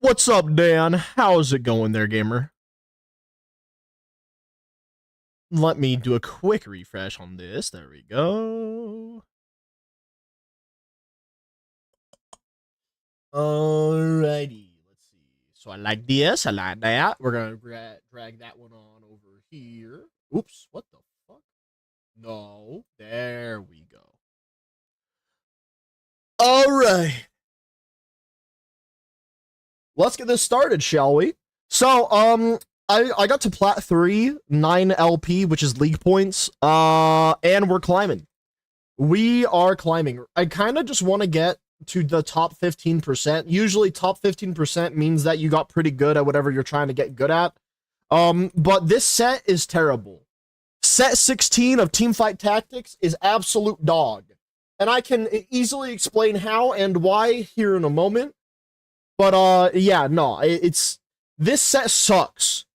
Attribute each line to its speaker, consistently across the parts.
Speaker 1: What's up, Dan? How's it going there, gamer? Let me do a quick refresh on this. There we go. Alrighty, let's see. So I like this, I like that. We're gonna drag that one on over here. Oops, what the fuck? No, there we go. Alright. Let's get this started, shall we? So, I got to plat 3, 9 LP, which is league points, and we're climbing. We are climbing. I kind of just want to get to the top 15%. Usually top 15% means that you got pretty good at whatever you're trying to get good at. But this set is terrible. Set 16 of Teamfight Tactics is absolute dog. And I can easily explain how and why here in a moment. But, yeah, no, this set sucks.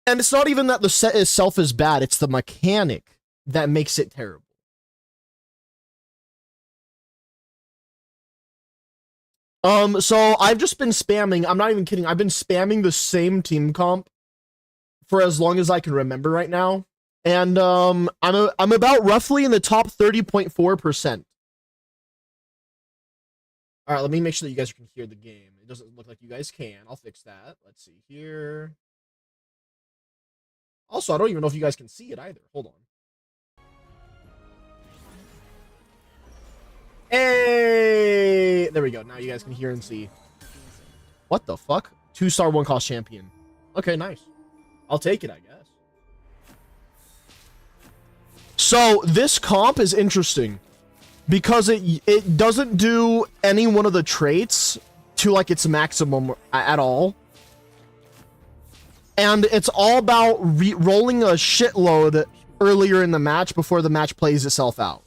Speaker 1: And it's not even that the set itself is bad, it's the mechanic that makes it terrible. So I've just been spamming, I'm not even kidding, I've been spamming the same team comp for as long as I can remember right now. And, I'm about roughly in the top 30.4%. All right, let me make sure that you guys can hear the game. It doesn't look like you guys can. I'll fix that. Let's see here. Also, I don't even know if you guys can see it either. Hold on. Hey! There we go. Now you guys can hear and see. What the fuck? 2-star 1-cost champion. Okay, nice. I'll take it, I guess. So, this comp is interesting. Because it doesn't do any one of the traits to like its maximum at all. And it's all about rolling a shitload earlier in the match before the match plays itself out.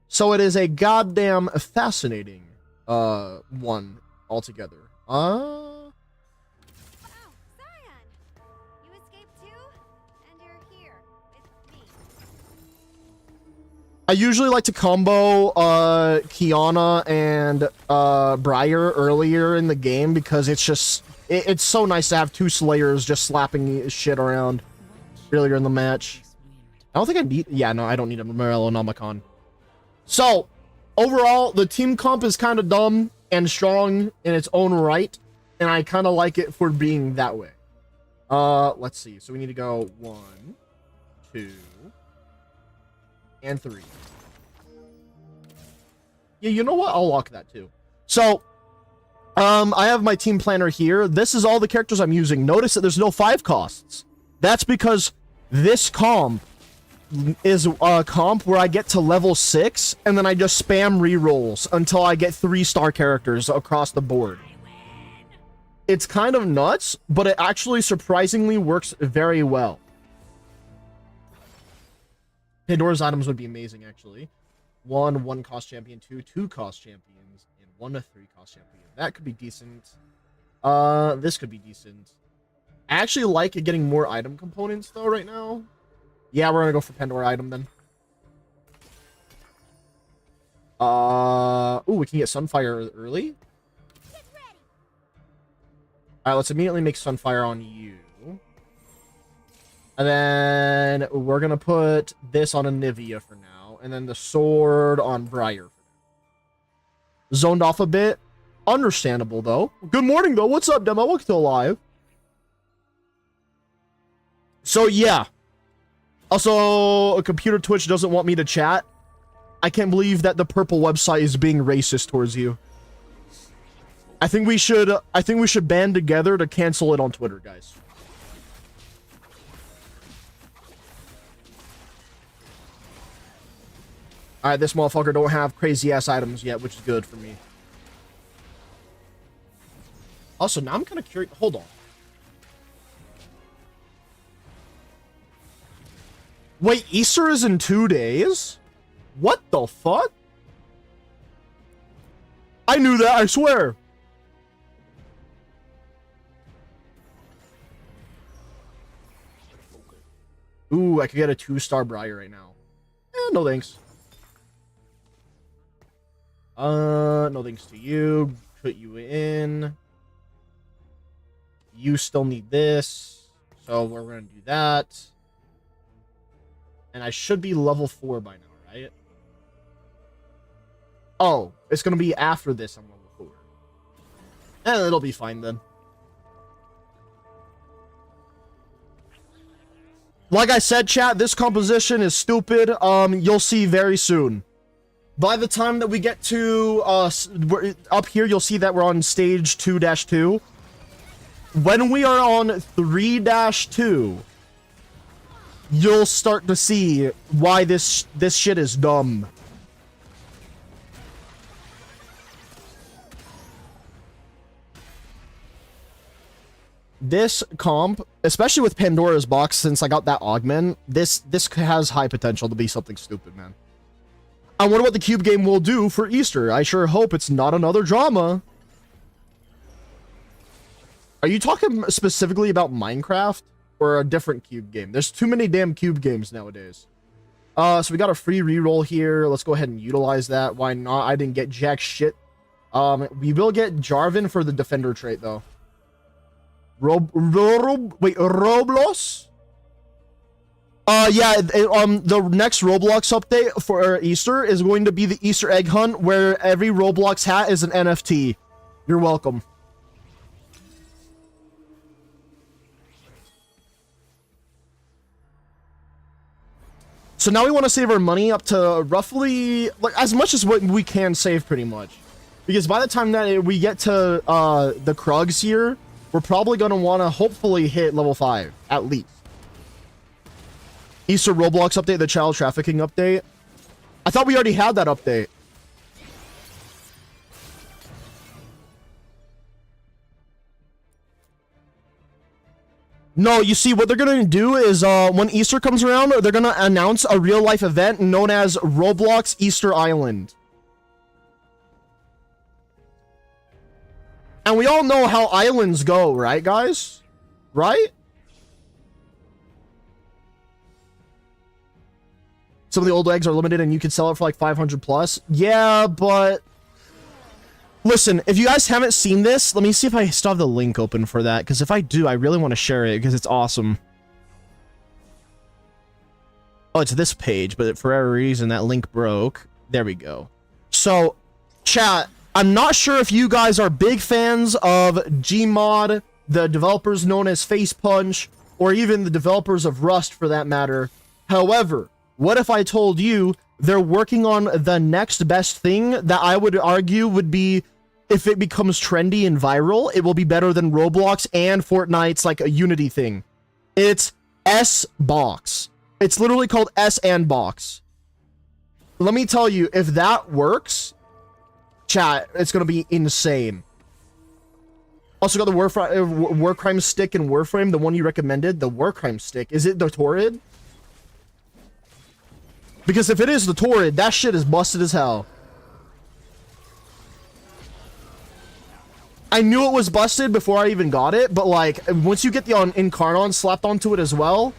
Speaker 1: So it is a goddamn fascinating one altogether.
Speaker 2: Wow, Zion! You escaped too? And you're here with me.
Speaker 1: I usually like to combo Kiana and Briar earlier in the game because it's just it's so nice to have two Slayers just slapping shit around earlier in the match. I don't think I need... Yeah, no, I don't need a Morellonomicon. So, overall, the team comp is kind of dumb and strong in its own right, and I kind of like it for being that way. Let's see. So we need to go 1, 2, and 3. Yeah, you know what? I'll lock that too. So, I have my team planner here. This is all the characters I'm using. Notice that there's no 5 costs. That's because this comp is a comp where I get to level 6, and then I just spam rerolls until I get 3-star characters across the board. It's kind of nuts, but it actually surprisingly works very well. Pandora's items would be amazing, actually. 1 1-cost champion, 2 2-cost champions, and 1 3-cost champion. That could be decent. This could be decent. I actually like getting more item components, though, right now. Yeah, we're gonna go for Pandora item, then. Ooh, we can get Sunfire early. Alright, let's immediately make Sunfire on you. And then we're gonna put this on Anivia for now. And then the sword on Briar for now. Zoned off a bit. Understandable, though. Good morning, though. What's up, Demo? Welcome to Live. So, yeah. Also, a computer Twitch doesn't want me to chat. I can't believe that the purple website is being racist towards you. I think we should band together to cancel it on Twitter, guys. Alright, this motherfucker don't have crazy-ass items yet, which is good for me. Also, now I'm kind of curious. Hold on. Wait, Easter is in 2 days? What the fuck? I knew that, I swear. Ooh, I could get a 2-star Briar right now. Eh, no thanks. No thanks to you. Put you in. You still need this. So we're going to do that. And I should be level 4 by now, right? Oh, it's going to be after this I'm level 4. And it'll be fine then. Like I said, chat, this composition is stupid. You'll see very soon. By the time that we get to up here, you'll see that we're on stage 2-2. When we are on 3-2, you'll start to see why this shit is dumb. This comp, especially with Pandora's box, since I got that augment, this has high potential to be something stupid, man. I wonder what the cube game will do for Easter. I sure hope it's not another drama. Are you talking specifically about Minecraft or a different cube game? There's too many damn cube games nowadays. So we got a free reroll here. Let's go ahead and utilize that. Why not? I didn't get jack shit. We will get Jarvan for the defender trait though. Roblox? Yeah, the next Roblox update for Easter is going to be the Easter egg hunt, where every Roblox hat is an NFT. You're welcome. So now we want to save our money up to roughly, like, as much as what we can save, pretty much. Because by the time that we get to the Krugs here, we're probably going to want to hopefully hit level 5, at least. Easter Roblox update, the child trafficking update. I thought we already had that update. No, you see, what they're going to do is when Easter comes around, they're going to announce a real-life event known as Roblox Easter Island. And we all know how islands go, right, guys? Right? Some of the old eggs are limited and you can sell it for like 500 plus. Yeah, but listen, if you guys haven't seen this, let me see if I still have the link open for that. Because if I do, I really want to share it because it's awesome. Oh, it's this page, but for every reason that link broke. There we go. So, chat, I'm not sure if you guys are big fans of Gmod, the developers known as Face Punch, or even the developers of Rust for that matter. However, what if I told you they're working on the next best thing that I would argue would be, if it becomes trendy and viral, it will be better than Roblox and Fortnite's like a Unity thing. It's S-Box. It's literally called S&Box. Let me tell you, if that works, chat, it's going to be insane. Also got the Warcrime stick and Warframe, the one you recommended. The Warcrime stick. Is it the Torrid? Because if it is the Torrid, that shit is busted as hell. I knew it was busted before I even got it, but like, once you get the Incarnon slapped onto it as well,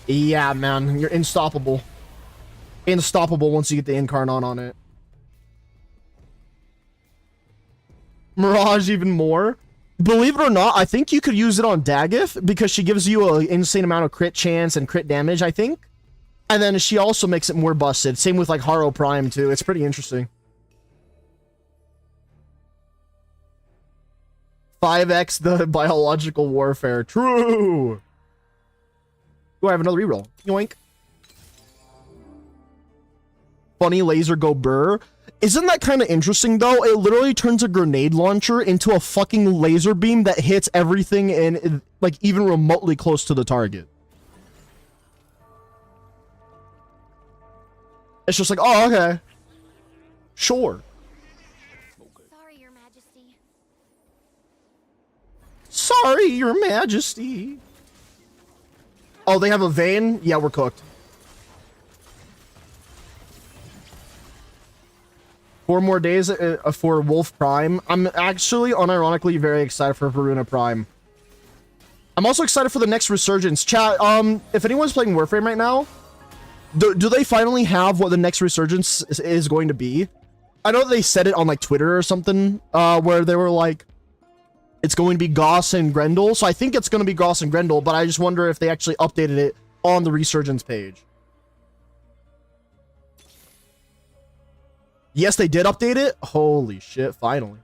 Speaker 1: yeah, man, you're unstoppable. Unstoppable once you get the Incarnon on it. Mirage even more. Believe it or not, I think you could use it on Daggith because she gives you an insane amount of crit chance and crit damage, I think. And then she also makes it more busted. Same with like Haro Prime too. It's pretty interesting. 5x the biological warfare. True. Oh, I have another reroll. Yoink. Funny laser go burr. Isn't that kind of interesting though? It literally turns a grenade launcher into a fucking laser beam that hits everything and like even remotely close to the target. It's just like, oh, okay. Sure.
Speaker 2: Sorry, Your Majesty.
Speaker 1: Sorry, Your Majesty. Oh, they have a vein? Yeah, we're cooked. 4 more days for Wolf Prime. I'm actually, unironically, very excited for Varuna Prime. I'm also excited for the next Resurgence. Chat, if anyone's playing Warframe right now, do they finally have what the next Resurgence is going to be? I know they said it on like Twitter or something, where they were like, it's going to be Goss and Grendel. So I think it's going to be Goss and Grendel, but I just wonder if they actually updated it on the Resurgence page. Yes, they did update it. Holy shit, finally.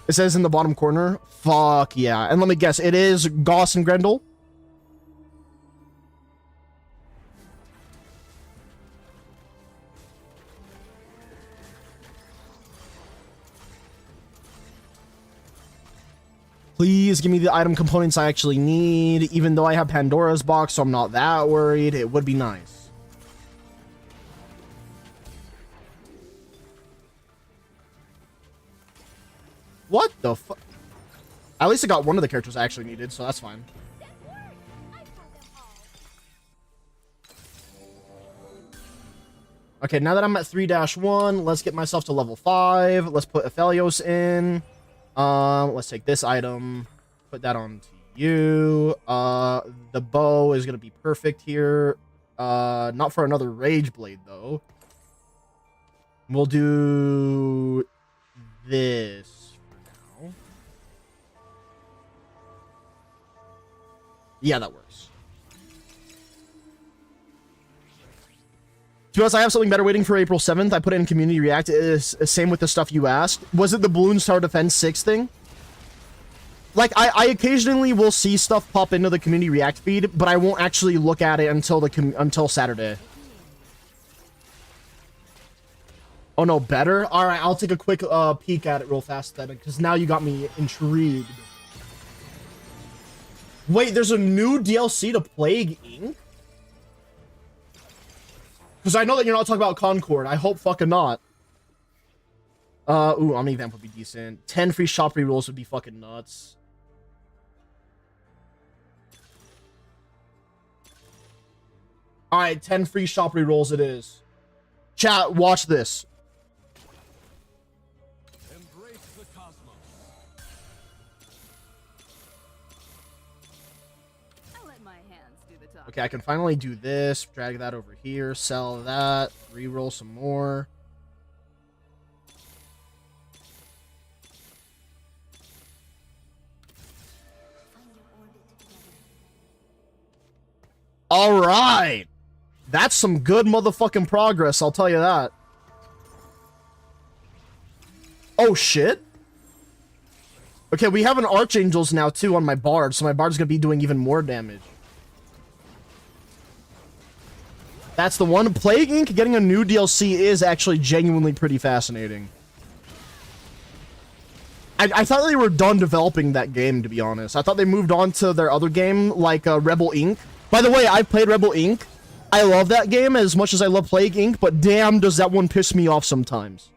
Speaker 1: It says in the bottom corner. Fuck yeah. And let me guess, it is Goss and Grendel. Please give me the item components I actually need, even though I have Pandora's box, so I'm not that worried. It would be nice. What the fuck? At least I got one of the characters I actually needed, so that's fine. Okay, now that I'm at 3-1, let's get myself to level 5. Let's put Aphelios in. Let's take this item, put that on to you. The bow is gonna be perfect here. Not for another Rage Blade though. We'll do this for now. Yeah, that works. To be honest, I have something better waiting for April 7th. I put it in Community React. It is same with the stuff you asked. Was it the Balloon Star Defense 6 thing? Like, I occasionally will see stuff pop into the Community React feed, but I won't actually look at it until Saturday. Oh no, better? Alright, I'll take a quick peek at it real fast then, because now you got me intrigued. Wait, there's a new DLC to Plague Inc.? Because I know that you're not talking about Concord. I hope fucking not. Ooh, Omnivamp would be decent. 10 free shop rerolls would be fucking nuts. Alright, 10 free shop rerolls it is. Chat, watch this.
Speaker 3: Embrace the cosmos.
Speaker 4: I'll let my hands do the talking.
Speaker 1: Okay, I can finally do this. Drag that over here. Sell that. Reroll some more. All right. That's some good motherfucking progress, I'll tell you that. Oh, shit. Okay, we have an Archangels now, too, on my Bard, so my Bard's gonna be doing even more damage. That's the one. Plague Inc. getting a new DLC is actually genuinely pretty fascinating. I thought they were done developing that game, to be honest. I thought they moved on to their other game, like Rebel Inc. By the way, I've played Rebel Inc. I love that game as much as I love Plague Inc., but damn does that one piss me off sometimes.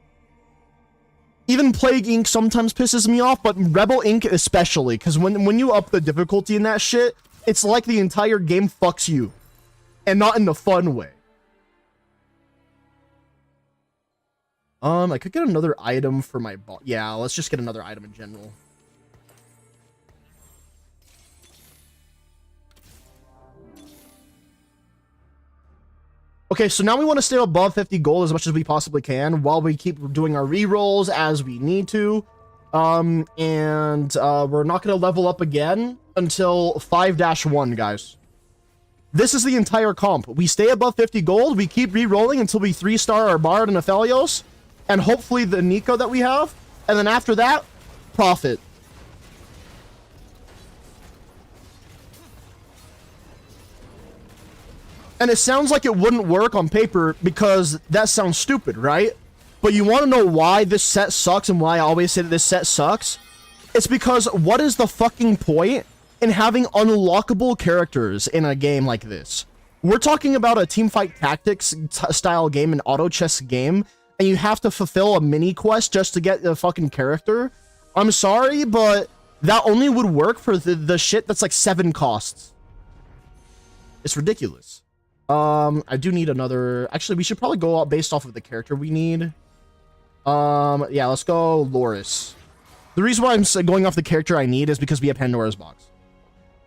Speaker 1: Even Plague Inc. sometimes pisses me off, but Rebel Inc. especially, because when you up the difficulty in that shit, it's like the entire game fucks you. And not in the fun way. I could get another item for my ball. Yeah, let's just get another item in general. Okay, so now we want to stay above 50 gold as much as we possibly can while we keep doing our rerolls as we need to. We're not going to level up again until 5-1, guys. This is the entire comp. We stay above 50 gold, we keep rerolling until we 3-star our Bard and Aphelios, and hopefully the Nico that we have, and then after that, profit. And it sounds like it wouldn't work on paper because that sounds stupid, right? But you want to know why this set sucks and why I always say that this set sucks? It's because what is the fucking point in having unlockable characters in a game like this? We're talking about a teamfight tactics style game, an auto chess game, and you have to fulfill a mini quest just to get the fucking character. I'm sorry, but that only would work for the shit that's like 7 costs. It's ridiculous. I do need another... Actually, we should probably go out based off of the character we need. Yeah, let's go Loris. The reason why I'm going off the character I need is because we have Pandora's box.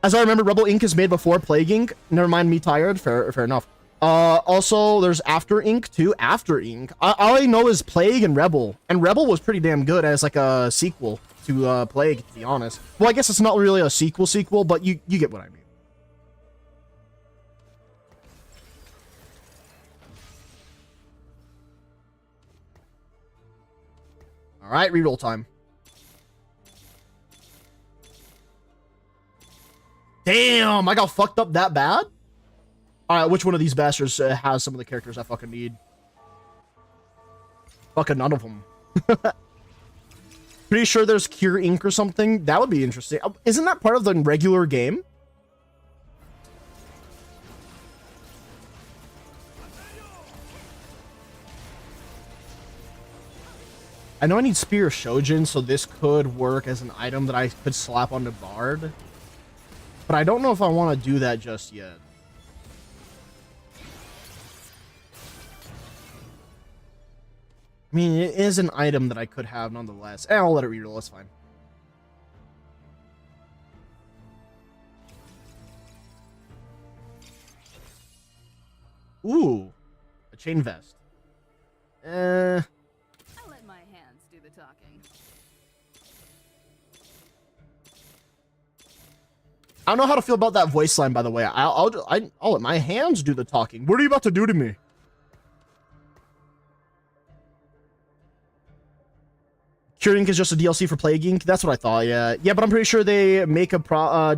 Speaker 1: As I remember, Rebel Ink is made before Plague Ink. Never mind me tired. Fair enough. Also, there's After Ink too. After Ink. All I know is Plague and Rebel. And Rebel was pretty damn good as like a sequel to Plague, to be honest. Well, I guess it's not really a sequel, but you get what I mean. All right, reroll time. Damn, I got fucked up that bad? Alright, which one of these bastards has some of the characters I fucking need? Fucking none of them. Pretty sure there's Cure Ink or something. That would be interesting. Isn't that part of the regular game? I know I need Spear Shojin, so this could work as an item that I could slap onto Bard. But I don't know if I want to do that just yet. I mean, it is an item that I could have nonetheless. And I'll let it reroll, that's fine. Ooh, a chain vest.
Speaker 4: I'll let my hands do the talking.
Speaker 1: I don't know how to feel about that voice line, by the way. I'll let my hands do the talking. What are you about to do to me? Cure Ink is just a DLC for Plague Ink. That's what I thought. Yeah, but I'm pretty sure they make a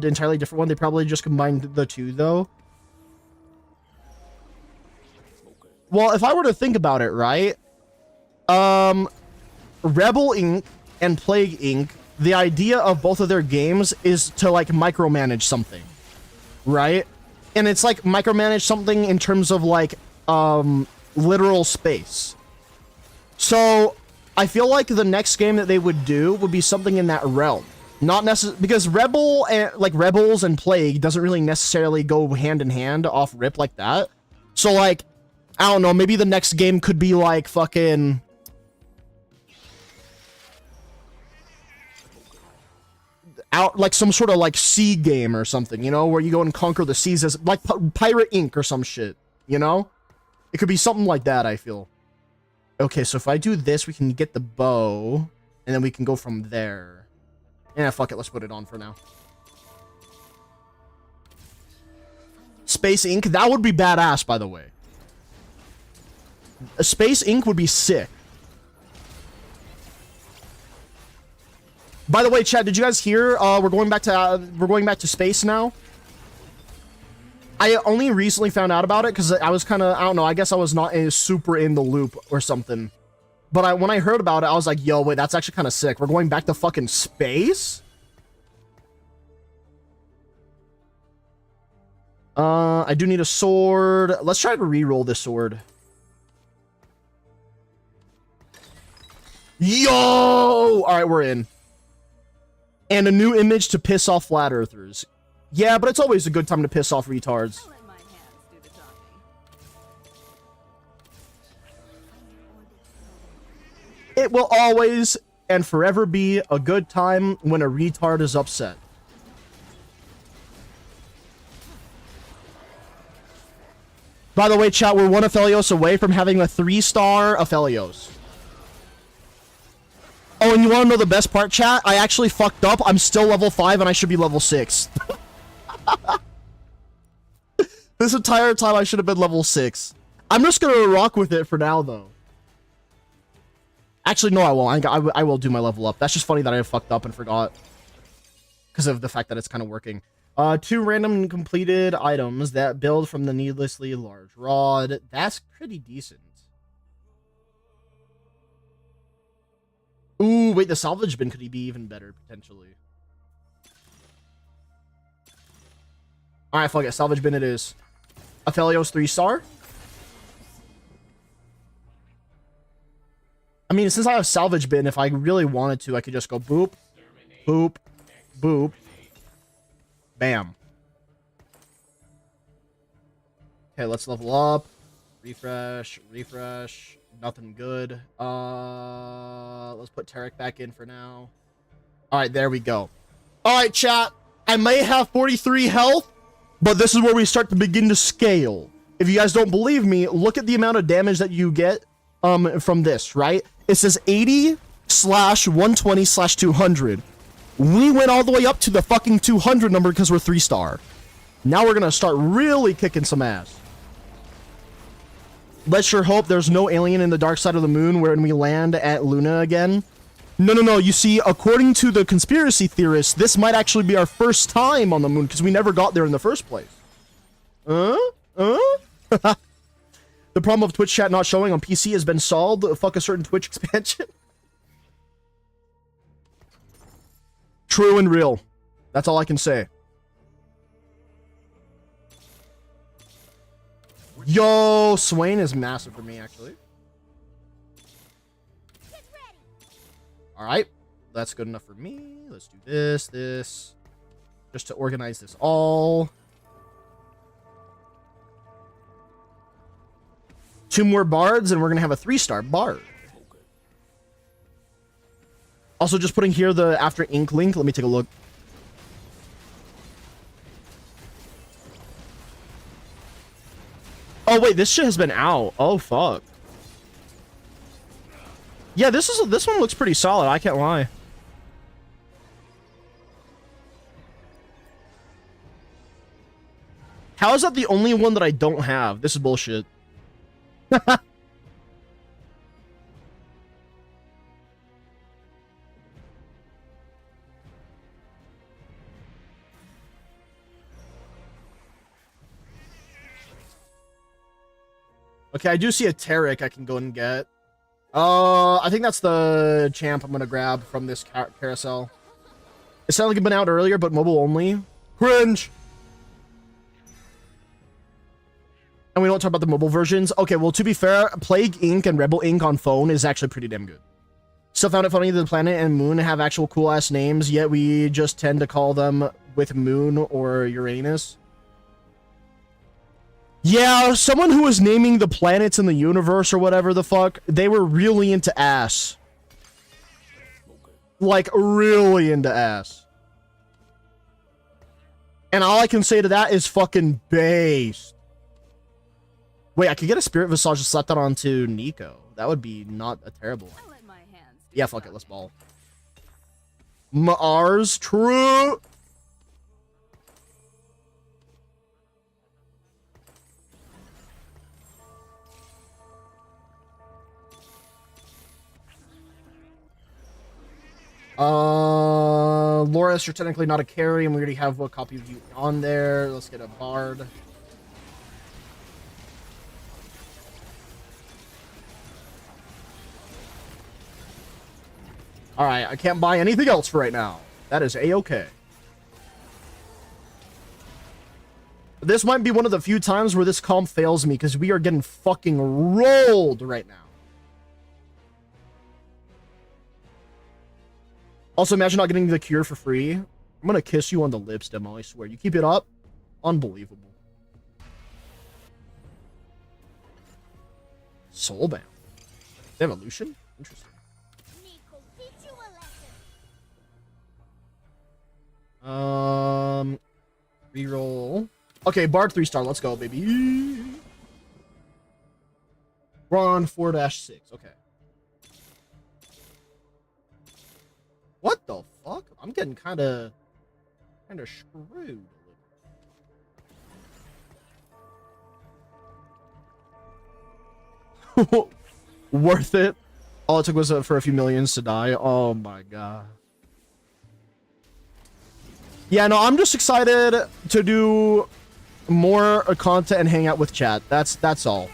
Speaker 1: entirely different one. They probably just combined the two, though. Well, if I were to think about it, right? Rebel Ink and Plague Ink, the idea of both of their games is to like micromanage something, right? And it's like micromanage something in terms of like literal space. So I feel like the next game that they would do would be something in that realm. Not necessarily because Rebels and Plague doesn't really necessarily go hand in hand off rip like that. So like, I don't know, maybe the next game could be like fucking out like some sort of like sea game or something, you know, where you go and conquer the seas as like Pirate Inc. or some shit, you know? It could be something like that, I feel. Okay, so if I do this, we can get the bow, and then we can go from there. Yeah, fuck it, let's put it on for now. Space Ink, that would be badass, by the way. A Space Ink would be sick. By the way, chat, did you guys hear? We're going back to space now. I only recently found out about it because I was kind of, I don't know, I guess I was not super in the loop or something. But when I heard about it, I was like, yo, wait, that's actually kind of sick. We're going back to fucking space? I do need a sword. Let's try to re-roll this sword. Yo! Alright, we're in. And a new image to piss off flat earthers. Yeah, but it's always a good time to piss off retards.
Speaker 4: I'll let my hands do the talking.
Speaker 1: It will always and forever be a good time when a retard is upset. By the way, chat, we're one Aphelios away from having a 3-star Aphelios. Oh, and you want to know the best part, chat? I actually fucked up. I'm still level 5 and I should be level 6. This entire time I should have been level 6. I'm just gonna rock with it for now, though. Actually, no, I won't. I will do my level up. That's just funny that I fucked up and forgot. Because of the fact that it's kind of working. 2 random completed items that build from the needlessly large rod. That's pretty decent. Ooh, wait, the salvage bin could be even better, potentially. Alright, fuck it. Salvage bin it is. Aphelios 3-star. I mean, since I have salvage bin, if I really wanted to, I could just go boop, boop, boop, bam. Okay, let's level up. Refresh, refresh. Nothing good. Let's put Tarek back in for now. All right, there we go. All right, chat. I may have 43 health, but this is where we start to begin to scale. If you guys don't believe me, look at the amount of damage that you get from this, right? It says 80/120/200. We went all the way up to the fucking 200 number because we're 3-star. Now we're gonna start really kicking some ass. Let's sure hope there's no alien in the dark side of the moon when we land at Luna again. No. You see, according to the conspiracy theorists, this might actually be our first time on the moon because we never got there in the first place. The problem of Twitch chat not showing on PC has been solved. Fuck a certain Twitch expansion. True and real. That's all I can say. Yo, Swain is massive for me, actually. Alright. That's good enough for me. Let's do this. Just to organize this all. 2 more bards, and we're gonna have a 3-star bard. Also, just putting here the after ink link. Let me take a look. Oh wait, this shit has been out. Oh fuck. Yeah, this one looks pretty solid. I can't lie. How is that the only one that I don't have? This is bullshit. Okay, I do see a Tarek I can go and get. I think that's the champ I'm gonna grab from this carousel. It sounded like it'd been out earlier, but mobile only. Cringe! And we don't talk about the mobile versions. Okay, well, to be fair, Plague Inc. and Rebel Inc. on phone is actually pretty damn good. Still found it funny that the planet and moon have actual cool-ass names, yet we just tend to call them with Moon or Uranus. Yeah, someone who was naming the planets in the universe or whatever the fuck, they were really into ass. Like, really into ass. And all I can say to that is fucking based. Wait, I could get a spirit visage and slap that onto Nico. That would be not a terrible one. Yeah, fuck it, let's ball. Mars, true. Loris, you're technically not a carry, and we already have a copy of you on there. Let's get a bard. Alright, I can't buy anything else for right now. That is a-okay. This might be one of the few times where this comp fails me, because we are getting fucking rolled right now. Also, imagine not getting the cure for free. I'm gonna kiss you on the lips, Demo, I swear. You keep it up? Unbelievable. Soulbound. Evolution? Interesting. Reroll. Okay, Bard 3-star. Let's go, baby. We're on 4-6. Okay. What the fuck? I'm getting kind of screwed. Worth it. All it took was for a few millions to die. Oh my god. Yeah, no, I'm just excited to do more content and hang out with chat. That's all.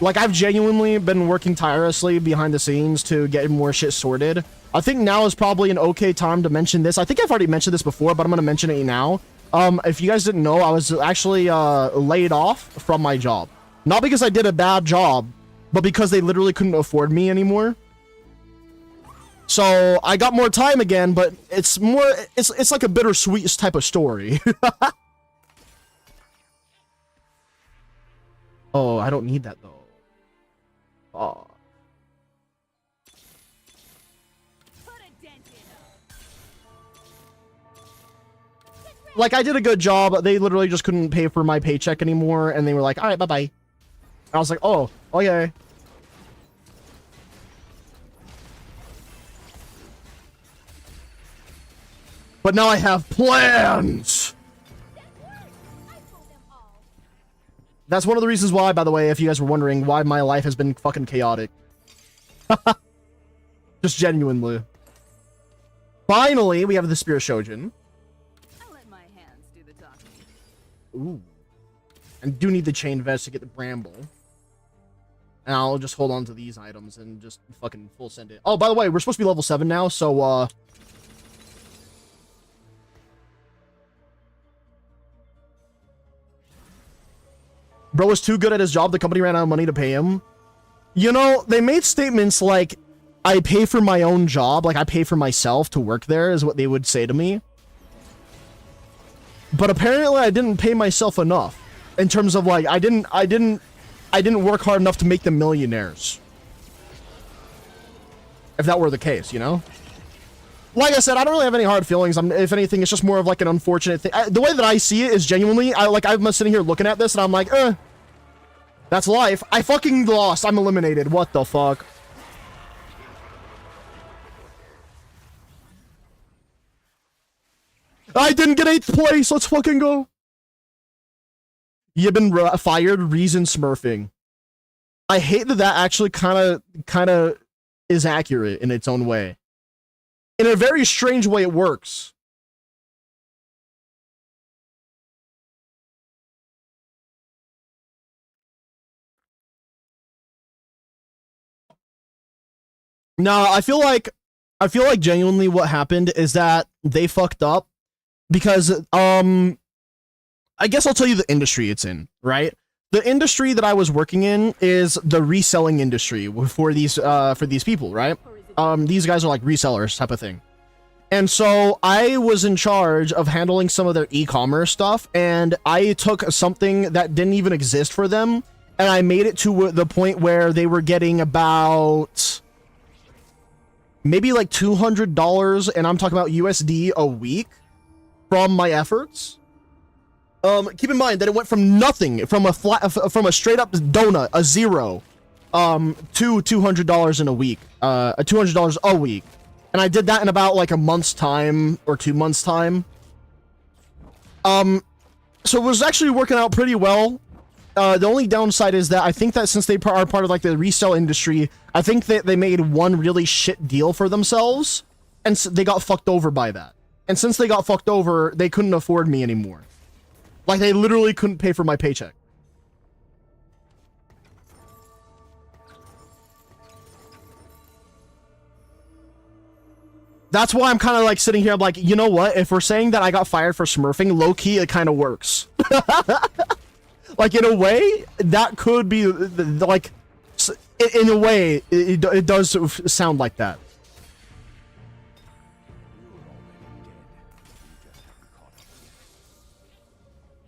Speaker 1: Like, I've genuinely been working tirelessly behind the scenes to get more shit sorted. I think now is probably an okay time to mention this. I think I've already mentioned this before, but I'm going to mention it now. If you guys didn't know, I was actually laid off from my job. Not because I did a bad job, but because they literally couldn't afford me anymore. So I got more time again, but it's more, it's like a bittersweet type of story. Oh, I don't need that though. Oh. Like, I did a good job. They literally just couldn't pay for my paycheck anymore, and they were like, all right, bye-bye. I was like, oh, okay. But now I have plans! That's one of the reasons why, by the way, if you guys were wondering why my life has been fucking chaotic. Just genuinely. Finally, we have the Spear Shojin.
Speaker 4: I'll let my hands do the talking.
Speaker 1: Ooh. And do need the chain vest to get the bramble. And I'll just hold on to these items and just fucking full send it. Oh, by the way, we're supposed to be level 7 now, so, bro was too good at his job, the company ran out of money to pay him. You know, they made statements like, I pay for my own job, like I pay for myself to work there, is what they would say to me. But apparently I didn't pay myself enough. In terms of like, I didn't work hard enough to make them millionaires. If that were the case, you know? Like I said, I don't really have any hard feelings. If anything, it's just more of like an unfortunate thing. The way that I see it is genuinely, I'm sitting here looking at this and I'm like, that's life. I fucking lost. I'm eliminated. What the fuck? I didn't get 8th place. Let's fucking go. You've been fired. Reason smurfing. I hate that that actually kind of is accurate in its own way. In a very strange way, it works. No, I feel like genuinely what happened is that they fucked up because I guess I'll tell you the industry it's in, right? The industry that I was working in is the reselling industry for these people, right? These guys are like resellers type of thing. And so I was in charge of handling some of their e-commerce stuff, and I took something that didn't even exist for them, and I made it to the point where they were getting about maybe like $200, and I'm talking about USD a week from my efforts. Keep in mind that it went from nothing, from a straight up donut, a zero, to $200 in a week, $200 a week. And I did that in about like a month's time or 2 months time. So it was actually working out pretty well. The only downside is that I think that since they are part of like the resale industry, I think that they made one really shit deal for themselves, and so they got fucked over by that. And since they got fucked over, they couldn't afford me anymore. Like, they literally couldn't pay for my paycheck. That's why I'm kind of like sitting here, I'm like, you know what? If we're saying that I got fired for smurfing, low-key, it kind of works. Like, in a way, that could be, like, in a way, it does sound like that.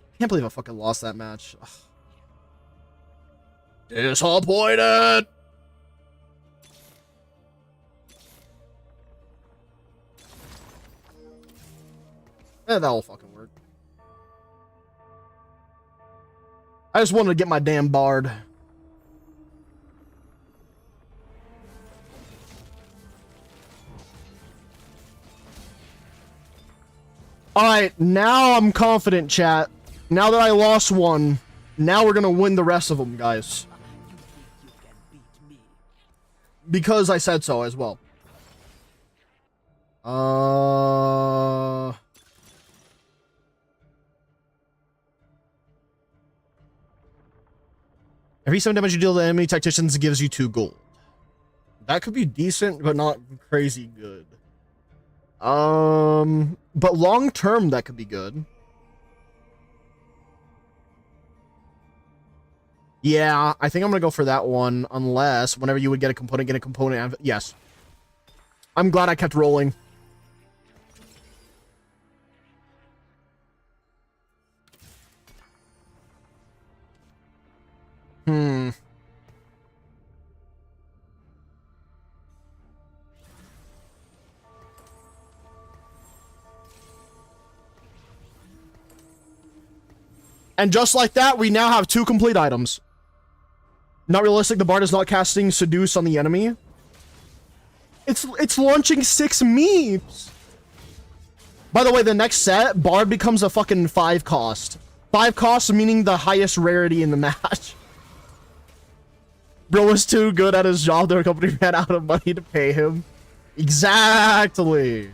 Speaker 1: I can't believe I fucking lost that match. Ugh. Disappointed! That'll fucking work. I just wanted to get my damn bard. Alright, now I'm confident, chat. Now that I lost one, now we're gonna win the rest of them, guys. Because I said so as well. Every 7 damage you deal to enemy tacticians gives you 2 gold. That could be decent, but not crazy good. But long term, that could be good. Yeah, I think I'm gonna go for that one, unless whenever you would get a component. Yes. I'm glad I kept rolling. And just like that, we now have 2 complete items. Not realistic, the Bard is not casting Seduce on the enemy. It's launching 6 meeps. By the way, the next set, Bard becomes a fucking 5 cost. 5 costs meaning the highest rarity in the match. Bro was too good at his job, their company ran out of money to pay him. Exactly.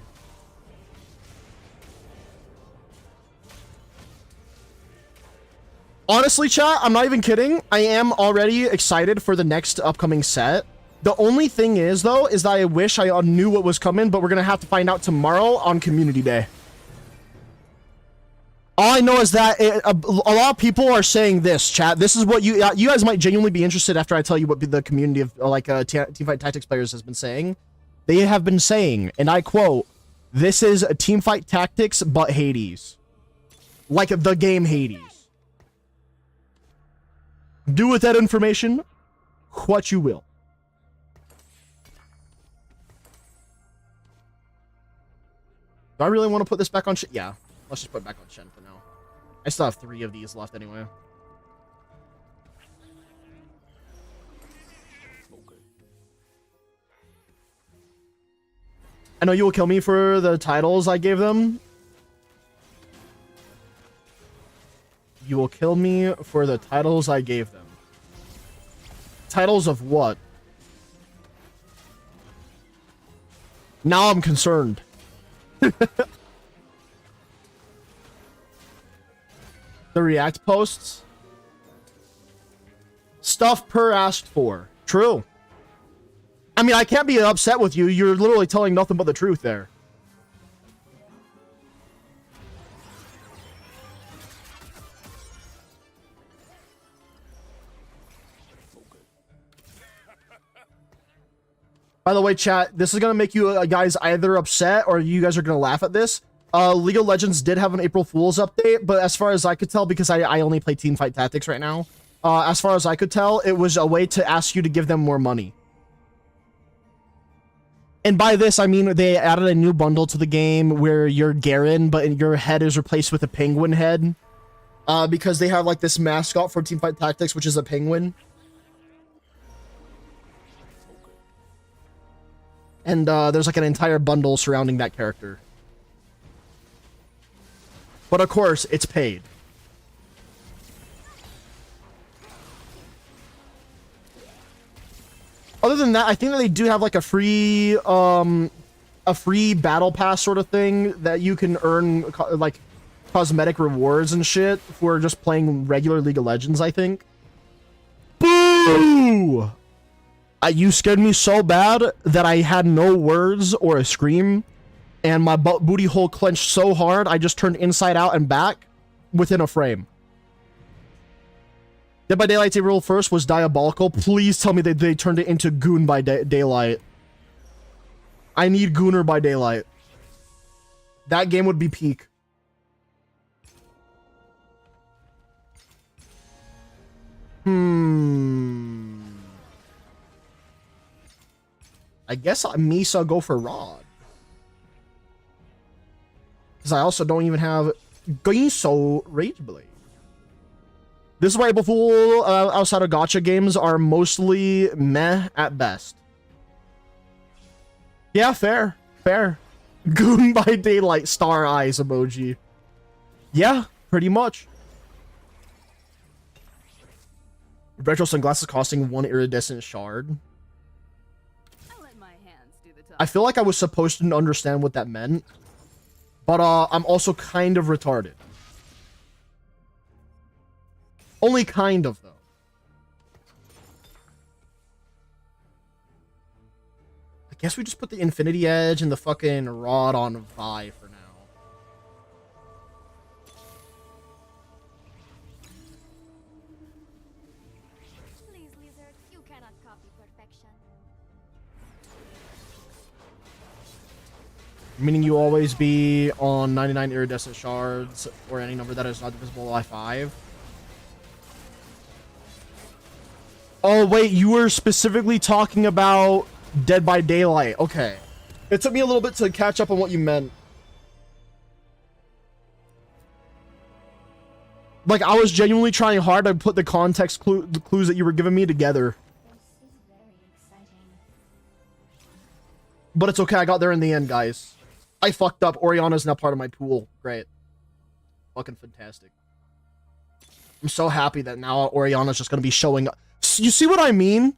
Speaker 1: Honestly, chat, I'm not even kidding. I am already excited for the next upcoming set. The only thing is, though, is that I wish I knew what was coming, but we're going to have to find out tomorrow on Community Day. All I know is that a lot of people are saying this, chat. This is what you guys might genuinely be interested after I tell you what the community of Teamfight Tactics players has been saying. They have been saying, and I quote, "This is a Teamfight Tactics but Hades." Like the game Hades. Do with that information what you will. Do I really want to put this back on Shen? Yeah, let's just put it back on Shen for now. I still have 3 of these left anyway. I know you will kill me for the titles I gave them. You will kill me for the titles I gave them. Titles of what? Now I'm concerned. The react posts. Stuff per asked for. True. I mean, I can't be upset with you. You're literally telling nothing but the truth there. By the way, chat, this is going to make you guys either upset or you guys are going to laugh at this. League of Legends did have an April Fool's update, but as far as I could tell, because I only play Teamfight Tactics right now, as far as I could tell, it was a way to ask you to give them more money. And by this, I mean they added a new bundle to the game where you're Garen, but your head is replaced with a penguin head. Because they have like this mascot for Teamfight Tactics, which is a penguin. And there's like an entire bundle surrounding that character. But of course, it's paid. Other than that, I think that they do have like a free battle pass sort of thing that you can earn like cosmetic rewards and shit for just playing regular League of Legends, I think. Boo! You scared me so bad that I had no words or a scream, and my booty hole clenched so hard I just turned inside out and back within a frame. Dead by Daylight's April 1st was diabolical. Please tell me that they turned it into Goon by Daylight. I need Gooner by Daylight. That game would be peak. I guess Misa go for Rod. Because I also don't even have Guiso Rageblade. This is why April Fool outside of Gacha games are mostly meh at best. Yeah, fair. Fair. Goon by Daylight, star eyes emoji. Yeah, pretty much. Retro sunglasses costing 1 iridescent shard. I feel like I was supposed to understand what that meant. But I'm also kind of retarded. Only kind of, though. I guess we just put the Infinity Edge and the fucking Rod on Vi for now.
Speaker 2: Please, lizard, you cannot copy perfection.
Speaker 1: Meaning you always be on 99 iridescent shards or any number that is not divisible by 5. Oh, wait, you were specifically talking about Dead by Daylight. Okay. It took me a little bit to catch up on what you meant. Like, I was genuinely trying hard to put the context the clues that you were giving me together.
Speaker 2: This is very exciting.
Speaker 1: But it's okay, I got there in the end, guys. I fucked up. Oriana's now part of my pool. Great. Fucking fantastic. I'm so happy that now Oriana's just gonna be showing up. You see what I mean?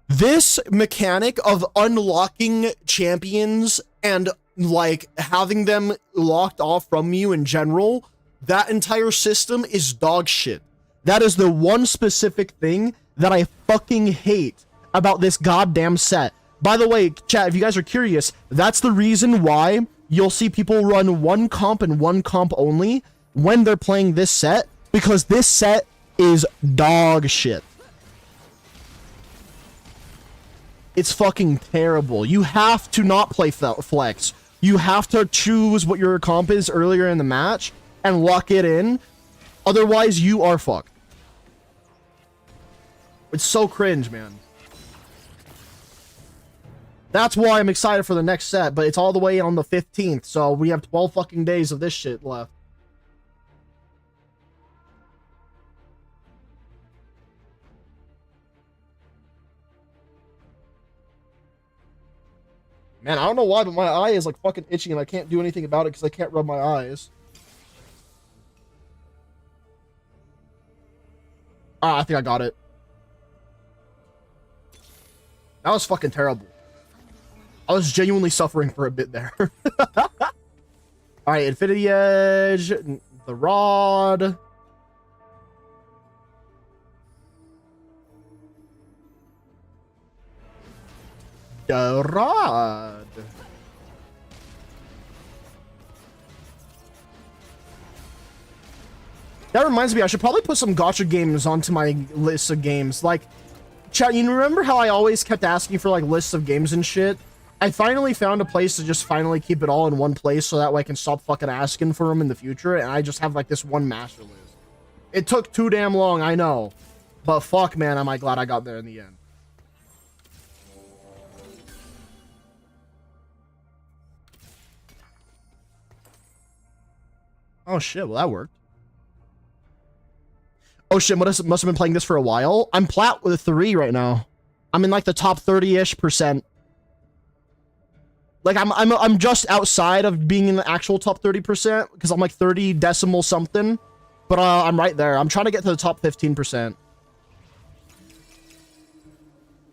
Speaker 1: This mechanic of unlocking champions and, like, having them locked off from you in general, that entire system is dog shit. That is the one specific thing that I fucking hate about this goddamn set. By the way, chat, if you guys are curious, that's the reason why you'll see people run one comp and one comp only when they're playing this set, because this set is dog shit. It's fucking terrible. You have to not play flex. You have to choose what your comp is earlier in the match and lock it in. Otherwise, you are fucked. It's so cringe, man. That's why I'm excited for the next set, but it's all the way on the 15th, so we have 12 fucking days of this shit left. Man, I don't know why, but my eye is like fucking itchy and I can't do anything about it because I can't rub my eyes. Ah, I think I got it. That was fucking terrible. I was genuinely suffering for a bit there. Alright, Infinity Edge, the Rod. The Rod. That reminds me, I should probably put some gacha games onto my list of games. Like, chat, you remember how I always kept asking for, like, lists of games and shit? I finally found a place to just finally keep it all in one place so that way I can stop fucking asking for them in the future, and I just have, like, this one master list. It took too damn long, I know. But fuck, man, am I glad I got there in the end. Oh shit, well that worked. Oh shit, must have been playing this for a while. I'm plat with a 3 right now. I'm in like the top 30-ish%. Like I'm just outside of being in the actual top 30% because I'm like 30 decimal something. But I'm right there. I'm trying to get to the top 15%.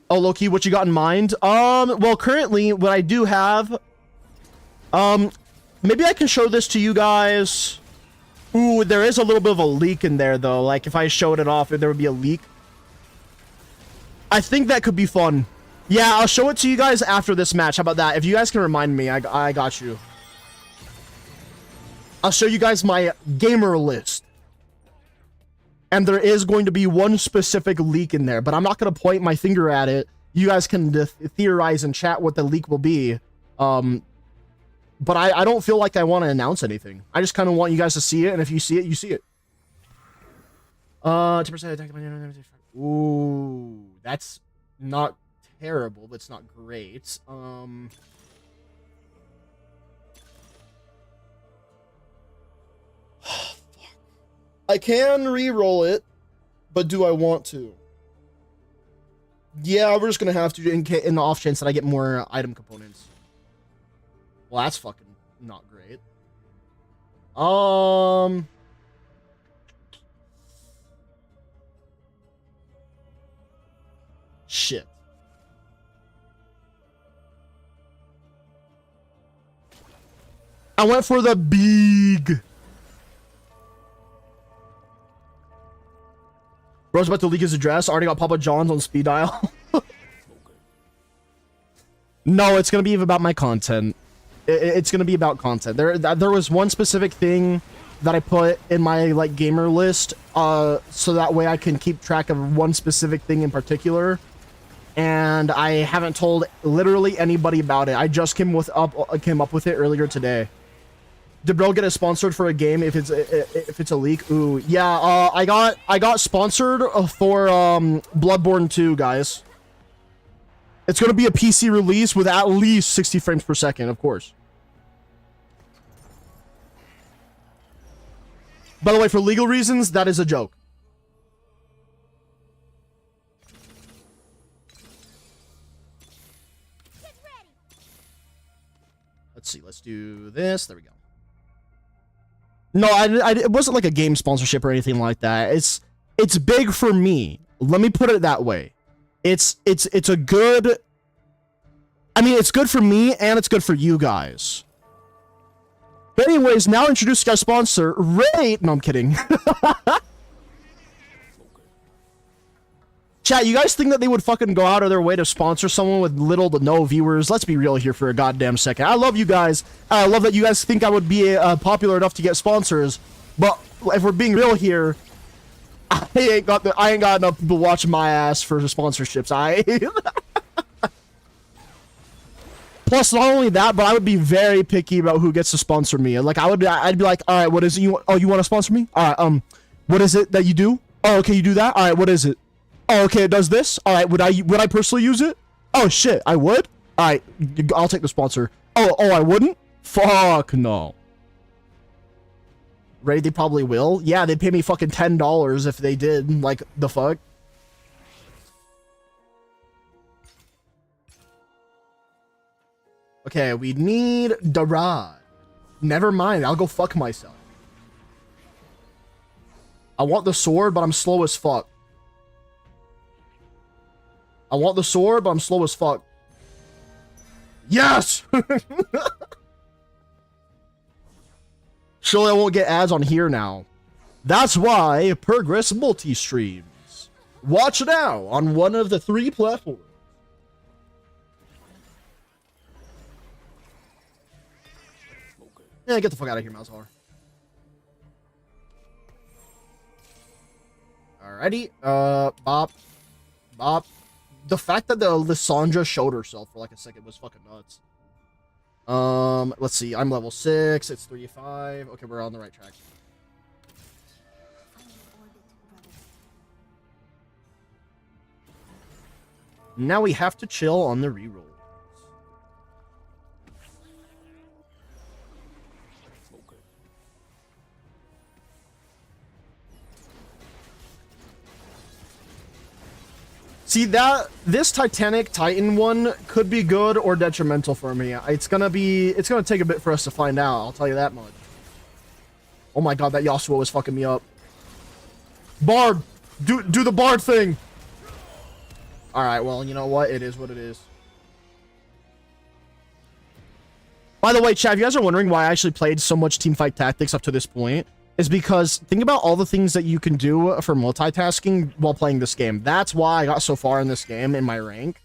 Speaker 1: Oh, Loki, what you got in mind? Well, currently what I do have, maybe I can show this to you guys. Ooh, there is a little bit of a leak in there, though. Like, if I showed it off, there would be a leak. I think that could be fun. Yeah, I'll show it to you guys after this match. How about that? If you guys can remind me, I got you. I'll show you guys my gamer list. And there is going to be one specific leak in there, but I'm not going to point my finger at it. You guys can theorize and chat what the leak will be. But I don't feel like I want to announce anything. I just kind of want you guys to see it, and if you see it, you see it. 2% attack. Ooh, that's not terrible, but it's not great. I can re-roll it, but do I want to? Yeah, we're just gonna have to in the off chance that I get more item components. Well, that's fucking not great. Shit. I went for the big. Bro's about to leak his address. Already got Papa John's on speed dial. No, it's gonna be about my content. It's gonna be about content. There was one specific thing that I put in my like gamer list, so that way I can keep track of one specific thing in particular. And I haven't told literally anybody about it. I just came up with it earlier today. Did bro get it sponsored for a game if it's a leak? Ooh, yeah. I got sponsored for Bloodborne 2, guys. It's gonna be a PC release with at least 60 frames per second, of course. By the way, for legal reasons, that is a joke.
Speaker 2: Get ready.
Speaker 1: Let's see. Let's do this. There we go. No, it wasn't like a game sponsorship or anything like that. It's big for me. Let me put it that way. It's a good. I mean, it's good for me and it's good for you guys. But anyways, now introducing our sponsor, Ray. No, I'm kidding. Chat, you guys think that they would fucking go out of their way to sponsor someone with little to no viewers? Let's be real here for a goddamn second. I love you guys. I love that you guys think I would be popular enough to get sponsors. But if we're being real here, I ain't got enough people watching my ass for sponsorships. Plus, not only that, but I would be very picky about who gets to sponsor me. Like, I'd be like, all right, what is it? You want to sponsor me? All right, what is it that you do? Oh, okay, you do that. All right, what is it? Oh, okay, it does this. All right, would I personally use it? Oh shit, I would. All right, I'll take the sponsor. Oh, I wouldn't. Fuck no. Ray, they probably will. Yeah, they'd pay me fucking $10 if they did. Like, the fuck. Okay, we need the rod. Never mind, I'll go fuck myself. I want the sword, but I'm slow as fuck. I want the sword, but I'm slow as fuck. Yes! Surely I won't get ads on here now. That's why Progress multi-streams. Watch now on one of the 3 platforms. Yeah, get the fuck out of here, Mousehor. Alrighty, Bop. The fact that the Lissandra showed herself for like a second was fucking nuts. Let's see. I'm level 6. It's 3-5. Okay, we're on the right track. Now we have to chill on the reroll. See that this Titanic Titan one could be good or detrimental for me. It's gonna take a bit for us to find out. I'll tell you that much. Oh my god, that Yasuo was fucking me up. Bard, do the Bard thing. All right, well, you know what? It is what it is. By the way, chat, if you guys are wondering why I actually played so much Teamfight Tactics up to this point, is because think about all the things that you can do for multitasking while playing this game. That's why I got so far in this game in my rank.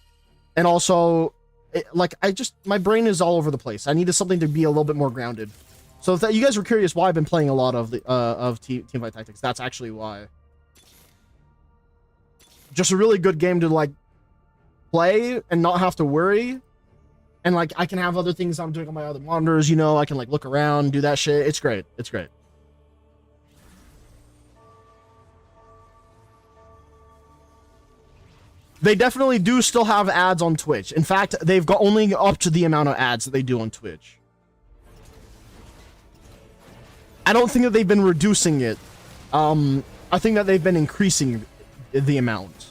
Speaker 1: And also, my brain is all over the place. I needed something to be a little bit more grounded. So if you guys were curious why I've been playing a lot of the Teamfight Tactics, that's actually why. Just a really good game to like play and not have to worry. And like I can have other things I'm doing on my other monitors, you know, I can like look around, do that shit. It's great. It's great. They definitely do still have ads on Twitch. In fact, they've got only up to the amount of ads that they do on Twitch. I don't think that they've been reducing it. I think that they've been increasing the amount.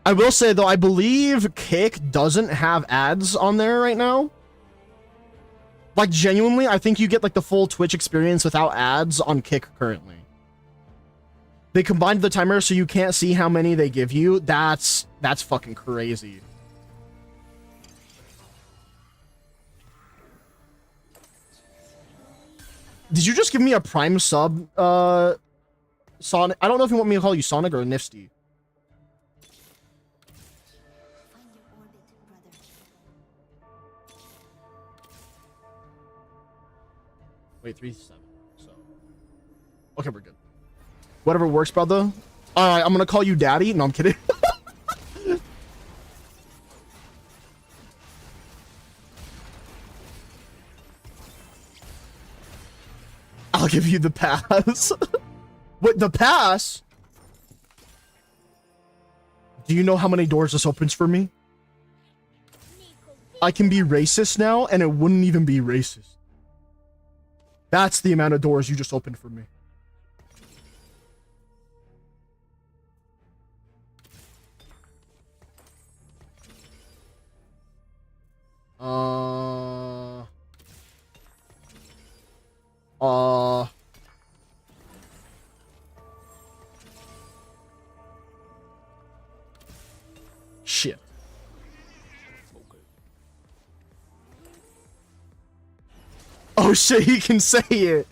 Speaker 1: I will say, though, I believe Kick doesn't have ads on there right now. Like, genuinely, I think you get, like, the full Twitch experience without ads on Kick currently. They combined the timer so you can't see how many they give you. That's fucking crazy. Did you just give me a Prime sub, Sonic? I don't know if you want me to call you Sonic or Nifty. Wait, 3-7. So, okay, we're good. Whatever works, brother. All right, I'm gonna call you Daddy. No, I'm kidding. I'll give you the pass. With the pass? Do you know how many doors this opens for me? I can be racist now, and it wouldn't even be racist. That's the amount of doors you just opened for me. Shit. Oh shit, he can say it.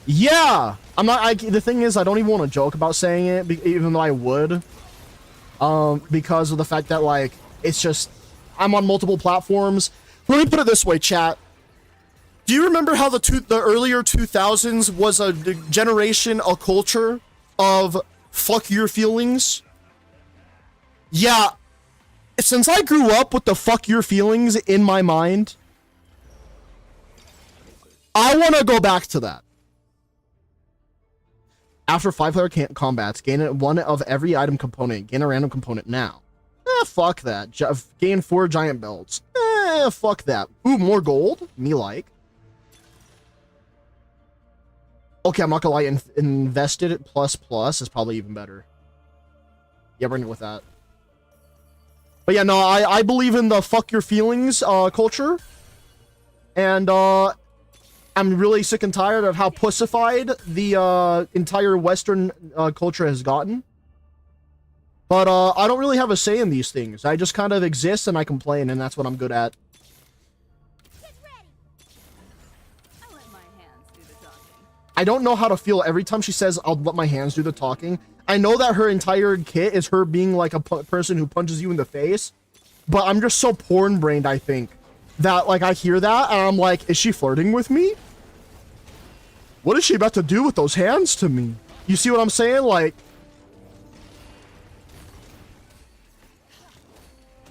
Speaker 1: Yeah, I'm not. The thing is, I don't even want to joke about saying it, even though I would. Because of the fact that like it's just I'm on multiple platforms. Let me put it this way, chat. Do you remember how the earlier 2000s was a generation, a culture of fuck your feelings? Yeah, since I grew up with the fuck your feelings in my mind, I want to go back to that. After 5-player combats, gain one of every item component. Gain a random component now. Fuck that. Gain 4 giant belts. Fuck that. Ooh, more gold? Me like. Okay, I'm not gonna lie. Invested plus is probably even better. Yeah, we're gonna go with that. But yeah, no, I believe in the fuck your feelings culture. And I'm really sick and tired of how pussified the entire Western culture has gotten. But I don't really have a say in these things. I just kind of exist and I complain, and that's what I'm good at. I don't know how to feel every time she says, I'll let my hands do the talking. I know that her entire kit is her being like a person who punches you in the face. But I'm just so porn-brained, I think, that like I hear that and I'm like, is she flirting with me? What is she about to do with those hands to me? You see what I'm saying? Like...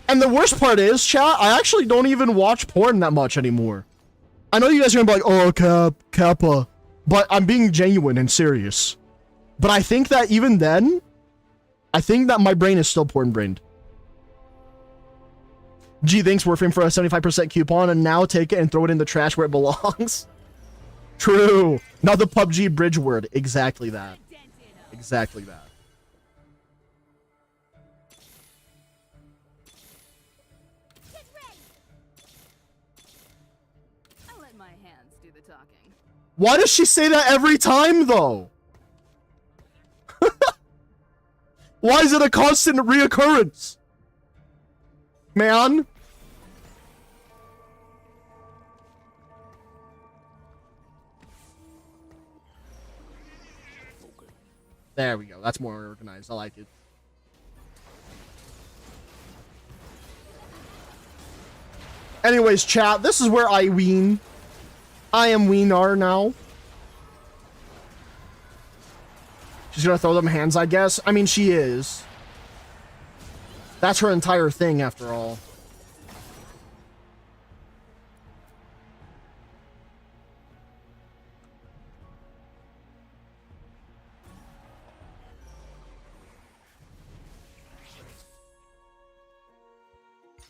Speaker 1: And the worst part is, chat, I actually don't even watch porn that much anymore. I know you guys are gonna be like, oh, Kappa. But I'm being genuine and serious. But I think that even then, I think that my brain is still porn-brained. Gee, thanks, WARFRAME, for a 75% coupon, and now take it and throw it in the trash where it belongs. True. Not the PUBG bridge word. Exactly that. Exactly that.
Speaker 4: I'll let my hands do the talking.
Speaker 1: Why does she say that every time, though? Why is it a constant reoccurrence? Man. There we go. That's more organized. I like it. Anyways, chat, this is where I ween. I am weenar now. She's gonna throw them hands, I guess. I mean, she is. That's her entire thing, after all.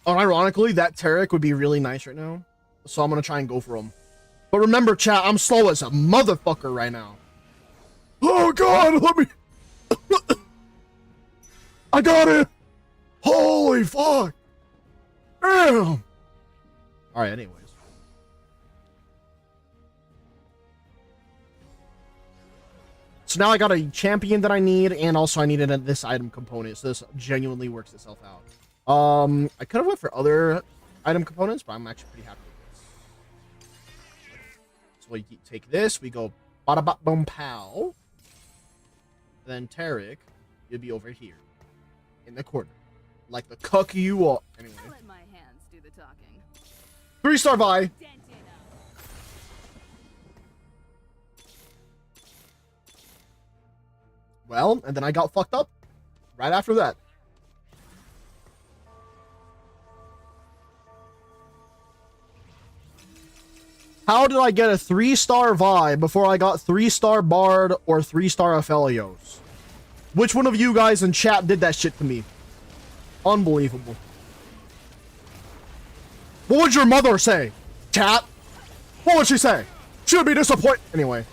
Speaker 1: Oh, ironically, that Tarek would be really nice right now. So I'm gonna try and go for him. But remember, chat, I'm slow as a motherfucker right now. Oh god, let me... I got it! Holy fuck! Damn! Alright, anyways. So now I got a champion that I need, and also I needed this item component, so this genuinely works itself out. I could have went for other item components, but I'm actually pretty happy with this. So we take this, we go bada bop boom pow. Then Tarek, you'll be over here in the corner, like the cuck you are. Anyway,
Speaker 4: I'll let my hands do the talking.
Speaker 1: 3-star buy. Well, and then I got fucked up right after that. How did I get a 3-star vibe before I got 3-star Bard or 3-star Aphelios? Which one of you guys in chat did that shit to me? Unbelievable. What would your mother say? Chat? What would she say? She would be disappointed. Anyway.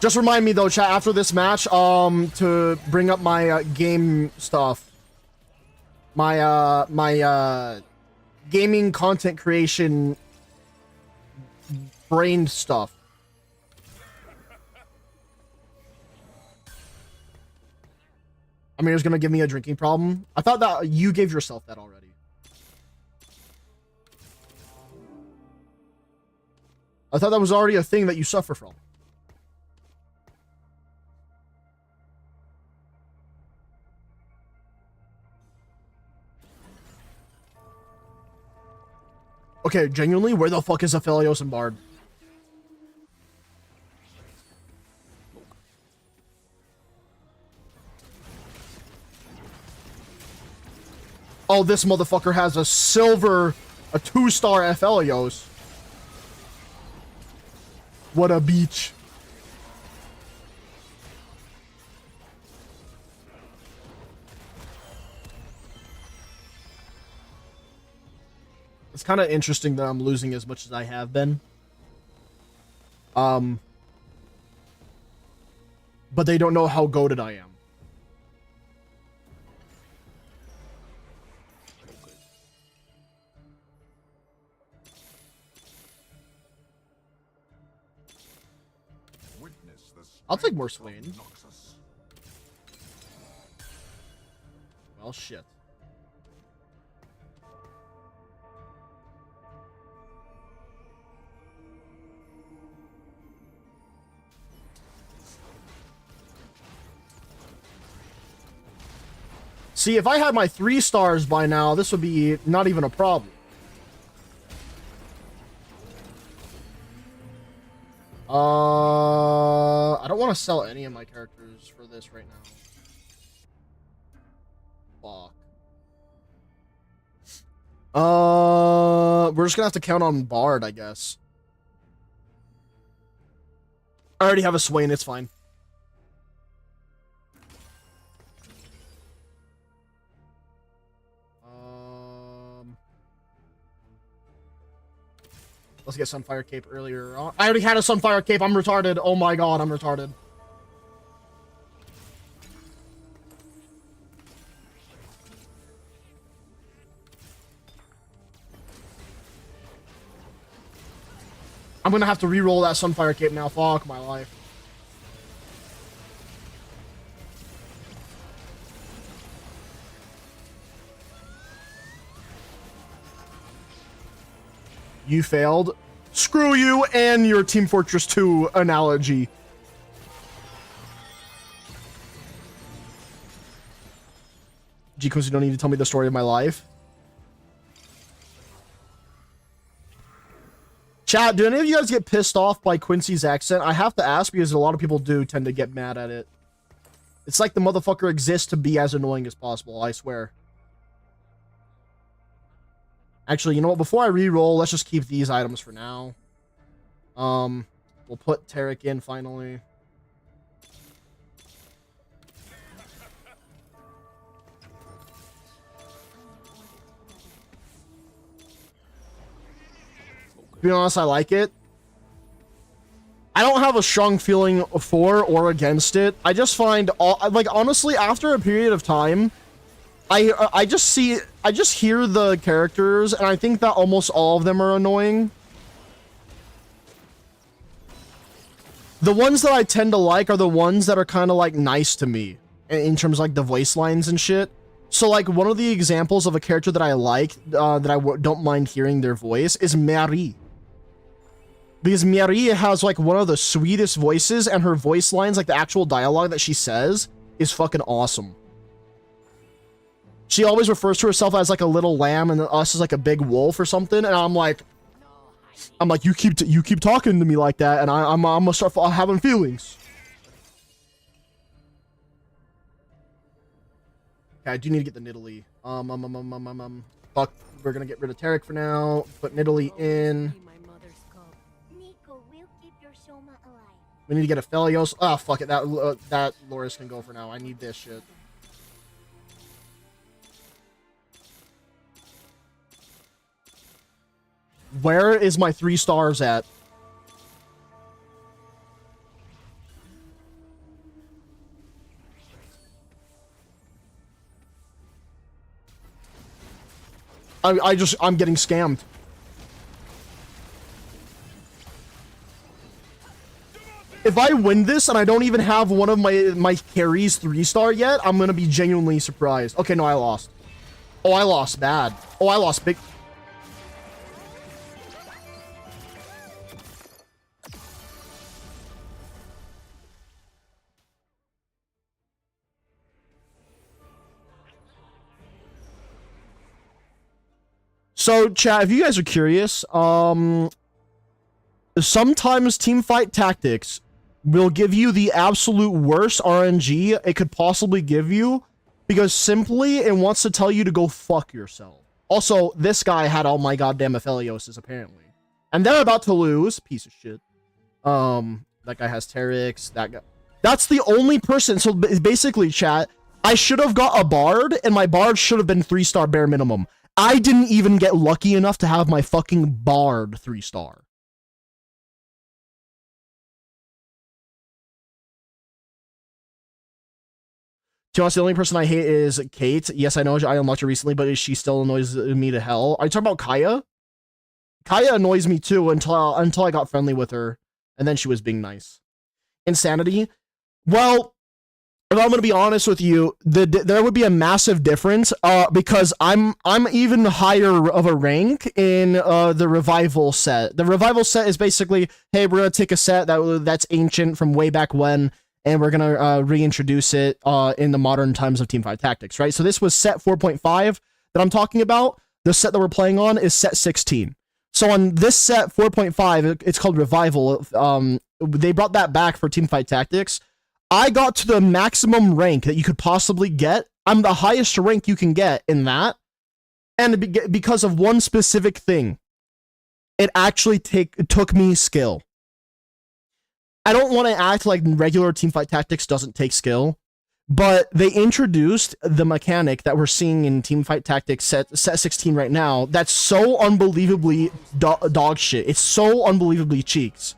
Speaker 1: Just remind me though, chat, after this match, to bring up my game stuff. My gaming content creation brain stuff. Amir's gonna give me a drinking problem. I thought that you gave yourself that already. I thought that was already a thing that you suffer from. Okay, genuinely, where the fuck is Aphelios and Bard? Oh, this motherfucker has a 2-star Aphelios. What a beach. It's kind of interesting that I'm losing as much as I have been. But they don't know how goated I am. I'll take more Swain. Well, shit. See, if I had my 3 stars by now, this would be not even a problem. I don't want to sell any of my characters for this right now. Fuck. We're just gonna have to count on Bard, I guess. I already have a Swain, it's fine. Let's get Sunfire Cape earlier on. I already had a Sunfire Cape. I'm retarded. Oh my god, I'm retarded. I'm gonna have to re-roll that Sunfire Cape now. Fuck my life. You failed. Screw you and your Team Fortress 2 analogy. G-Coos, you don't need to tell me the story of my life. Chat, do any of you guys get pissed off by Quincy's accent? I have to ask because a lot of people do tend to get mad at it. It's like the motherfucker exists to be as annoying as possible, I swear. Actually, you know what? Before I re-roll, let's just keep these items for now. We'll put Tarek in finally. To be honest, I like it. I don't have a strong feeling for or against it. I just find, like, honestly, after a period of time, I just hear the characters, and I think that almost all of them are annoying. The ones that I tend to like are the ones that are kind of, like, nice to me, in terms of, like, the voice lines and shit. So, like, one of the examples of a character that I like, that I don't mind hearing their voice, is Marie. Because Marie has, like, one of the sweetest voices, and her voice lines, like, the actual dialogue that she says, is fucking awesome. She always refers to herself as, like, a little lamb, and us as, like, a big wolf or something, and I'm like, you keep talking to me like that, and I'm gonna start having feelings. Okay, I do need to get the Nidalee. Fuck, we're gonna get rid of Tarek for now. Put Nidalee in.
Speaker 2: Nico will keep your Shoma alive.
Speaker 1: We need to get a Felios. Ah, fuck it. That Loris can go for now. I need this shit. Where is my 3 stars at? I'm getting scammed. If I win this and I don't even have one of my carries 3-star yet, I'm gonna be genuinely surprised. Okay, no, I lost. Oh, I lost bad. Oh, I lost big. So, chat, if you guys are curious, sometimes Teamfight Tactics will give you the absolute worst RNG it could possibly give you because simply it wants to tell you to go fuck yourself. Also, this guy had all my goddamn Aphelioses, apparently. And they're about to lose. Piece of shit. That guy has Teryx. That guy. That's the only person. So, basically, chat, I should have got a Bard, and my Bard should have been 3-star bare minimum. I didn't even get lucky enough to have my fucking Bard 3-star. To be honest, the only person I hate is Kate. Yes, I know I unlocked her recently, but she still annoys me to hell. Are you talking about Kaya? Kaya annoys me too until I got friendly with her, and then she was being nice. Insanity? Well, if I'm gonna be honest with you, there would be a massive difference, because I'm even higher of a rank in the revival set. The revival set is basically, hey, we're gonna take a set that's ancient from way back when, and we're gonna reintroduce it in the modern times of Teamfight Tactics, right? So this was set 4.5 that I'm talking about. The set that we're playing on is set 16. So on this set 4.5, it's called Revival. They brought that back for Teamfight Tactics. I got to the maximum rank that you could possibly get. I'm the highest rank you can get in that. And because of one specific thing, it actually took me skill. I don't want to act like regular Teamfight Tactics doesn't take skill, but they introduced the mechanic that we're seeing in Teamfight Tactics set 16 right now that's so unbelievably dog shit. It's so unbelievably cheeks.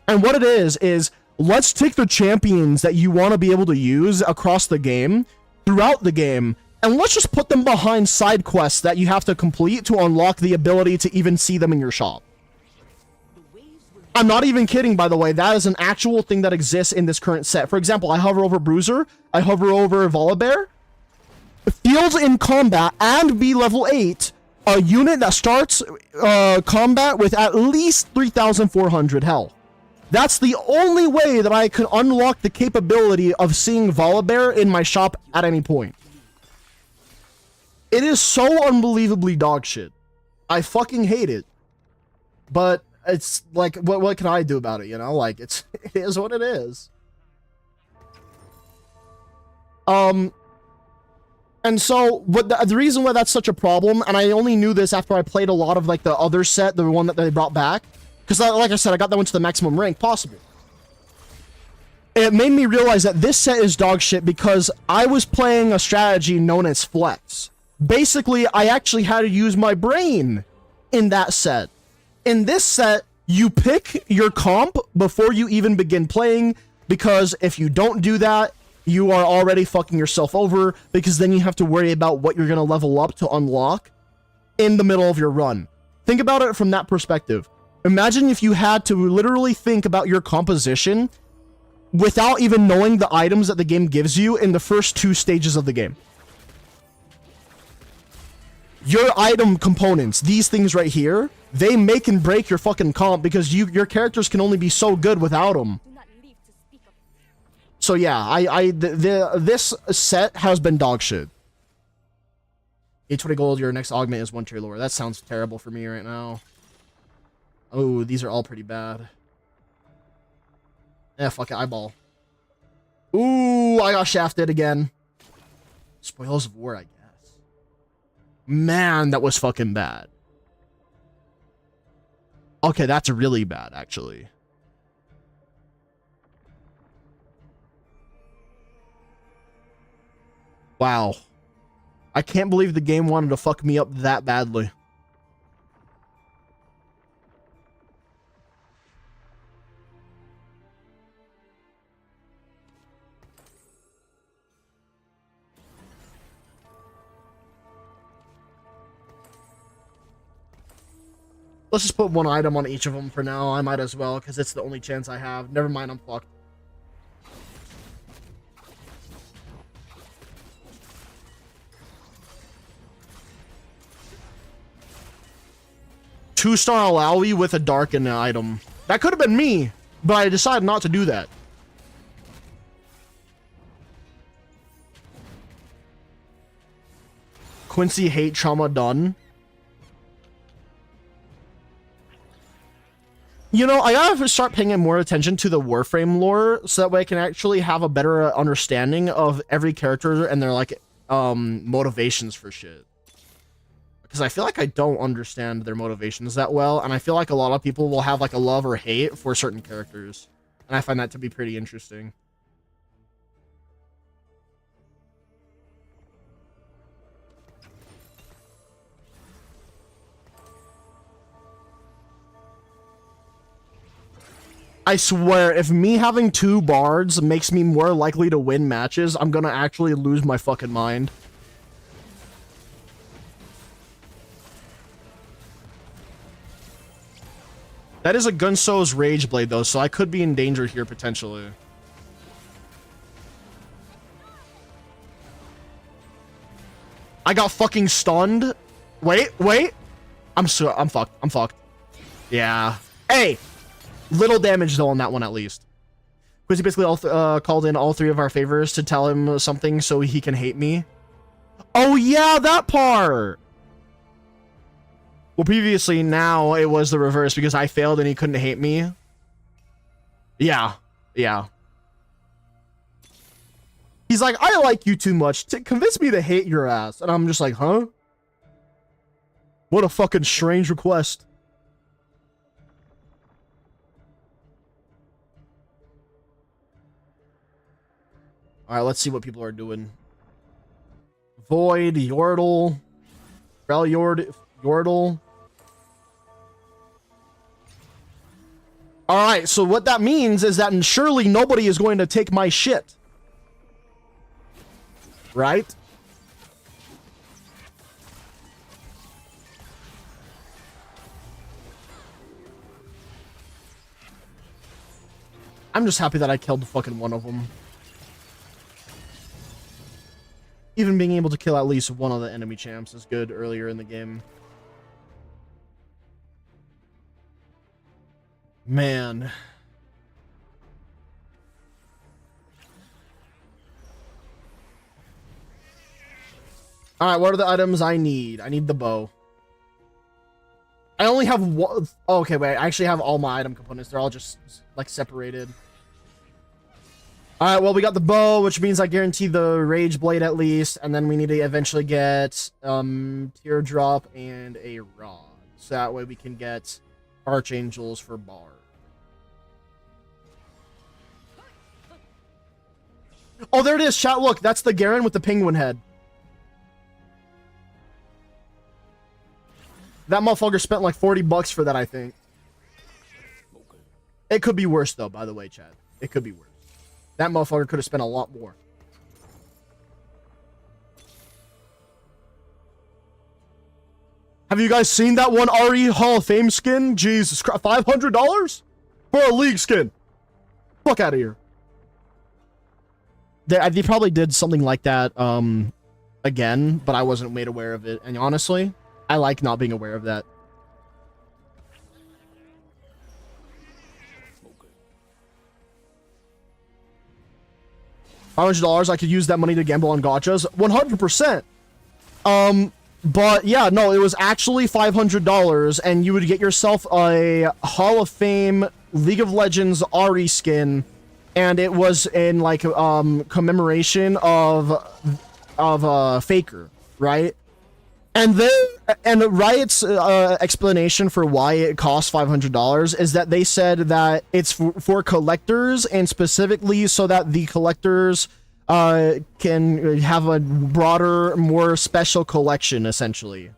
Speaker 1: And what it is let's take the champions that you want to be able to use across the game, throughout the game, and let's just put them behind side quests that you have to complete to unlock the ability to even see them in your shop. I'm not even kidding, by the way. That is an actual thing that exists in this current set. For example, I hover over Bruiser, I hover over Volibear. Fields in combat and be level 8, a unit that starts combat with at least 3,400 health. That's the only way that I can unlock the capability of seeing Volibear in my shop at any point. It is so unbelievably dog shit. I fucking hate it. But it's like, what can I do about it, you know? Like, it is what it is. And so, the reason why that's such a problem, and I only knew this after I played a lot of, like, the other set, the one that they brought back, because, like I said, I got that one to the maximum rank possible. It made me realize that this set is dog shit because I was playing a strategy known as Flex. Basically, I actually had to use my brain in that set. In this set, you pick your comp before you even begin playing, because if you don't do that, you are already fucking yourself over, because then you have to worry about what you're going to level up to unlock in the middle of your run. Think about it from that perspective. Imagine if you had to literally think about your composition without even knowing the items that the game gives you in the first 2 stages of the game. Your item components, these things right here, they make and break your fucking comp because your characters can only be so good without them. So yeah, this set has been dog shit. 820 gold, your next augment is 1 tier lower. That sounds terrible for me right now. Oh, these are all pretty bad. Yeah, fuck it, eyeball. Ooh, I got shafted again. Spoils of war, I guess. Man, that was fucking bad. Okay, that's really bad, actually. Wow. I can't believe the game wanted to fuck me up that badly. Let's just put one item on each of them for now. I might as well, because it's the only chance I have. Never mind, I'm fucked. Two-star Alawi with a darken item. That could have been me, but I decided not to do that. Quincy hate trauma done. You know, I gotta start paying more attention to the Warframe lore so that way I can actually have a better understanding of every character and their like motivations for shit. Because I feel like I don't understand their motivations that well, and I feel like a lot of people will have like a love or hate for certain characters, and I find that to be pretty interesting. I swear, if me having 2 bards makes me more likely to win matches, I'm gonna actually lose my fucking mind. That is a Gunso's Rage Blade, though, so I could be in danger here, potentially. I got fucking stunned. Wait. I'm fucked. Yeah. Hey! Little damage, though, on that one, at least. Because he basically called in all 3 of our favors to tell him something so he can hate me. Oh, yeah, that part! Well, previously, now it was the reverse because I failed and he couldn't hate me. Yeah. He's like, I like you too much to convince me to hate your ass. And I'm just like, huh? What a fucking strange request. Alright, let's see what people are doing. Void, Yordle. Yordle. Alright, so what that means is that surely nobody is going to take my shit. Right? I'm just happy that I killed fucking one of them. Even being able to kill at least one of the enemy champs is good earlier in the game. Man. Alright, what are the items I need? I need the bow. I only have one. Oh, okay, wait. I actually have all my item components. They're all just, like, separated. Alright, well, we got the bow, which means I guarantee the Rage Blade at least. And then we need to eventually get Teardrop and a Rod. So that way we can get Archangels for Bard. Oh, there it is, chat. Look, that's the Garen with the penguin head. That motherfucker spent like 40 bucks for that, I think. It could be worse, though, by the way, chat. It could be worse. That motherfucker could have spent a lot more. Have you guys seen that one RE Hall of Fame skin? Jesus Christ, $500 for a league skin. Fuck out of here. They probably did something like that again, but I wasn't made aware of it. And honestly, I like not being aware of that. $500, I could use that money to gamble on gachas. 100%. But yeah, no, it was actually $500, and you would get yourself a Hall of Fame League of Legends Ahri skin, and it was in like commemoration of Faker, right? And Riot's explanation for why it costs $500 is that they said that it's for collectors, and specifically so that the collectors can have a broader, more special collection, essentially.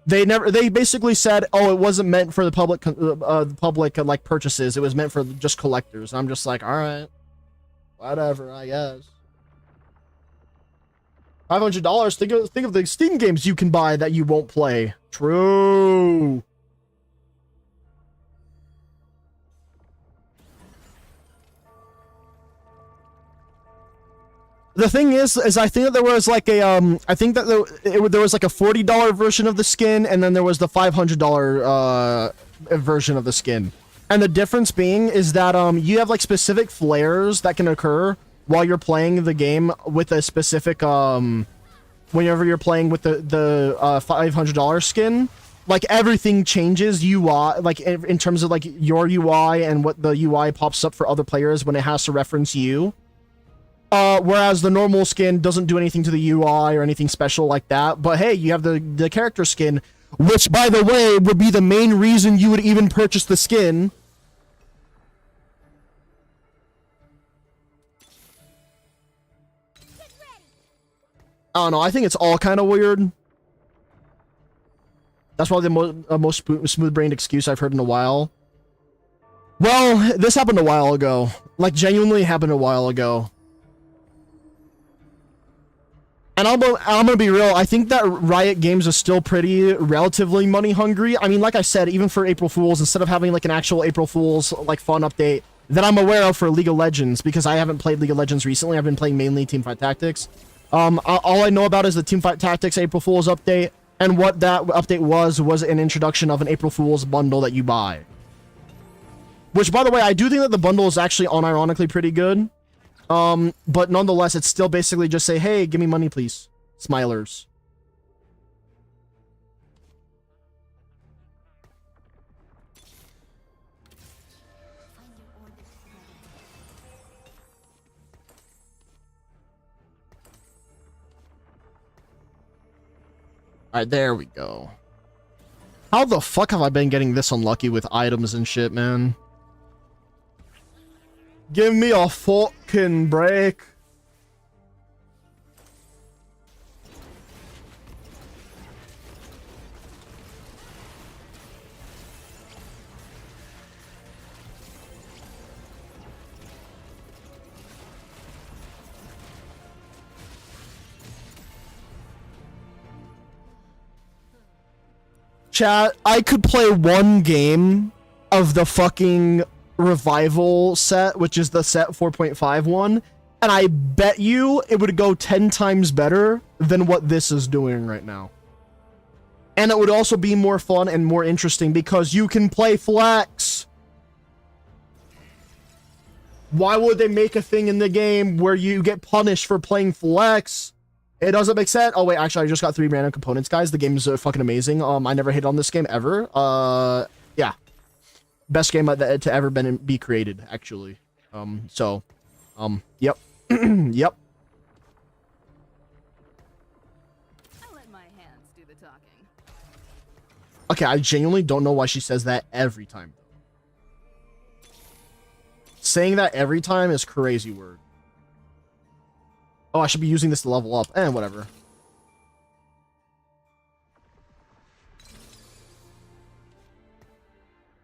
Speaker 1: They basically said, oh, it wasn't meant for the public like purchases. It was meant for just collectors. I'm just like, all right, whatever, I guess. $500. Think of the Steam games you can buy that you won't play. True. The thing is I think that there was like a I think that there was like a $40 version of the skin, and then there was the $500 version of the skin. And the difference being is that you have like specific flares that can occur while you're playing the game with a specific whenever you're playing with the $500 skin. Like everything changes UI, like in terms of like your UI and what the UI pops up for other players when it has to reference you. Whereas the normal skin doesn't do anything to the UI or anything special like that. But hey, you have the character skin, which, by the way, would be the main reason you would even purchase the skin. I don't know, I think it's all kind of weird. That's probably the most smooth-brained excuse I've heard in a while. Well, this happened a while ago. Like, genuinely happened a while ago. And I'm gonna be real, I think that Riot Games is still pretty relatively money hungry. I mean, like I said, even for April Fools, instead of having like an actual April Fools like fun update that I'm aware of for League of Legends, because I haven't played League of Legends recently, I've been playing mainly Teamfight Tactics. All I know about is the Teamfight Tactics April Fools update, and what that update was an introduction of an April Fools bundle that you buy. Which, by the way, I do think that the bundle is actually unironically pretty good. But nonetheless, it's still basically just say, hey, give me money, please. Smilers. Alright, there we go. How the fuck have I been getting this unlucky with items and shit, man? Give me a fucking break. Chat, I could play one game of the fucking revival set, which is the set 4.5 one, and I bet you it would go 10 times better than what this is doing right now. And it would also be more fun and more interesting because you can play flex. Why would they make a thing in the game where you get punished for playing flex? It doesn't make sense. Oh wait, actually I just got 3 random components, guys. The game is fucking amazing. I never hit on this game ever. Yeah. Best game to ever be created, actually. Yep. Yep.
Speaker 4: I'll let my hands do the talking.
Speaker 1: Okay, I genuinely don't know why she says that every time. Saying that every time is crazy word. Oh, I should be using this to level up. Whatever.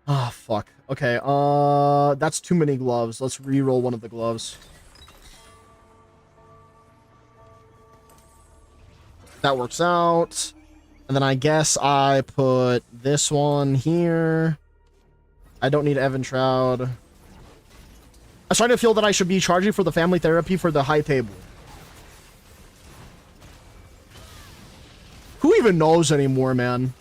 Speaker 1: Ah, fuck. Okay, that's too many gloves. Let's re-roll one of the gloves. That works out. And then I guess I put this one here. I don't need Evan Shroud. I'm starting to feel that I should be charging for the family therapy for the high table. Who even knows anymore, man?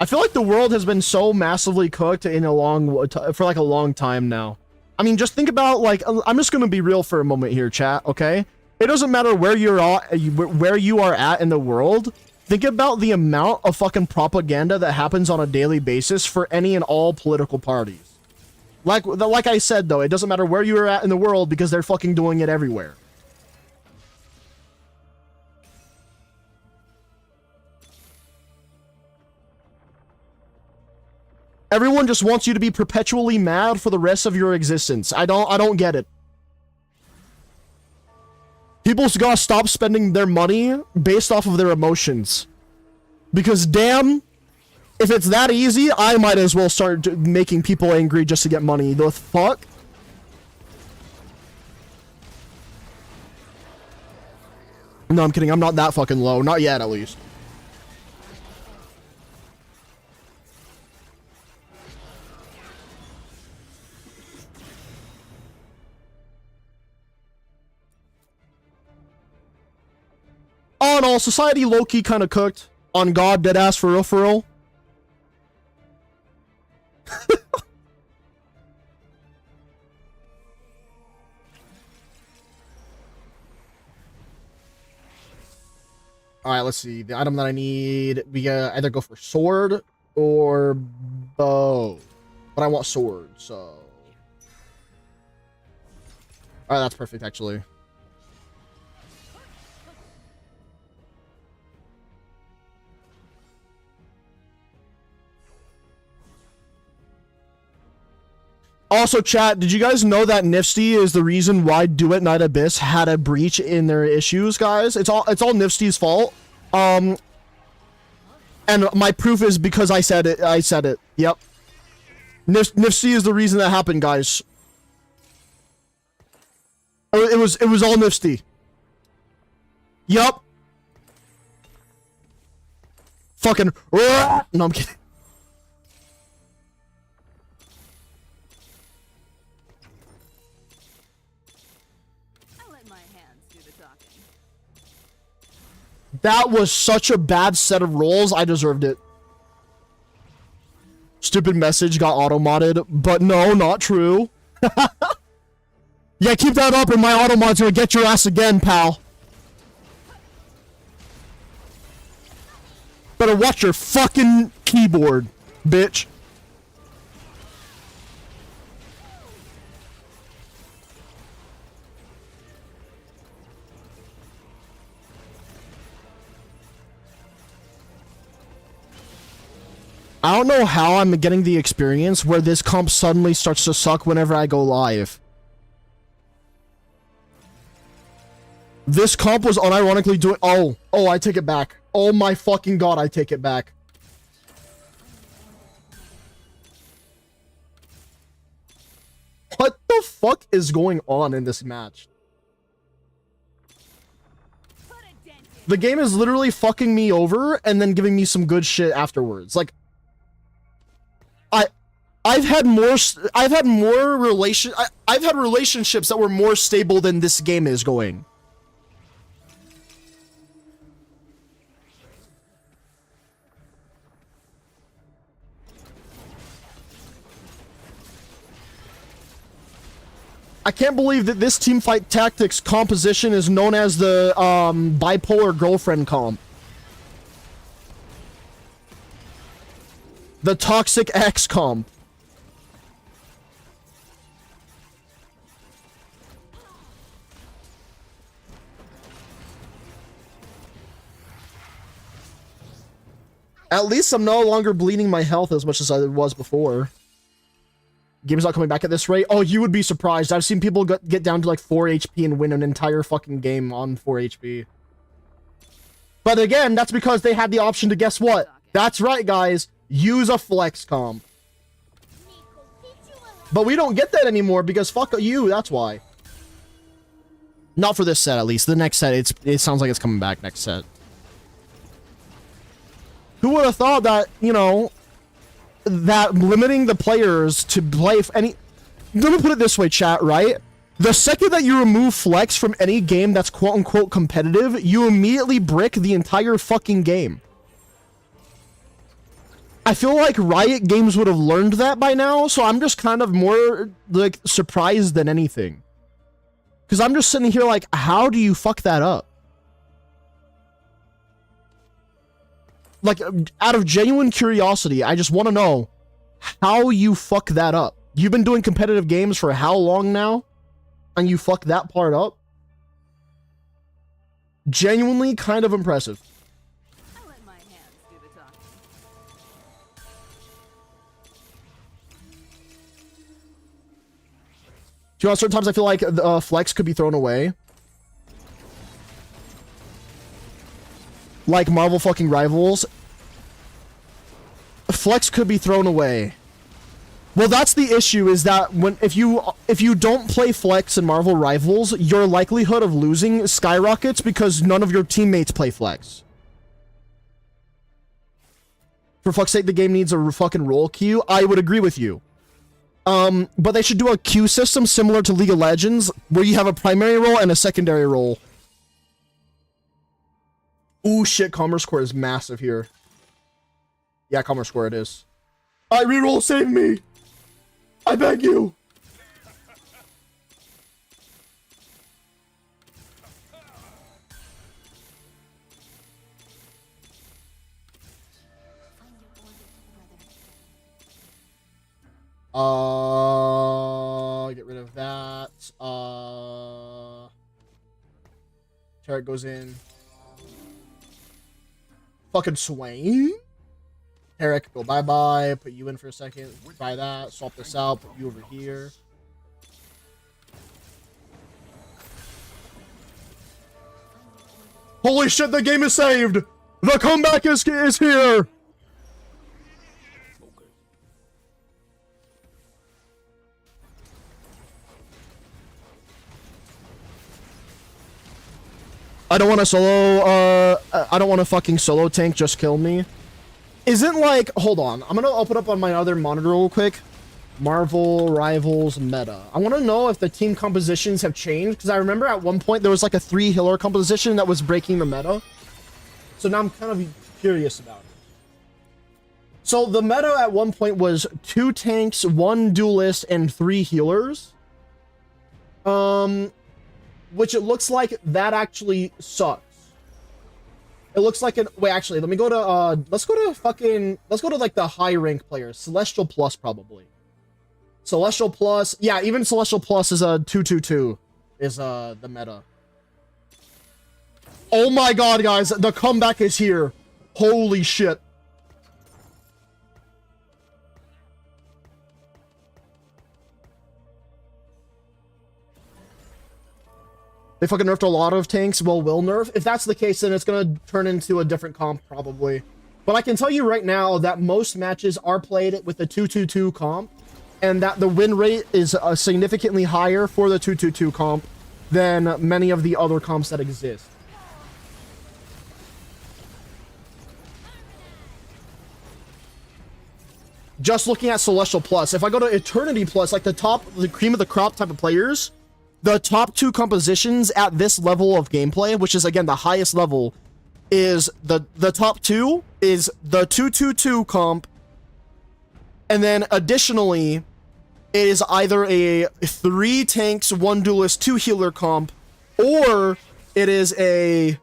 Speaker 1: I feel like the world has been so massively cooked in for like a long time now. I mean, just think about, like, I'm just gonna be real for a moment here, chat, okay? It doesn't matter where you are at in the world. Think about the amount of fucking propaganda that happens on a daily basis for any and all political parties. Like I said, though, it doesn't matter where you're at in the world because they're fucking doing it everywhere. Everyone just wants you to be perpetually mad for the rest of your existence. I don't get it. People's gotta stop spending their money based off of their emotions. Because damn, if it's that easy, I might as well start making people angry just to get money. The fuck? No, I'm kidding. I'm not that fucking low. Not yet, at least. All in all, society low-key kind of cooked. On God, deadass, for real, for real. Alright, let's see. The item that I need, we either go for sword or bow. But I want sword, so... Alright, that's perfect, actually. Also, chat, did you guys know that Nifty is the reason why Do It Night Abyss had a breach in their issues, guys? It's all Nifty's fault. And my proof is because I said it. Yep. Nifty is the reason that happened, guys. It was all Nifty. Yup. Fucking. No, I'm kidding. That was such a bad set of rolls. I deserved it. Stupid message got auto-modded, but no, not true. Yeah, keep that up and my auto-mod's gonna get your ass again, pal. Better watch your fucking keyboard, bitch. I don't know how I'm getting the experience where this comp suddenly starts to suck whenever I go live. This comp was unironically doing— Oh, I take it back. Oh my fucking god, I take it back. What the fuck is going on in this match? The game is literally fucking me over and then giving me some good shit afterwards. Like, I've had relationships that were more stable than this game is going. I can't believe that this teamfight tactics composition is known as the bipolar girlfriend comp. The toxic X comp. At least I'm no longer bleeding my health as much as I was before. Game's not coming back at this rate. Oh, you would be surprised. I've seen people get down to like 4 HP and win an entire fucking game on 4 HP. But again, that's because they had the option to guess what? That's right, guys. Use a flex comp. But we don't get that anymore because fuck you, that's why. Not for this set, at least. The next set, it sounds like it's coming back next set. Who would have thought that, you know, that limiting the players to play any... Let me put it this way, chat, right? The second that you remove flex from any game that's quote-unquote competitive, you immediately brick the entire fucking game. I feel like Riot Games would have learned that by now, so I'm just kind of more, like, surprised than anything. Because I'm just sitting here like, how do you fuck that up? Like, out of genuine curiosity, I just want to know how you fuck that up. You've been doing competitive games for how long now? And you fucked that part up? Genuinely kind of impressive.
Speaker 4: I let my hands do the talking.
Speaker 1: Do you know, certain times I feel like flex could be thrown away. Like Marvel fucking Rivals. Flex could be thrown away. Well, that's the issue, is that if you don't play flex in Marvel Rivals, your likelihood of losing skyrockets because none of your teammates play flex. For fuck's sake, the game needs a fucking role queue. I would agree with you. But they should do a queue system similar to League of Legends, where you have a primary role and a secondary role. Ooh, shit, Commerce Core is massive here. Yeah, Commerce Core it is. I reroll, save me! I beg you! Get rid of that. Turret goes in. Fucking Swain. Eric, go bye-bye. Put you in for a second. Buy that. Swap this out. Put you over here. Holy shit, the game is saved! The comeback is here! I don't want to solo, I don't want to fucking solo tank, just kill me. Isn't like, hold on, I'm gonna open up on my other monitor real quick. Marvel Rivals meta. I want to know if the team compositions have changed, because I remember at one point there was like a 3 healer composition that was breaking the meta. So now I'm kind of curious about it. So the meta at one point was 2 tanks, 1 duelist, and 3 healers. Which it looks like that actually sucks. It looks like wait, actually, let me go to, let's go to like the high rank players. Celestial Plus, probably. Celestial Plus, yeah, even Celestial Plus is a 2-2-2, is, the meta. Oh my god, guys, the comeback is here. Holy shit. They fucking nerfed a lot of tanks. Well, will nerf. If that's the case, then it's going to turn into a different comp, probably. But I can tell you right now that most matches are played with the 2-2-2 comp, and that the win rate is significantly higher for the 2-2-2 comp than many of the other comps that exist. Just looking at Celestial Plus, if I go to Eternity Plus, like the cream of the crop type of players, the top 2 compositions at this level of gameplay, which is again the highest level, is the top 2 is the 2-2-2 comp, and then additionally it is either a 3 tanks, 1 duelist, 2 healer comp, or it is a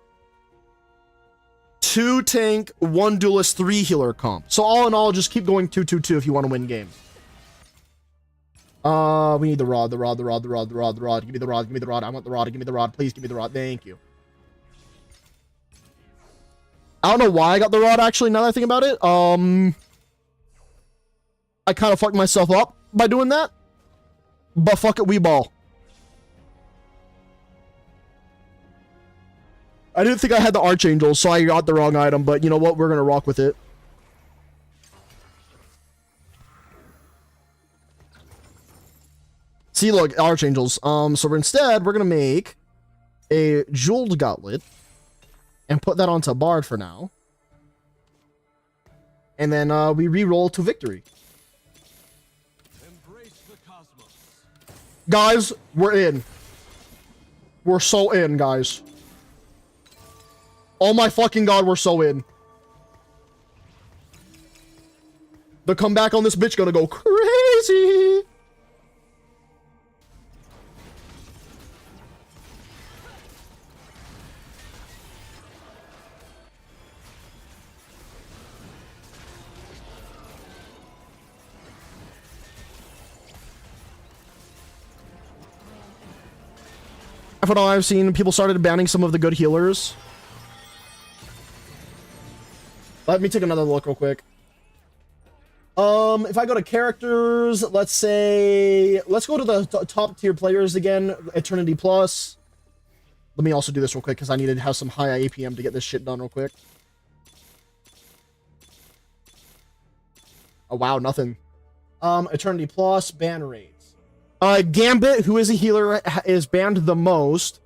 Speaker 1: 2 tank, 1 duelist, 3 healer comp. So all in all, just keep going 2-2-2 if you want to win games. We need the rod. Give me the rod. I want the rod. Give me the rod. Please give me the rod. Thank you. I don't know why I got the rod, actually, now that I think about it. I kind of fucked myself up by doing that. But fuck it, we ball. I didn't think I had the Archangel, so I got the wrong item, but you know what? We're gonna rock with it. See, look, Archangels. So instead, we're gonna make a Jeweled Gauntlet and put that onto Bard for now. And then we re-roll to victory.
Speaker 3: Embrace the cosmos.
Speaker 1: Guys, we're in. We're so in, guys. Oh my fucking god, we're so in. The comeback on this bitch gonna go crazy. From all I've seen, people started banning some of the good healers. Let me take another look real quick. If I go to characters, let's go to the top tier players again, Eternity Plus. Let me also do this real quick because I need to have some high APM to get this shit done real quick. Oh wow, nothing. Eternity Plus, ban rates. Gambit, who is a healer, is banned the most.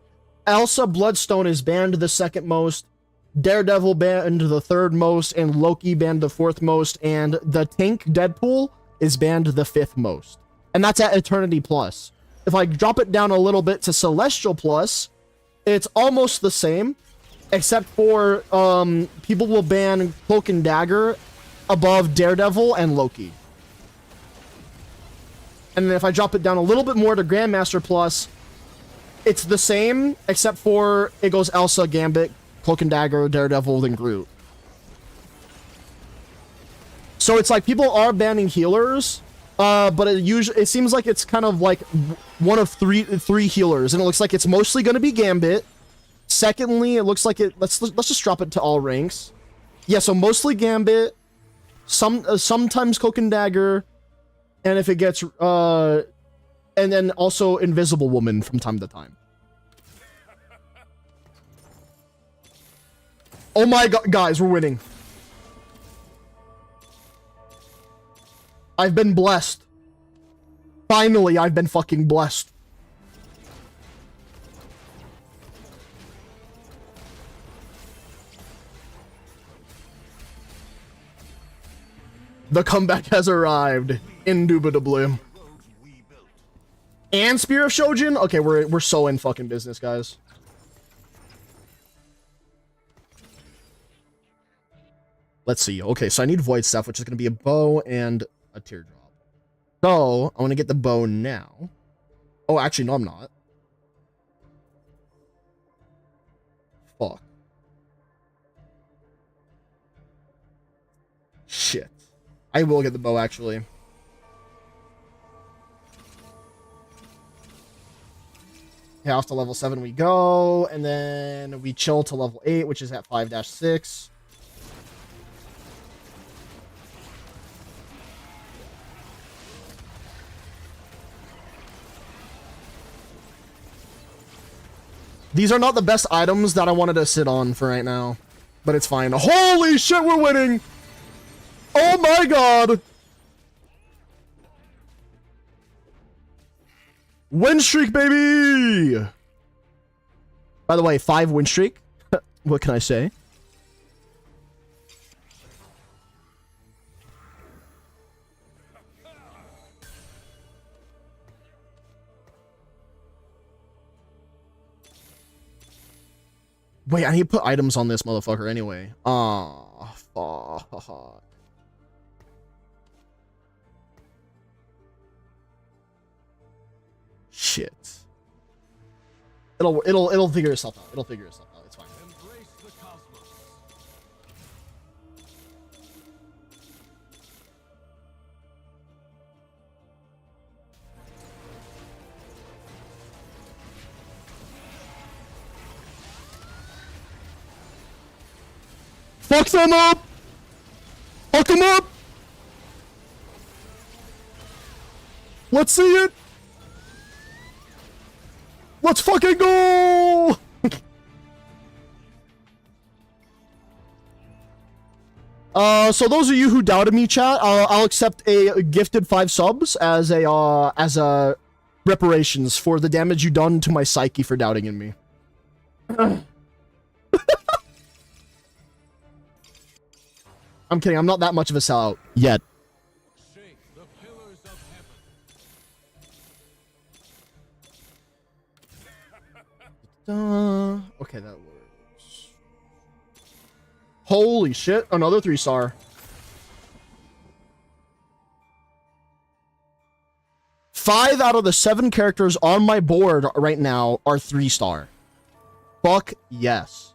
Speaker 1: Elsa Bloodstone is banned the second most. Daredevil banned the third most, and Loki banned the fourth most, and the tank Deadpool is banned the fifth most. And that's at Eternity Plus. If I drop it down a little bit to Celestial Plus, it's almost the same, except for people will ban Cloak and Dagger above Daredevil and Loki. And then if I drop it down a little bit more to Grandmaster Plus, it's the same, except for it goes Elsa, Gambit, Cloak and Dagger, Daredevil, then Groot. So it's like people are banning healers, but it seems like it's kind of like one of three healers, and it looks like it's mostly going to be Gambit. Secondly, it looks like let's just drop it to all ranks. Yeah, so mostly Gambit, sometimes Cloak and Dagger, and if it gets and then also Invisible Woman from time to time. Oh my god, guys, we're winning. I've been blessed. Finally, I've been fucking blessed. The comeback has arrived, indubitably. And Spear of Shojin? Okay, we're so in fucking business, guys. Let's see. Okay, so I need Void Staff, which is going to be a bow and a teardrop. So, I want to get the bow now. Oh, actually, no, I'm not. Fuck. Shit. I will get the bow, actually. Okay, off to level 7 we go, and then we chill to level 8, which is at 5-6. These are not the best items that I wanted to sit on for right now, but it's fine. Holy shit, we're winning! Oh my god! Win streak, baby! By the way, 5 win streak. What can I say? Wait, I need to put items on this motherfucker anyway. Ah, fuck. Shit. It'll figure itself out. It'll figure itself out. It's fine.
Speaker 3: Embrace the cosmos.
Speaker 1: Fuck them up! Fuck them up! Let's see it! Let's fucking go! So those of you who doubted me, chat, I'll accept a gifted 5 subs as a reparations for the damage you done to my psyche for doubting in me. I'm kidding, I'm not that much of a sellout yet.
Speaker 3: Shake the pillars of heaven.
Speaker 1: Okay, that works. Holy shit, another 3-star. 5 out of the 7 characters on my board right now are 3-star. Fuck yes.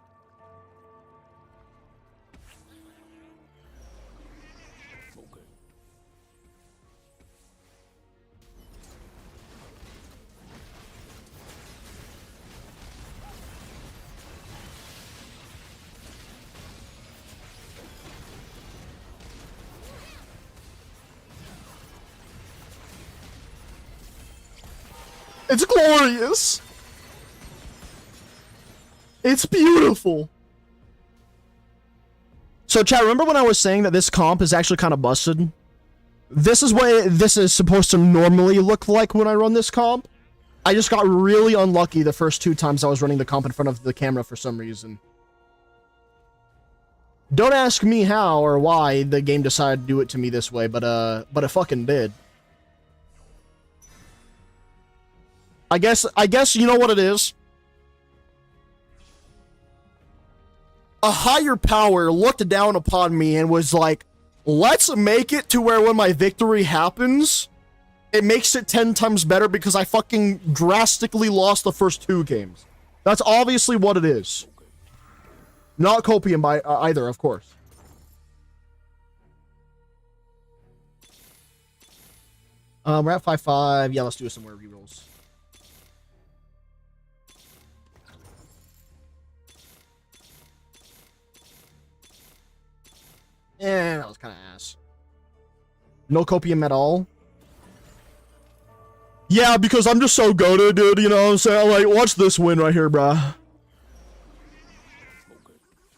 Speaker 1: It's glorious. It's beautiful. So, chat, remember when I was saying that this comp is actually kind of busted? This is what this is supposed to normally look like when I run this comp. I just got really unlucky the first 2 times I was running the comp in front of the camera for some reason. Don't ask me how or why the game decided to do it to me this way, but it fucking did. I guess you know what it is? A higher power looked down upon me and was like, let's make it to where when my victory happens, it makes it 10 times better because I fucking drastically lost the first 2 games. That's obviously what it is. Not copium by either, of course. We're at 5-5. Yeah, let's do some more rerolls. Yeah, that was kind of ass. No copium at all. Yeah, because I'm just so goated, dude. You know what I'm saying? Like, watch this win right here, bruh.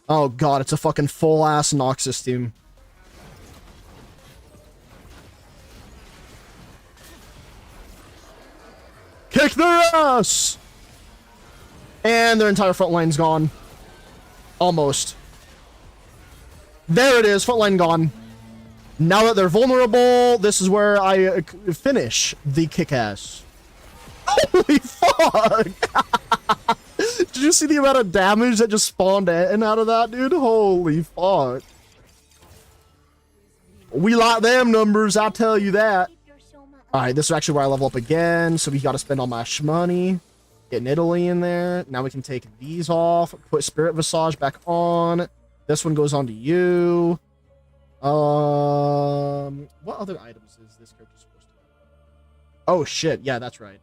Speaker 1: Oh god, it's a fucking full-ass Noxus team. Kick their ass! And their entire front line's gone. Almost. There it is, front line gone. Now that they're vulnerable, this is where I finish the kick-ass. Holy fuck! Did you see the amount of damage that just spawned in out of that, dude? Holy fuck. We like them numbers, I tell you that. Alright, this is actually where I level up again, so we gotta spend all my shmoney. Getting Italy in there. Now we can take these off, put Spirit Visage back on. This one goes on to you. What other items is this character supposed to have? Oh shit, yeah, that's right.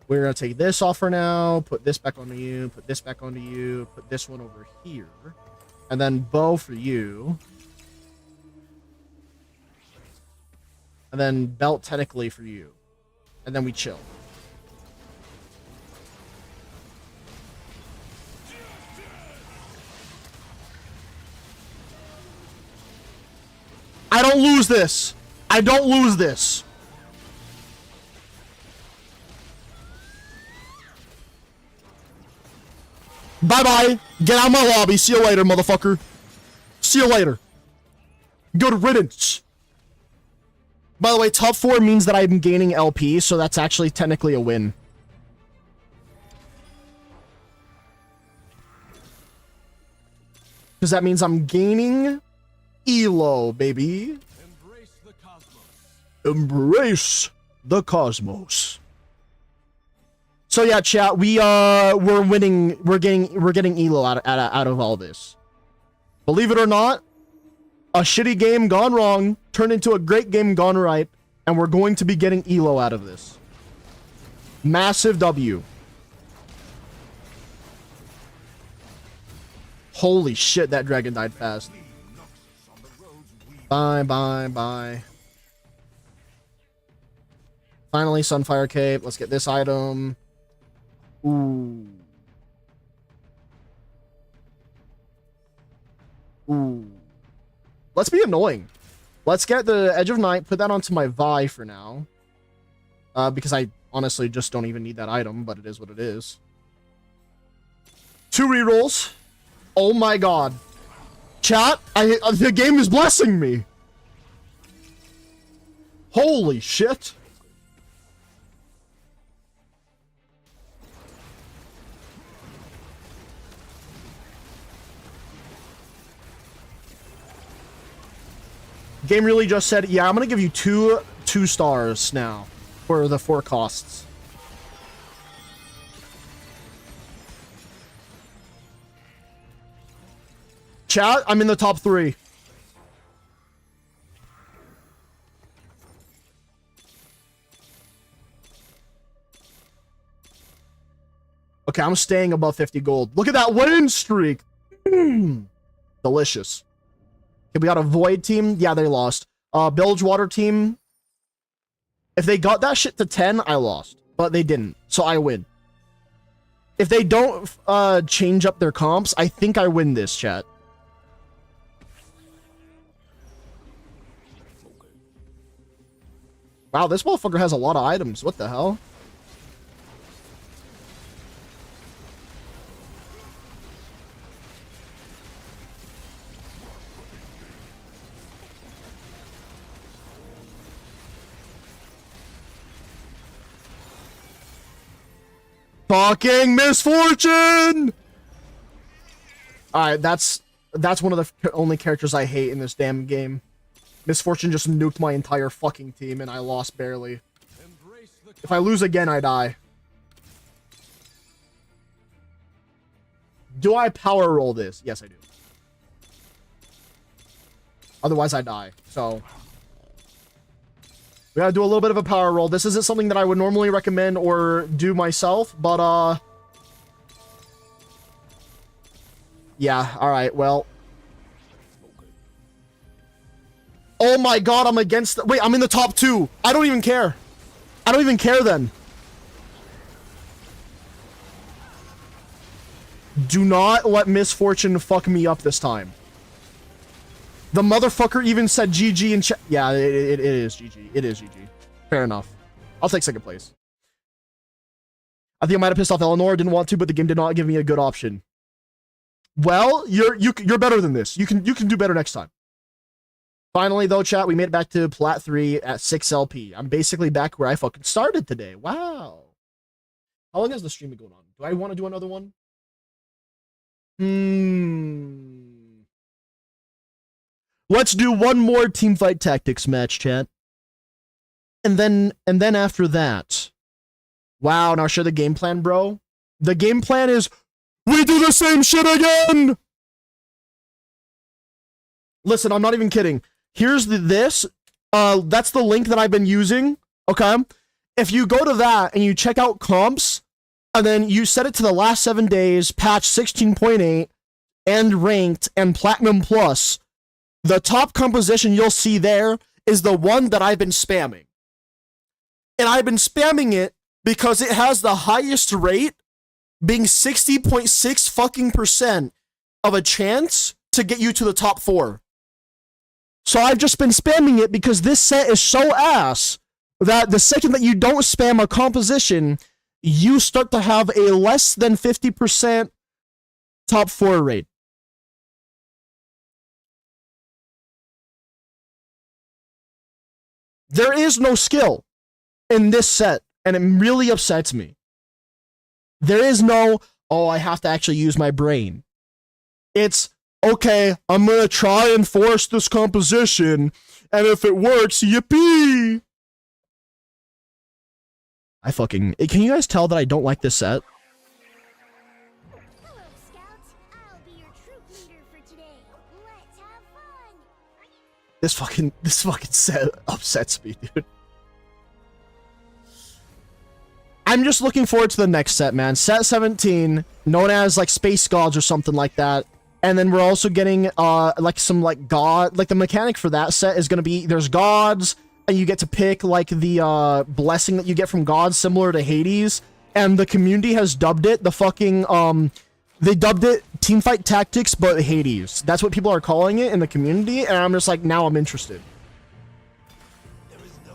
Speaker 1: We're gonna take this off for now, put this back onto you, put this back onto you, put this one over here, and then bow for you. And then belt technically for you. And then we chill. I don't lose this. I don't lose this. Bye-bye. Get out of my lobby. See you later, motherfucker. See you later. Good riddance. By the way, top 4 means that I'm gaining LP, so that's actually technically a win. Because that means I'm gaining Elo, baby.
Speaker 3: Embrace the cosmos.
Speaker 1: Embrace the cosmos. So yeah, chat, we're winning. We're getting Elo out of all this. Believe it or not, a shitty game gone wrong turned into a great game gone right, and we're going to be getting Elo out of this. Massive W. Holy shit, that dragon died fast. Bye, bye, bye. Finally, Sunfire Cape. Let's get this item. Ooh. Ooh. Let's be annoying. Let's get the Edge of Night, put that onto my Vi for now. Because I honestly just don't even need that item, but it is what it is. 2 rerolls. Oh my god. Chat, the game is blessing me. Holy shit. Game really just said, yeah, I'm gonna give you two stars now for the 4 costs. Chat, I'm in the top 3. Okay, I'm staying above 50 gold. Look at that win streak. Delicious. Okay, we got a Void team. Yeah, they lost. Bilgewater team. If they got that shit to 10, I lost. but they didn't, so I win. If they don't change up their comps, I think I win this, chat. Wow, this motherfucker has a lot of items. What the hell? Fucking misfortune! Alright, that's one of the only characters I hate in this damn game. Misfortune just nuked my entire fucking team and I lost barely. If I lose again, I die. Do I power roll this? Yes, I do. Otherwise, I die. So we gotta do a little bit of a power roll. This isn't something that I would normally recommend or do myself, but yeah, alright, well. Oh my god, I'm against wait, I'm in the top 2. I don't even care. I don't even care then. Do not let misfortune fuck me up this time. The motherfucker even said GG in chat. Yeah, it is GG. It is GG. Fair enough. I'll take second place. I think I might have pissed off Eleanor. Didn't want to, but the game did not give me a good option. Well, you're better than this. You can do better next time. Finally, though, chat, we made it back to Plat 3 at 6 LP. I'm basically back where I fucking started today. Wow. How long has the stream been going on? Do I want to do another one? Let's do one more teamfight tactics match, chat. And then after that. Wow, now share the game plan, bro. The game plan is we do the same shit again. Listen, I'm not even kidding. Here's this. That's the link that I've been using. Okay. If you go to that and you check out comps, and then you set it to the last 7 days, patch 16.8, and ranked, and platinum plus, the top composition you'll see there is the one that I've been spamming. And I've been spamming it because it has the highest rate, being 60.6 fucking % of a chance to get you to the top 4. So I've just been spamming it because this set is so ass that the second that you don't spam a composition, you start to have a less than 50% top 4 rate. There is no skill in this set, and it really upsets me. There is no, oh, I have to actually use my brain. It's, okay, I'm gonna try and force this composition, and if it works, yippee! Can you guys tell that I don't like this set?
Speaker 2: Hello, Scouts. I'll be your troop leader for today. Let's have fun.
Speaker 1: This fucking set upsets me, dude. I'm just looking forward to the next set, man. Set 17, known as like Space Gods or something like that. And then we're also getting like some like god, like the mechanic for that set is gonna be there's gods, and you get to pick like the blessing that you get from gods, similar to Hades. And the community has dubbed it the fucking they dubbed it Teamfight Tactics, but Hades. That's what people are calling it in the community, and I'm just like, now I'm interested.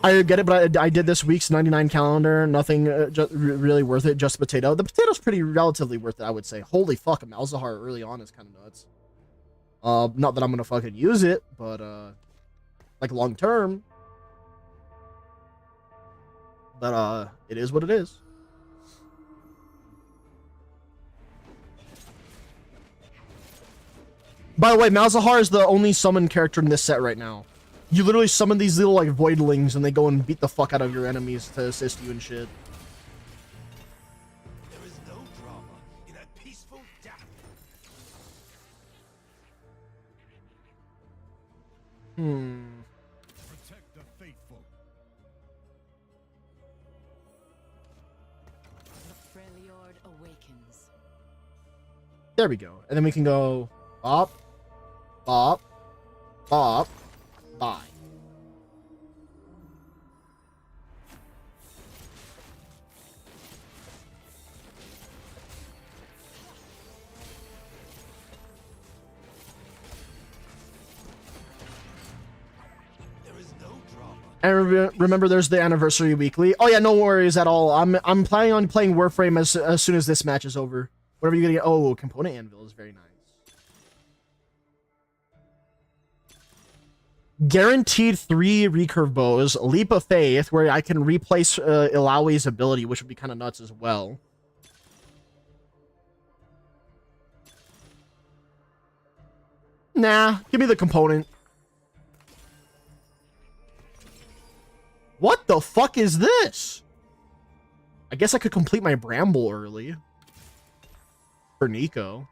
Speaker 1: I get it, but I did this week's 99 calendar. Nothing really worth it. Just potato. The potato's pretty relatively worth it, I would say. Holy fuck, a Malzahar early on is kind of nuts. Not that I'm gonna fucking use it, but like long term. But it is what it is. By the way, Malzahar is the only summon character in this set right now. You literally summon these little, like, voidlings, and they go and beat the fuck out of your enemies to assist you and shit.
Speaker 3: There is no drama in a peaceful death. Protect the faithful.
Speaker 4: The Freljord awakens.
Speaker 1: There we go. And then we can go bop, bop, bop, bye. And remember, there's the anniversary weekly. Oh yeah, no worries at all. I'm planning on playing Warframe as soon as this match is over. Whatever you gonna get. Oh, component anvil is very nice. Guaranteed 3 recurve bows, leap of faith, where I can replace Ilawi's ability, which would be kind of nuts as well. Nah, give me the component. What the fuck is this? I guess I could complete my Bramble early. For Nico.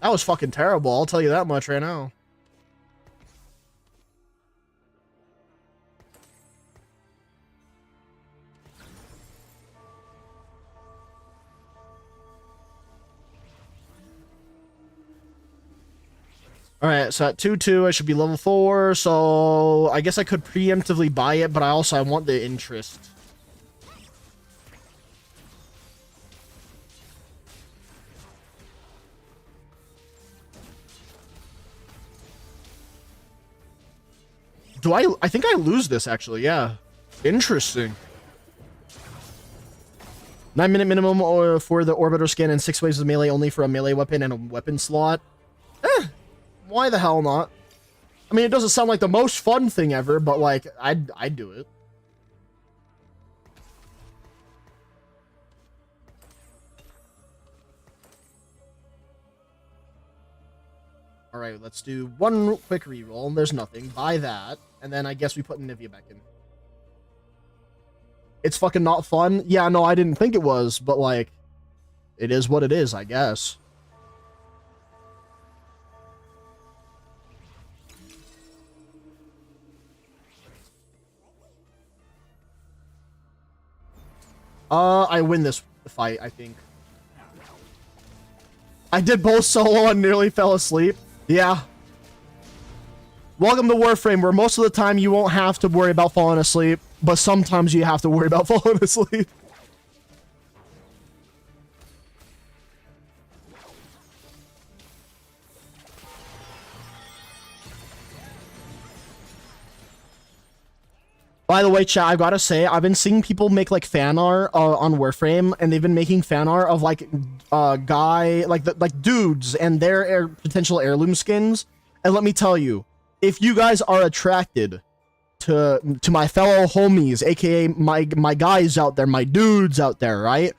Speaker 1: That was fucking terrible, I'll tell you that much right now. Alright, so at 2-2, I should be level 4, so I guess I could preemptively buy it, but I want the interest. I think I lose this, actually, yeah. Interesting. 9-minute minimum for the Orbiter skin and 6 waves of melee only for a melee weapon and a weapon slot. Why the hell not? I mean, it doesn't sound like the most fun thing ever, but like, I'd do it. Alright, let's do one quick reroll. There's nothing. Buy that. And then I guess we put Nivea back in. It's fucking not fun? Yeah, no, I didn't think it was, but like, it is what it is, I guess. I win this fight, I think. I did both solo and nearly fell asleep. Yeah. Welcome to Warframe, where most of the time you won't have to worry about falling asleep, but sometimes you have to worry about falling asleep. By the way, chat, I've got to say, I've been seeing people make, like, fan art on Warframe, and they've been making fan art of, like, dudes and their potential heirloom skins. And let me tell you, if you guys are attracted to my fellow homies, aka my guys out there, my dudes out there, right?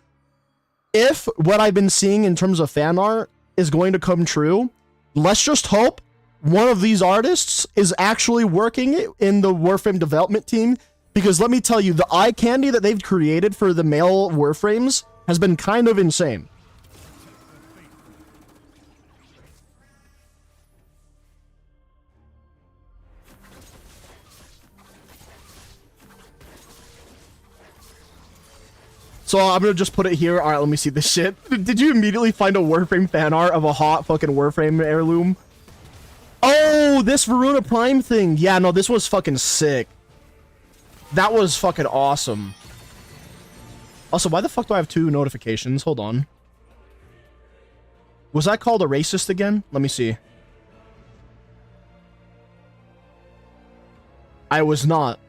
Speaker 1: If what I've been seeing in terms of fan art is going to come true, let's just hope one of these artists is actually working in the Warframe development team, because let me tell you, the eye candy that they've created for the male Warframes has been kind of insane. So I'm gonna just put it here. All right, let me see this shit. Did you immediately find a Warframe fan art of a hot fucking Warframe heirloom? Oh, this Varuna Prime thing. Yeah, no, this was fucking sick. That was fucking awesome. Also, why the fuck do I have 2 notifications? Hold on. Was I called a racist again? Let me see. I was not.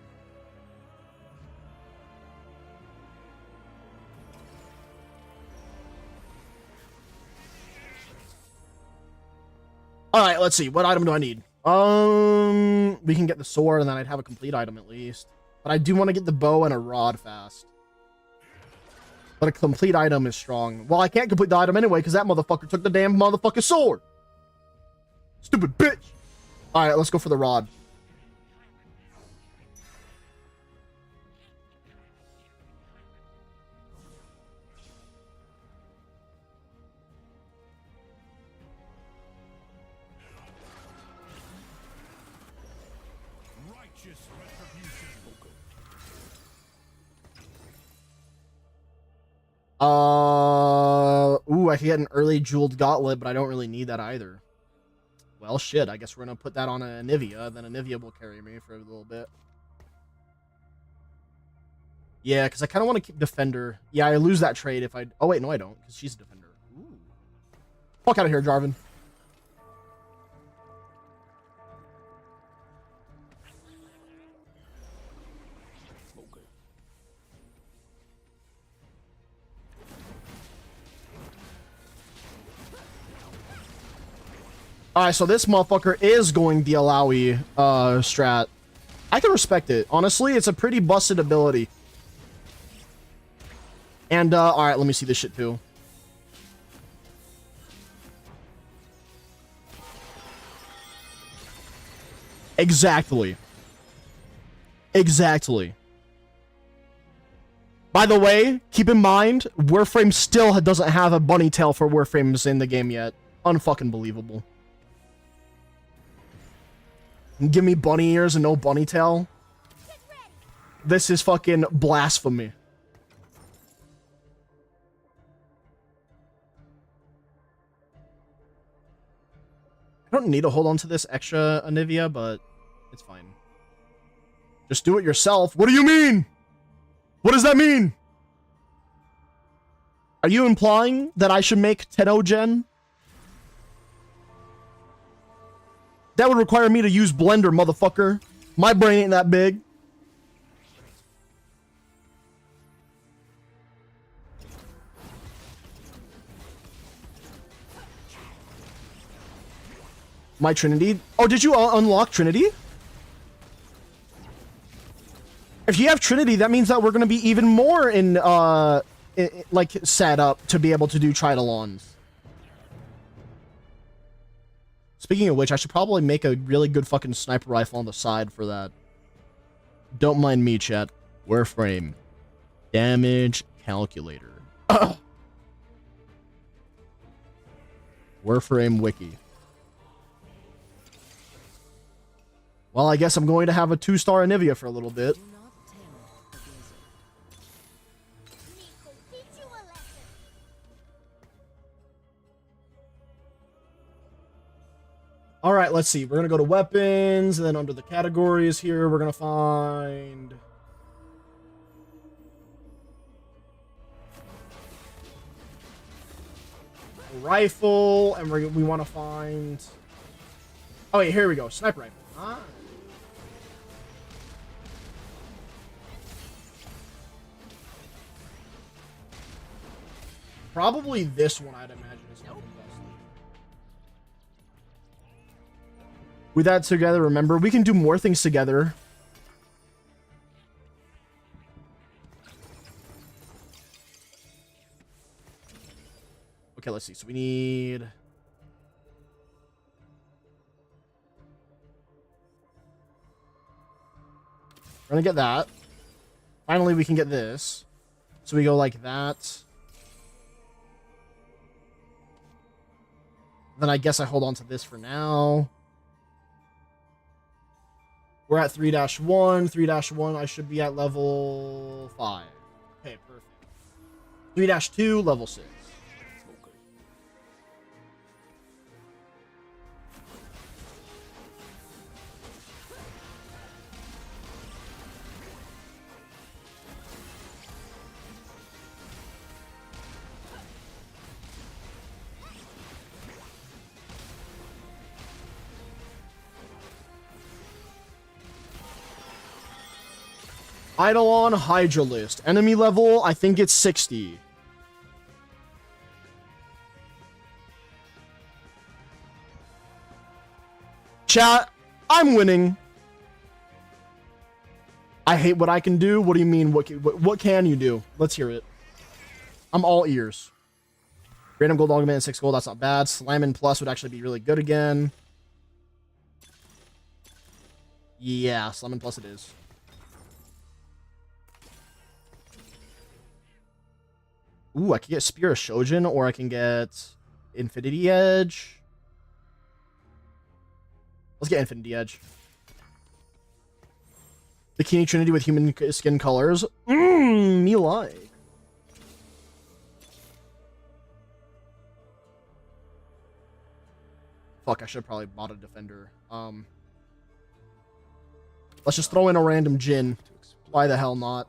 Speaker 1: Alright, let's see. What item do I need? We can get the sword, and then I'd have a complete item at least. But I do want to get the bow and a rod fast. But a complete item is strong. Well, I can't complete the item anyway, because that motherfucker took the damn motherfucking sword. Stupid bitch. Alright, let's go for the rod. Ooh, I could get an early jeweled gauntlet, but I don't really need that either. Well, shit, I guess we're gonna put that on a Nivea, then a Nivea will carry me for a little bit. Yeah, because I kind of want to keep Defender. Yeah, I lose that trade if I... Oh, wait, no, I don't, because she's a Defender. Ooh. Fuck out of here, Jarvan. Alright, so this motherfucker is going the Alawi strat. I can respect it. Honestly, it's a pretty busted ability. And, alright, let me see this shit too. Exactly. Exactly. By the way, keep in mind, WARFRAME still doesn't have a bunny tail for WARFRAMEs in the game yet. Unfucking believable. Give me bunny ears and no bunny tail? This is fucking blasphemy. I don't need to hold on to this extra Anivia, but it's fine. Just do it yourself. What do you mean? What does that mean? Are you implying that I should make Tenogen? That would require me to use Blender, motherfucker. My brain ain't that big. My Trinity? Oh, did you unlock Trinity? If you have Trinity, that means that we're going to be even more in, like, set up to be able to do Tridolons. Speaking of which, I should probably make a really good fucking sniper rifle on the side for that. Don't mind me, chat. WARFRAME. Damage calculator. WARFRAME wiki. Well, I guess I'm going to have a 2-star Anivia for a little bit. All right, let's see. We're going to go to weapons, and then under the categories here, we're going to find... a rifle, and we want to find... Oh, wait, here we go. Sniper rifle. Ah. Probably this one, I'd imagine, is not the best. With that together, remember, we can do more things together. Okay, let's see. So we need... We're gonna get that. Finally, we can get this. So we go like that. Then I guess I hold on to this for now. We're at 3-1. 3-1, I should be at level 5. Okay, perfect. 3-2, level 6. Eidolon Hydralist. Enemy level, I think it's 60. Chat, I'm winning. I hate what I can do. What do you mean? What can you do? Let's hear it. I'm all ears. Random gold augment, 6 gold. That's not bad. Slamming plus would actually be really good again. Yeah, Slamming plus it is. Ooh, I can get Spear of Shojin, or I can get Infinity Edge. Let's get Infinity Edge. Bikini Trinity with human skin colors. Me like. Fuck, I should have probably bought a defender. Let's just throw in a random Jin. Why the hell not?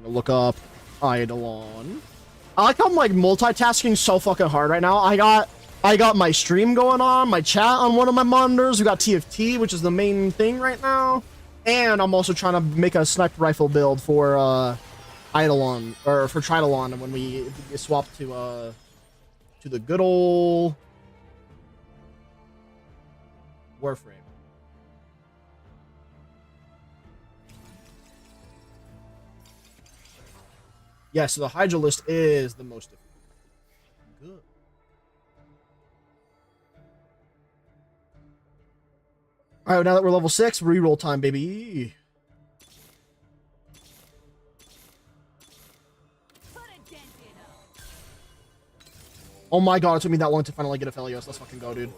Speaker 1: Look up Eidolon. I like how I'm like multitasking so fucking hard right now. I got I got my stream going on, my chat on one of my monitors. We got TFT, which is the main thing right now. And I'm also trying to make a sniper rifle build for Eidolon, or for Tridolon, when we swap to the good old Warframe. Yeah, so the Hydra list is the most difficult. Good. All right, now that we're level 6, reroll time, baby. Oh my god, it took me that long to finally get a Felios. Let's fucking go, dude.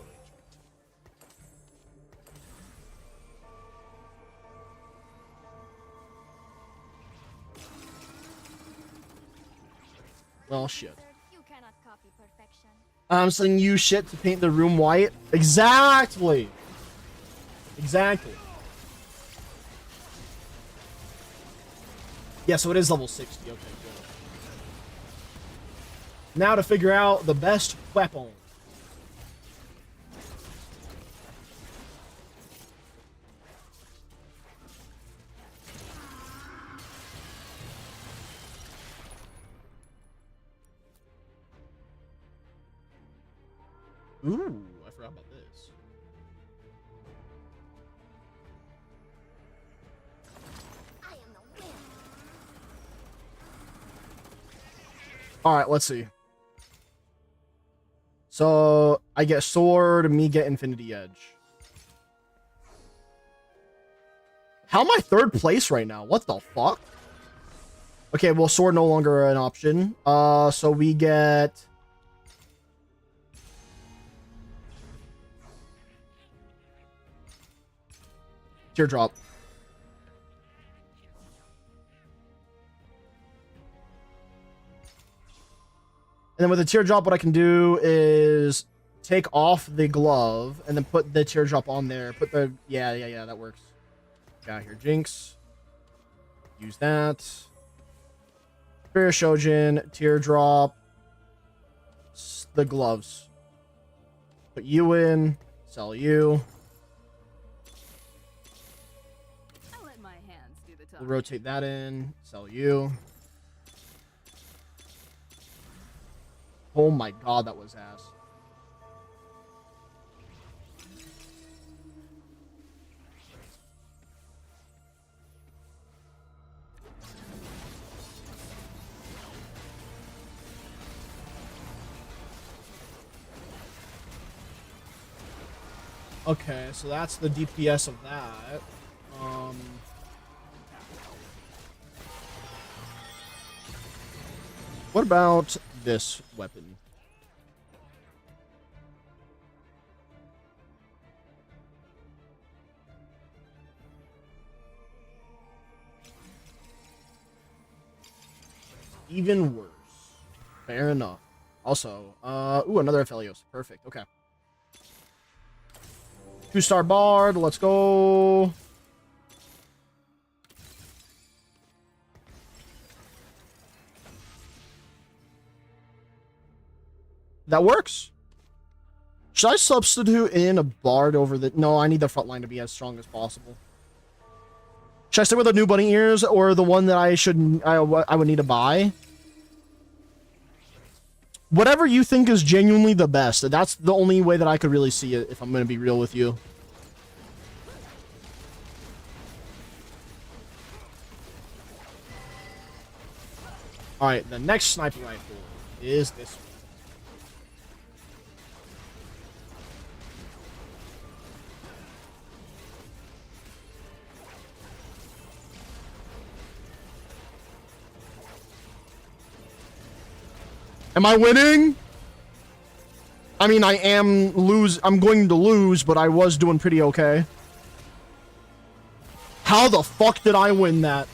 Speaker 1: Well, shit.
Speaker 2: You cannot copy perfection.
Speaker 1: I'm saying you shit to paint the room white. Exactly. Exactly. Yeah, so it is level 60. Okay, good. Now to figure out the best weapon. Ooh, I forgot about this.
Speaker 2: I am the wind.
Speaker 1: All right, let's see. So I get sword, me get infinity edge. How am I third place right now? What the fuck? Okay, well, sword no longer an option. So we get teardrop. And then with the teardrop, what I can do is take off the glove and then put the teardrop on there. Put the yeah, that works. Got here, Jinx. Use that. Spirit Shojin, teardrop, the gloves. Put you in, sell you.
Speaker 4: I'll let my hands do the
Speaker 1: We'll
Speaker 4: talking.
Speaker 1: rotate that in, sell you. Oh my god, that was ass. Okay, so that's the DPS of that. What about this weapon? Even worse. Fair enough. Also, ooh, another Aphelios. Perfect. Okay. 2-star Bard. Let's go. That works. Should I substitute in a Bard over the... No, I need the front line to be as strong as possible. Should I stick with the new bunny ears or the one that I would need to buy? Whatever you think is genuinely the best. That's the only way that I could really see it, if I'm going to be real with you. Alright, the next sniper rifle is this one. Am I winning? I mean, I'm going to lose, but I was doing pretty okay. How the fuck did I win that?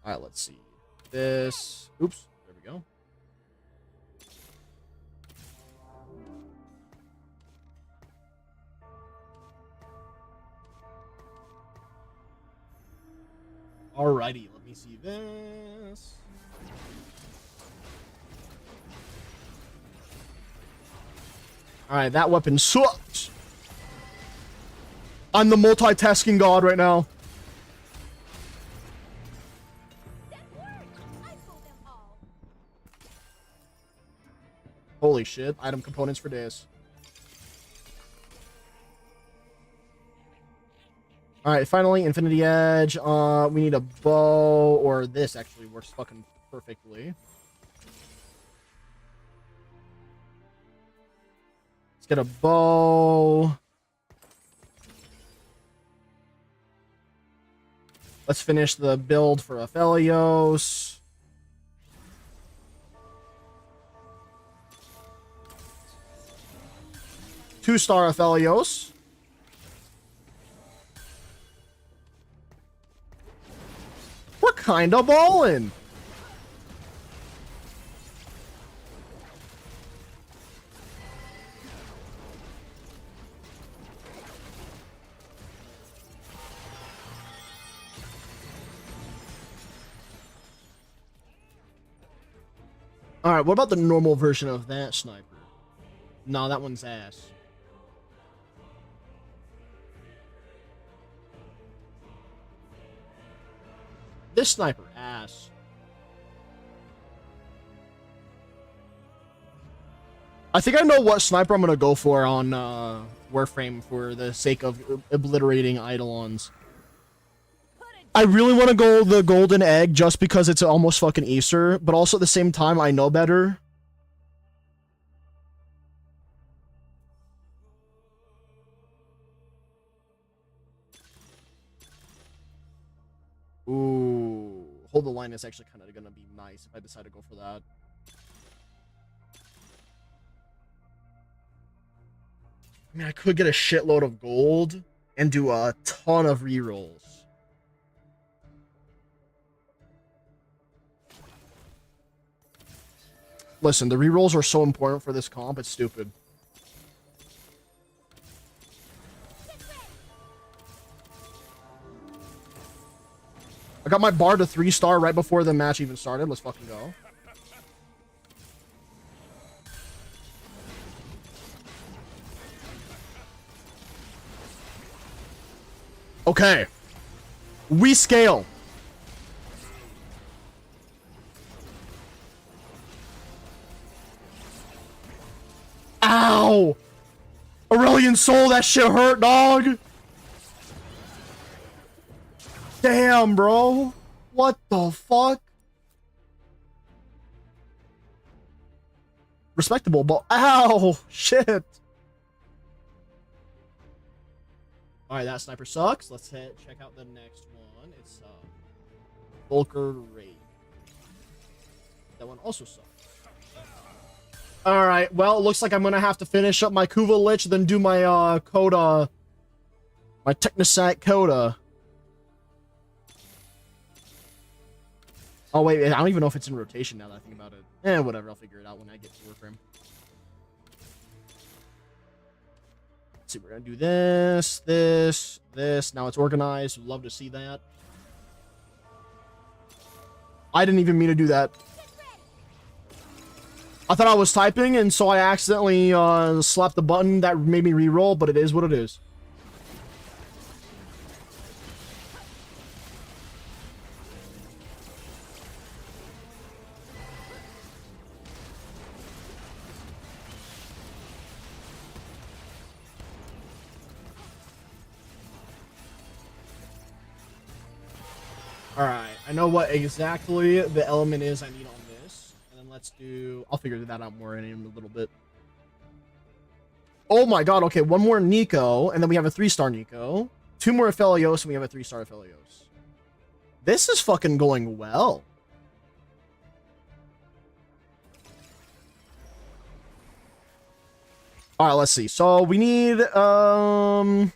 Speaker 1: Alright, let's see. This... Oops. There we go. Alrighty, let me see this. Alright, that weapon sucks. I'm the multitasking god right now.
Speaker 2: That worked! I pulled them all.
Speaker 1: Holy shit, item components for days. Alright, finally, Infinity Edge. We need a bow, or this actually works fucking perfectly. Let's get a bow. Let's finish the build for Aphelios. Two-star Aphelios. We're kinda ballin'. Alright, what about the normal version of that sniper? No, that one's ass. This sniper, ass. I think I know what sniper I'm gonna go for on Warframe for the sake of obliterating Eidolons. I really want to go the golden egg just because it's almost fucking Easter, but also at the same time I know better. Ooh, hold the line is actually kind of gonna be nice if I decide to go for that. I mean, I could get a shitload of gold and do a ton of rerolls. Listen, the rerolls are so important for this comp, it's stupid. I got my bar to 3-star right before the match even started. Let's fucking go. Okay. We scale. Ow! Aurelian Soul, that shit hurt, dog! Damn, bro. What the fuck? Respectable, but ow! Shit! Alright, that sniper sucks. Let's check out the next one. It's Volker Raid. That one also sucks. Alright, well, it looks like I'm gonna have to finish up my Kuva Lich, then do my Coda. My Technosac Coda. Oh, wait, I don't even know if it's in rotation now that I think about it. Whatever, I'll figure it out when I get to Warframe. Let's see, we're gonna do this, this, this. Now it's organized. Would love to see that. I didn't even mean to do that. I thought I was typing, and so I accidentally slapped the button that made me re-roll, but it is what it is. Alright, I know what exactly the element is I need on this. And then let's do... I'll figure that out more in a little bit. Oh my god, okay, one more Nico, and then we have a 3-star Nico. 2 more Aphelios, and we have a 3-star Aphelios. This is fucking going well. Alright, let's see. So, we need, I'm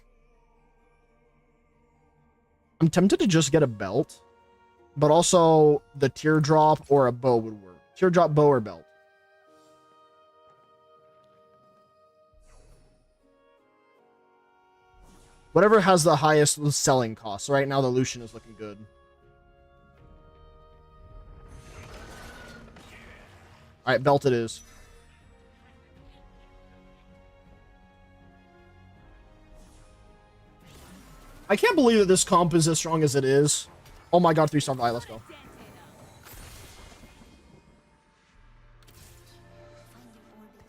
Speaker 1: tempted to just get a belt. But also, the teardrop or a bow would work. Teardrop, bow, or belt. Whatever has the highest selling cost. So right now, the Lucian is looking good. All right, belt it is. I can't believe that this comp is as strong as it is. Oh my god, 3-star Vi, let's go.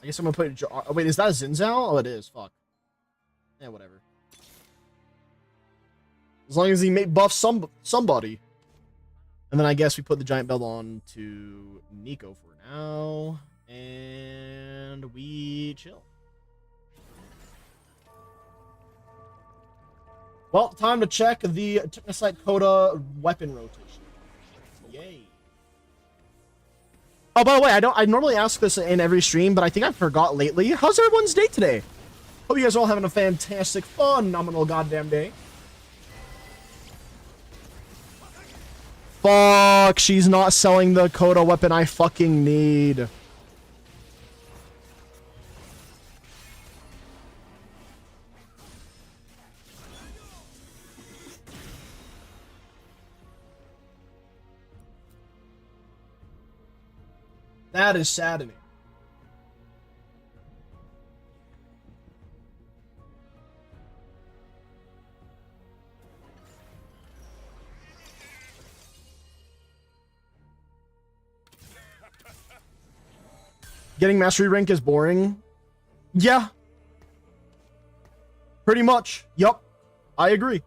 Speaker 1: I guess I'm gonna put. Oh, wait, is that a Zinzao? Oh, it is. Fuck. Yeah, whatever. As long as he buff somebody. And then I guess we put the giant belt on to Nico for now. And we chill. Well, time to check the Technosite Coda weapon rotation. Yay. Oh, by the way, I normally ask this in every stream, but I think I forgot lately. How's everyone's day today? Hope you guys are all having a fantastic, phenomenal goddamn day. Fuck, she's not selling the Coda weapon I fucking need. That is saddening. Getting mastery rank is boring. Yeah. Pretty much. Yup. I agree.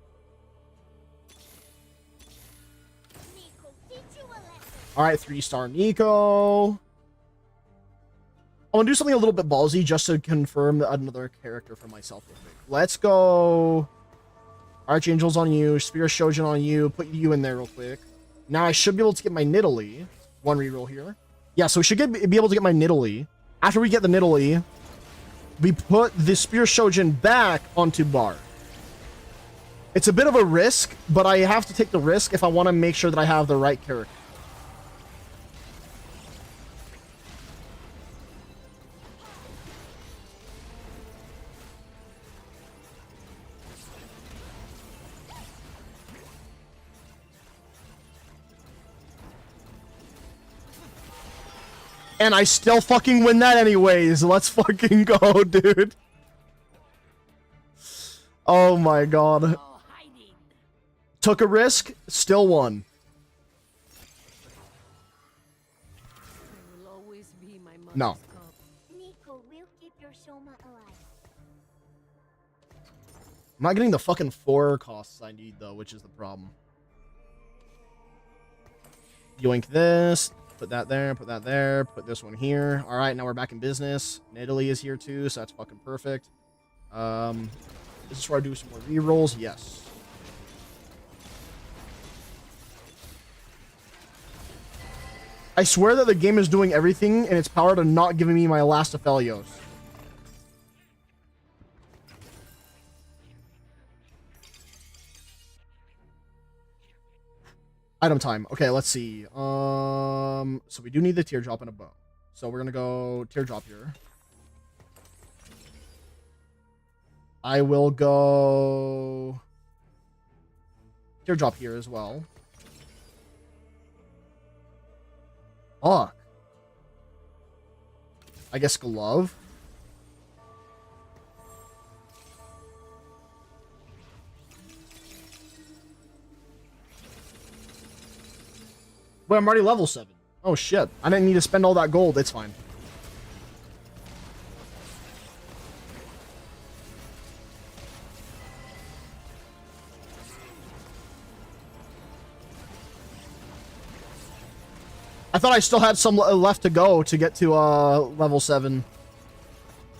Speaker 1: Alright, 3-star Nico. I want to do something a little bit ballsy just to confirm another character for myself real quick. Let's go. Archangel's on you. Spear Shojin on you. Put you in there real quick. Now I should be able to get my Nidalee. One reroll here. Yeah, so we should be able to get my Nidalee. After we get the Nidalee, we put the Spear Shojin back onto Bar. It's a bit of a risk, but I have to take the risk if I want to make sure that I have the right character. And I still fucking win that anyways. Let's fucking go, dude. Oh my god. Took a risk, still won. No.
Speaker 2: Nico will keep your Shoma alive.
Speaker 1: I'm not getting the fucking 4 costs I need though, which is the problem. Yoink this. Put that there, put that there, put this one here. All right, now we're back in business. Nidalee is here too, so that's fucking perfect. Is this where I do some more rerolls? Yes. I swear that the game is doing everything in its power to not giving me my last Aphelios. Item time. Okay, let's see. So we do need the teardrop and a bow. So we're gonna go teardrop here. I will go teardrop here as well. Fuck. I guess glove. Wait, I'm already level 7. Oh shit. I didn't need to spend all that gold. It's fine. I thought I still had some left to go to get to level 7.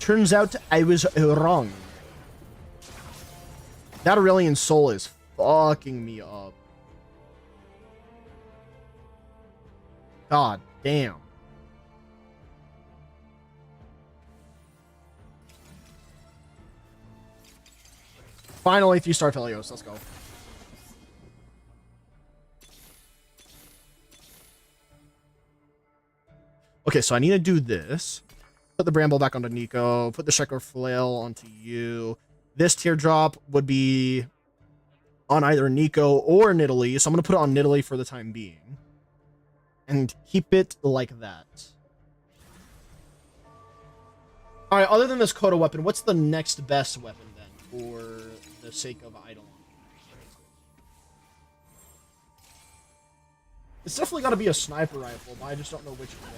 Speaker 1: Turns out I was wrong. That Aurelian soul is fucking me up. God damn. Finally, 3-star Felios. Let's go. Okay, so I need to do this. Put the Bramble back onto Nico. Put the Shepherd Flail onto you. This teardrop would be on either Nico or Nidalee. So I'm going to put it on Nidalee for the time being. And keep it like that. All right, other than this Coda weapon, what's the next best weapon then for the sake of idle? It's definitely got to be a sniper rifle, but I just don't know which one.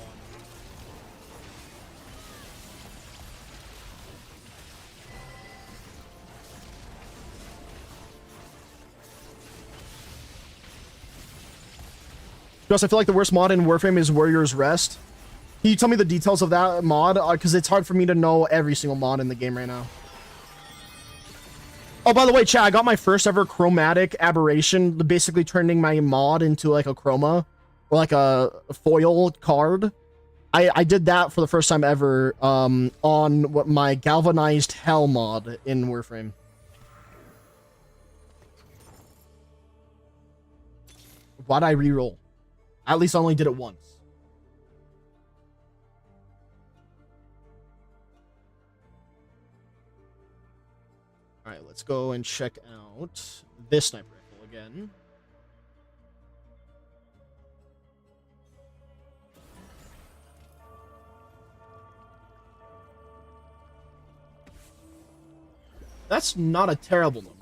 Speaker 1: Just, I feel like the worst mod in Warframe is Warrior's Rest. Can you tell me the details of that mod? Because it's hard for me to know every single mod in the game right now. Oh, by the way, chat, I got my first ever chromatic aberration, basically turning my mod into like a chroma or like a foil card. I did that for the first time ever on what my galvanized hell mod in Warframe. Why'd I reroll? At least I only did it once. All right, let's go and check out this sniper rifle again. That's not a terrible number.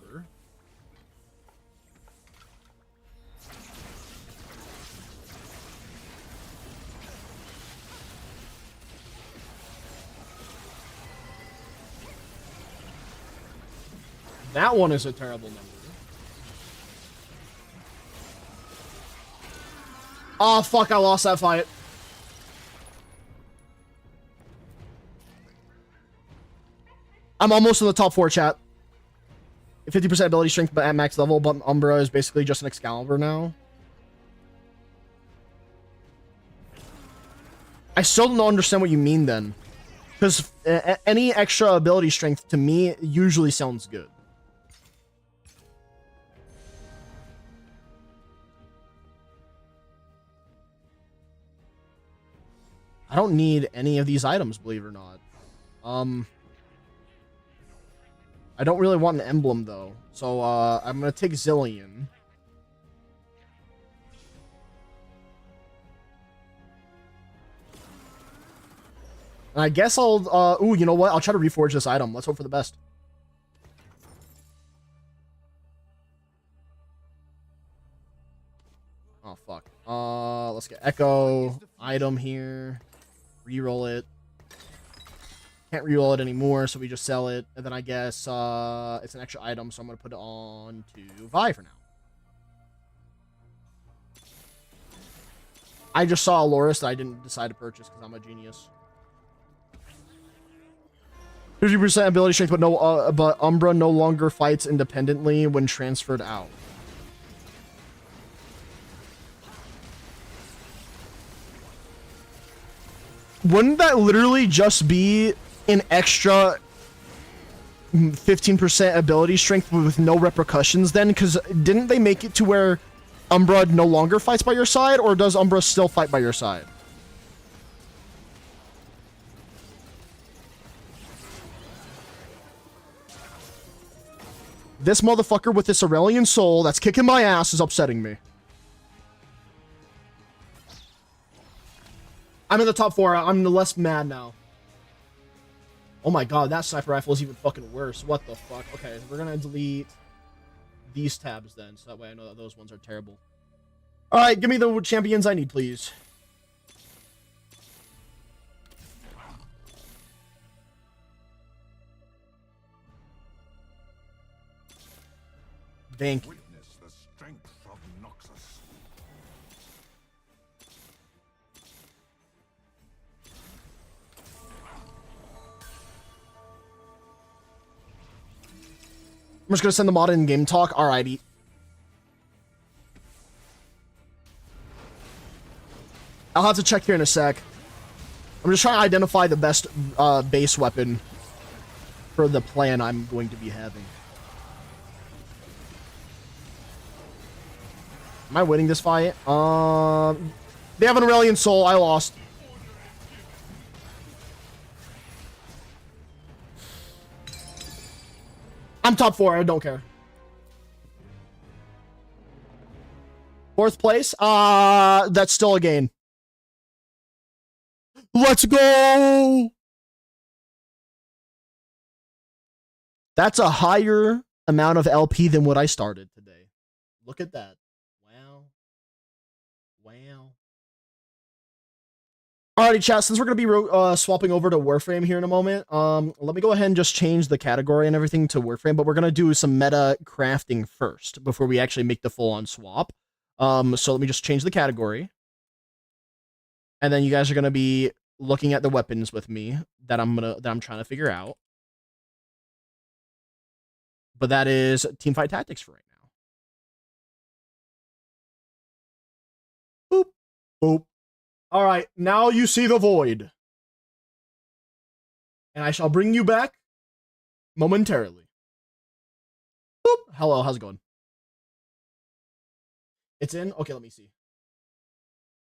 Speaker 1: That one is a terrible number. Oh, fuck, I lost that fight. I'm almost in the top 4, chat. 50% ability strength at max level, but Umbra is basically just an Excalibur now. I still don't understand what you mean then. Because any extra ability strength to me usually sounds good. I don't need any of these items, believe it or not. I don't really want an emblem, though. So, I'm gonna take Zillion. And I guess I'll, ooh, you know what? I'll try to reforge this item. Let's hope for the best. Oh, fuck. Let's get Echo. Item here. Reroll it. Can't reroll it anymore, so we just sell it. And then I guess it's an extra item, so I'm going to put it on to Vi for now. I just saw a Loris that I didn't decide to purchase because I'm a genius. 50% ability strength, but no, but Umbra no longer fights independently when transferred out. Wouldn't that literally just be an extra 15% ability strength with no repercussions then? Because didn't they make it to where Umbra no longer fights by your side, or does Umbra still fight by your side? This motherfucker with this Aurelian soul that's kicking my ass is upsetting me. I'm in the top 4. I'm less mad now. Oh my god, that sniper rifle is even fucking worse. What the fuck? Okay, we're gonna delete these tabs then, so that way I know that those ones are terrible. Alright, give me the champions I need, please. Thank you.
Speaker 3: Witness the strength of Noxus.
Speaker 1: I'm just gonna send the mod in game talk. Alrighty. I'll have to check here in a sec. I'm just trying to identify the best base weapon for the plan I'm going to be having. Am I winning this fight? They have an Aurelian soul. I lost. I'm top 4. I don't care. 4th place? That's still a gain. Let's go! That's a higher amount of LP than what I started today. Look at that. Wow. Wow. Alrighty, chat, since we're going to be swapping over to Warframe here in a moment, let me go ahead and just change the category and everything to Warframe, but we're going to do some meta crafting first before we actually make the full-on swap. So let me just change the category. And then you guys are going to be looking at the weapons with me that I'm trying to figure out. But that is Teamfight Tactics for right now. Boop. Boop. All right, now you see the void. And I shall bring you back momentarily. Boop. Hello, how's it going? It's in? Okay, let me see.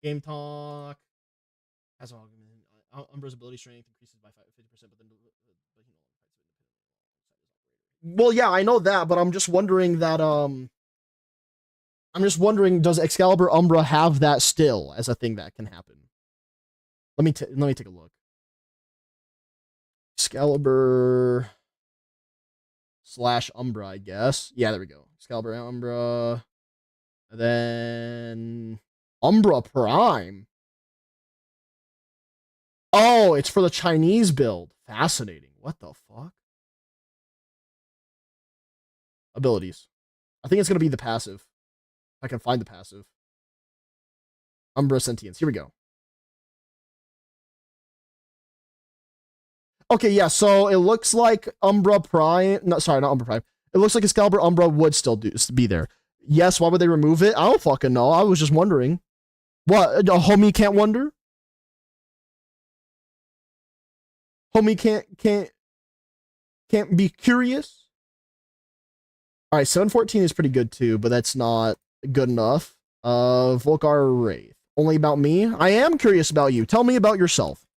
Speaker 1: Game talk. Has Umbra's ability strength increases by 50%, but then well, yeah, I know that, but I'm just wondering that does Excalibur Umbra have that still as a thing that can happen? Let me take a look. Excalibur / Umbra, I guess. Yeah, there we go. Excalibur Umbra. And then Umbra Prime. Oh, it's for the Chinese build. Fascinating. What the fuck? Abilities. I think it's going to be the passive. If I can find the passive. Umbra Sentience. Here we go. Okay, yeah, so it looks like Umbra Prime... No, sorry, not Umbra Prime. It looks like Excalibur Umbra would still be there. Yes, why would they remove it? I don't fucking know. I was just wondering. What? A homie can't wonder? Homie can't be curious? Alright, 714 is pretty good too, but that's not good enough. Volcar Wraith. Only about me? I am curious about you. Tell me about yourself.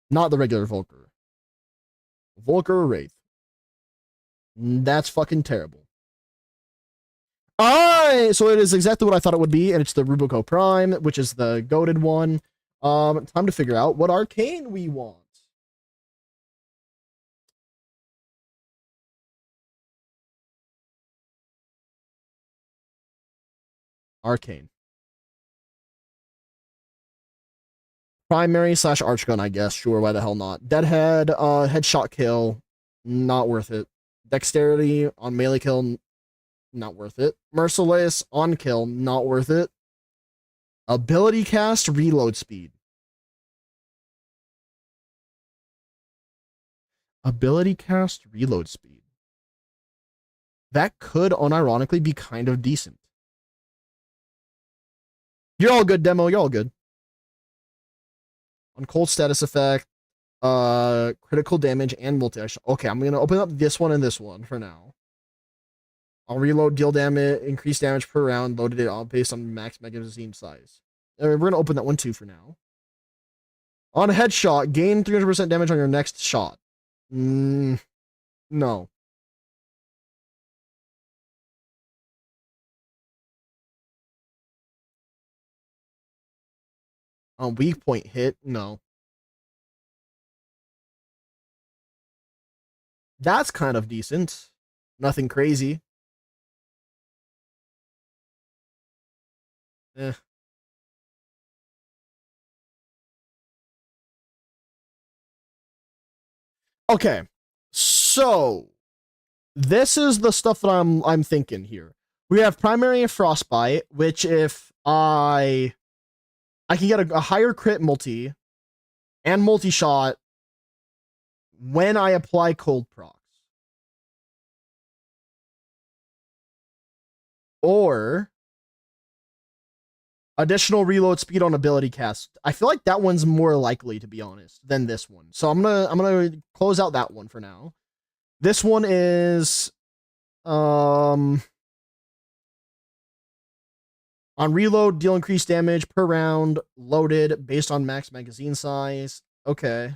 Speaker 1: Not the regular Volcar. Volcar Wraith. That's fucking terrible. Alright, so it is exactly what I thought it would be, and it's the Rubico Prime, which is the goated one. Time to figure out what arcane we want. Arcane. Primary / archgun, I guess. Sure, why the hell not? Deadhead, headshot kill, not worth it. Dexterity on melee kill, not worth it. Merciless on kill, not worth it. Ability cast, reload speed. Ability cast, reload speed. That could unironically be kind of decent. You're all good, demo. You're all good. On cold status effect, critical damage and multi. Okay, I'm gonna open up this one and this one for now. I'll reload, deal damage, increase damage per round, loaded it all based on max magazine size. We're gonna open that one too for now. On a headshot, gain 300% damage on your next shot. No. On weak point hit, no. That's kind of decent. Nothing crazy. Eh. Okay. So this is the stuff that I'm thinking here. We have primary frostbite, which if I can get a higher crit multi and multi-shot when I apply cold procs. Or additional reload speed on ability cast. I feel like that one's more likely, to be honest, than this one. So I'm gonna close out that one for now. This one is on reload, deal increased damage per round, loaded, based on max magazine size. Okay.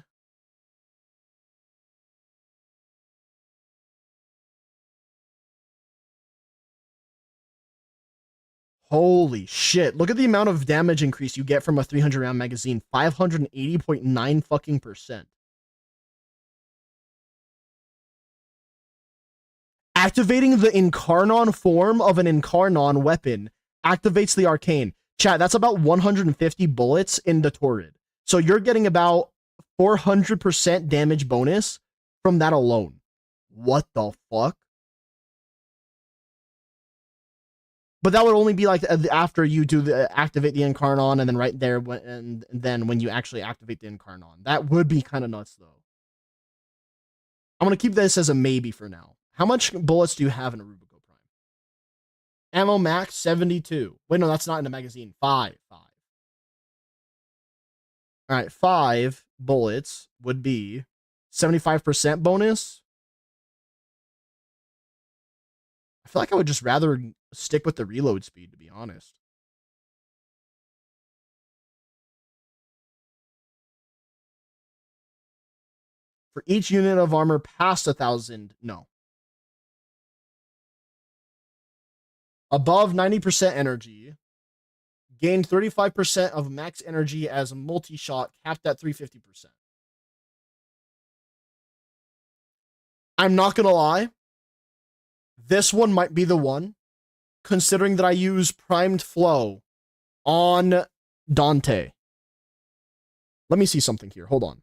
Speaker 1: Holy shit. Look at the amount of damage increase you get from a 300 round magazine. 580.9 fucking %. Activating the Incarnon form of an Incarnon weapon activates the arcane. Chat, that's about 150 bullets in the Torrid. So you're getting about 400% damage bonus from that alone. What the fuck? But that would only be like after you do activate the Incarnon, and then right there, and then when you actually activate the Incarnon. That would be kind of nuts, though. I'm going to keep this as a maybe for now. How much bullets do you have in a Rubico Prime? Ammo max 72. Wait, no, that's not in the magazine. 5. All right, 5 bullets would be 75% bonus. I feel like I would just rather stick with the reload speed, to be honest. For each unit of armor past 1,000, no. Above 90% energy, gain 35% of max energy as a multi-shot, capped at 350%. I'm not gonna lie. This one might be the one, considering that I use primed flow on Dante. Let me see something here. Hold on.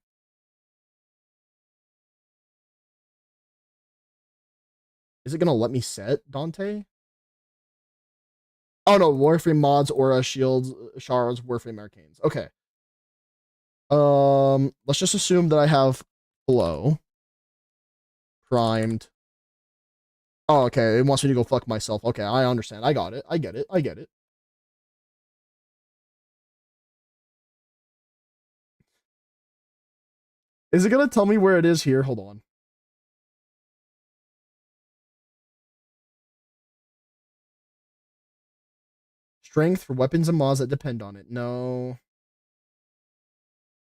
Speaker 1: Is it going to let me set Dante? Oh, no. Warframe mods, aura, shields, shards, Warframe arcanes. Okay. Let's just assume that I have flow primed. Oh, okay. It wants me to go fuck myself. Okay, I understand. I got it. I get it. I get it. Is it gonna tell me where it is here? Hold on. Strength for weapons and mods that depend on it. No.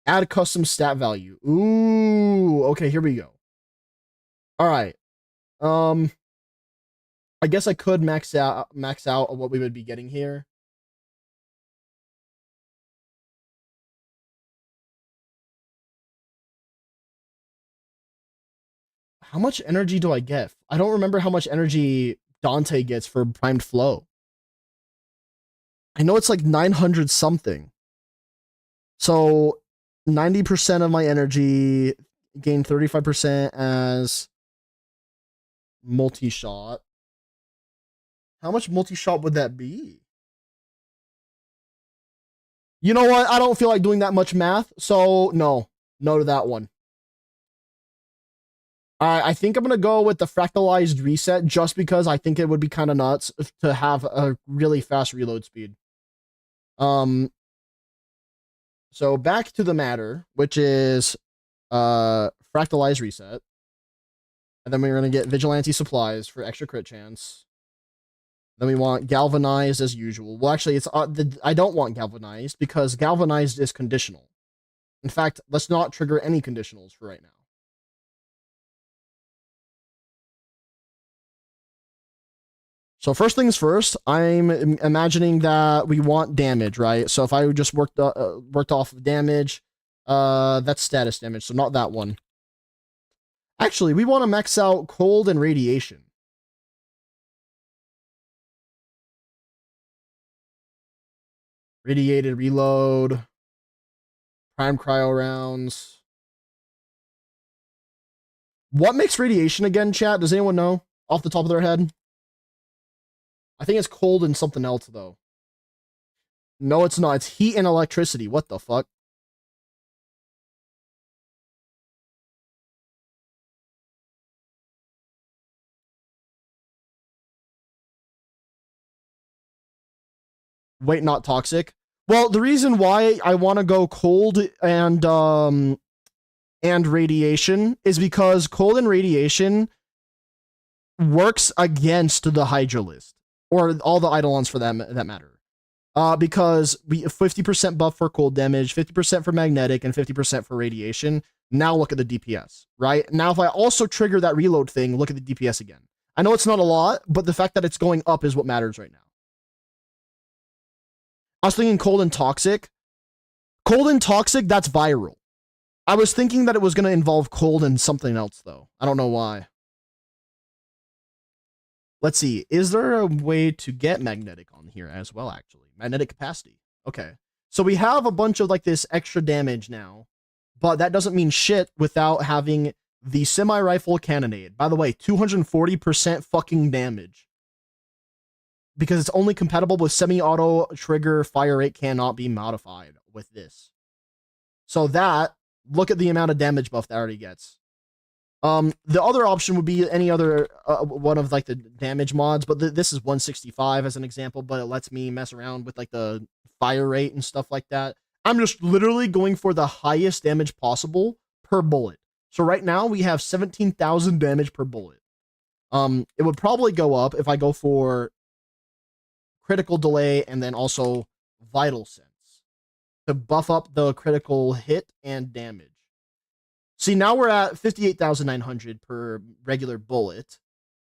Speaker 1: Add custom stat value. Ooh. Okay, here we go. All right. I guess I could max out what we would be getting here. How much energy do I get? I don't remember how much energy Dante gets for primed flow. I know it's like 900 something. So 90% of my energy, gain 35% as multi-shot. How much multi-shot would that be? You know what? I don't feel like doing that much math, so no. No to that one. I think I'm going to go with the fractalized reset just because I think it would be kind of nuts to have a really fast reload speed. So back to the matter, which is fractalized reset. And then we're going to get vigilante supplies for extra crit chance. Then we want galvanized as usual. Well, actually, it's I don't want galvanized because galvanized is conditional. In fact, let's not trigger any conditionals for right now. So first things first, I'm imagining that we want damage, right? So if I just worked off of damage, that's status damage, so not that one. Actually, we want to max out cold and radiation. Radiated reload. Prime cryo rounds. What makes radiation again, chat? Does anyone know off the top of their head? I think it's cold and something else, though. No, it's not. It's heat and electricity. What the fuck? Wait, not toxic? Well, the reason why I want to go cold and radiation is because cold and radiation works against the Hydra list. Or all the Eidolons for that matter. Because we 50% buff for cold damage, 50% for magnetic, and 50% for radiation. Now look at the DPS, right? Now if I also trigger that reload thing, look at the DPS again. I know it's not a lot, but the fact that it's going up is what matters right now. I was thinking cold and toxic. Cold and toxic, that's viral. I was thinking that it was going to involve cold and something else, though. I don't know why. Let's see. Is there a way to get magnetic on here as well, actually? Magnetic capacity. Okay. So we have a bunch of like this extra damage now, but that doesn't mean shit without having the semi-rifle cannonade. By the way, 240% fucking damage. Because it's only compatible with semi-auto trigger, fire rate cannot be modified with this. So that, look at the amount of damage buff that already gets. The other option would be any other one of like the damage mods, but this is 165 as an example, but it lets me mess around with like the fire rate and stuff like that. I'm just literally going for the highest damage possible per bullet. So right now we have 17,000 damage per bullet. It would probably go up if I go for critical delay and then also vital sense to buff up the critical hit and damage. See, now we're at 58,900 per regular bullet.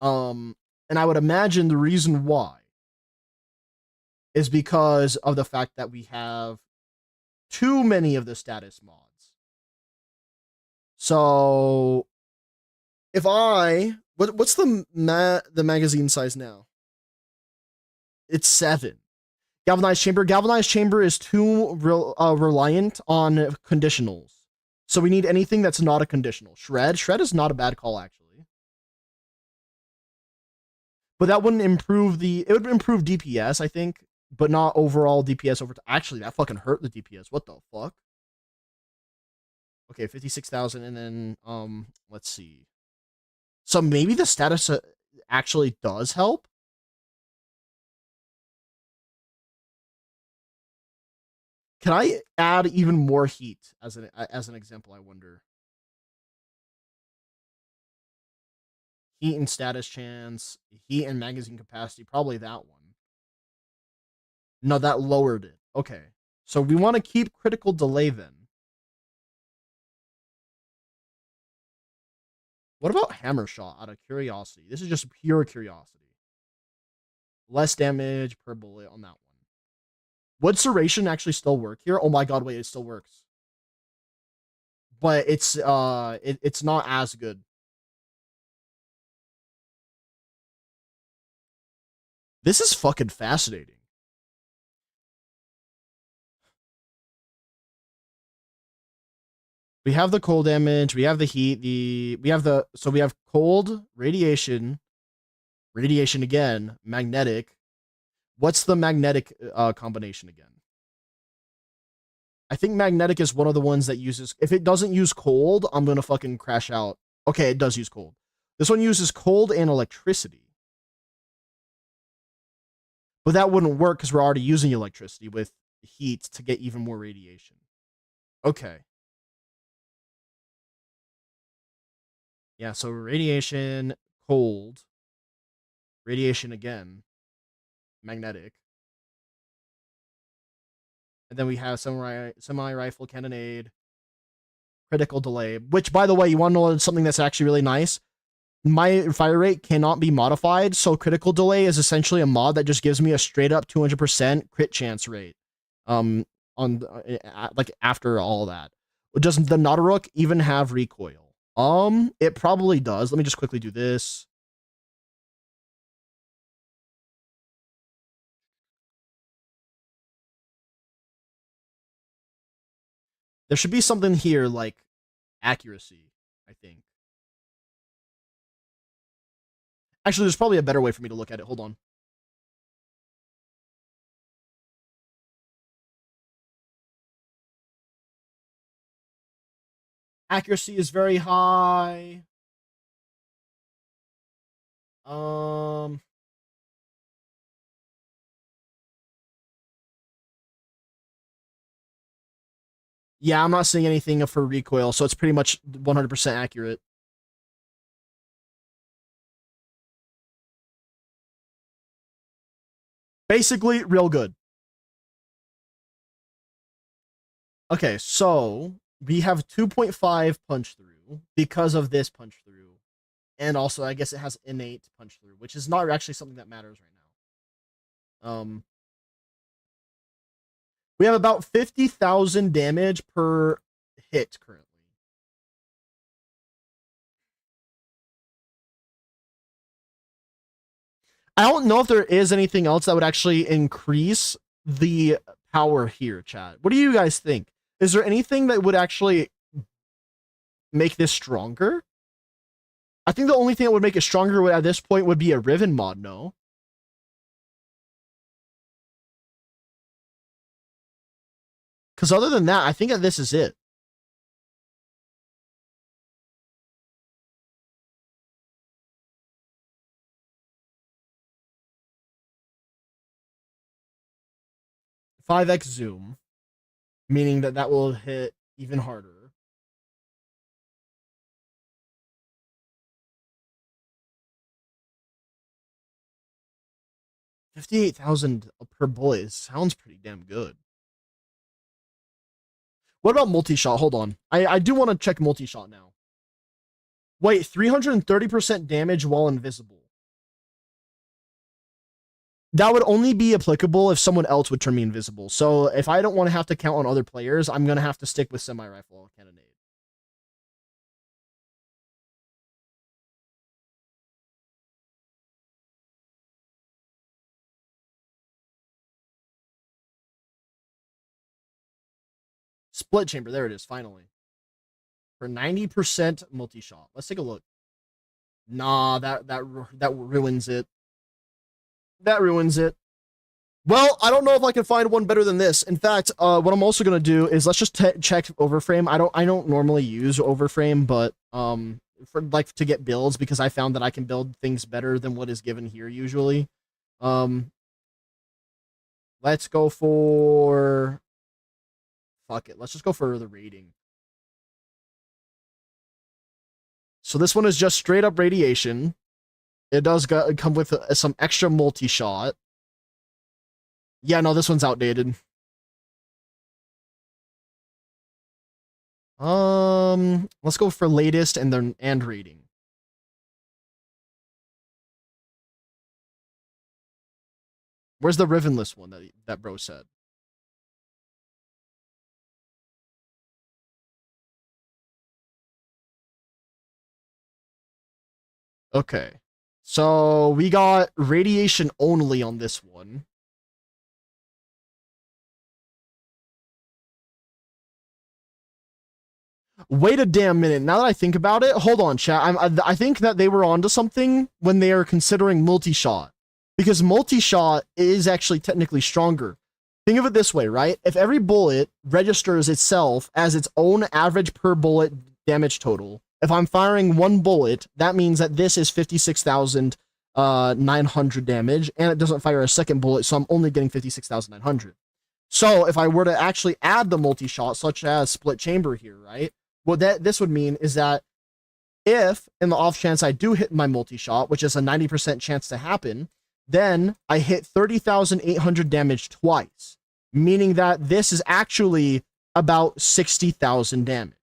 Speaker 1: And I would imagine the reason why is because of the fact that we have too many of the status mods. So if what's the magazine size now? It's 7. Galvanized chamber. Galvanized chamber is too reliant on conditionals. So we need anything that's not a conditional. Shred. Shred is not a bad call, actually. But that wouldn't improve it would improve DPS, I think, but not overall DPS over. Actually, that fucking hurt the DPS. What the fuck? Okay, 56,000, and then let's see. So maybe the status actually does help. Can I add even more heat as an example? I wonder. Heat and status chance, heat and magazine capacity, probably that one. No, that lowered it. Okay, so we want to keep critical delay then. What about hammer shot out of curiosity? This is just pure curiosity. Less damage per bullet on that one. Would serration actually still work here? Oh my god, wait, it still works. But it's not as good. This is fucking fascinating. We have the cold damage, we have the heat, we have cold, radiation again, magnetic. What's the magnetic combination again? I think magnetic is one of the ones that uses, if it doesn't use cold, I'm gonna fucking crash out. Okay, it does use cold. This one uses cold and electricity. But that wouldn't work because we're already using electricity with heat to get even more radiation. Okay. Yeah, so radiation, cold, radiation again, magnetic. And then we have semi-rifle cannonade, critical delay, which, by the way, you want to know something that's actually really nice? My fire rate cannot be modified, so critical delay is essentially a mod that just gives me a straight up 200% crit chance rate. Like after all that. Does the Nautilus even have recoil? It probably does. Let me just quickly do this. There should be something here like accuracy, I think. Actually, there's probably a better way for me to look at it. Hold on. Accuracy is very high. Yeah, I'm not seeing anything for recoil, so it's pretty much 100% accurate. Basically, real good. Okay, so we have 2.5 punch through because of this punch through. And also, I guess it has innate punch through, which is not actually something that matters right now. We have about 50,000 damage per hit currently. I don't know if there is anything else that would actually increase the power here, chat. What do you guys think? Is there anything that would actually make this stronger? I think the only thing that would make it stronger at this point would be a Riven mod, no? Because other than that, I think that this is it. .5x zoom, meaning that that will hit even harder. $58,000 per bullet sounds pretty damn good. What about multi-shot? Hold on. I do want to check multi-shot now. Wait, 330% damage while invisible. That would only be applicable if someone else would turn me invisible. So if I don't want to have to count on other players, I'm going to have to stick with semi-rifle cannonade. Split chamber. There it is, finally. For 90% multi-shot. Let's take a look. Nah, that ruins it. That ruins it. Well, I don't know if I can find one better than this. In fact, what I'm also gonna do is let's just check overframe. I don't normally use overframe, but for like to get builds because I found that I can build things better than what is given here usually. Let's go for fuck it. Let's just go for the rating. So this one is just straight up radiation. It does come with some extra multi-shot. Yeah, no, this one's outdated. Let's go for latest and then and rating. Where's the Rivenless one that bro said? Okay. So we got radiation only on this one. Wait a damn minute. Now that I think about it, hold on, chat. I think that they were onto something when they are considering multi-shot. Because multi-shot is actually technically stronger. Think of it this way, right? If every bullet registers itself as its own average per bullet damage total, if I'm firing one bullet, that means that this is 56,900 damage, and it doesn't fire a second bullet, so I'm only getting 56,900. So if I were to actually add the multi-shot, such as split chamber here, right? What this would mean is that if, in the off chance I do hit my multi-shot, which is a 90% chance to happen, then I hit 30,800 damage twice, meaning that this is actually about 60,000 damage.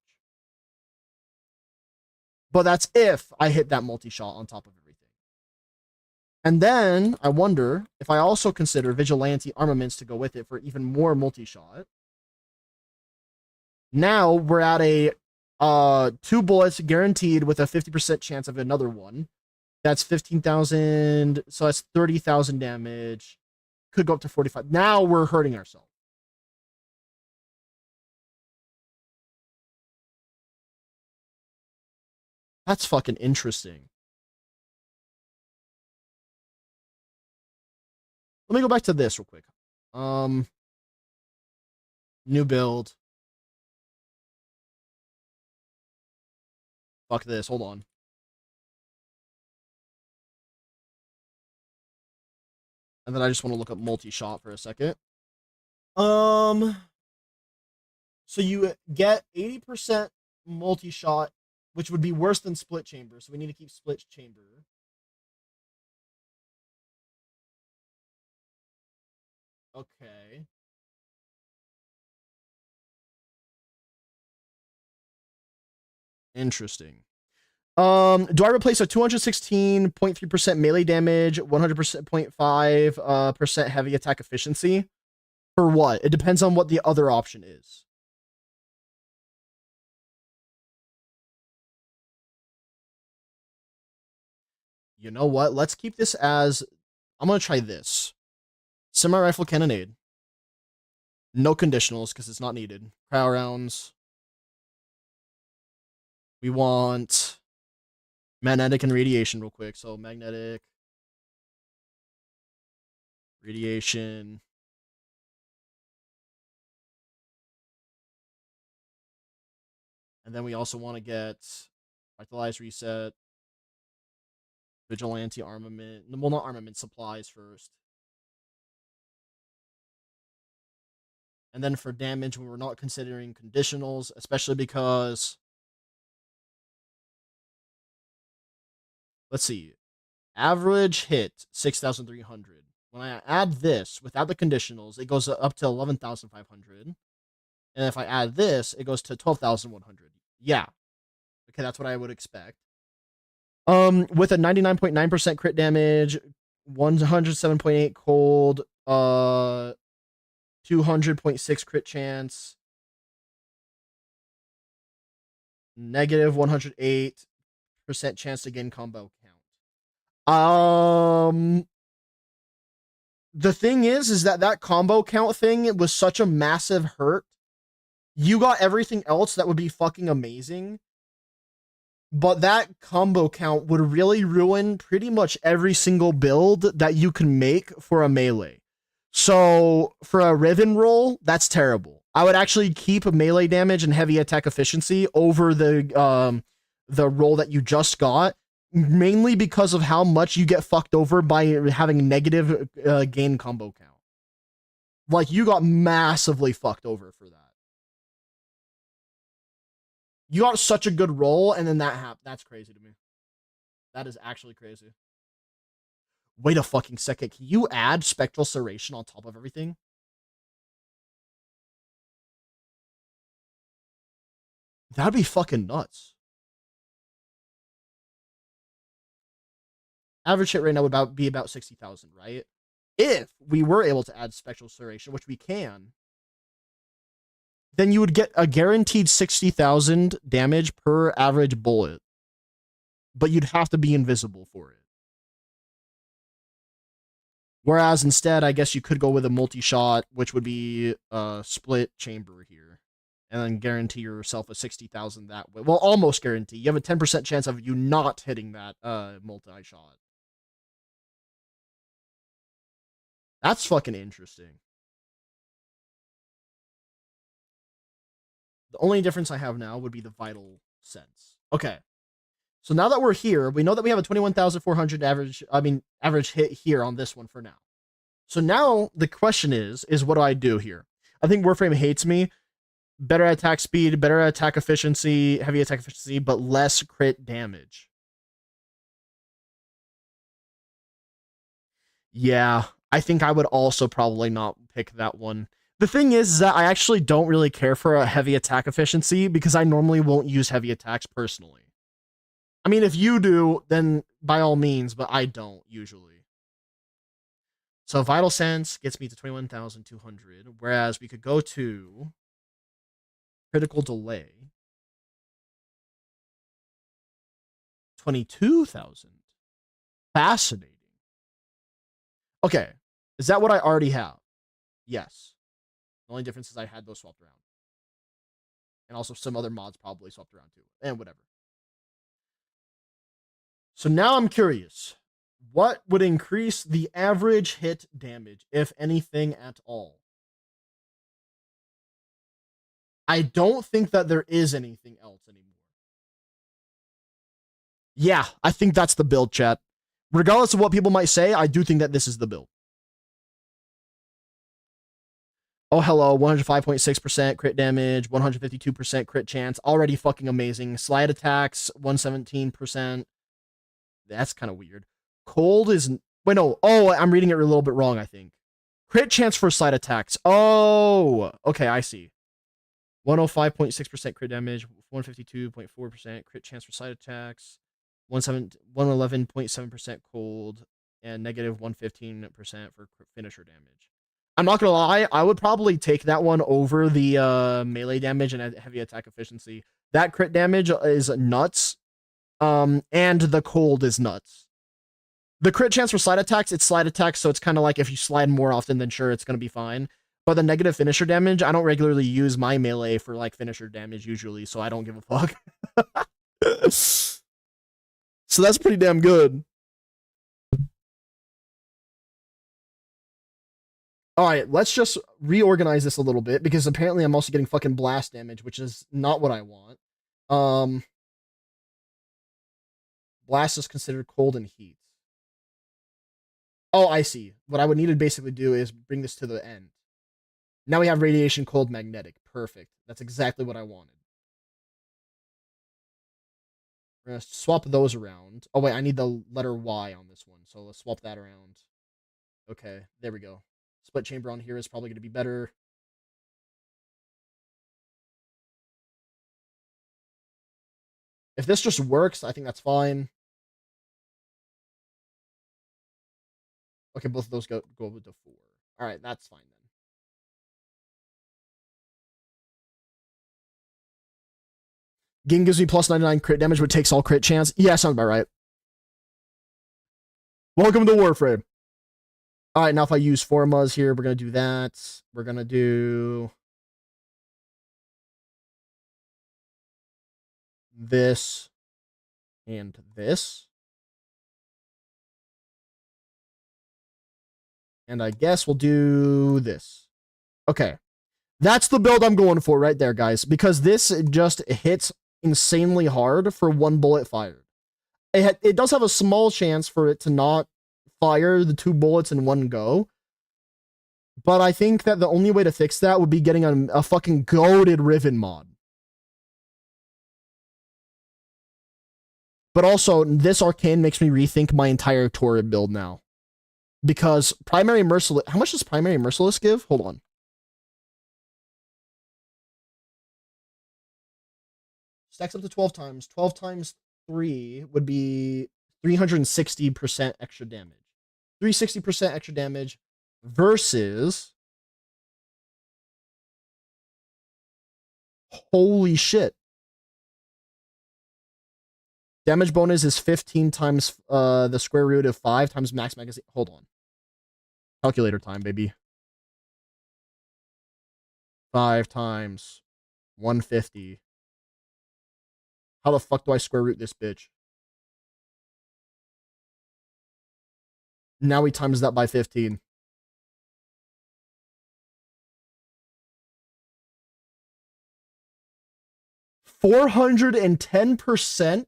Speaker 1: But that's if I hit that multi-shot on top of everything. And then I wonder if I also consider vigilante armaments to go with it for even more multi-shot. Now we're at a 2 bullets guaranteed with a 50% chance of another one. That's 15,000. So that's 30,000 damage. Could go up to 45. Now we're hurting ourselves. That's fucking interesting. Let me go back to this real quick. New build. Fuck this. Hold on. And then I just want to look up multi-shot for a second. So you get 80% multi-shot, which would be worse than split chamber. So we need to keep split chamber. Okay. Interesting. Do I replace a 216.3% melee damage, 100.5% heavy attack efficiency? For what? It depends on what the other option is. You know what? Let's keep this as I'm gonna try this. Semi-rifle cannonade. No conditionals, because it's not needed. Cryo rounds. We want magnetic and radiation real quick. So magnetic, radiation. And then we also want to get vitalized reset, vigilante armament. Well, not armament, supplies first. And then for damage, we were not considering conditionals, especially because, let's see, average hit 6,300. When I add this without the conditionals, it goes up to 11,500. And if I add this, it goes to 12,100. Yeah. Okay, that's what I would expect. With a 99.9% crit damage, 107.8 cold, 200.6 crit chance, negative 108% chance to gain combo count. The thing is that combo count thing was such a massive hurt. You got everything else that would be fucking amazing, but that combo count would really ruin pretty much every single build that you can make for a melee. So for a Riven roll, that's terrible. I would actually keep melee damage and heavy attack efficiency over the roll that you just got, mainly because of how much you get fucked over by having negative gain combo count. Like, you got massively fucked over for that. You got such a good roll, and then that happened. That's crazy to me. That is actually crazy. Wait a fucking second. Can you add Spectral Serration on top of everything? That'd be fucking nuts. Average hit right now would be about 60,000, right? If we were able to add Spectral Serration, which we can, then you would get a guaranteed 60,000 damage per average bullet. But you'd have to be invisible for it. Whereas instead, I guess you could go with a multi-shot, which would be a split chamber here. And then guarantee yourself a 60,000 that way. Well, almost guarantee. You have a 10% chance of you not hitting that multi-shot. That's fucking interesting. The only difference I have now would be the vital sense. Okay. So now that we're here, we know that we have a 21,400 average hit here on this one for now. So now the question is what do I do here? I think Warframe hates me. Better attack speed, better attack efficiency, heavy attack efficiency, but less crit damage. Yeah, I think I would also probably not pick that one. The thing is that I actually don't really care for a heavy attack efficiency because I normally won't use heavy attacks personally. I mean, if you do, then by all means, but I don't usually. So Vital Sense gets me to 21,200, whereas we could go to Critical Delay. 22,000. Fascinating. Okay, is that what I already have? Yes. The only difference is I had those swapped around. And also some other mods probably swapped around too. And whatever. So now I'm curious. What would increase the average hit damage, if anything at all? I don't think that there is anything else anymore. Yeah, I think that's the build, chat. Regardless of what people might say, I do think that this is the build. Oh, hello, 105.6% crit damage, 152% crit chance. Already fucking amazing. Slide attacks, 117%. That's kind of weird. Cold is... Wait, no. Oh, I'm reading it a little bit wrong, I think. Crit chance for slide attacks. Oh, okay, I see. 105.6% crit damage, 152.4% crit chance for slide attacks, 111.7% cold, and negative 115% for finisher damage. I'm not gonna lie, I would probably take that one over the melee damage and heavy attack efficiency. That crit damage is nuts, and the cold is nuts. The crit chance for slide attacks, it's slide attacks, so it's kind of like if you slide more often, then sure, it's going to be fine. But the negative finisher damage, I don't regularly use my melee for like finisher damage usually, so I don't give a fuck. So that's pretty damn good. All right, let's just reorganize this a little bit because apparently I'm also getting fucking blast damage, which is not what I want. Blast is considered cold and heat. Oh, I see. What I would need to basically do is bring this to the end. Now we have radiation, cold, magnetic. Perfect. That's exactly what I wanted. We're going to swap those around. Oh, wait, I need the letter Y on this one. So let's swap that around. Okay, there we go. Split chamber on here is probably going to be better. If this just works, I think that's fine. Okay, both of those go with the 4. All right, that's fine then. Ging gives me plus 99 crit damage, but takes all crit chance. Yeah, sounds about right. Welcome to Warframe. All right, now if I use formulas here, we're going to do that. We're going to do this and this. And I guess we'll do this. Okay. That's the build I'm going for right there, guys, because this just hits insanely hard for one bullet fired. It does have a small chance for it to not fire the 2 bullets in one go. But I think that the only way to fix that would be getting a fucking goated Riven mod. But also, this arcane makes me rethink my entire Torrid build now. Because primary merciless... How much does primary merciless give? Hold on. Stacks up to 12 times. 12 times 3 would be 360% extra damage. 360% extra damage versus... Holy shit. Damage bonus is 15 times the square root of 5 times max magazine. Hold on. Calculator time, baby. 5 times 150. How the fuck do I square root this bitch? Now we times that by 15. $410%.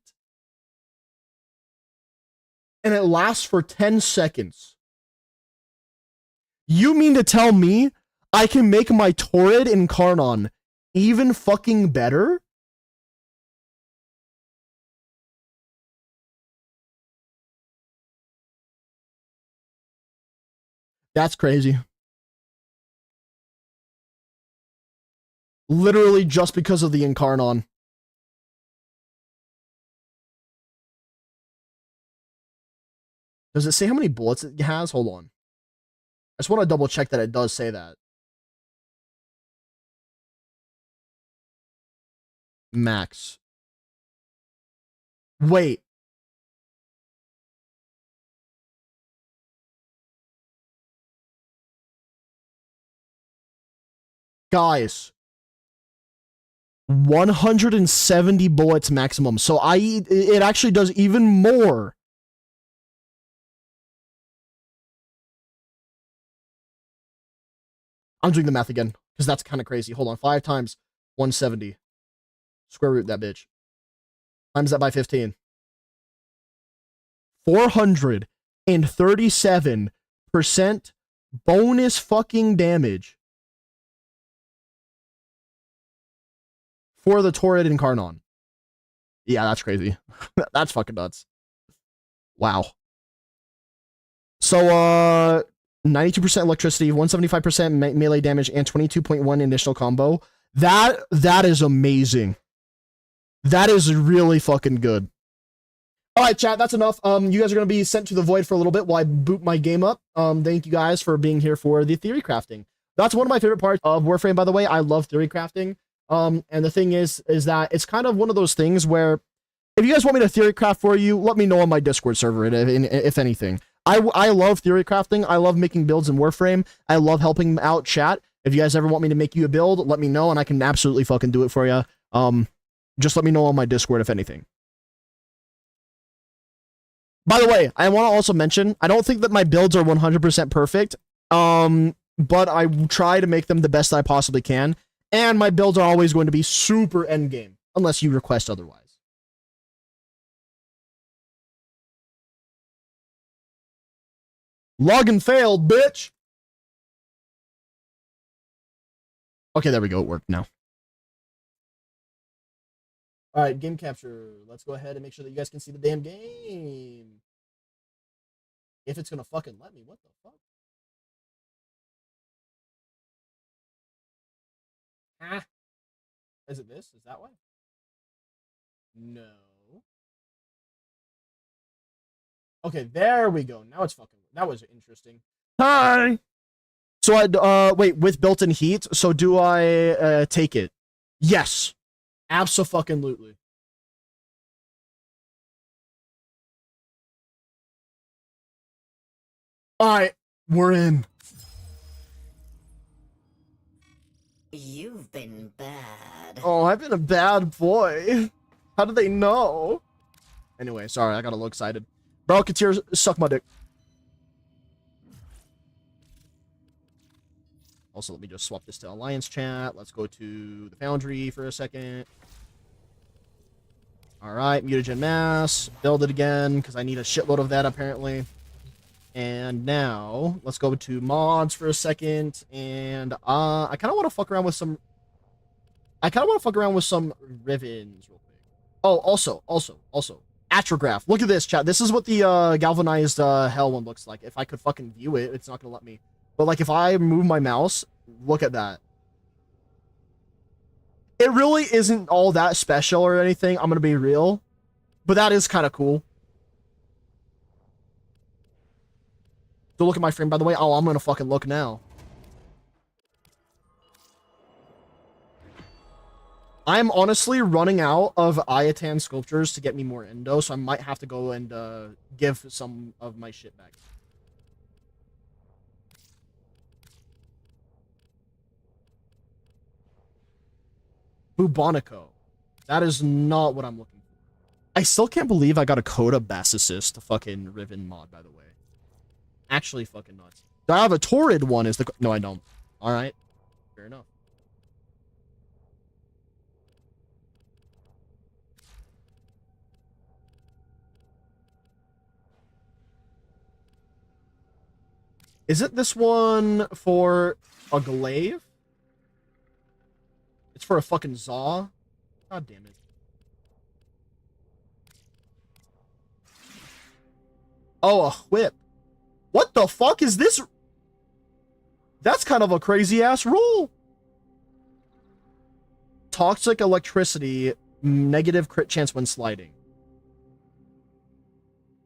Speaker 1: And it lasts for 10 seconds. You mean to tell me I can make my Torrid Incarnon even fucking better? That's crazy. Literally just because of the Incarnon. Does it say how many bullets it has? Hold on. I just want to double check that it does say that. Max. Wait. Guys. 170 bullets maximum. So it actually does even more. I'm doing the math again, because that's kind of crazy. Hold on. 5 times 170. Square root that bitch. Times that by 15. 437% bonus fucking damage for the Torrid Incarnon. Yeah, that's crazy. That's fucking nuts. Wow. So, 92% electricity, 175% melee damage, and 22.1 initial combo. That is amazing. That is really fucking good. All right, chat, that's enough. You guys are going to be sent to the void for a little bit while I boot my game up. Thank you guys for being here for the theory crafting. That's one of my favorite parts of Warframe, by the way. I love theory crafting. And the thing is that it's kind of one of those things where if you guys want me to theory craft for you, let me know on my Discord server, if anything. I love theory crafting. I love making builds in Warframe. I love helping out chat. If you guys ever want me to make you a build, let me know and I can absolutely fucking do it for you. Just let me know on my Discord if anything. By the way, I want to also mention, I don't think that my builds are 100% perfect. But I try to make them the best I possibly can. And my builds are always going to be super endgame, unless you request otherwise. Login failed, bitch! Okay, there we go. It worked now. Alright, game capture. Let's go ahead and make sure that you guys can see the damn game. If it's gonna fucking let me. What the fuck? Ah. Is it this? Is that why? No. Okay, there we go. Now it's fucking... That was interesting. Hi! So I'd, wait, with built-in heat, so do I, take it? Yes. Abso-fucking-lutely. Alright, we're in.
Speaker 5: You've been bad.
Speaker 1: Oh, I've been a bad boy. How did they know? Anyway, sorry, I got a little excited. Brocketeer, suck my dick. Also, let me just swap this to Alliance chat. Let's go to the Foundry for a second. Alright, mutagen mass. Build it again, because I need a shitload of that, apparently. And now, let's go to mods for a second. And, I kind of want to fuck around with some... Rivens real quick. Oh, also. Astrograph. Look at this, chat. This is what the, galvanized, hell one looks like. If I could fucking view it, it's not gonna let me. But, like, if I move my mouse, look at that. It really isn't all that special or anything, I'm gonna be real. But that is kind of cool. Don't look at my frame, by the way. Oh, I'm gonna fucking look now. I'm honestly running out of Ayatan sculptures to get me more endo, so I might have to go and give some of my shit back. Bubonico. That is not what I'm looking for. I still can't believe I got a Coda Bass Assist to fucking Riven mod, by the way. Actually fucking nuts. Do I have a Torrid one? Is the... No, I don't. Alright. Fair enough. Isn't this one for a glaive? It's for a fucking Zaw? God damn it. Oh, a whip. What the fuck is this? That's kind of a crazy ass rule. Toxic electricity, negative crit chance when sliding.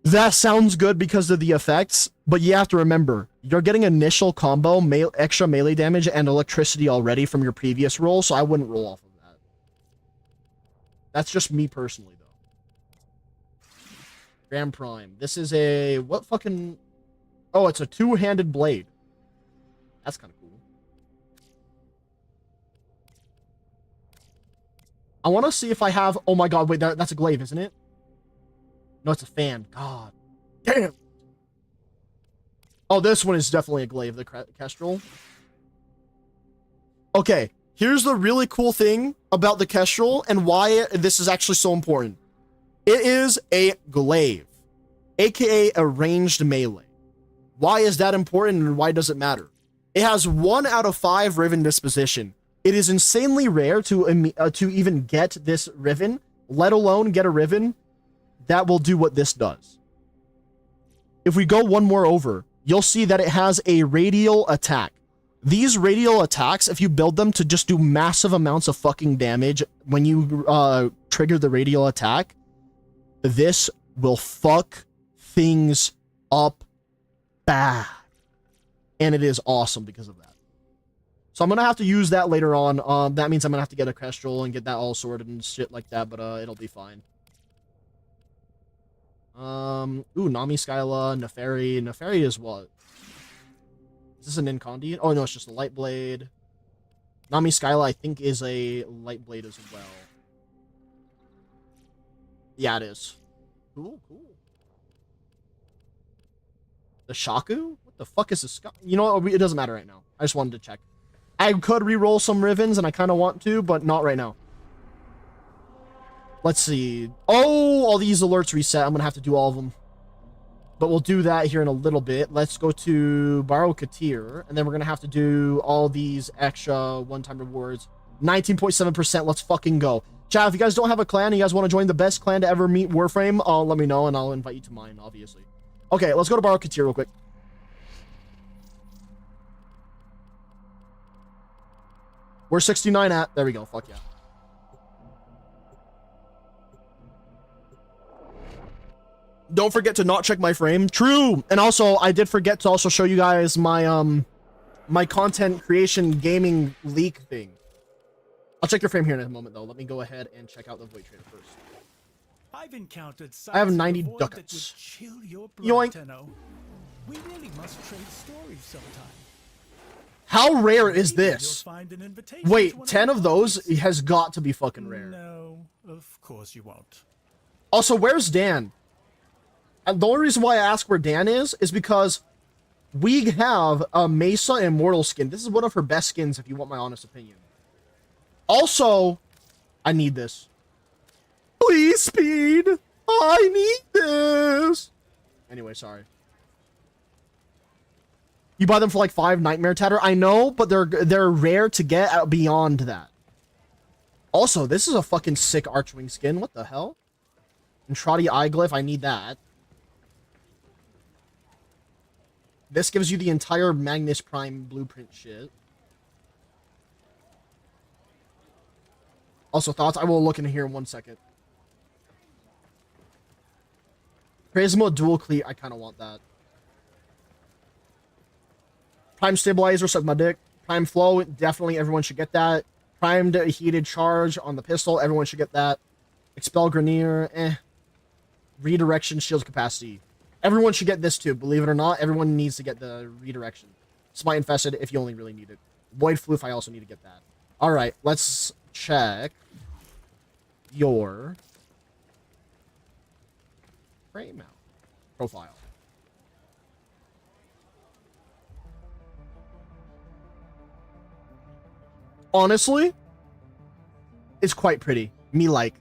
Speaker 1: That sounds good because of the effects, but you have to remember, you're getting initial combo, extra melee damage, and electricity already from your previous roll, so I wouldn't roll off of that. That's just me personally, though. Grand Prime. This is a... What fucking... Oh, it's a two-handed blade. That's kind of cool. I want to see if I have... Oh my god, wait, that's a glaive, isn't it? No, it's a fan. God. Damn. Oh, this one is definitely a glaive, the Kestrel. Okay, here's the really cool thing about the Kestrel and why this is actually so important. It is a glaive, aka a ranged melee. Why is that important and why does it matter? It has 1 out of 5 Riven disposition. It is insanely rare to even get this Riven, let alone get a Riven that will do what this does. If we go one more over, you'll see that it has a radial attack. These radial attacks, if you build them to just do massive amounts of fucking damage when you trigger the radial attack, this will fuck things up bad. And it is awesome because of that. So I'm going to have to use that later on. That means I'm going to have to get a Kestrel and get that all sorted and shit like that, but it'll be fine. Ooh, Nami Skyla, Neferi. Neferi is what? Is this an Incondi? Oh, no, it's just a light blade. Nami Skyla, I think, is a light blade as well. Yeah, it is. Cool, cool. The Shaku? What the fuck is this? You know what? It doesn't matter right now. I just wanted to check. I could re-roll some Rivens, and I kind of want to, but not right now. Let's see. Oh, all these alerts reset. I'm going to have to do all of them. But we'll do that here in a little bit. Let's go to Borrow Katir, and then we're going to have to do all these extra one-time rewards. 19.7%. Let's fucking go. Chat, if you guys don't have a clan and you guys want to join the best clan to ever meet Warframe, let me know, and I'll invite you to mine, obviously. Okay, let's go to Borrow Katir real quick. We're 69 at. There we go. Fuck yeah. Don't forget to not check my frame. True. And also, I did forget to also show you guys my my content creation gaming leak thing. I'll check your frame here in a moment, though. Let me go ahead and check out the Void Trader first.
Speaker 5: I've encountered
Speaker 1: I have 90 ducats. Yoink.
Speaker 5: We really must trade stories sometime.
Speaker 1: How rare is
Speaker 5: Maybe
Speaker 1: this?
Speaker 5: you'll find an invitation
Speaker 1: Wait,
Speaker 5: to one
Speaker 1: 10 of
Speaker 5: our
Speaker 1: those
Speaker 5: parties.
Speaker 1: has got to be fucking rare.
Speaker 5: No, of course you won't.
Speaker 1: Also, where's Dan? And the only reason why I ask where Dan is because we have a Mesa Immortal skin. This is one of her best skins, if you want my honest opinion. Also, I need this. Please, speed. I need this. Anyway, sorry. You buy them for like 5 Nightmare Tatter. I know, but they're rare to get beyond that. Also, this is a fucking sick Archwing skin. What the hell? Entrati Eyeglyph. I need that. This gives you the entire Magnus Prime blueprint shit. Also, thoughts? I will look in here in 1 second. Prisma Dual Cleat. I kind of want that. Prime Stabilizer. Suck my dick. Prime Flow. Definitely everyone should get that. Primed Heated Charge on the pistol. Everyone should get that. Expel Grenier. Redirection Shield Capacity. Everyone should get this too. Believe it or not, everyone needs to get the redirection. Smite Infested if you only really need it. Void Floof, I also need to get that. Alright, let's check your frame out profile. Honestly, it's quite pretty. Me like.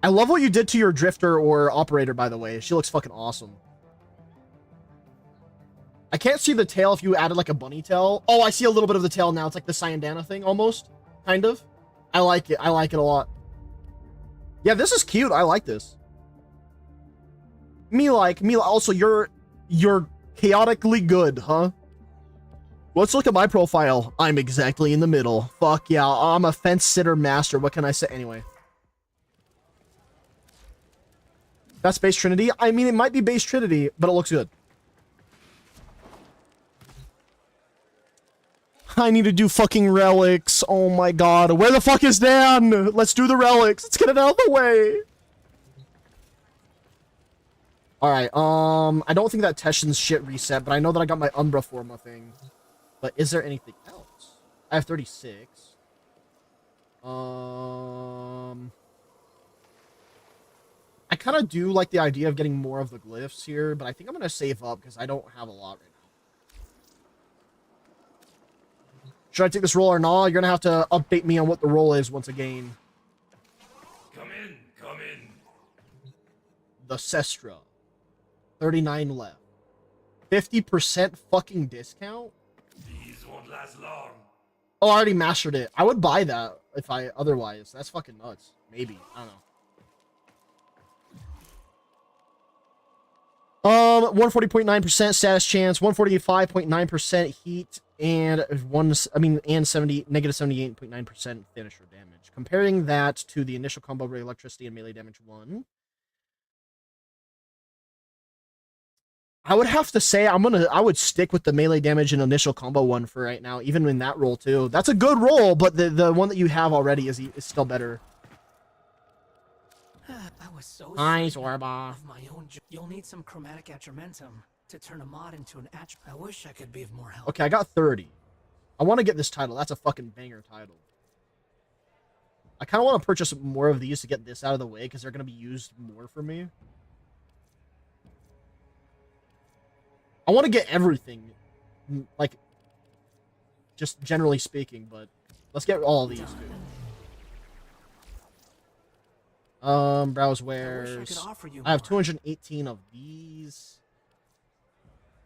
Speaker 1: I love what you did to your drifter or operator, by the way. She looks fucking awesome. I can't see the tail if you added like a bunny tail. Oh, I see a little bit of the tail now. It's like the Cyandana thing almost. Kind of. I like it. I like it a lot. Yeah, this is cute. I like this. Me like. Also, you're chaotically good, huh? Let's look at my profile. I'm exactly in the middle. Fuck yeah. I'm a fence sitter master. What can I say? Anyway. That's Base Trinity. I mean, it might be Base Trinity, but it looks good. I need to do fucking relics. Oh my god. Where the fuck is Dan? Let's do the relics. Let's get it out of the way. Alright, I don't think that Teshin's shit reset, but I know that I got my Umbra Forma thing. But is there anything else? I have 36. I kind of do like the idea of getting more of the glyphs here, but I think I'm going to save up because I don't have a lot right now. Should I take this roll or not? You're going to have to update me on what the roll is once again.
Speaker 3: Come in, come in.
Speaker 1: The Sestra. 39 left. 50% fucking discount?
Speaker 3: These won't last long.
Speaker 1: Oh, I already mastered it. I would buy that if I otherwise. That's fucking nuts. Maybe. I don't know. 140.9% status chance, 145.9% heat, and negative 78.9% finisher damage. Comparing that to the initial combo ray electricity and melee damage 1. I would have to say I would stick with the melee damage and initial combo 1 for right now, even in that roll too. That's a good roll, but the one that you have already is still better.
Speaker 5: I was so
Speaker 1: Hi,
Speaker 5: certain
Speaker 1: Zorba.
Speaker 5: of my own. You'll need some chromatic attrimentum to turn a mod into an I wish I could be of more help.
Speaker 1: Okay, I got 30. I want to get this title. That's a fucking banger title. I kind of want to purchase more of these to get this out of the way because they're going to be used more for me. I want to get everything, like, just generally speaking, but let's get all of these, dude. Browse wares. I have 218 of these.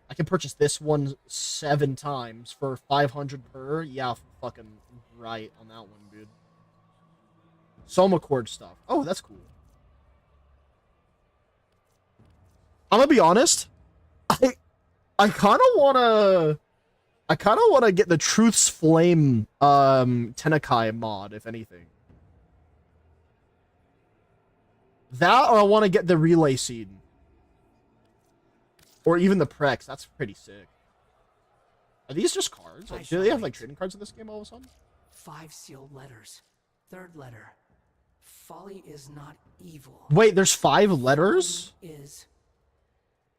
Speaker 1: I can purchase this one 7 times for 500 per. Yeah, fucking right on that one, dude. Soma cord stuff. Oh, that's cool. I'm gonna be honest. I kind of wanna get the Truth's Flame Tenakai mod, if anything. That, or I want to get the Relay Seed. Or even the Prex. That's pretty sick. Are these just cards? Like, do they have like trading cards in this game all of a sudden?
Speaker 5: 5 sealed letters. 3rd letter. Folly is not evil.
Speaker 1: Wait, there's 5 letters?
Speaker 5: Is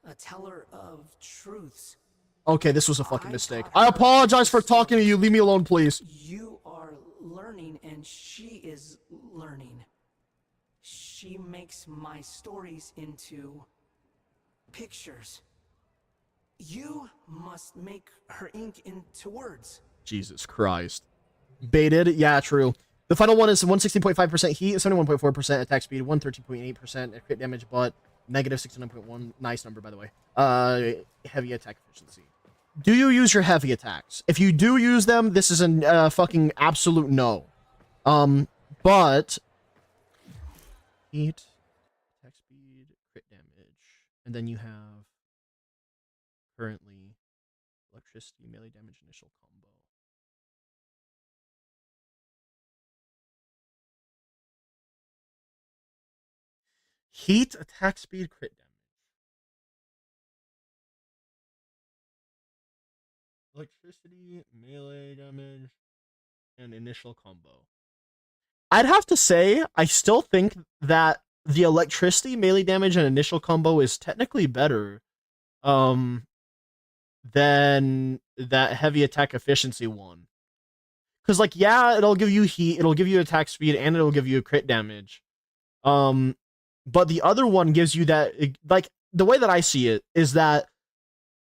Speaker 5: a teller of truths.
Speaker 1: Okay, this was a fucking mistake. I apologize for talking to you. Leave me alone, please.
Speaker 5: You are learning and she is learning. She makes my stories into pictures. You must make her ink into words.
Speaker 1: Jesus Christ. Baited? Yeah, true. The final one is 116.5% heat, 71.4% attack speed, 113.8% crit damage, but negative 69.1. Nice number, by the way. Heavy attack efficiency. Do you use your heavy attacks? If you do use them, this is a fucking absolute no. But heat, attack speed, crit damage, and then you have currently electricity, melee damage, initial combo. Heat, attack speed, crit damage. Electricity, melee damage, and initial combo. I'd have to say, I still think that the electricity, melee damage, and initial combo is technically better than that heavy attack efficiency one. Because, like, yeah, it'll give you heat, it'll give you attack speed, and it'll give you crit damage. But the other one gives you that, like, the way that I see it is that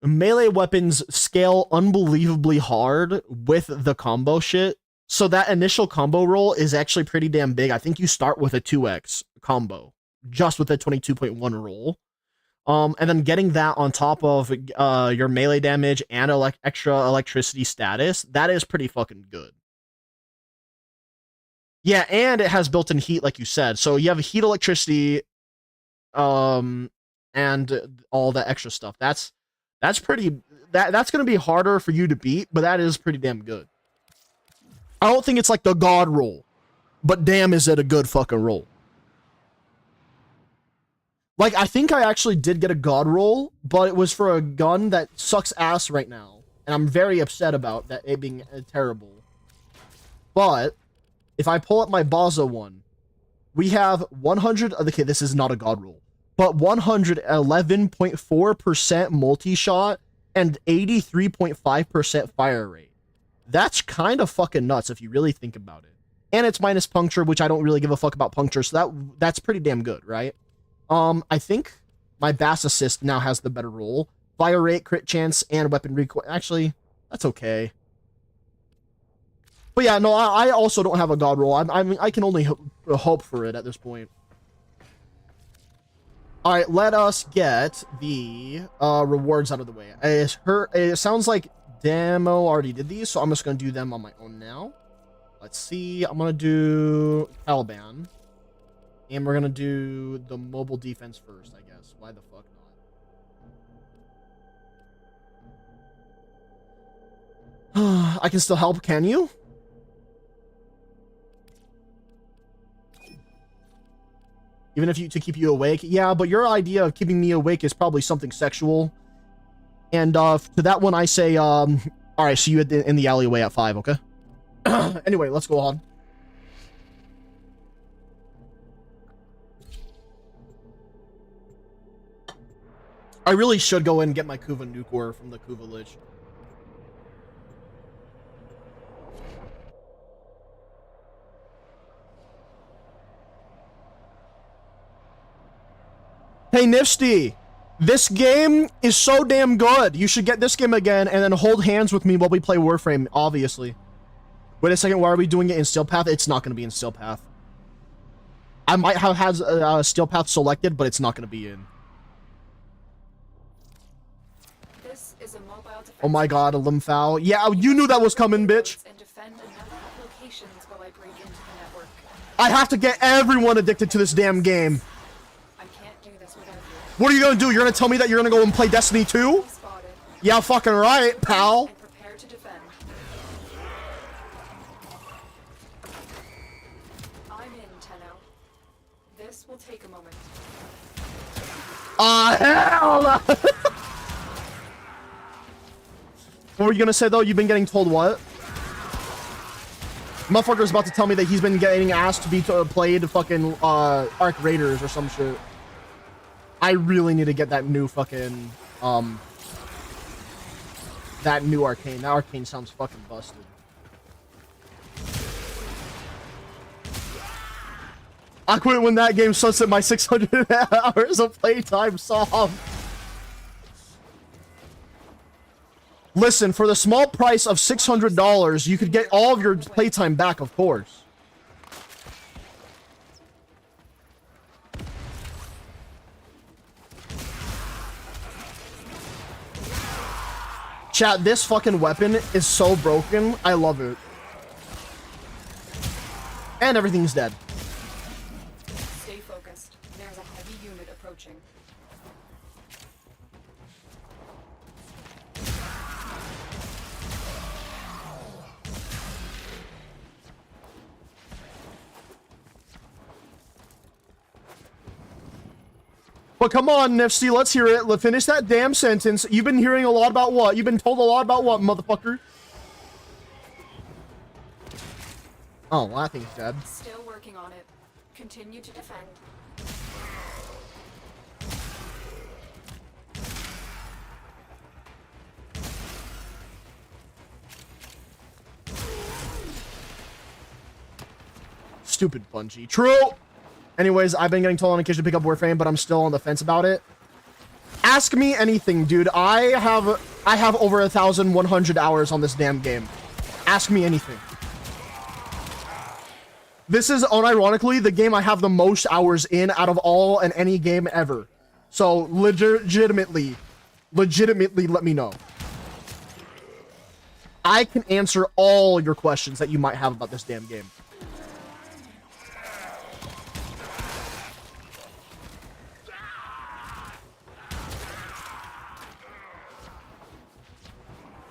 Speaker 1: melee weapons scale unbelievably hard with the combo shit. So that initial combo roll is actually pretty damn big. I think you start with a 2x combo, just with a 22.1 roll. And then getting that on top of your melee damage and extra electricity status, that is pretty fucking good. Yeah, and it has built-in heat, like you said. So you have heat, electricity, and all that extra stuff. That's pretty. That's gonna be harder for you to beat, but that is pretty damn good. I don't think it's like the god roll, but damn, is it a good fucking roll. Like, I think I actually did get a god roll, but it was for a gun that sucks ass right now, and I'm very upset about that it being terrible. But if I pull up my Baza one, we have 100. Okay, this is not a god roll, but 111.4% multi-shot and 83.5% fire rate. That's kind of fucking nuts if you really think about it. And it's minus puncture, which I don't really give a fuck about puncture, so that's pretty damn good, right? I think my Bass Assist now has the better roll. Fire rate, crit chance, and weapon recoil. Actually, that's okay. But yeah, no, I also don't have a god roll. I can only hope for it at this point. All right, let us get the rewards out of the way. It sounds like Demo already did these, so I'm just gonna do them on my own now. Let's see. I'm gonna do Taliban, and we're gonna do the mobile defense first, I guess. Why the fuck not? I can still help. Can you? Even if to keep you awake? Yeah, but your idea of keeping me awake is probably something sexual. And to that one, I say, all right, see you in the alleyway at 5, okay? Anyway, let's go on. I really should go in and get my Kuva nuke ore from the Kuva Lich. Hey, Nifty, this game is so damn good. You should get this game again and then hold hands with me while we play Warframe, obviously. Wait a second, why are we doing it in Steel Path? It's not going to be in Steel Path. I might have had Steel Path selected, but it's not going to be in.
Speaker 4: This is a mobile defense.
Speaker 1: Oh my god, a Limfao. Yeah, you knew that was coming, bitch.
Speaker 4: And defend enough locations while I break into the network.
Speaker 1: I have to get everyone addicted to this damn game.
Speaker 4: I can't do this without you.
Speaker 1: What are you going to do? You're going to tell me that you're going to go and play Destiny 2?
Speaker 4: Spotted.
Speaker 1: Yeah, fucking right, pal.
Speaker 4: And prepare to defend. I'm in, Tenno. This will take a moment.
Speaker 1: Hell no. What were you gonna say though? You've been getting told what? Motherfucker's about to tell me that he's been getting asked to be played fucking Arc Raiders or some shit. I really need to get that new fucking that new Arcane. That Arcane sounds fucking busted. I quit when that game sunset my 600 hours of playtime song. Listen, for the small price of $600, you could get all of your playtime back, of course. Chat, this fucking weapon is so broken. I love it. And everything's dead.
Speaker 4: Stay focused. There's a heavy unit approaching.
Speaker 1: But come on, Nifty, let's hear it. Let's finish that damn sentence. You've been hearing a lot about what? You've been told a lot about what, motherfucker? Oh, well, I think it's dead.
Speaker 4: Still working on it. Continue to defend.
Speaker 1: Stupid Bungie. True! Anyways, I've been getting told on occasion to pick up Warframe, but I'm still on the fence about it. Ask me anything, dude. I have over 1,100 hours on this damn game. Ask me anything. This is, unironically, the game I have the most hours in out of all and any game ever. So, legitimately, let me know. I can answer all your questions that you might have about this damn game.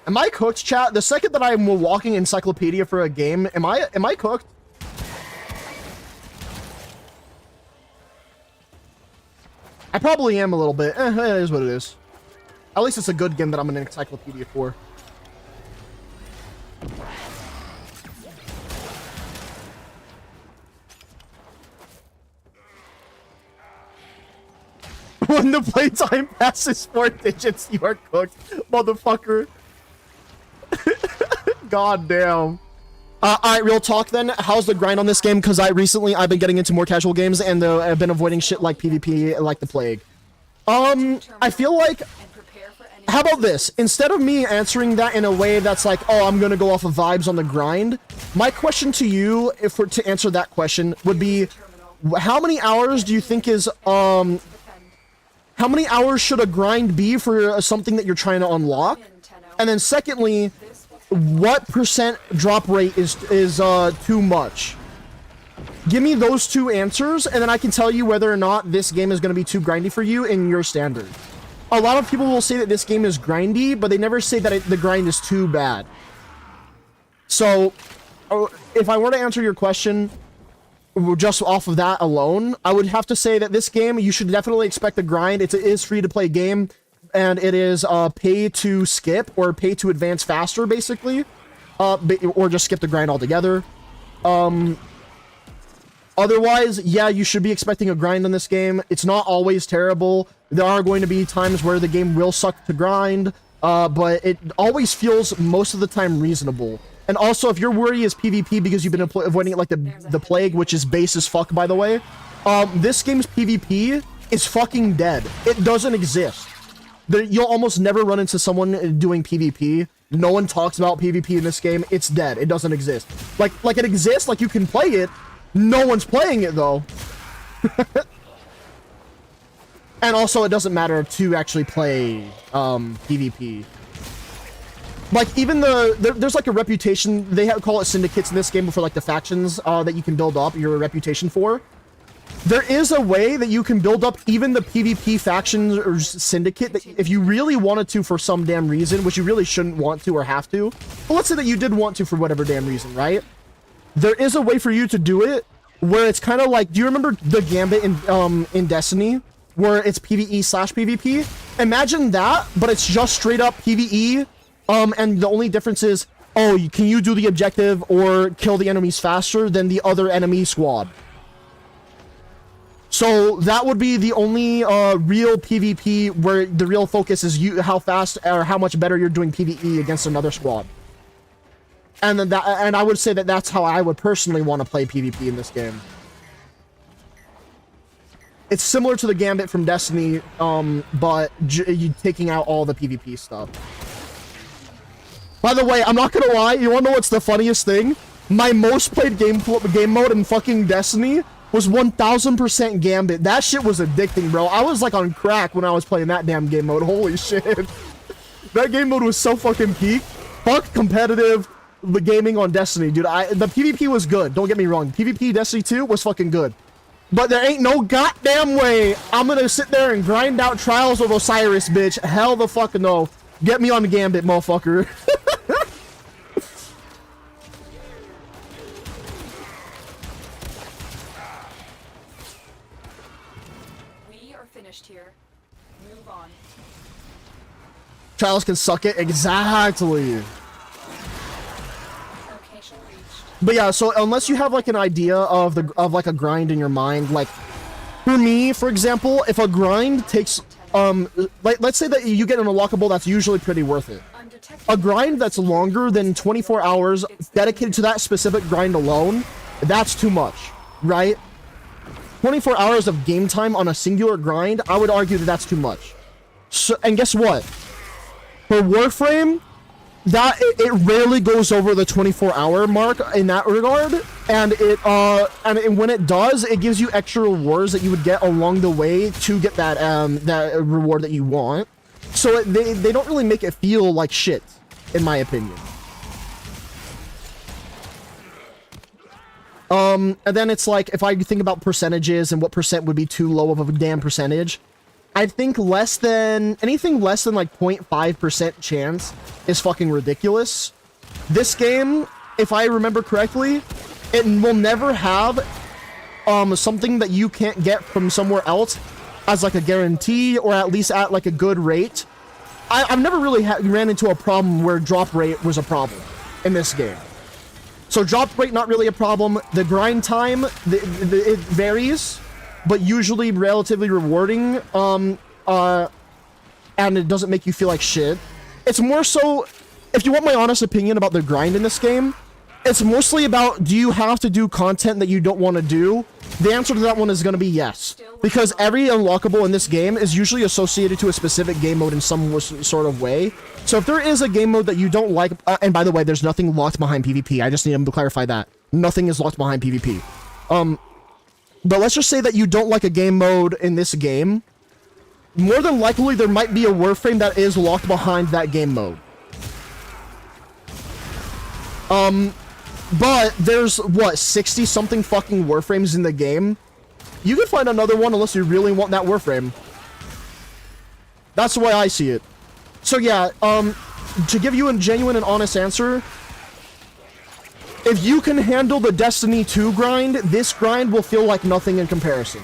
Speaker 1: Am I cooked, chat? The second that I'm a walking encyclopedia for a game, am I cooked? I probably am a little bit. It is what it is. At least it's a good game that I'm an encyclopedia for. When the playtime passes 4 digits, you are cooked, motherfucker. God damn. Alright, real talk then. How's the grind on this game? Because I've been getting into more casual games and I've been avoiding shit like PvP like the plague. I feel like... How about this? Instead of me answering that in a way that's like, oh, I'm gonna go off of vibes on the grind, my question to you, to answer that question, would be, how many hours do you think is, how many hours should a grind be for something that you're trying to unlock? And then secondly, what percent drop rate is too much? Give me those two answers, and then I can tell you whether or not this game is going to be too grindy for you in your standard. A lot of people will say that this game is grindy, but they never say that the grind is too bad. So, if I were to answer your question just off of that alone, I would have to say that this game, you should definitely expect a grind. It is free-to-play game, and it is pay to skip or pay to advance faster, basically, or just skip the grind altogether. Otherwise, yeah, you should be expecting a grind in this game. It's not always terrible. There are going to be times where the game will suck to grind, but it always feels most of the time reasonable. And also, if your worry is PvP because you've been avoiding it like the plague, which is base as fuck, by the way, this game's PvP is fucking dead. It doesn't exist. You'll almost never run into someone doing PvP. No one talks about PvP in this game. It's dead. It doesn't exist. Like it exists, like you can play it. No one's playing it, though. And also, it doesn't matter to actually play PvP. Like, even there's like a reputation, they call it syndicates in this game for like the factions that you can build up your reputation for. There is a way that you can build up even the PvP factions or syndicate that if you really wanted to for some damn reason, which you really shouldn't want to or have to, but let's say that you did want to for whatever damn reason, right? There is a way for you to do it where it's kind of like, do you remember the Gambit in Destiny? Where it's PvE/PvP? Imagine that, but it's just straight up PvE, and the only difference is, oh, can you do the objective or kill the enemies faster than the other enemy squad? So that would be the only real PvP where the real focus is how fast or how much better you're doing PvE against another squad. And then I would say that that's how I would personally want to play PvP in this game. It's similar to the Gambit from Destiny, but you taking out all the PvP stuff. By the way, I'm not gonna lie, you wanna know what's the funniest thing? My most played game mode in fucking Destiny was 1000% Gambit. That shit was addicting, bro. I was like on crack when I was playing that damn game mode. Holy shit. That game mode was so fucking peak. Fuck competitive gaming on Destiny, dude. The PvP was good, don't get me wrong. PvP Destiny 2 was fucking good. But there ain't no goddamn way I'm gonna sit there and grind out Trials of Osiris, bitch. Hell the fuck no. Get me on the Gambit, motherfucker.
Speaker 4: We are finished here. Move on.
Speaker 1: Trials can suck it. Exactly.
Speaker 4: Location reached.
Speaker 1: But yeah, so unless you have like an idea of like a grind in your mind, like for me, for example, if a grind takes let's say that you get an unlockable that's usually pretty worth it. A grind that's longer than 24 hours dedicated to that specific grind alone, that's too much, right? 24 hours of game time on a singular grind, I would argue that that's too much. So, and guess what? For Warframe, that it rarely goes over the 24-hour mark in that regard, and when it does, it gives you extra rewards that you would get along the way to get that that reward that you want. So they don't really make it feel like shit, in my opinion. And then it's like, if I think about percentages and what percent would be too low of a damn percentage, I think anything less than like 0.5% chance is fucking ridiculous. This game, if I remember correctly, it will never have something that you can't get from somewhere else as like a guarantee, or at least at like a good rate. I've never really ran into a problem where drop rate was a problem in this game. So drop rate, not really a problem. The grind time, it varies, but usually relatively rewarding, and it doesn't make you feel like shit. It's more so, if you want my honest opinion about the grind in this game, it's mostly about, do you have to do content that you don't want to do? The answer to that one is going to be yes. Because every unlockable in this game is usually associated to a specific game mode in some sort of way. So if there is a game mode that you don't like, and by the way, there's nothing locked behind PvP. I just need to clarify that. Nothing is locked behind PvP. But let's just say that you don't like a game mode in this game. More than likely, there might be a Warframe that is locked behind that game mode. But there's, what, 60-something fucking Warframes in the game? You can find another one unless you really want that Warframe. That's the way I see it. So yeah, to give you a genuine and honest answer, if you can handle the Destiny 2 grind, this grind will feel like nothing in comparison.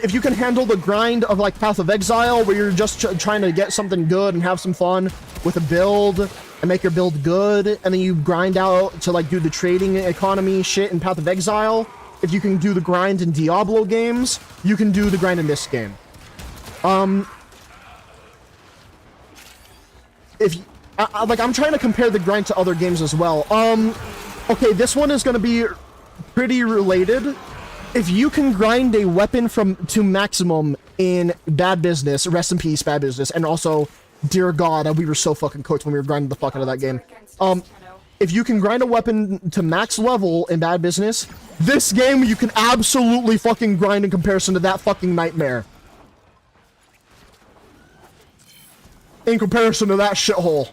Speaker 1: If you can handle the grind of like Path of Exile, where you're just trying to get something good and have some fun with a build, and make your build good, and then you grind out to like do the trading economy shit in Path of Exile. If you can do the grind in Diablo games, you can do the grind in this game. If like I'm trying to compare the grind to other games as well. Okay, this one is going to be pretty related. If you can grind a weapon to maximum in Bad Business, rest in peace, Bad Business, and also, dear God, we were so fucking cooked when we were grinding the fuck out of that game. If you can grind a weapon to max level in Bad Business, this game you can absolutely fucking grind in comparison to that fucking nightmare. In comparison to that shithole.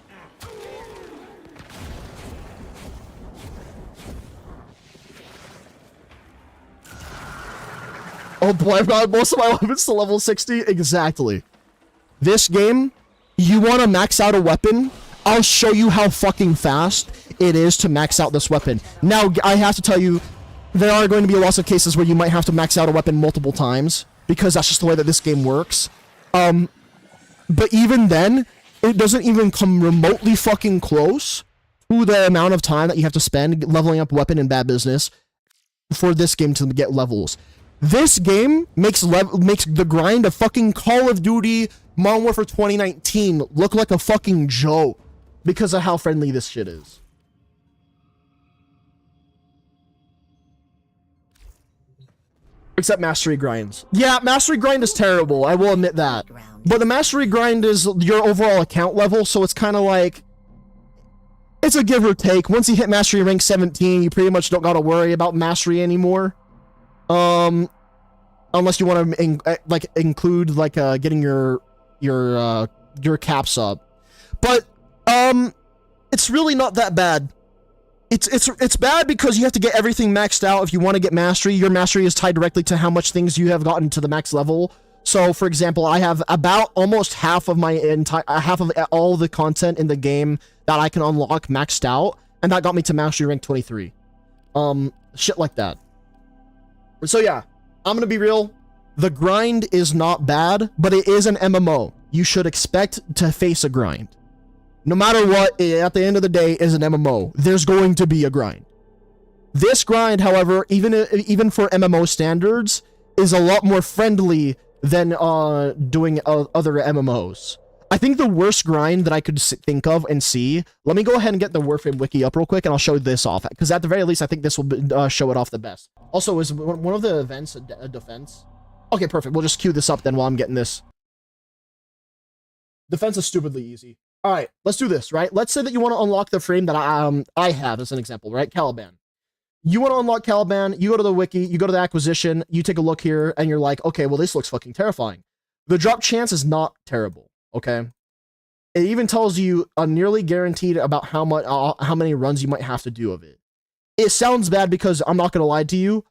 Speaker 1: Oh boy, I've got most of my weapons to level 60. Exactly. This game, you want to max out a weapon? I'll show you how fucking fast it is to max out this weapon. Now, I have to tell you, there are going to be lots of cases where you might have to max out a weapon multiple times, because that's just the way that this game works. But even then, it doesn't even come remotely fucking close to the amount of time that you have to spend leveling up a weapon in Bad Business for this game to get levels. This game makes the grind of fucking Call of Duty Modern Warfare 2019 look like a fucking joke because of how friendly this shit is. Except Mastery Grinds. Yeah, Mastery Grind is terrible, I will admit that. But the Mastery Grind is your overall account level, so it's kind of like... It's a give or take. Once you hit Mastery rank 17, you pretty much don't gotta worry about Mastery anymore. Unless you want to include getting your caps up, but it's really not that bad. It's bad because you have to get everything maxed out if you want to get mastery. Your mastery is tied directly to how much things you have gotten to the max level. So, for example, I have about almost half of all the content in the game that I can unlock maxed out, and that got me to mastery rank 23. Shit like that. So yeah, I'm gonna be real. The grind is not bad, but it is an MMO. You should expect to face a grind. No matter what, at the end of the day, is an MMO. There's going to be a grind. This grind, however, even for MMO standards, is a lot more friendly than doing other MMOs. I think the worst grind that I could think of and see, let me go ahead and get the WARFRAME wiki up real quick and I'll show this off, because at the very least I think this will show it off the best. Also, is one of the events a defense? Okay, perfect. We'll just queue this up then while I'm getting this. Defense is stupidly easy. Alright, let's do this, right? Let's say that you want to unlock the frame that I have as an example, right? Caliban. You want to unlock Caliban, you go to the wiki, you go to the acquisition, you take a look here, and you're like, okay, well this looks fucking terrifying. The drop chance is not terrible. Okay, it even tells you a nearly guaranteed about how many runs you might have to do of it. It sounds bad because I'm not gonna lie to you.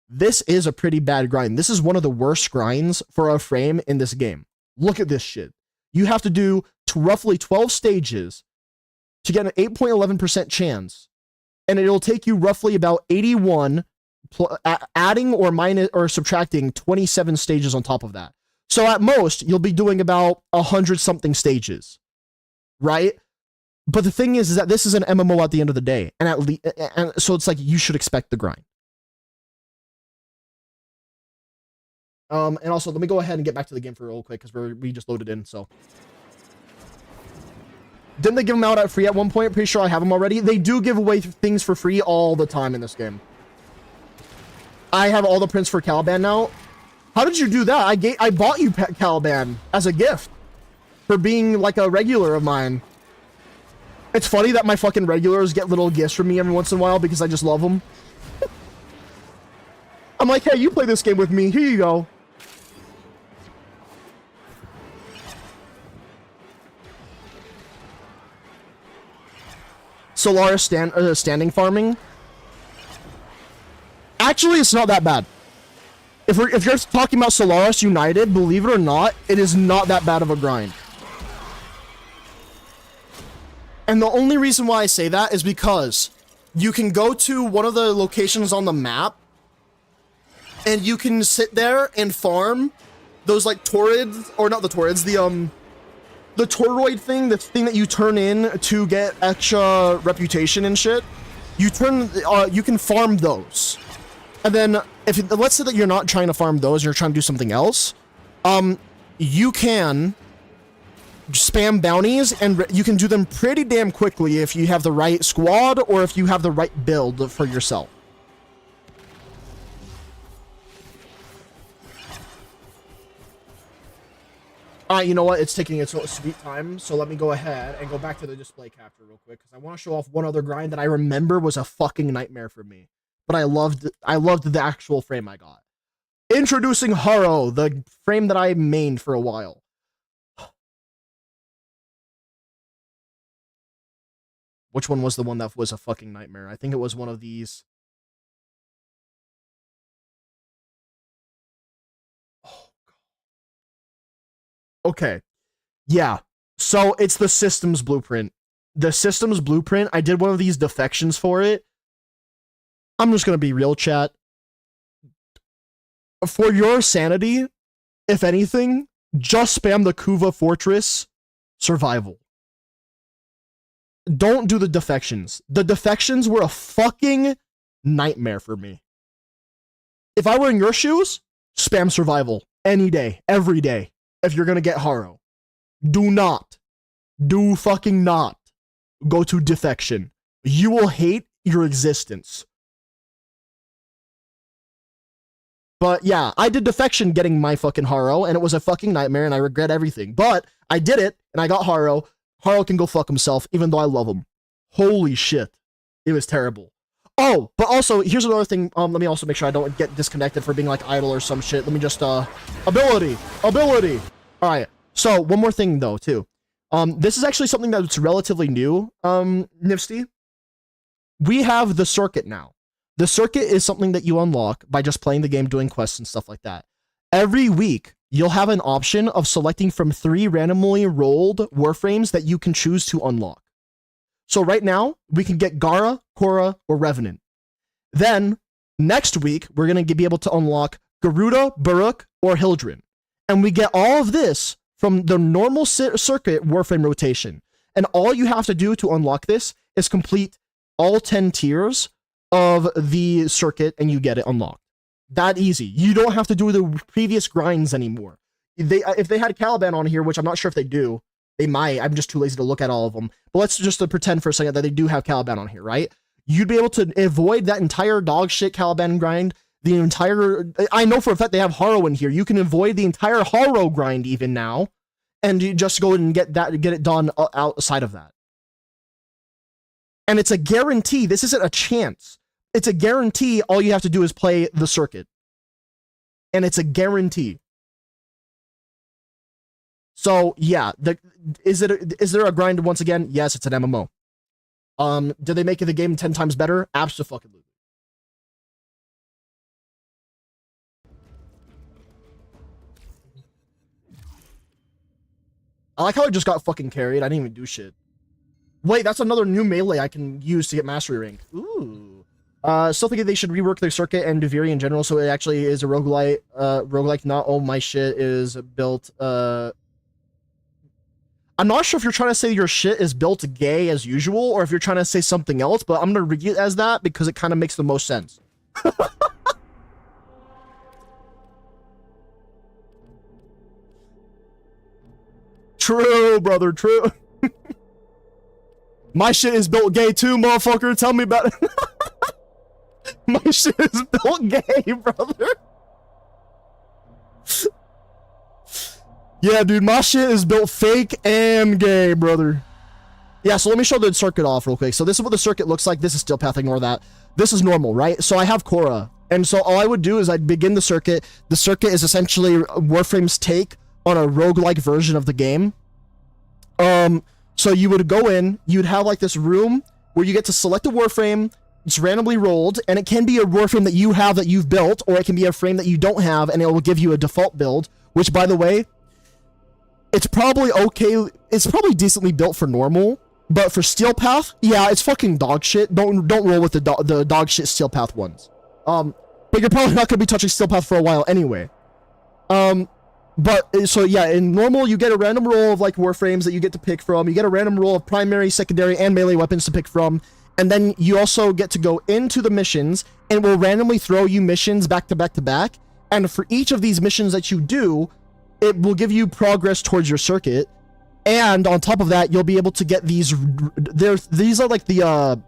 Speaker 1: This is a pretty bad grind. This is one of the worst grinds for a frame in this game. Look at this shit. You have to do roughly 12 stages to get an 8.11% chance, and it'll take you roughly about 81, adding or minus or subtracting 27 stages on top of that. So at most, you'll be doing about 100-something stages, right? But the thing is that this is an MMO at the end of the day, and so it's like you should expect the grind. And also, let me go ahead and get back to the game for real quick because we just loaded in. So, didn't they give them out at free at one point? Pretty sure I have them already. They do give away things for free all the time in this game. I have all the prints for Caliban now. How did you do that? I bought you Caliban as a gift for being like a regular of mine. It's funny that my fucking regulars get little gifts from me every once in a while because I just love them. I'm like, hey, you play this game with me. Here you go. Solaris standing farming. Actually, it's not that bad. If you're talking about Solaris United, believe it or not, it is not that bad of a grind. And the only reason why I say that is because you can go to one of the locations on the map and you can sit there and farm those like Taurids, or not the Taurids, the toroid thing, the thing that you turn in to get extra reputation and shit, you can farm those. And then if let's say that you're not trying to farm those, you're trying to do something else, you can spam bounties, and you can do them pretty damn quickly if you have the right squad or if you have the right build for yourself. Alright, you know what? It's taking its sweet time, so let me go ahead and go back to the display capture real quick, because I want to show off one other grind that I remember was a fucking nightmare for me. But I loved the actual frame I got. Introducing Haro, the frame that I mained for a while. Which one was the one that was a fucking nightmare? I think it was one of these. Okay, yeah, so it's the systems blueprint. The systems blueprint, I did one of these defections for it. I'm just gonna be real, chat. For your sanity, if anything, just spam the Kuva Fortress survival. Don't do the defections. The defections were a fucking nightmare for me. If I were in your shoes, spam survival any day, every day. If you're gonna get Haro, do fucking not go to defection. You will hate your existence. But yeah, I did defection getting my fucking Haro, and it was a fucking nightmare, and I regret everything. But I did it, and I got Haro. Haro can go fuck himself, even though I love him. Holy shit. It was terrible. Oh, but also, here's another thing. Let me also make sure I don't get disconnected for being like idle or some shit. Let me just, ability. Alright, so one more thing though, too. This is actually something that's relatively new, Nifsty. We have the circuit now. The circuit is something that you unlock by just playing the game, doing quests and stuff like that. Every week, you'll have an option of selecting from 3 randomly rolled warframes that you can choose to unlock. So right now, we can get Gara, Korra, or Revenant. Then, next week, we're going to be able to unlock Garuda, Baruk, or Hildren. And we get all of this from the normal circuit warframe rotation. And all you have to do to unlock this is complete all 10 tiers of the circuit, and you get it unlocked. That easy. You don't have to do the previous grinds anymore. If they had Caliban on here, which I'm not sure if they do, they might. I'm just too lazy to look at all of them. But let's just pretend for a second that they do have Caliban on here, right? You'd be able to avoid that entire dog shit Caliban grind. The entire... I know for a fact they have Haro in here. You can avoid the entire Haro grind even now, and you just go and get it done outside of that. And it's a guarantee. This isn't a chance. It's a guarantee. All you have to do is play the circuit. And it's a guarantee. So, yeah. Is there a grind once again? Yes, it's an MMO. Did they make the game 10 times better? Absolutely. I like how I just got fucking carried. I didn't even do shit. Wait, that's another new melee I can use to get mastery rank. Ooh. Still thinking they should rework their circuit and Duviri in general so it actually is a roguelike, not all my shit is built, I'm not sure if you're trying to say your shit is built gay as usual, or if you're trying to say something else, but I'm gonna read it as that because it kind of makes the most sense. True, brother, true. My shit is built gay too, motherfucker. Tell me about it. My shit is built gay, brother. Yeah, dude, my shit is built fake and gay, brother. Yeah, so let me show the circuit off real quick. So this is what the circuit looks like. This is steel path, ignore that. This is normal, right? So I have Korra. And so all I would do is I'd begin the circuit. The circuit is essentially Warframe's take on a roguelike version of the game. So you would go in, you'd have like this room where you get to select a Warframe. It's randomly rolled, and it can be a Warframe that you have that you've built, or it can be a frame that you don't have, and it will give you a default build, which, by the way, it's probably okay. It's probably decently built for normal, but for Steel Path, yeah, it's fucking dog shit. Don't roll with the dog shit Steel Path ones. But you're probably not gonna be touching Steel Path for a while anyway. But so yeah, in normal you get a random roll of like warframes that you get to pick from. You get a random roll of primary, secondary, and melee weapons to pick from, and then you also get to go into the missions, and it will randomly throw you missions back to back to back. And for each of these missions that you do, it will give you progress towards your circuit. And on top of that, you'll be able to get these. These are like the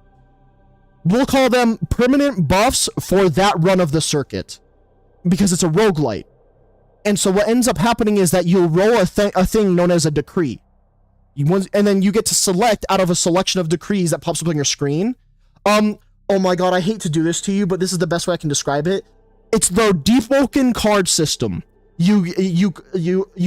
Speaker 1: we'll call them permanent buffs for that run of the circuit, because it's a roguelite. And so what ends up happening is that you'll roll a thing known as a decree. And then you get to select out of a selection of decrees that pops up on your screen. Oh my god, I hate to do this to you, but this is the best way I can describe it. It's the Deepwoken card system. You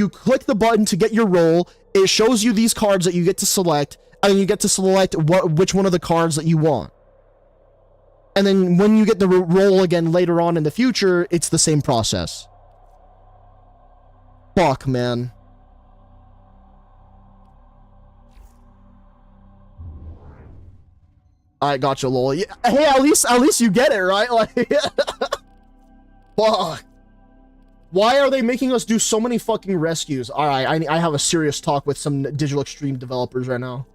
Speaker 1: click the button to get your roll. It shows you these cards that you get to select, and then you get to select which one of the cards that you want. And then when you get the roll again later on in the future, it's the same process. Fuck, man. I gotcha, lol. Yeah, hey, at least you get it, right? Like, fuck. Why are they making us do so many fucking rescues? All right, I have a serious talk with some Digital Extreme developers right now.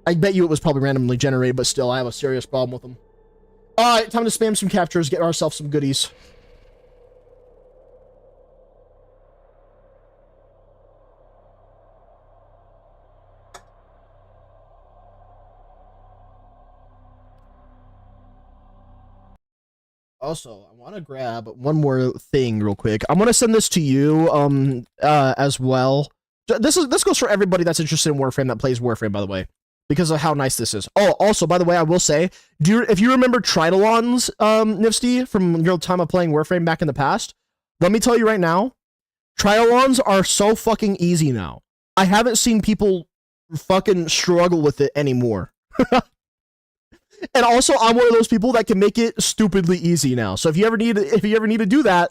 Speaker 1: I bet you it was probably randomly generated, but still, I have a serious problem with them. All right, time to spam some captures, get ourselves some goodies. Also, I want to grab one more thing real quick. I'm going to send this to you as well. This goes for everybody that's interested in Warframe, that plays Warframe, by the way, because of how nice this is. Oh, also, by the way, I will say, if you remember Tridolons, Nifsty, from your time of playing Warframe back in the past, let me tell you right now, Tridolons are so fucking easy now. I haven't seen people fucking struggle with it anymore. And also, I'm one of those people that can make it stupidly easy now. So if you ever need to do that,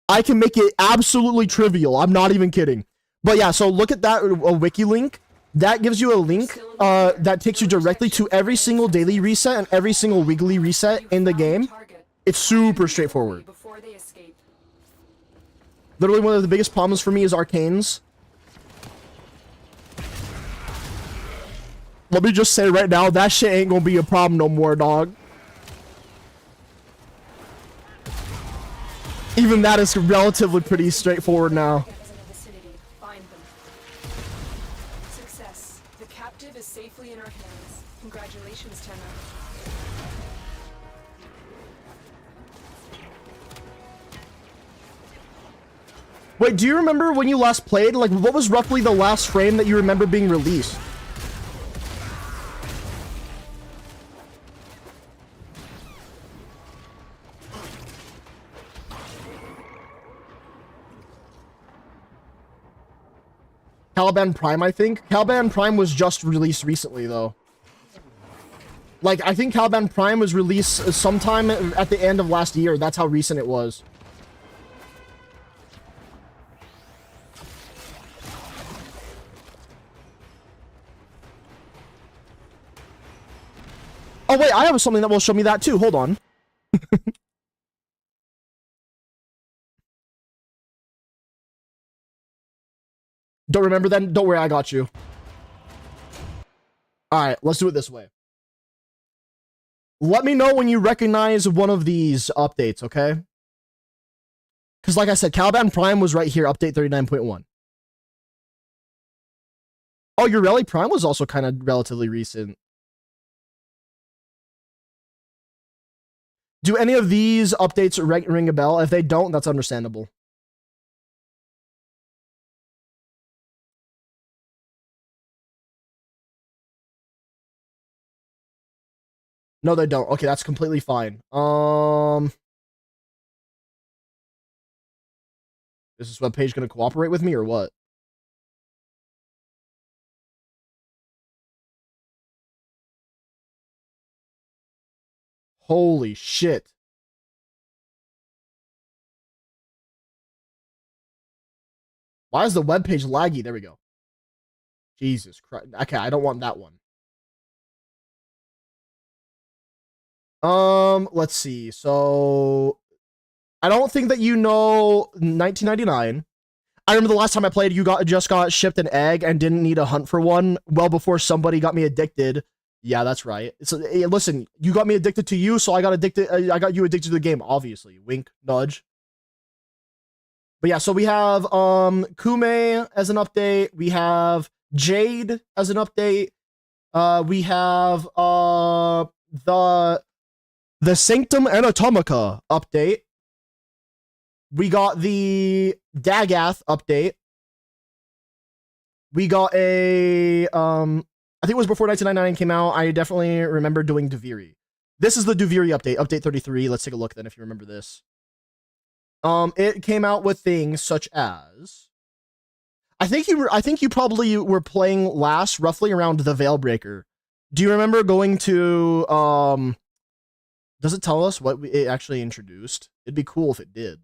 Speaker 1: I can make it absolutely trivial. I'm not even kidding. But yeah, so look at that wiki link. That gives you a link that takes you directly to every single daily reset and every single weekly reset in the game. It's super straightforward. Literally, one of the biggest problems for me is arcanes. Let me just say right now, that shit ain't gonna be a problem no more, dog. Even that is relatively pretty straightforward now.
Speaker 6: Success. The captive is safely in our hands. Congratulations, Tenno.
Speaker 1: Wait, do you remember when you last played? Like, what was roughly the last frame that you remember being released? Caliban Prime, I think. Caliban Prime was just released recently, though. Like, I think Caliban Prime was released sometime at the end of last year. That's how recent it was. Oh, wait, I have something that will show me that, too. Hold on. Don't remember then? Don't worry, I got you. Alright, let's do it this way. Let me know when you recognize one of these updates, okay? Because like I said, Caliban Prime was right here, update 39.1. Oh, your Rally Prime was also kind of relatively recent. Do any of these updates ring a bell? If they don't, that's understandable. No, they don't. Okay, that's completely fine. Is this webpage going to cooperate with me or what? Holy shit. Why is the webpage laggy? There we go. Jesus Christ. Okay, I don't want that one. Let's see. So I don't think that you know 1999. I remember the last time I played, you just got shipped an egg and didn't need a hunt for one well before somebody got me addicted. Yeah, that's right. So hey, listen, you got me addicted to you, so I got addicted. I got you addicted to the game, obviously. Wink, nudge. But yeah, so we have Kume as an update. We have Jade as an update. We have the Sanctum Anatomica update. We got the Dagath update. We got a I think it was before 1999 came out. I definitely remember doing Duviri. This is the Duviri update, update 33. Let's take a look then if you remember this. It came out with things such as I think you probably were playing last roughly around the Veilbreaker. Do you remember going to does it tell us what it actually introduced? It'd be cool if it did.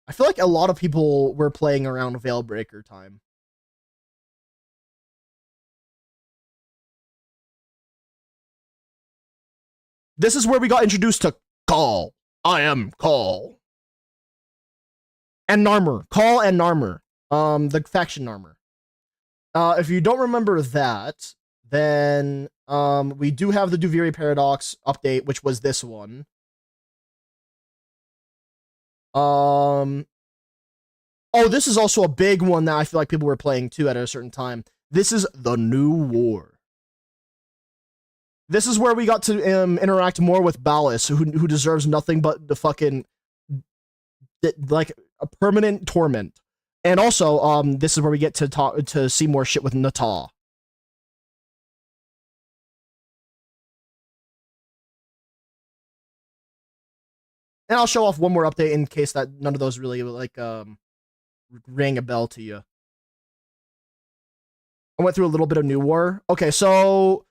Speaker 1: I feel like a lot of people were playing around Veilbreaker time. This is where we got introduced to Call. I am Call. And Narmer. Call and Narmer. The faction Narmer. If you don't remember that, then we do have the Duviri Paradox update, which was this one. Oh, this is also a big one that I feel like people were playing too at a certain time. This is the New War. This is where we got to interact more with Ballas, who deserves nothing but the fucking like a permanent torment. And also, this is where we get to talk to see more shit with Nata. And I'll show off one more update in case that none of those really like rang a bell to you. I went through a little bit of New War. Okay, so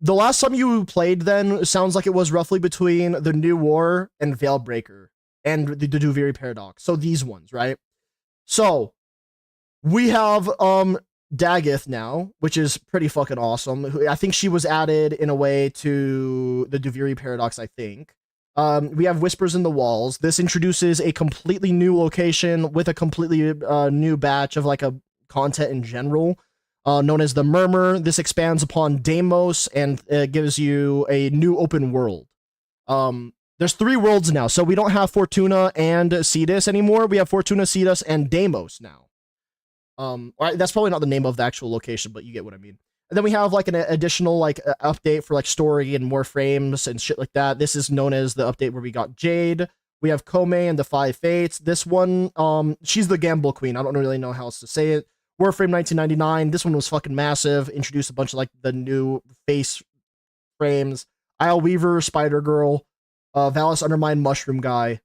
Speaker 1: the last time you played then sounds like it was roughly between the New War and Veilbreaker and the Duviri Paradox. So these ones, right? So we have Dagath now, which is pretty fucking awesome. I think she was added in a way to the Duviri Paradox, I think. We have Whispers in the Walls. This introduces a completely new location with a completely new batch of like a content in general, known as the Murmur. This expands upon Deimos and gives you a new open world. There's 3 worlds now, so we don't have Fortuna and Cetus anymore. We have Fortuna, Cetus, and Deimos now. Right, that's probably not the name of the actual location, but you get what I mean. And then we have like an additional like update for like story and Warframes and shit like that. This is known as the update where we got Jade. We have Kome and the 5 Fates. This one, she's the Gamble Queen. I don't really know how else to say it. Warframe 1999. This one was fucking massive. Introduced a bunch of like the new face frames. Isle Weaver, Spider Girl, Valis Undermine, Mushroom Guy.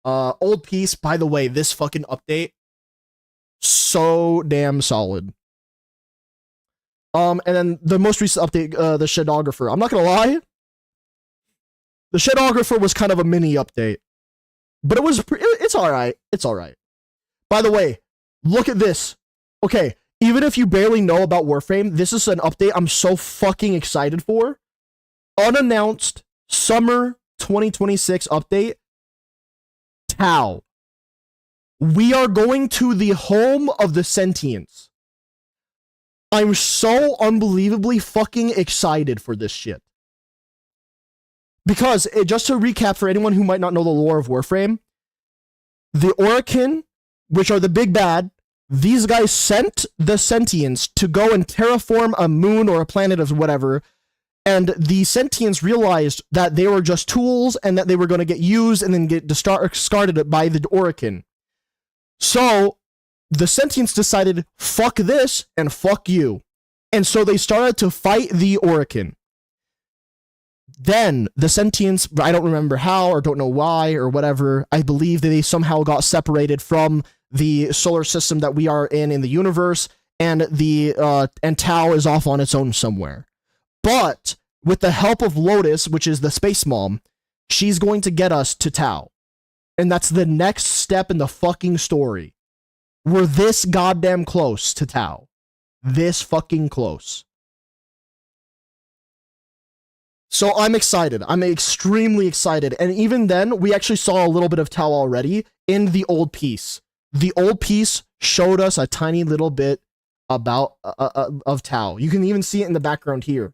Speaker 1: Old Piece. By the way, this fucking update, so damn solid. And then the most recent update, the Shadowgrapher. I'm not gonna lie, the Shadowgrapher was kind of a mini update, but it's all right. It's all right. By the way, look at this. Okay, even if you barely know about Warframe, this is an update I'm so fucking excited for. Unannounced summer 2026 update. Tau. We are going to the home of the Sentients. I'm so unbelievably fucking excited for this shit. Because, just to recap for anyone who might not know the lore of Warframe, the Orokin, which are the big bad, these guys sent the Sentients to go and terraform a moon or a planet of whatever, and the Sentients realized that they were just tools and that they were going to get used and then get discarded by the Orokin. So the Sentients decided, fuck this and fuck you. And so they started to fight the Orokin. Then the Sentients, I don't remember how or don't know why or whatever, I believe that they somehow got separated from the solar system that we are in the universe, and and Tau is off on its own somewhere. But with the help of Lotus, which is the space mom, she's going to get us to Tau. And that's the next step in the fucking story. We're this goddamn close to Tau. This fucking close. So I'm excited. I'm extremely excited. And even then, we actually saw a little bit of Tau already in the old piece. The old piece showed us a tiny little bit about of Tau. You can even see it in the background here.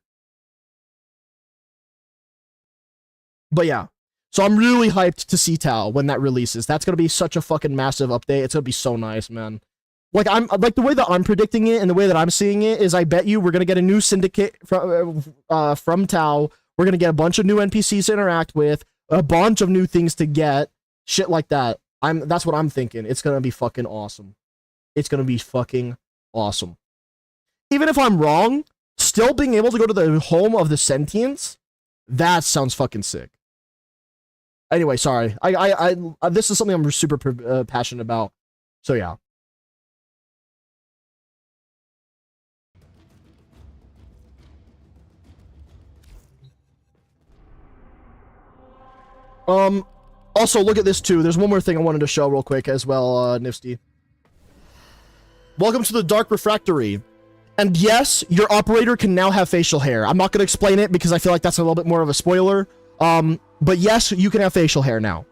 Speaker 1: But yeah, so I'm really hyped to see Tau when that releases. That's gonna be such a fucking massive update. It's gonna be so nice, man. Like I'm like the way that I'm predicting it and the way that I'm seeing it is I bet you we're gonna get a new syndicate from Tau. We're gonna get a bunch of new NPCs to interact with, a bunch of new things to get, shit like that. That's what I'm thinking. It's gonna be fucking awesome. It's gonna be fucking awesome. Even if I'm wrong, still being able to go to the home of the sentients, that sounds fucking sick. Anyway, sorry. I this is something I'm super passionate about. So yeah. Also, look at this too. There's one more thing I wanted to show real quick as well, Nifty. Welcome to the Dark Refractory. And yes, your operator can now have facial hair. I'm not going to explain it because I feel like that's a little bit more of a spoiler. But yes, you can have facial hair now.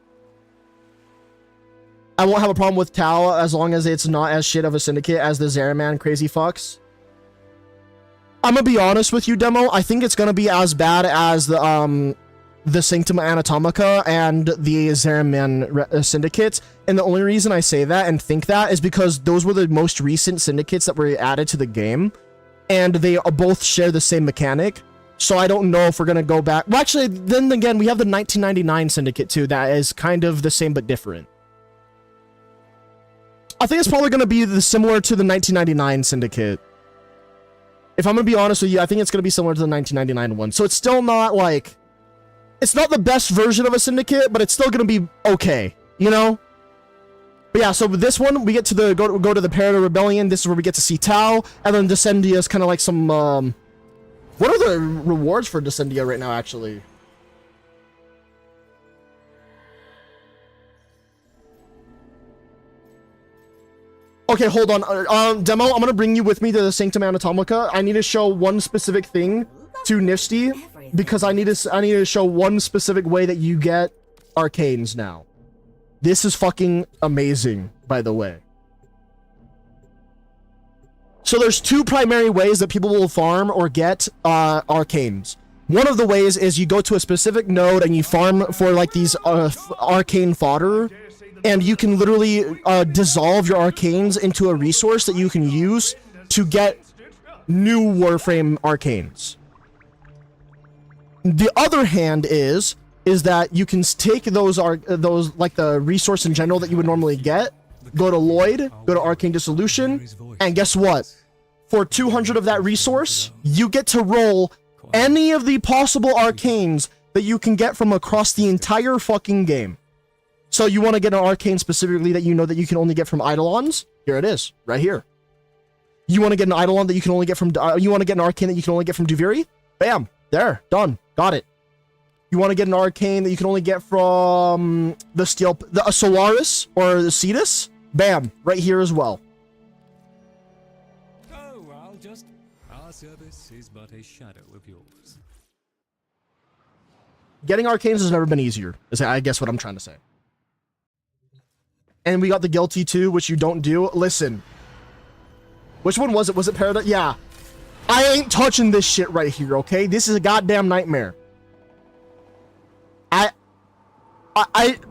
Speaker 1: I won't have a problem with Tau as long as it's not as shit of a syndicate as the Zeraman crazy fucks. I'm going to be honest with you, Demo. I think it's going to be as bad as the Sanctum Anatomica and the Zeraman syndicates. And the only reason I say that and think that is because those were the most recent syndicates that were added to the game. And they both share the same mechanic. So I don't know if we're going to go back. Well, actually, then again, we have the 1999 syndicate too. That is kind of the same but different. I think it's probably going to be similar to the 1999 syndicate. If I'm going to be honest with you, I think it's going to be similar to the 1999 one. So it's still not like... It's not the best version of a syndicate, but it's still going to be okay, you know? But yeah, so with this one, we get to the go to the Parada Rebellion. This is where we get to see Tau, and then Descendia is kind of like some what are the rewards for Descendia right now, actually? Okay, hold on. Demo, I'm gonna bring you with me to the Sanctum Anatomica. I need to show one specific thing to Nifty because I need to show one specific way that you get arcanes now. This is fucking amazing, by the way. So there's two primary ways that people will farm or get arcanes. One of the ways is you go to a specific node and you farm for like these arcane fodder, and you can literally dissolve your arcanes into a resource that you can use to get new Warframe arcanes. The other hand is that you can take those like the resource in general that you would normally get, go to Lloyd, go to Arcane Dissolution, and guess what? For 200 of that resource, you get to roll any of the possible arcanes that you can get from across the entire fucking game. So you want to get an arcane specifically that you know that you can only get from Eidolons? Here it is, right here. You want to get an Eidolon that you can only get from you want to get an arcane that you can only get from Duviri? Bam, there, done, got it. You want to get an arcane that you can only get from the Solaris or the Cetus? Bam, right here as well.
Speaker 7: Oh, our service is but a shadow of yours.
Speaker 1: Getting arcanes has never been easier, is I guess what I'm trying to say. And we got the Guilty too, which you don't do. Listen. Which one was it? Was it Paradise? Yeah. I ain't touching this shit right here, okay? This is a goddamn nightmare.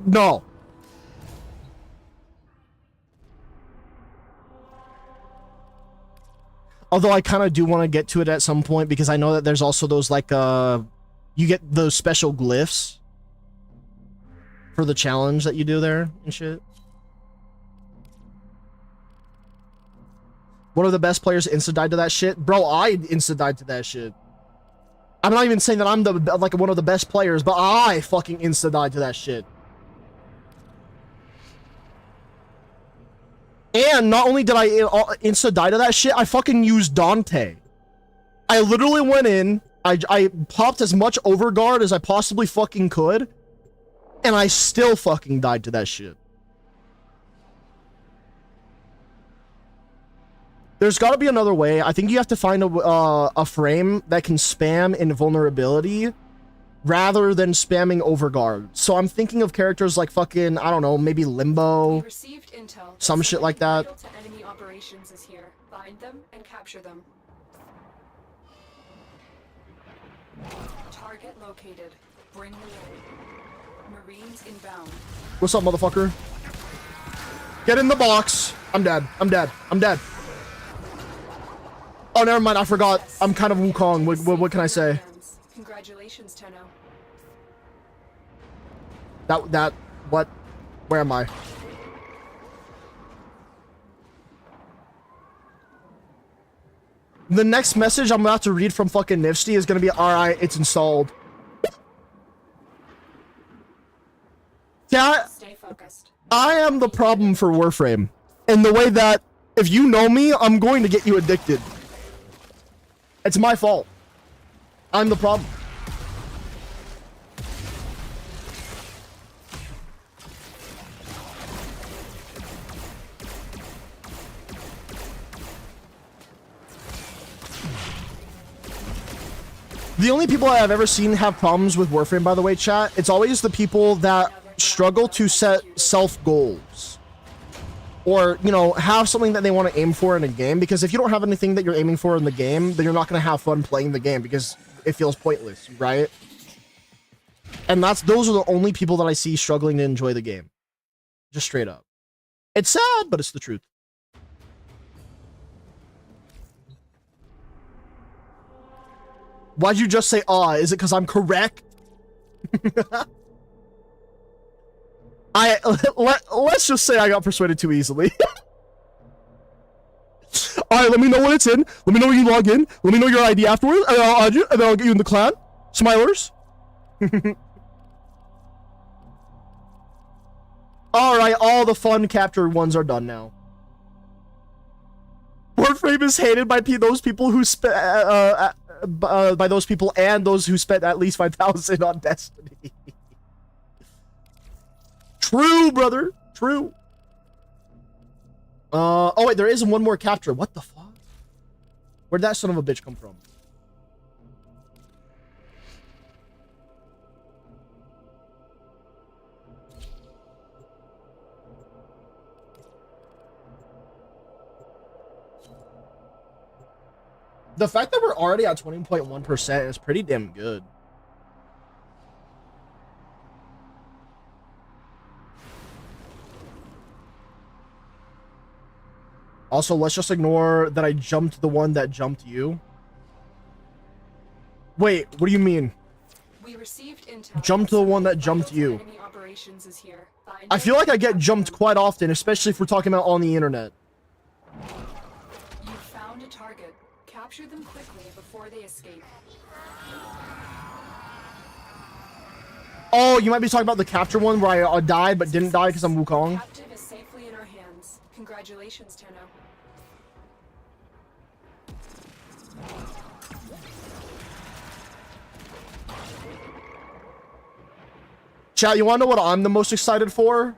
Speaker 1: No. Although I kind of do want to get to it at some point because I know that there's also those like, you get those special glyphs for the challenge that you do there and shit. One of the best players insta-died to that shit. Bro, I insta-died to that shit. I'm not even saying that I'm like one of the best players, but I fucking insta-died to that shit. And not only did I insta-die to that shit, I fucking used Dante. I literally went in, I popped as much overguard as I possibly fucking could, and I still fucking died to that shit. There's got to be another way. I think you have to find a frame that can spam invulnerability rather than spamming overguard. So I'm thinking of characters like fucking, I don't know, maybe Limbo.
Speaker 6: We received intel.
Speaker 1: Some shit like that.
Speaker 6: Vital to enemy operations is here. Find them and capture them. Target located. Bring them in. Marines inbound.
Speaker 1: What's up, motherfucker? Get in the box. I'm dead. I'm dead. I'm dead. Oh, never mind. I forgot. I'm kind of Wukong. What can I say?
Speaker 6: Congratulations, Tenno.
Speaker 1: What? Where am I? The next message I'm about to read from fucking Nifty is gonna be, alright, it's installed. Yeah,
Speaker 6: Stay focused.
Speaker 1: I am the problem for Warframe. In the way that, if you know me, I'm going to get you addicted. It's my fault. I'm the problem. The only people I've ever seen have problems with Warframe, by the way, chat, it's always the people that struggle to set self goals. Or, you know, have something that they want to aim for in a game. Because if you don't have anything that you're aiming for in the game, then you're not going to have fun playing the game because it feels pointless, right? And those are the only people that I see struggling to enjoy the game. Just straight up. It's sad, but it's the truth. Why'd you just say, is it because I'm correct? Let's just say I got persuaded too easily. Alright, let me know when it's in. Let me know when you log in. Let me know your ID afterwards, and I'll add you, and then I'll get you in the clan. Smilers. Alright, all the fun capture ones are done now. Warframe is hated by those people who by those people and those who spent at least 5,000 on Destiny. True, brother. True. Oh wait, there is one more capture. What the fuck? Where'd that son of a bitch come from? The fact that we're already at 20.1% is pretty damn good. Also, let's just ignore that I jumped the one that jumped you. Wait, what do you mean?
Speaker 6: We received intel.
Speaker 1: Jump to the one that jumped you.
Speaker 6: Enemy operations is here. Find
Speaker 1: I feel like I get jumped quite often, especially if we're talking about on the internet.
Speaker 6: You found a target. Capture them quickly before they escape.
Speaker 1: Oh, you might be talking about the capture one where I died but didn't die because I'm Wukong.
Speaker 6: Captive is safely in our hands. Congratulations, Tenno.
Speaker 1: Chat, you want to know what I'm the most excited for?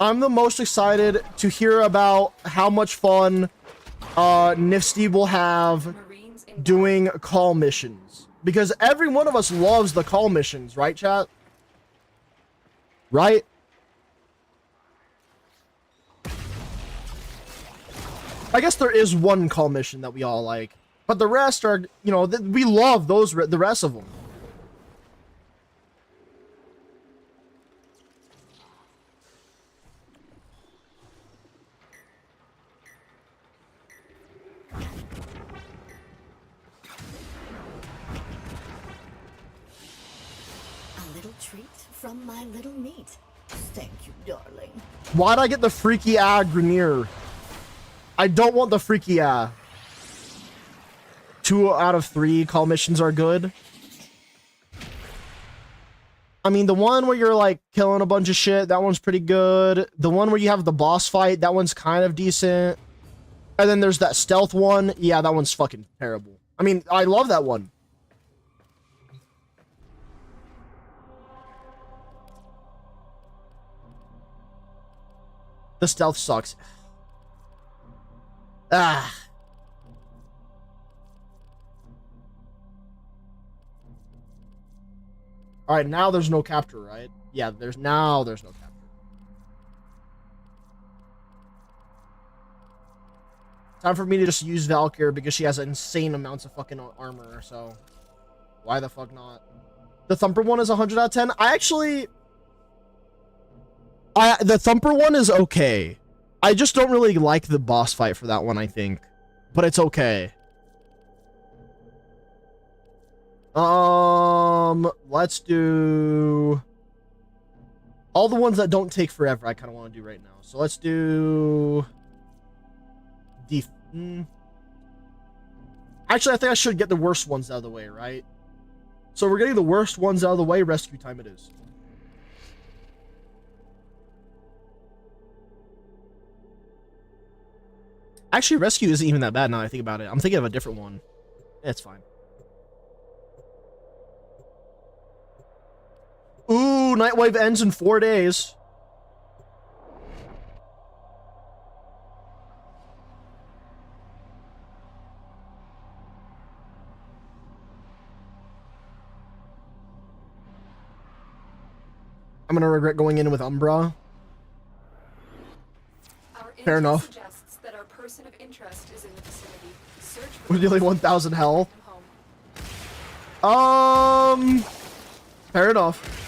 Speaker 1: I'm the most excited to hear about how much fun Nifty will have doing call missions. Because every one of us loves the call missions, right, chat? Right? I guess there is one call mission that we all like. But the rest are, you know, we love those, the rest of them.
Speaker 8: A little treat from my little meat. Thank you, darling.
Speaker 1: Why'd I get the freaky Grenier? I don't want the freaky 2 out of 3 call missions are good. I mean, the one where you're like killing a bunch of shit, that one's pretty good. The one where you have the boss fight, that one's kind of decent. And then there's that stealth one. Yeah, that one's fucking terrible. I mean, I love that one. The stealth sucks. Ah. All right, now there's no capture, right? Yeah, there's no capture. Time for me to just use Valkyr because she has insane amounts of fucking armor, so why the fuck not? The Thumper one is 100 out of 10. The Thumper one is okay. I just don't really like the boss fight for that one, I think. But it's okay. Let's do all the ones that don't take forever. I kind of want to do right now. So let's do Actually, I think I should get the worst ones out of the way, right? So we're getting the worst ones out of the way. Rescue time it is. Actually, rescue isn't even that bad now that I think about it. I'm thinking of a different one. It's fine. Ooh, Nightwave ends in 4 days. I'm gonna regret going in with Umbra. Fair enough.
Speaker 6: Suggests that our person of interest is in the vicinity. Search
Speaker 1: We're dealing 1,000 health. Fair enough.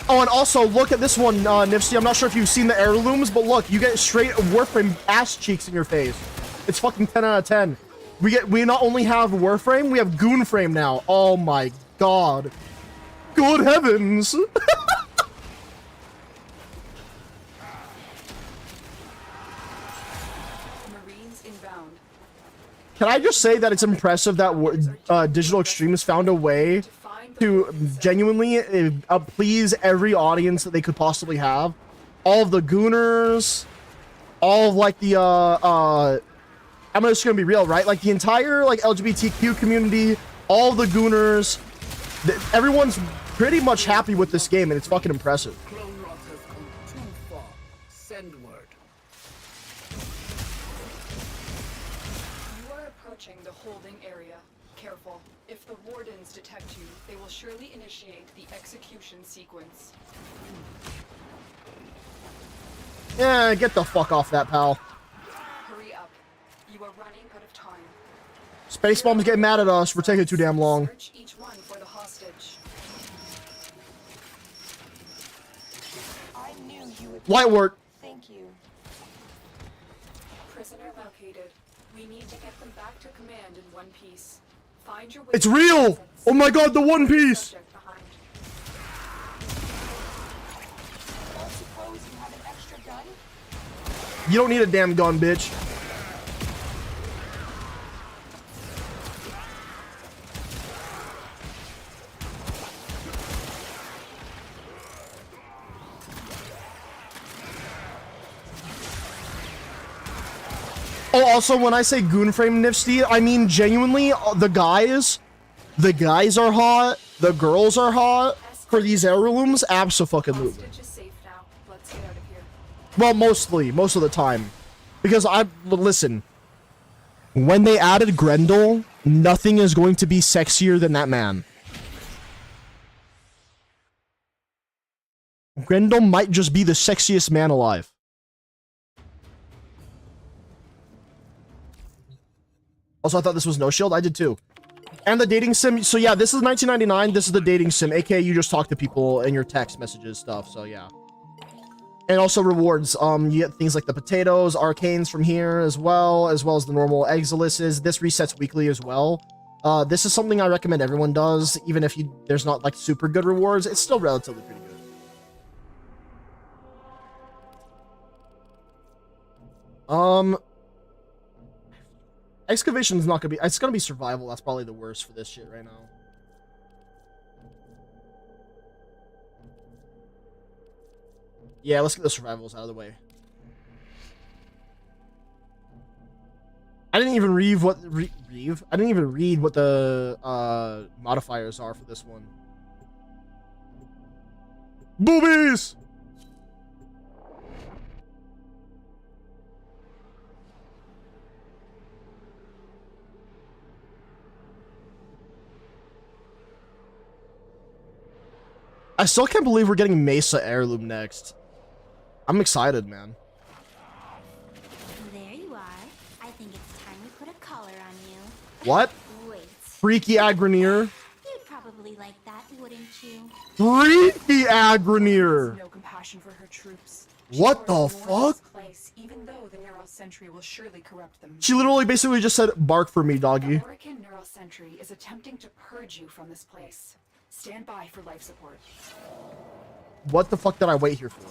Speaker 1: Oh, and also look at this one, Nifsty. I'm not sure if you've seen the heirlooms, but look, you get straight Warframe ass cheeks in your face. It's fucking 10 out of 10. We not only have Warframe, we have Goonframe now. Oh my god. Good heavens.
Speaker 6: Marines inbound.
Speaker 1: Can I just say that it's impressive that Digital Extremes found a way to genuinely please every audience that they could possibly have. All of the Gooners, all of like the I'm just gonna be real, right? Like the entire like LGBTQ community, all the Gooners, everyone's pretty much happy with this game, and it's fucking impressive.
Speaker 5: Clone Rock has come too far. Send word.
Speaker 6: You are approaching the holding area. Careful. If the wardens detect you, they will surely initiate the execution sequence.
Speaker 1: Yeah, get the fuck off that, pal.
Speaker 6: Hurry up. You are running out of time.
Speaker 1: Space Bomb's getting mad at us. We're taking too damn long.
Speaker 6: Search each one for the hostage. I knew you would.
Speaker 1: Light work.
Speaker 6: Thank you. Prisoner located. We need to get them back to command in one piece. Find your way.
Speaker 1: It's real! Oh my god, the One Piece!
Speaker 6: Subject behind. I suppose you have an extra gun?
Speaker 1: You don't need a damn gun, bitch. Oh, also, when I say Goonframe Nifsty, I mean genuinely, the guys are hot, the girls are hot. For these heirlooms, abso-fucking-lutely.
Speaker 6: Hostage is safe now. Let's get out of here.
Speaker 1: Well, most of the time. Because listen, when they added Grendel, nothing is going to be sexier than that man. Grendel might just be the sexiest man alive. Also, I thought this was No Shield. I did too. And the dating sim. So yeah, this is 1999. This is the dating sim. AKA you just talk to people in your text messages stuff. So yeah. And also rewards. You get things like the potatoes, arcanes from here as well as the normal exilises. This resets weekly as well. This is something I recommend everyone does, even if there's not like super good rewards. It's still relatively pretty good. Excavation is not gonna be. It's gonna be survival. That's probably the worst for this shit right now. Yeah, let's get the survivals out of the way. I didn't even read what I didn't even read what the modifiers are for this one. Boobies. I still can't believe we're getting Mesa Heirloom next. I'm excited, man.
Speaker 2: There you are. I think it's time we put a collar on you.
Speaker 1: What?
Speaker 2: Wait.
Speaker 1: Freaky Agranier.
Speaker 2: You'd probably like that, wouldn't you?
Speaker 1: Freaky
Speaker 6: Has
Speaker 1: Agranier.
Speaker 6: no compassion for her troops.
Speaker 1: What the
Speaker 6: She warns
Speaker 1: fuck?
Speaker 6: this place, even though the Neural Sentry will surely corrupt them.
Speaker 1: She literally basically just said, bark for me, doggy.
Speaker 6: The Orican Neural Sentry is attempting to purge you from this place. Stand by for life support.
Speaker 1: What the fuck did I wait here for?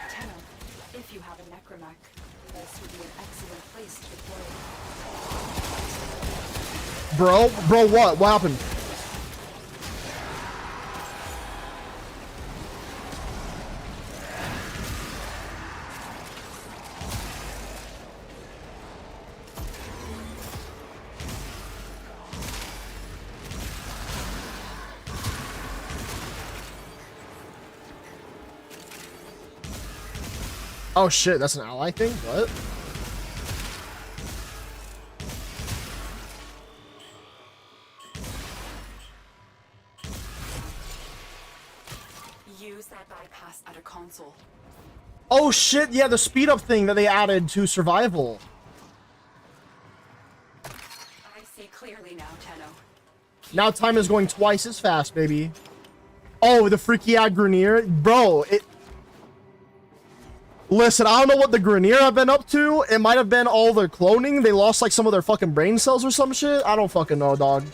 Speaker 6: Tenno, if you have a necromech, this would be an excellent place to deploy it.
Speaker 1: Bro, what? What happened? Oh shit, that's an ally thing? What?
Speaker 6: Use that bypass at a console.
Speaker 1: Oh shit, yeah, the speed up thing that they added to survival.
Speaker 6: I see clearly now, Tenno.
Speaker 1: Now time is going twice as fast, baby. Oh, the freaky ad Grenier. Bro, it... Listen, I don't know what the Grenier have been up to. It might have been all their cloning. They lost like some of their fucking brain cells or some shit. I don't fucking know, dog.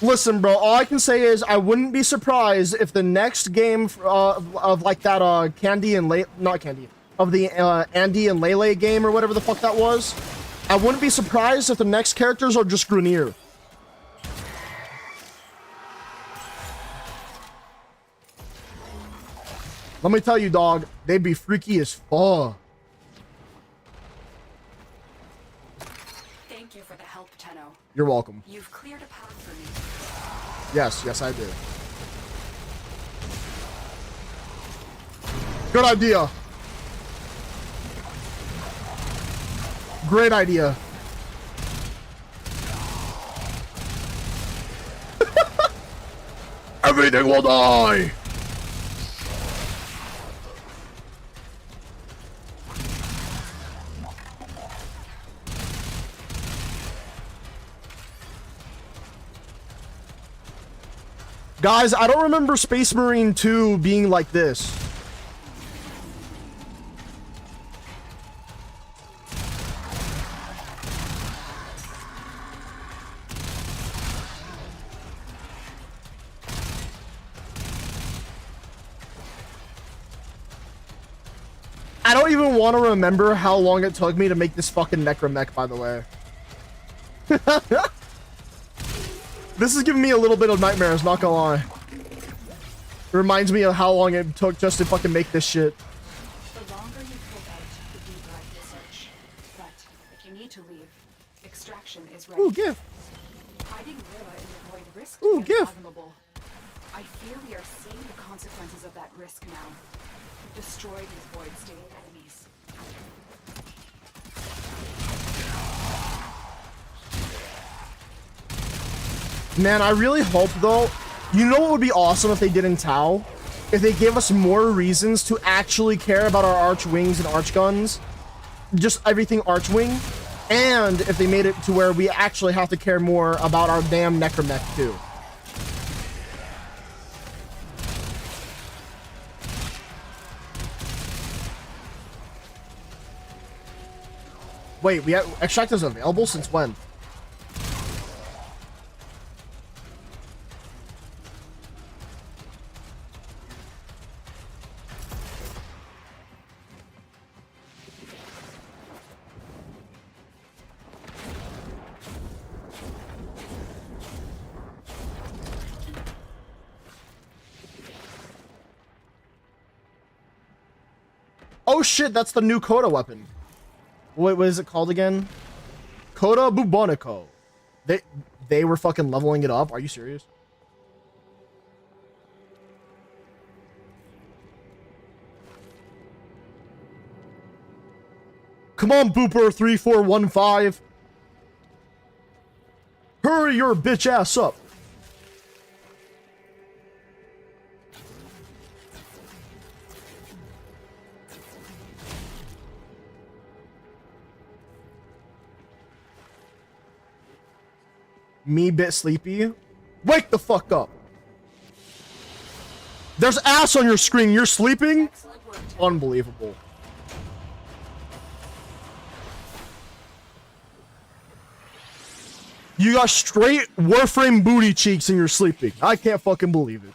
Speaker 1: Listen, bro, all I can say is I wouldn't be surprised if the next game of like that Candy and not Candy, of the Andy and Lele game or whatever the fuck that was, I wouldn't be surprised if the next characters are just Grenier. Let me tell you, dog, they'd be freaky as fuck.
Speaker 6: Thank you for the help, Tenno.
Speaker 1: You're welcome.
Speaker 6: You've cleared a path for me.
Speaker 1: Yes, yes, I did. Good idea. Great idea. Everything will die. Guys, I don't remember Space Marine 2 being like this. I don't even want to remember how long it took me to make this fucking necromech, by the way. This is giving me a little bit of nightmares, not gonna lie. It reminds me of how long it took just to fucking make this shit.
Speaker 6: The longer you hold out, the deeper I will search. But if you need to leave, extraction is ready.
Speaker 1: Ooh, gift.
Speaker 6: Hiding Rilla in the void risks
Speaker 1: Ooh,
Speaker 6: the
Speaker 1: gift.
Speaker 6: unfathomable. I fear we are seeing the consequences of that risk now. Destroy these void-stated enemies.
Speaker 1: Man, I really hope, though, you know what would be awesome if they did in Tau? If they gave us more reasons to actually care about our Archwings and Archguns. Just everything Archwing. And if they made it to where we actually have to care more about our damn Necromech, too. Wait, we have Extract is available since when? Oh shit, that's the new Coda weapon. what is it called again? Coda Bubonico. They were fucking leveling it up. Are you serious? Come on, Booper 3415. Hurry your bitch ass up. Me bit sleepy. Wake the fuck up. There's ass on your screen. You're sleeping? Unbelievable. You got straight Warframe booty cheeks and you're sleeping. I can't fucking believe it.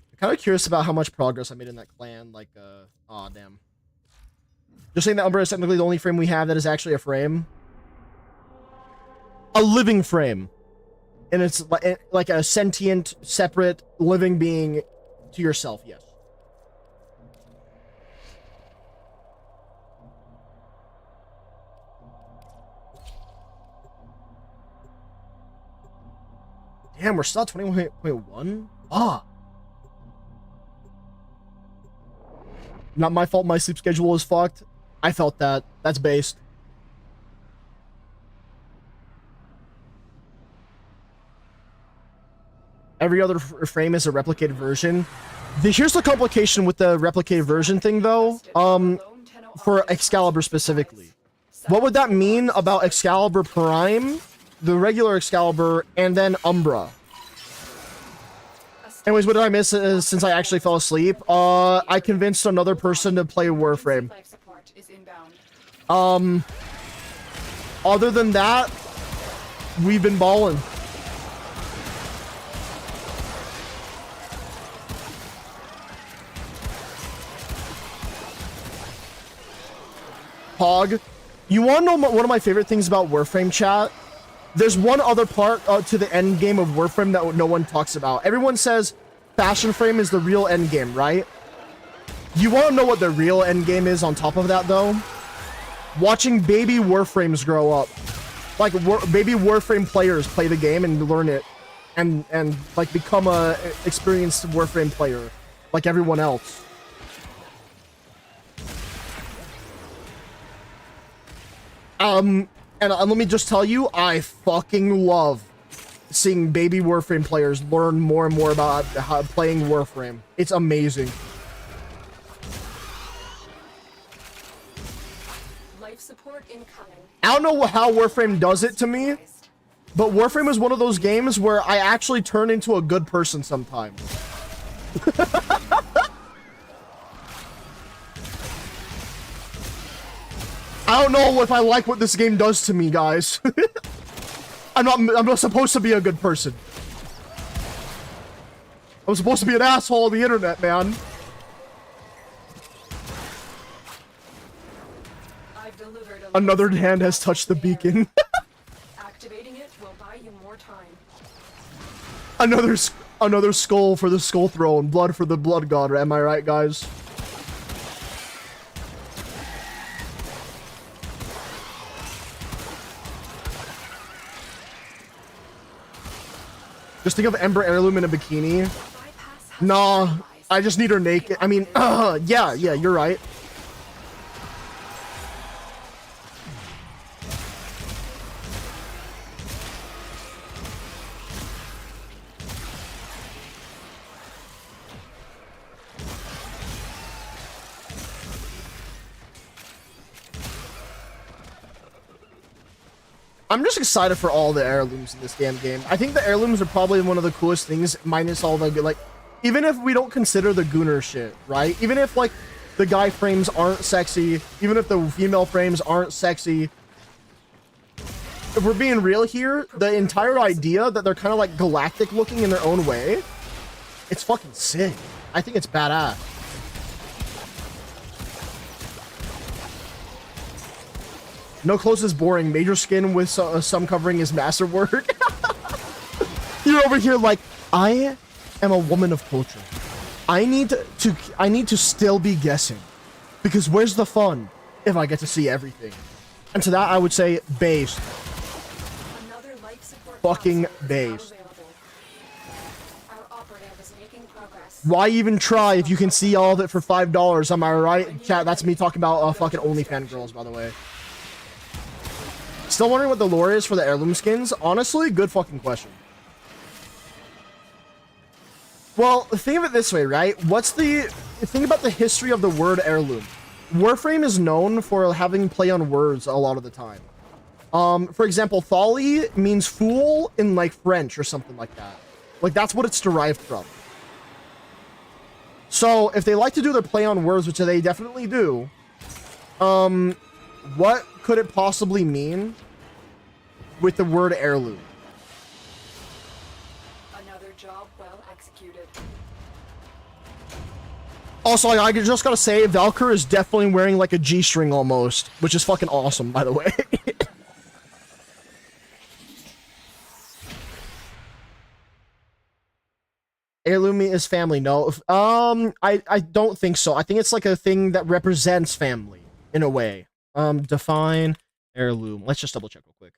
Speaker 1: I'm kind of curious about how much progress I made in that clan. Like, aw, damn. You're saying that Umbra is technically the only frame we have that is actually a frame? A living frame. And it's like a sentient, separate, living being to yourself, yes. Damn, we're still at 21.1? Ah. Not my fault my sleep schedule is fucked. I felt that. That's based. Every other frame is a replicated version. Here's the complication with the replicated version thing, though. For Excalibur specifically. What would that mean about Excalibur Prime, the regular Excalibur, and then Umbra? Anyways, what did I miss since I actually fell asleep? I convinced another person to play Warframe. Other than that, we've been balling. Pog. You want to know one of my favorite things about Warframe, chat? There's one other part to the end game of Warframe that no one talks about. Everyone says Fashion Frame is the real end game, right? You want to know what the real end game is on top of that, though? Watching baby Warframes grow up. Like, baby Warframe players play the game and learn it. And like, become a experienced Warframe player. Like everyone else. And let me just tell you, I fucking love seeing baby Warframe players learn more and more about playing Warframe. It's amazing.
Speaker 6: Life support incoming.
Speaker 1: I don't know how Warframe does it to me, but Warframe is one of those games where I actually turn into a good person sometimes. I don't know if I like what this game does to me, guys. I'm not supposed to be a good person. I'm supposed to be an asshole on the internet, man.
Speaker 6: I've delivered
Speaker 1: Another hand has touched the beacon.
Speaker 6: Activating it will buy you more time.
Speaker 1: Another skull for the skull throne, blood for the blood god. Am I right, guys? Just think of Ember Heirloom in a bikini. Nah, I just need her naked. I mean, yeah, you're right. I'm just excited for all the heirlooms in this damn game. I think the heirlooms are probably one of the coolest things, minus all the, like, even if we don't consider the Gunner shit, right? Even if, like, the guy frames aren't sexy, even if the female frames aren't sexy, if we're being real here, the entire idea that they're kind of, like, galactic looking in their own way, it's fucking sick. I think it's badass. No clothes is boring. Major skin with some covering is masterwork. you're over here like, I am a woman of culture. I need to still be guessing. Because where's the fun if I get to see everything? And to that I would say based.
Speaker 6: Another life support
Speaker 1: Fucking
Speaker 6: console is now
Speaker 1: based.
Speaker 6: available. Our operative is making progress.
Speaker 1: Why even try if you can see all of it for $5? Am I right? Chat, that's me talking about fucking OnlyFans girls, by the way. Still wondering what the lore is for the heirloom skins? Honestly, good fucking question. Well, think of it this way, right? Think about the history of the word heirloom. Warframe is known for having play on words a lot of the time. For example, Thali means fool in like French or something like that. Like that's what it's derived from. So if they like to do their play on words, which they definitely do, what could it possibly mean with the word heirloom?
Speaker 6: Another job well executed.
Speaker 1: Also, I just gotta say, Valkyr is definitely wearing like a G-string almost, which is fucking awesome, by the way. Heirloom is family. No, I don't think so. I think it's like a thing that represents family in a way. Define heirloom. Let's just double check real quick.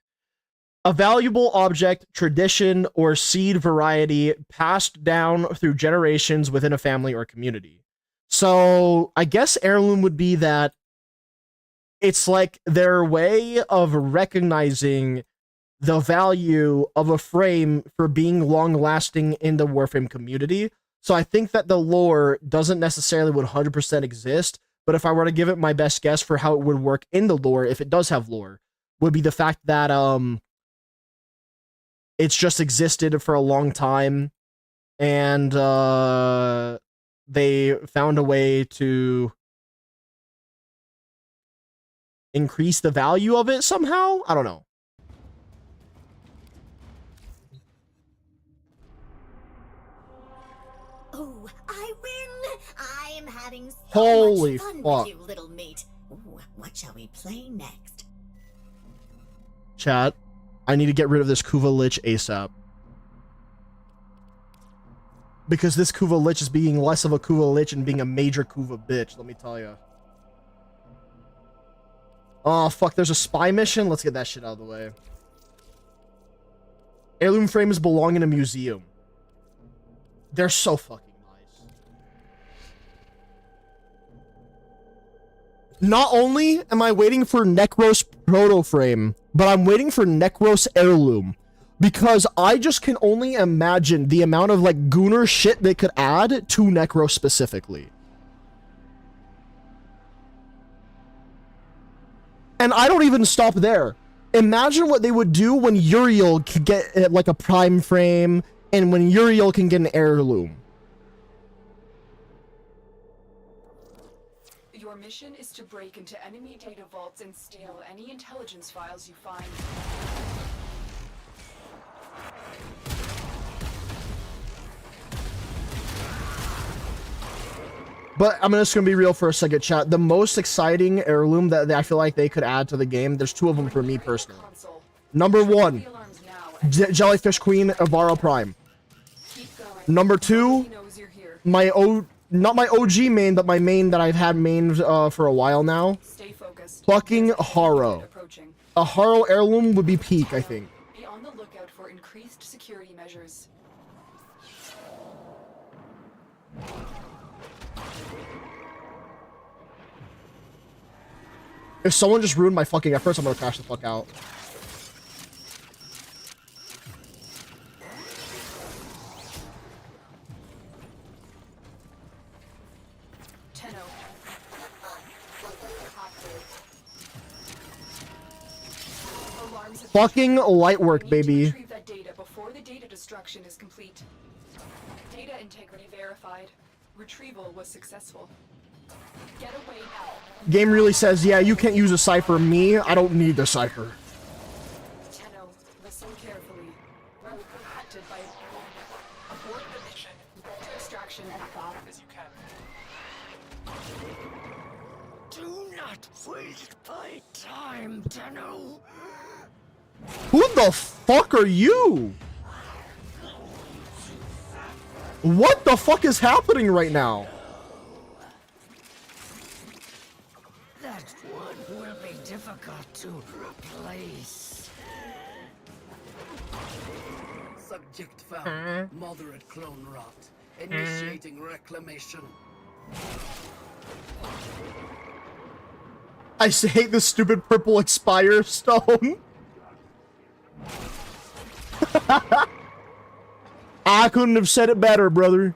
Speaker 1: A valuable object, tradition, or seed variety passed down through generations within a family or community. So I guess heirloom would be that it's like their way of recognizing the value of a frame for being long-lasting in the Warframe community. So I think that the lore doesn't necessarily 100% exist, but if I were to give it my best guess for how it would work in the lore, if it does have lore, would be the fact that it's just existed for a long time, and they found a way to increase the value of it somehow? I don't know.
Speaker 8: Oh, I win! I am having so
Speaker 1: Holy
Speaker 8: much fun
Speaker 1: fuck.
Speaker 8: with you, little mate. Ooh, what shall we play next?
Speaker 1: Chat, I need to get rid of this Kuva Lich ASAP. Because this Kuva Lich is being less of a Kuva Lich and being a major Kuva bitch, let me tell you. Oh, fuck, there's a spy mission? Let's get that shit out of the way. Heirloom frames belong in a museum. They're so fucking nice. Not only am I waiting for Necros Proto Frame, but I'm waiting for Necros Heirloom. Because I just can only imagine the amount of like gooner shit they could add to Necros specifically. And I don't even stop there. Imagine what they would do when Uriel could get like a prime frame and when Uriel can get an heirloom.
Speaker 6: Your mission is to break into enemy data vaults and steal any intelligence files you find.
Speaker 1: But I'm just gonna be real for a second, chat. The most exciting heirloom that I feel like they could add to the game, there's two of them for me personally. Number one, Jellyfish Queen Avaro Prime. Number two, not my OG main, but my main that I've had main for a while now. Fucking Haro. A Haro heirloom would be peak, I think.
Speaker 6: Be on the lookout for increased security measures.
Speaker 1: If someone just ruined my fucking efforts, I'm gonna crash the fuck out. Fucking light work, baby.
Speaker 6: Retrieve that data before the data destruction is complete. Data integrity verified. Retrieval was successful. Get away now.
Speaker 1: Game really says, yeah, you can't use a cipher. Me, I don't need the cipher.
Speaker 6: Tenno, listen carefully. We're protected by abort the mission. Get to extraction as fast as you can.
Speaker 8: Do not waste my time, Tenno.
Speaker 1: Who the fuck are you? What the fuck is happening right now?
Speaker 5: That one will be difficult to replace. Subject found. Moderate clone rot. Initiating reclamation.
Speaker 1: I hate this stupid purple expire stone. I couldn't have said it better, brother.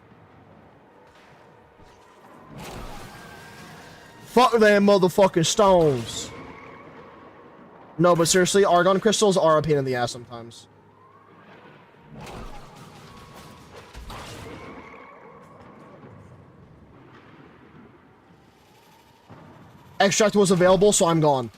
Speaker 1: Fuck them motherfucking stones. No, but seriously, argon crystals are a pain in the ass sometimes. Extract was available, so I'm gone.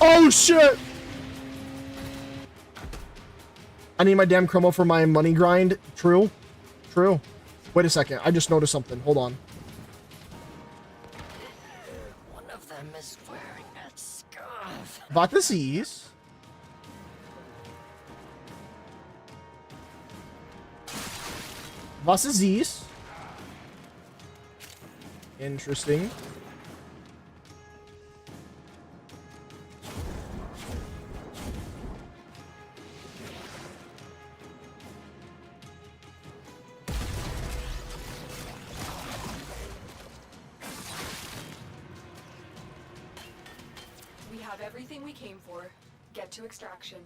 Speaker 1: Oh shit! I need my damn chromo for my money grind. True. True. Wait a second. I just noticed something. Hold on.
Speaker 5: One of them is wearing that scarf.
Speaker 1: Was ist? Was ist dies? Interesting.
Speaker 6: We have everything we came for. Get to extraction.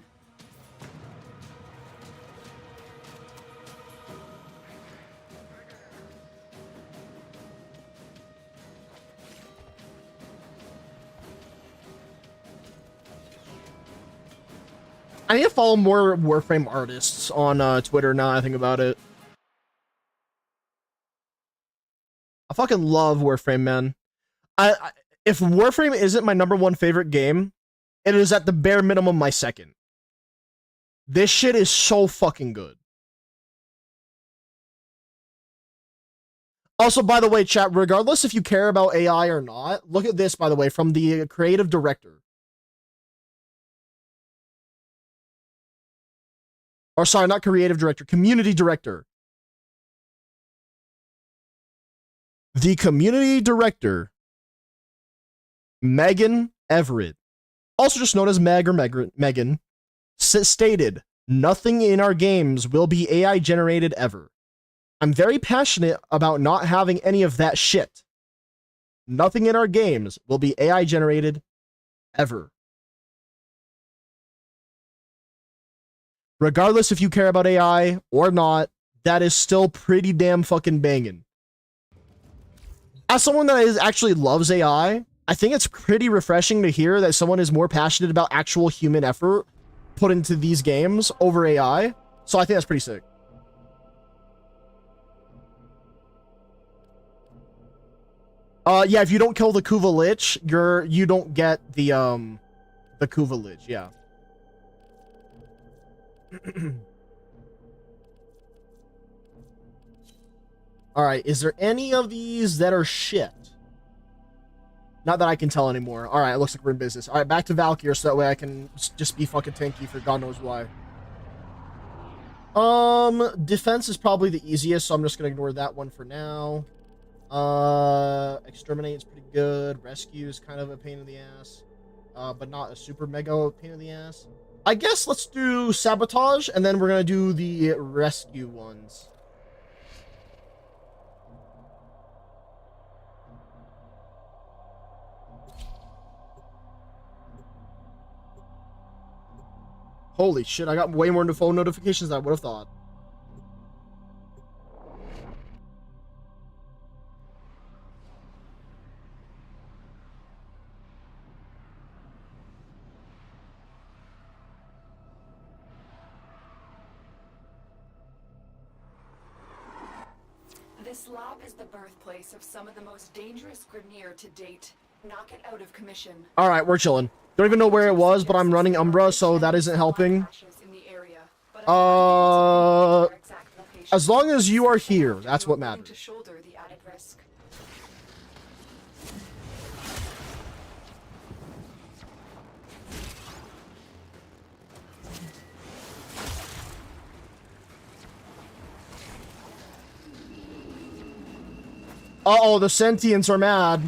Speaker 1: I need to follow more Warframe artists on Twitter now I think about it. I fucking love Warframe, man. If Warframe isn't my #1 favorite game, it is at the bare minimum my second. This shit is so fucking good. Also, by the way, chat, regardless if you care about AI or not, look at this, by the way, from the creative director. Or sorry, not creative director, community director. The community director, Megan Everett, also just known as Meg or Megan, stated, "Nothing in our games will be AI generated ever. I'm very passionate about not having any of that shit. Nothing in our games will be AI generated ever." Regardless if you care about AI or not, that is still pretty damn fucking banging. As someone that actually loves AI, I think it's pretty refreshing to hear that someone is more passionate about actual human effort put into these games over AI. So I think that's pretty sick. Yeah, if you don't kill the Kuva Lich, you don't get the Kuva Lich, yeah. All right, is there any of these that are shit? Not that I can tell anymore. All right, it looks like we're in business. All right, back to Valkyr so that way I can just be fucking tanky for God knows why. Defense is probably the easiest, so I'm just gonna ignore that one for now. Exterminate is pretty good. Rescue is kind of a pain in the ass, but not a super mega pain in the ass. I guess let's do sabotage, and then we're gonna do the rescue ones. Holy shit, I got way more phone notifications than I would have thought.
Speaker 6: This lab is the birthplace of some of the most dangerous Grineer to date. Knock it out of commission.
Speaker 1: All right, we're chilling. Don't even know where it was, but I'm running Umbra, so that isn't helping. As long as you are here, that's what matters.
Speaker 6: To shoulder the added risk.
Speaker 1: Uh-oh, the sentients are mad.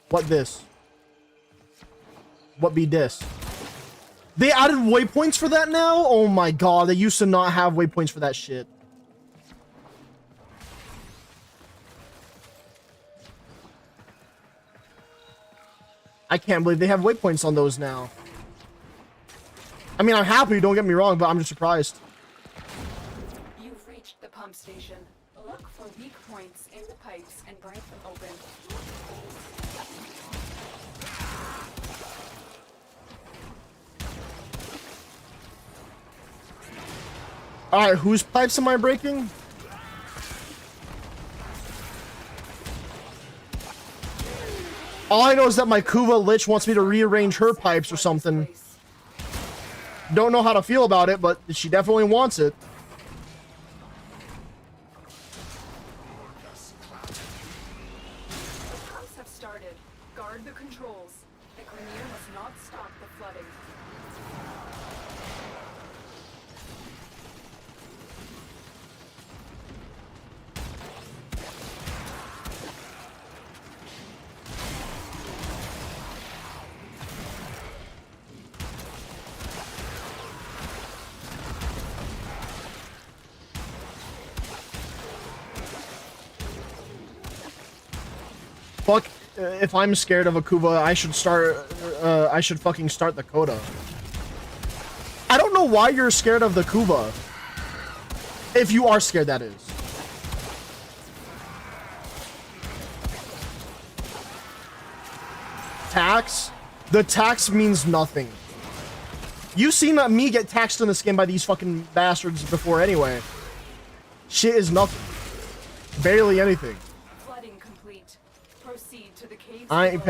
Speaker 1: What this? What be this? They added waypoints for that now? Oh my god, they used to not have waypoints for that shit. I can't believe they have waypoints on those now. I mean, I'm happy, don't get me wrong, but I'm just surprised.
Speaker 6: You've reached the pump station. Look for weak points in the pipes and break them open.
Speaker 1: Alright, whose pipes am I breaking? All I know is that my Kuva Lich wants me to rearrange her pipes or something. Don't know how to feel about it, but she definitely wants it.
Speaker 6: The pumps have started. Guard the controls. The Grenier must not stop the flooding.
Speaker 1: Fuck, if I'm scared of a Kuva, I should fucking start the Coda. I don't know why you're scared of the Kuva. If you are scared, that is. Tax? The tax means nothing. You've seen me get taxed in this game by these fucking bastards before anyway. Shit is nothing. Barely anything.
Speaker 6: Flooding complete. Proceed to the caves.
Speaker 1: I ain't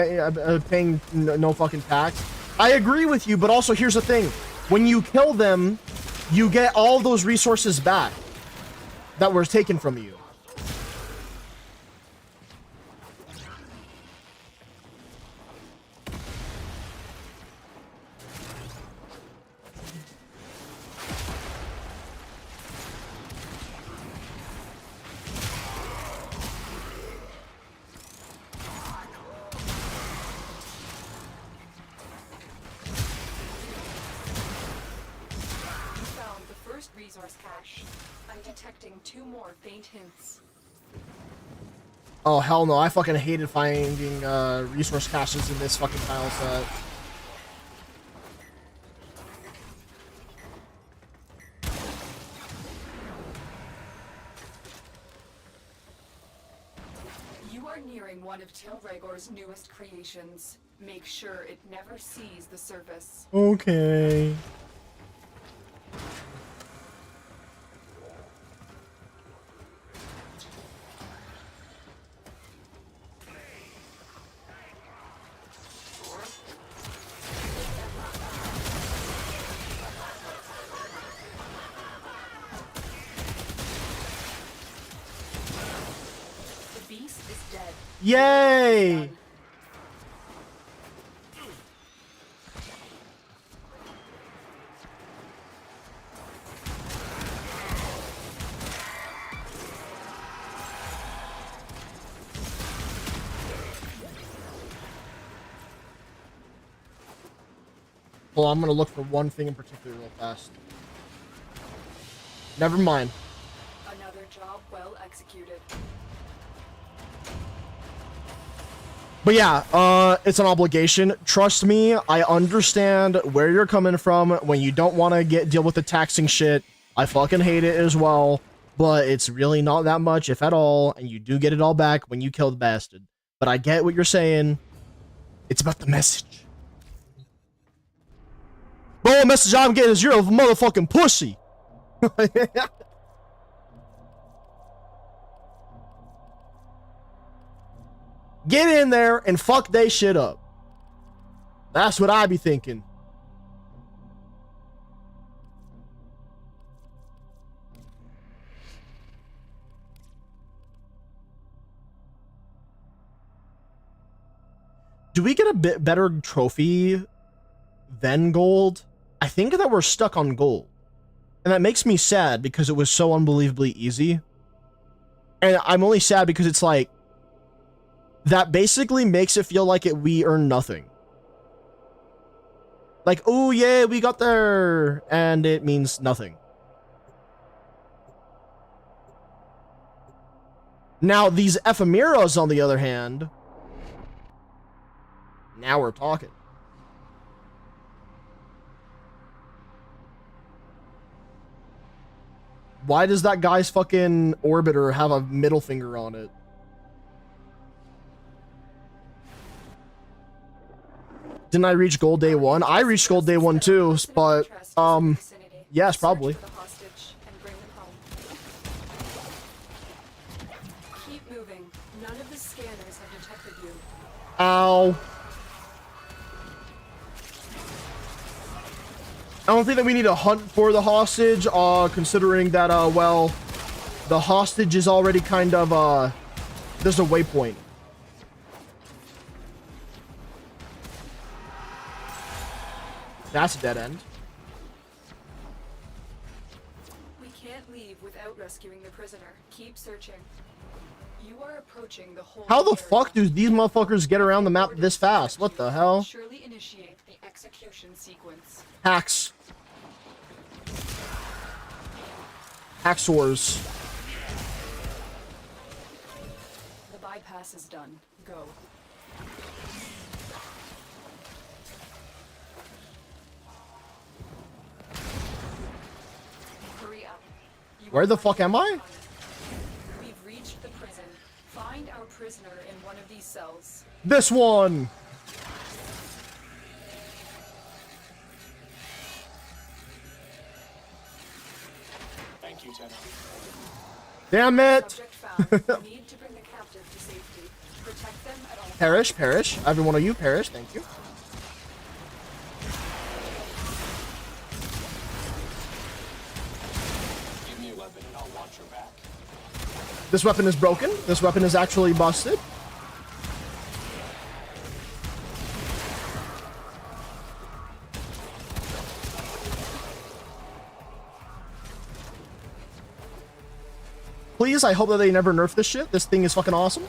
Speaker 1: paying no fucking tax. I agree with you, but also here's the thing. When you kill them, you get all those resources back that were taken from you.
Speaker 6: Resource cache. I'm detecting 2 more faint hints.
Speaker 1: Oh hell no, I fucking hated finding resource caches in this fucking tile set.
Speaker 6: You are nearing one of Tilregor's newest creations. Make sure it never sees the surface.
Speaker 1: Okay. Yay! Well, I'm gonna look for one thing in particular real fast. Never mind.
Speaker 6: Another job well executed.
Speaker 1: But yeah, it's an obligation. Trust me, I understand where you're coming from when you don't want to deal with the taxing shit. I fucking hate it as well, but it's really not that much, if at all, and you do get it all back when you kill the bastard. But I get what you're saying. It's about the message. Bro, the message I'm getting is you're a motherfucking pussy. Get in there and fuck they shit up. That's what I be thinking. Do we get a bit better trophy than gold? I think that we're stuck on gold. And that makes me sad because it was so unbelievably easy. And I'm only sad because it's like, that basically makes it feel like we earn nothing. Like, oh yeah, we got there. And it means nothing. Now, these ephemeras, on the other hand, now we're talking. Why does that guy's fucking orbiter have a middle finger on it? Didn't I reach gold day one? I reached gold day one too, but, yes, probably.
Speaker 6: Keep moving. None of the scanners have detected you.
Speaker 1: Ow. I don't think that we need to hunt for the hostage, considering that, well, the hostage is already kind of, there's a waypoint. That's a dead end.
Speaker 6: We can't leave without rescuing the prisoner. Keep searching. You are approaching the whole.
Speaker 1: How the fuck do these motherfuckers get around the map this fast? What the hell?
Speaker 6: Surely initiate the execution sequence.
Speaker 1: Hacks. Hacksaws.
Speaker 6: The bypass is done. Go. Hurry up.
Speaker 1: Where the fuck am I?
Speaker 6: We've reached the prison. Find our prisoner in one of these cells.
Speaker 1: This one.
Speaker 9: Thank you, Tenno.
Speaker 1: Damn it.
Speaker 6: Subject found. We need to bring the captive to safety. Protect them at all.
Speaker 1: Perish, perish. Every one of you, perish. Thank you.
Speaker 9: Give me a weapon and I'll watch your back.
Speaker 1: This weapon is broken. This weapon is actually busted. Please, I hope that they never nerf this shit. This thing is fucking awesome.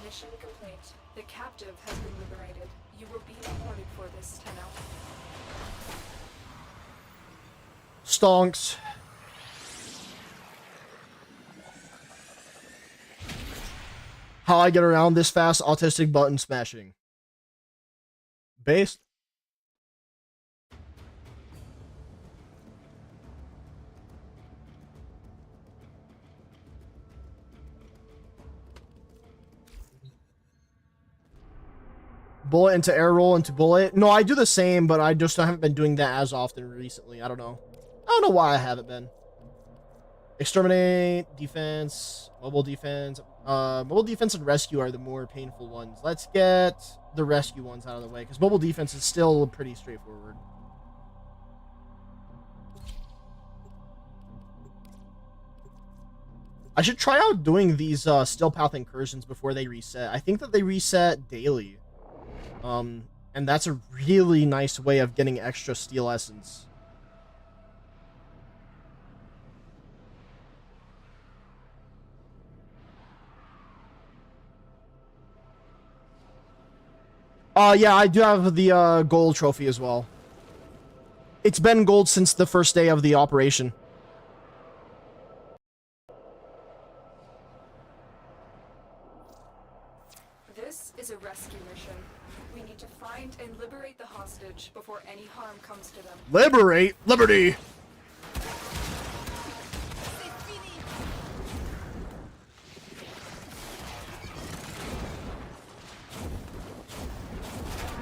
Speaker 6: Mission complete. The captive has been liberated. You will be rewarded for this, Tenno.
Speaker 1: Stonks. How I get around this fast, autistic button smashing. Based. Bullet into air roll into bullet. No, I do the same, but I just haven't been doing that as often recently. I don't know. I don't know why I haven't been. Exterminate, defense, mobile defense. Mobile defense and rescue are the more painful ones. Let's get the rescue ones out of the way, because mobile defense is still pretty straightforward. I should try out doing these steel path incursions before they reset. I think that they reset daily. And that's a really nice way of getting extra steel essence. Yeah, I do have the gold trophy as well. It's been gold since the first day of the operation.
Speaker 6: This is a rescue mission. We need to find and liberate the hostage before any harm comes to them.
Speaker 1: Liberate liberty.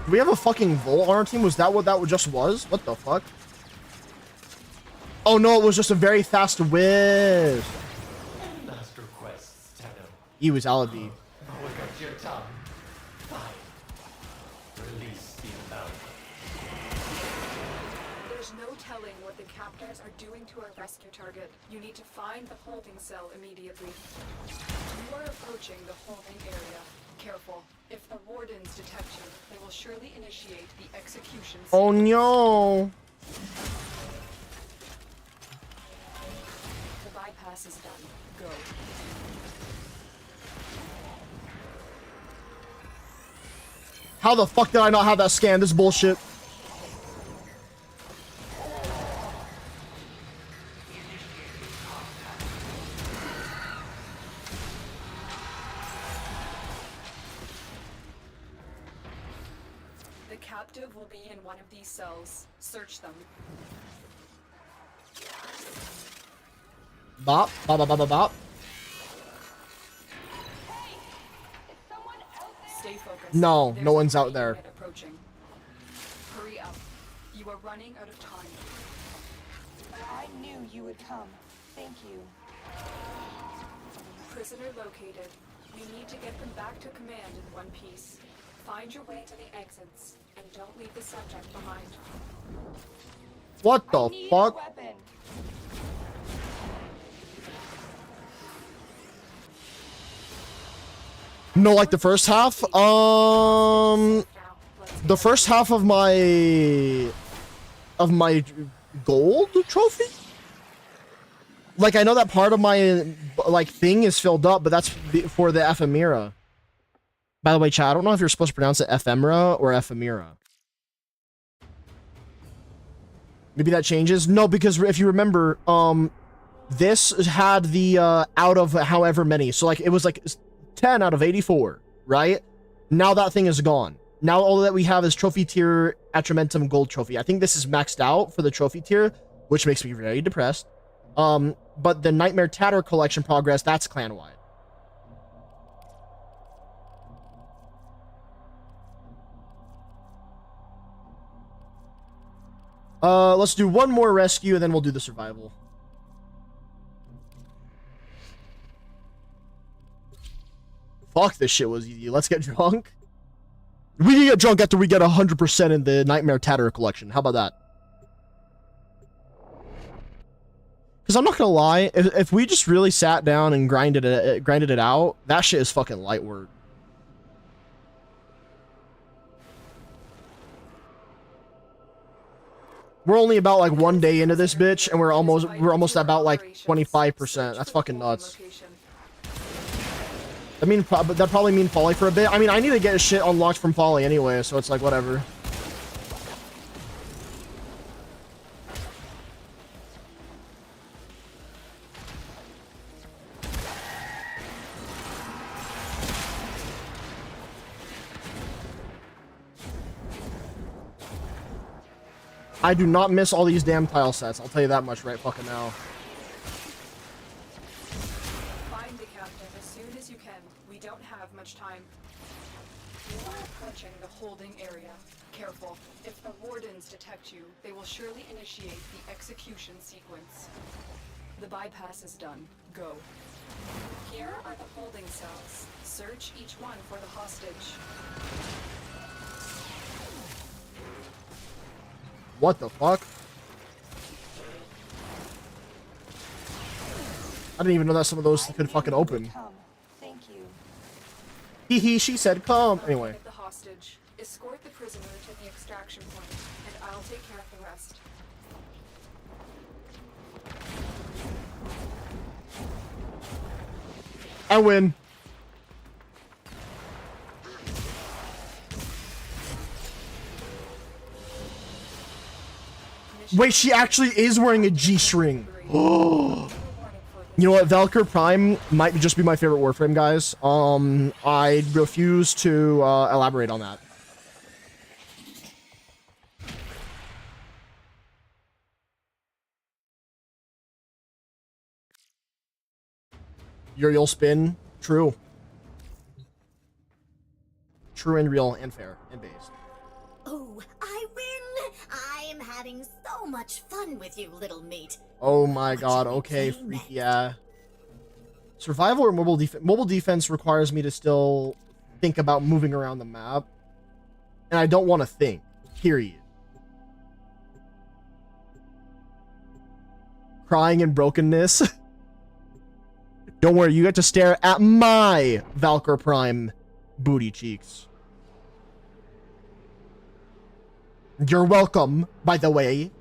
Speaker 1: Do we have a fucking Vol on our team? Was that what that just was? What the fuck? Oh no, it was just a very fast whiz.
Speaker 10: Last requests, Tenno.
Speaker 1: He was Aladdin.
Speaker 10: Look at your tongue. Fine. Release the amount.
Speaker 6: There's no telling what the captors are doing to our rescue target. You need to find the holding cell immediately. You are approaching the holding area. Careful. If the wardens detect you, they will surely initiate the execution.
Speaker 1: Oh no.
Speaker 6: The bypass is done. Go.
Speaker 1: How the fuck did I not have that scan? This is bullshit.
Speaker 6: The captive will be in one of these cells. Search them.
Speaker 1: Bop, bop, bop, bop, bop, bop.
Speaker 6: Stay focused.
Speaker 1: No,
Speaker 6: There's
Speaker 1: no one's
Speaker 6: a
Speaker 1: out there.
Speaker 6: unit approaching. Hurry up. You are running out of time.
Speaker 2: I knew you would come. Thank you.
Speaker 6: Prisoner located. We need to get them back to command in one piece. Find your way to the exits, and don't leave the subject behind.
Speaker 1: What the fuck?
Speaker 2: Weapon.
Speaker 1: No, like the first half? The first half of my gold trophy? Like, I know that part of my, like, thing is filled up, but that's for the ephemera. By the way, chat, I don't know if you're supposed to pronounce it ephemera or ephemera. Maybe that changes? No, because if you remember, this had the, out of however many. So, like, it was, like, 10 out of 84, right? Now that thing is gone. Now all that we have is trophy tier Atramentum gold trophy. I think this is maxed out for the trophy tier, which makes me very depressed. But the Nightmare Tatter collection progress, that's clan-wide. Let's do one more rescue and then we'll do the survival. Fuck, this shit was easy. Let's get drunk. We can get drunk after we get 100% in the Nightmare Tatter collection. How about that? Because I'm not gonna lie, if we just really sat down and grinded it out, that shit is fucking light work. We're only about like 1 day into this bitch, and we're almost about like 25%. That's fucking nuts. That probably mean Folly for a bit. I mean, I need to get shit unlocked from Folly anyway, so it's like whatever. I do not miss all these damn tile sets. I'll tell you that much right fucking now.
Speaker 6: Find the captive as soon as you can. We don't have much time. You are approaching the holding area. Careful. If the wardens detect you, they will surely initiate the execution sequence. The bypass is done. Go. Here are the holding cells. Search each one for the hostage.
Speaker 1: What the fuck? I didn't even know that some of those could fucking open.
Speaker 2: Thank you.
Speaker 1: Hee hee, she said come. Anyway.
Speaker 6: Get the hostage. Escort the prisoner to the extraction point, and I'll take care of the rest.
Speaker 1: I win. Wait, she actually is wearing a G-string. You know what? Valkyr Prime might just be my favorite Warframe, guys. I refuse to elaborate on that. You'll spin. True. True and real and fair and based.
Speaker 8: having so much fun with you, little meat.
Speaker 1: Oh my god, okay, freaky, yeah. Survival or mobile defense? Mobile defense requires me to still think about moving around the map. And I don't want to think, period. Crying and brokenness. Don't worry, you get to stare at my Valkyr Prime booty cheeks. You're welcome, by the way.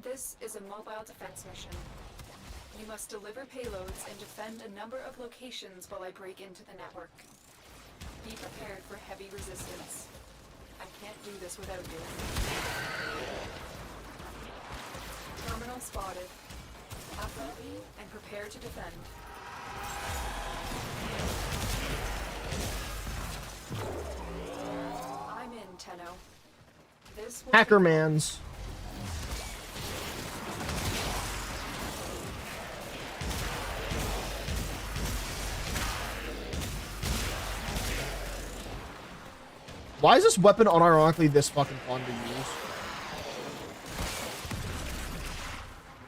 Speaker 6: This is a mobile defense mission. You must deliver payloads and defend a number of locations while I break into the network. Be prepared for heavy resistance. I can't do this without you. Terminal spotted. Upload and prepare to defend. I'm in, Tenno. This will
Speaker 1: Hacker mans. Why is this weapon unironically this fucking fun to use?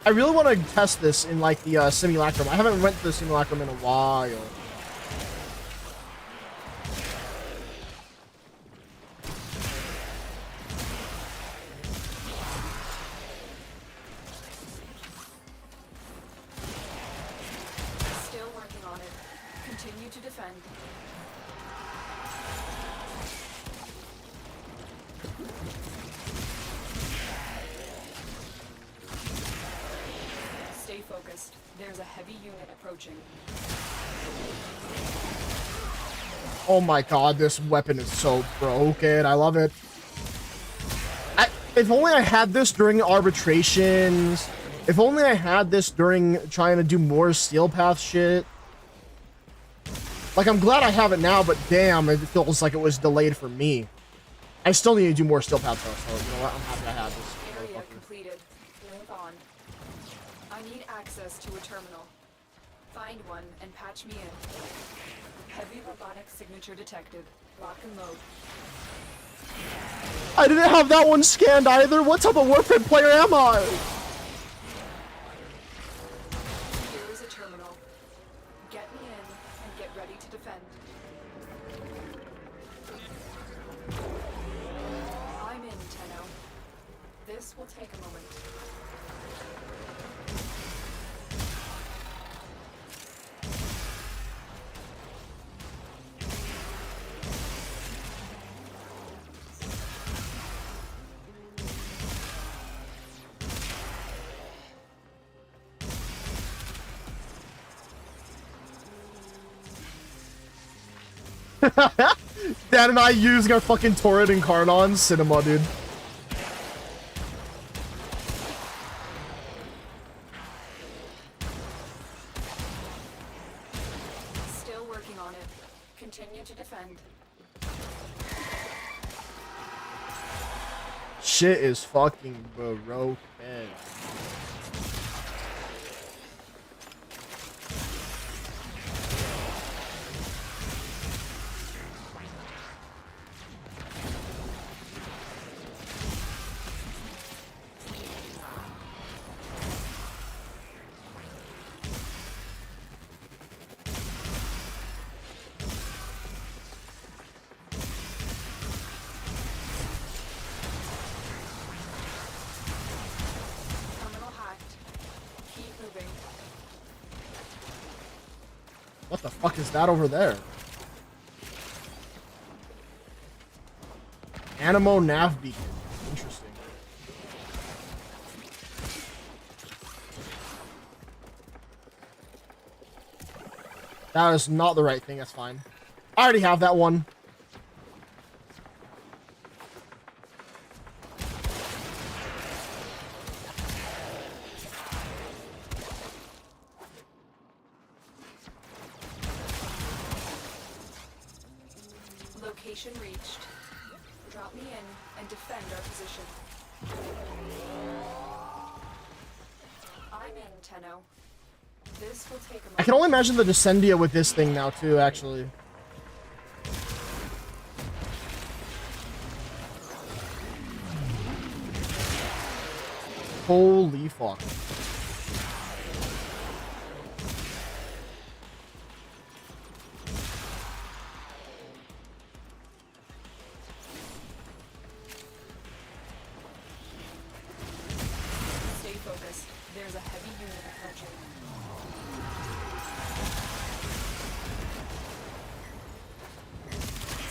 Speaker 1: I really want to test this in like the simulacrum. I haven't went to the simulacrum in a while.
Speaker 6: Still working on it. Continue to defend. Stay focused. There's a heavy unit approaching.
Speaker 1: Oh my god, this weapon is so broken. I love it. If only I had this during arbitrations. If only I had this during trying to do more Steel Path shit. Like, I'm glad I have it now, but damn, it feels like it was delayed for me. I still need to do more Steel Path though, so you know what? I'm happy I have this.
Speaker 6: Area completed. Move on. I need access to a terminal. Find one and patch me in. Heavy robotic signature detected. Lock and load.
Speaker 1: I didn't have that one scanned either. What type of Warframe player am I?
Speaker 6: Here is a terminal. Get me in and get ready to defend. I'm in, Tenno. This will take a moment.
Speaker 1: Dan and I using our fucking Torrid and Karnon cinema, dude.
Speaker 6: Still working on it. Continue to defend.
Speaker 1: Shit is fucking broken.
Speaker 6: Terminal hacked. Keep moving.
Speaker 1: What the fuck is that over there? Animo nav beacon. Interesting. That is not the right thing. That's fine. I already have that one.
Speaker 6: Location reached. Drop me in and defend our position. I'm in, Tenno. This will take a moment.
Speaker 1: I can only imagine the Descendia with this thing now too, actually. Holy fuck.
Speaker 6: Stay focused. There's a heavy unit approaching.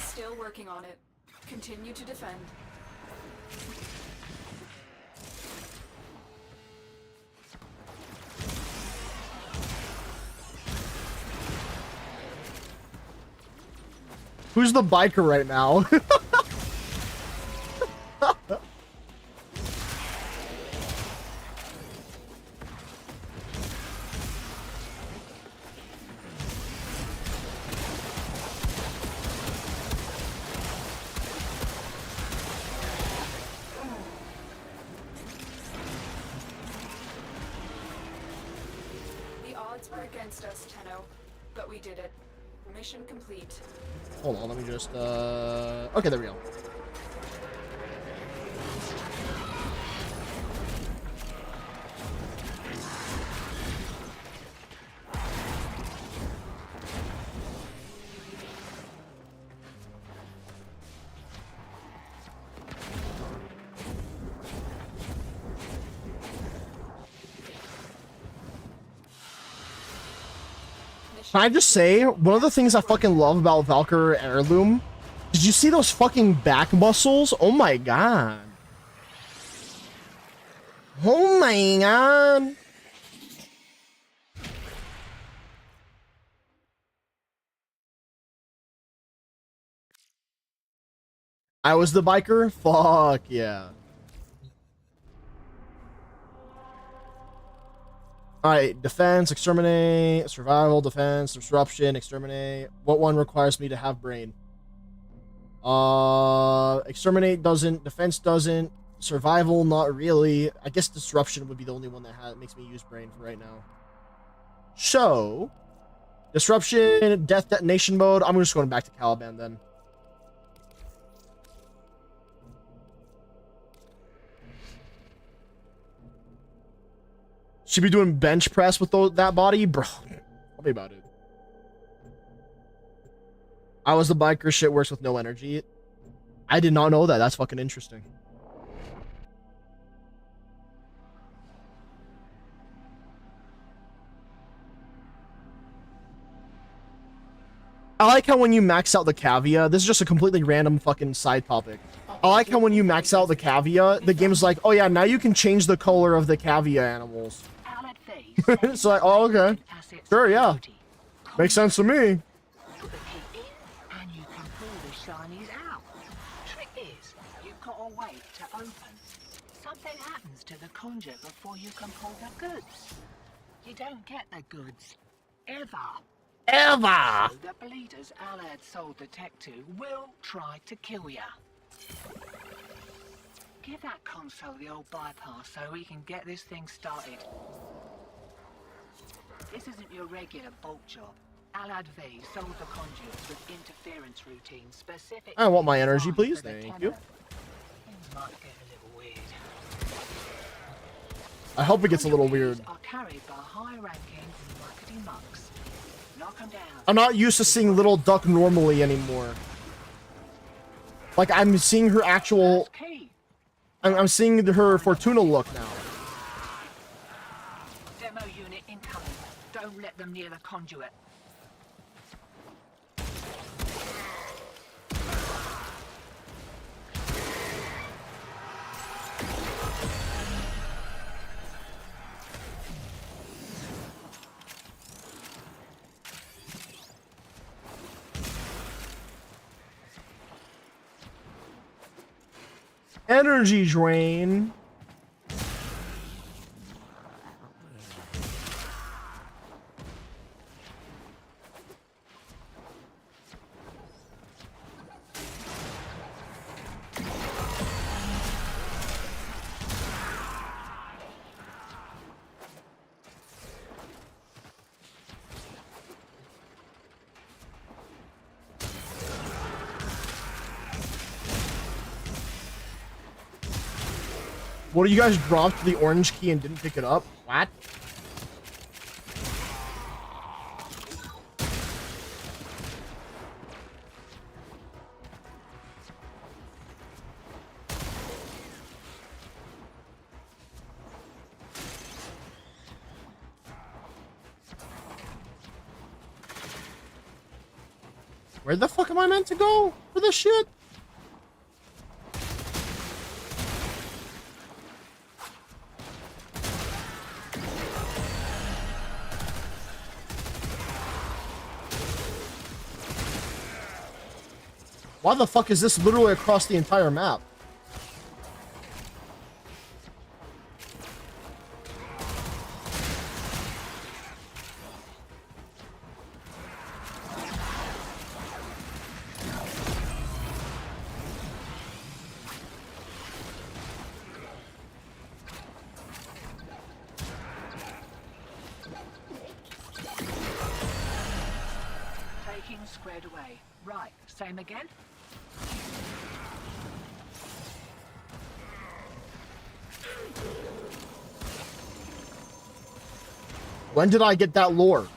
Speaker 6: Still working on it. Continue to defend.
Speaker 1: Who's the biker right now?
Speaker 6: The odds were against us, Tenno, but we did it. Mission complete.
Speaker 1: Hold on, let me just, okay, there we go. Can I just say, one of the things I fucking love about Valkyrie Heirloom, did you see those fucking back muscles? Oh my god. Oh my god. I was the biker? Fuck yeah. Alright, defense, exterminate, survival, defense, disruption, exterminate. What one requires me to have brain? Exterminate doesn't, defense doesn't, survival not really. I guess disruption would be the only one that makes me use brain for right now. So, disruption, death detonation mode. I'm just going back to Caliban then. Should be doing bench press with that body? Bro, tell me about it. I was the biker, shit works with no energy. I did not know that. That's fucking interesting. I like how when you max out the cavia, this is just a completely random fucking side topic. I like how when you max out the cavia, the game's like, oh yeah, now you can change the color of the cavia animals. It's like, oh, okay. Sure, yeah. Makes sense to me.
Speaker 11: And you can pull the shinies out. Trick is, you've got to wait to open. Something happens to the conjure before you can pull the goods. You don't get the goods. Ever.
Speaker 1: Ever!
Speaker 11: So the bleeders Alad sold the tech to will try to kill ya. Give that console the old bypass so we can get this thing started. This isn't your regular bolt job. Alad V sold the conduits with interference routines specific.
Speaker 1: I want my energy, please. Thank you.
Speaker 11: Things might get a little weird.
Speaker 1: I hope it gets a little weird.
Speaker 11: Are carried by high-ranking muckety mucks. Knock 'em down.
Speaker 1: I'm not used to seeing Little Duck normally anymore. Like, I'm seeing her actual... I'm seeing her Fortuna look now.
Speaker 11: Demo unit incoming. Don't let them near the conduit.
Speaker 1: Energy drain. What, do you guys dropped the orange key and didn't pick it up? What? Where the fuck am I meant to go for this shit? Why the fuck is this literally across the entire map?
Speaker 11: Taking squared away. Right, same again?
Speaker 1: When did I get that lore?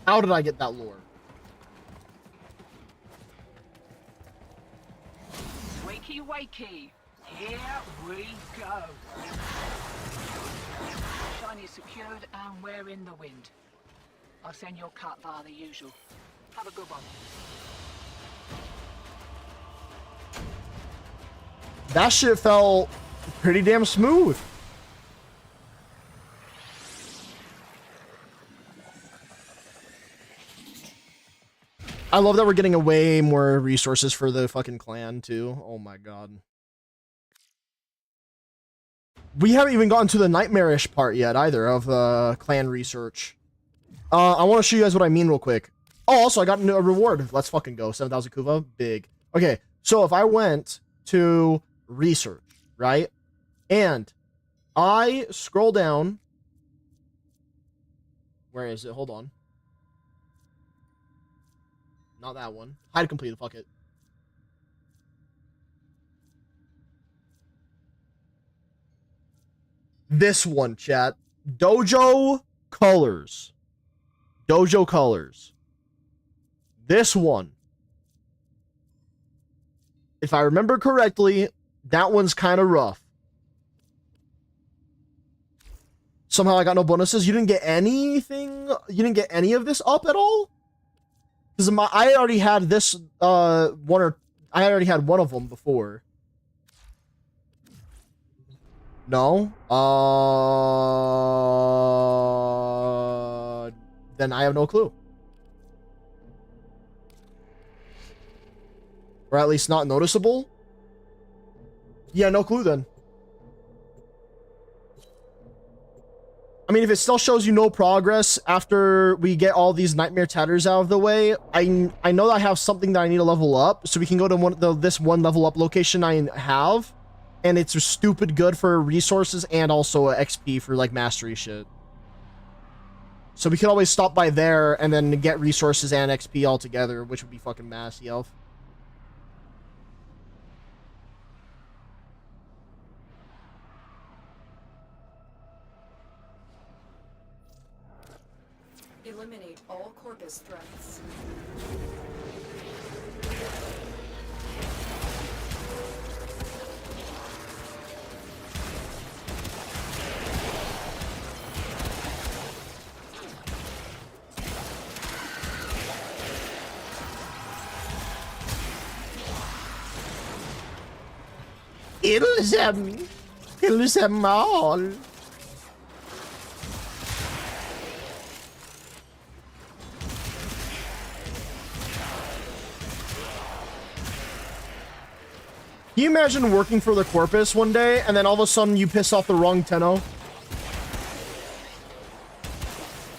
Speaker 1: How did I get that lore?
Speaker 11: Wakey, wakey. Here we go. Shiny secured and we're in the wind. I'll send your cut via the usual. Have a good one.
Speaker 1: That shit felt pretty damn smooth. I love that we're getting way more resources for the fucking clan too. Oh my god. We haven't even gotten to the nightmarish part yet either of clan research. I want to show you guys what I mean real quick. Oh, also I got a reward. Let's fucking go. 7,000 kuva. Big. Okay, so if I went to research, right? And I scroll down. Where is it? Hold on. Not that one. Hide complete. Fuck it. This one, chat. Dojo colors. Dojo colors. This one. If I remember correctly, that one's kind of rough. Somehow I got no bonuses. You didn't get anything? You didn't get any of this up at all? Because I already had this I already had one of them before. No? Then I have no clue. Or at least not noticeable? Yeah, no clue then. I mean, if it still shows you no progress after we get all these nightmare tatters out of the way, I know that I have something that I need to level up, so we can go to this one level up location I have, and it's stupid good for resources and also XP for like mastery shit. So we can always stop by there and then get resources and XP all together, which would be fucking massive.
Speaker 6: Eliminate all Corpus threats.
Speaker 1: Kill them all. Can you imagine working for the Corpus one day, and then all of a sudden you piss off the wrong Tenno?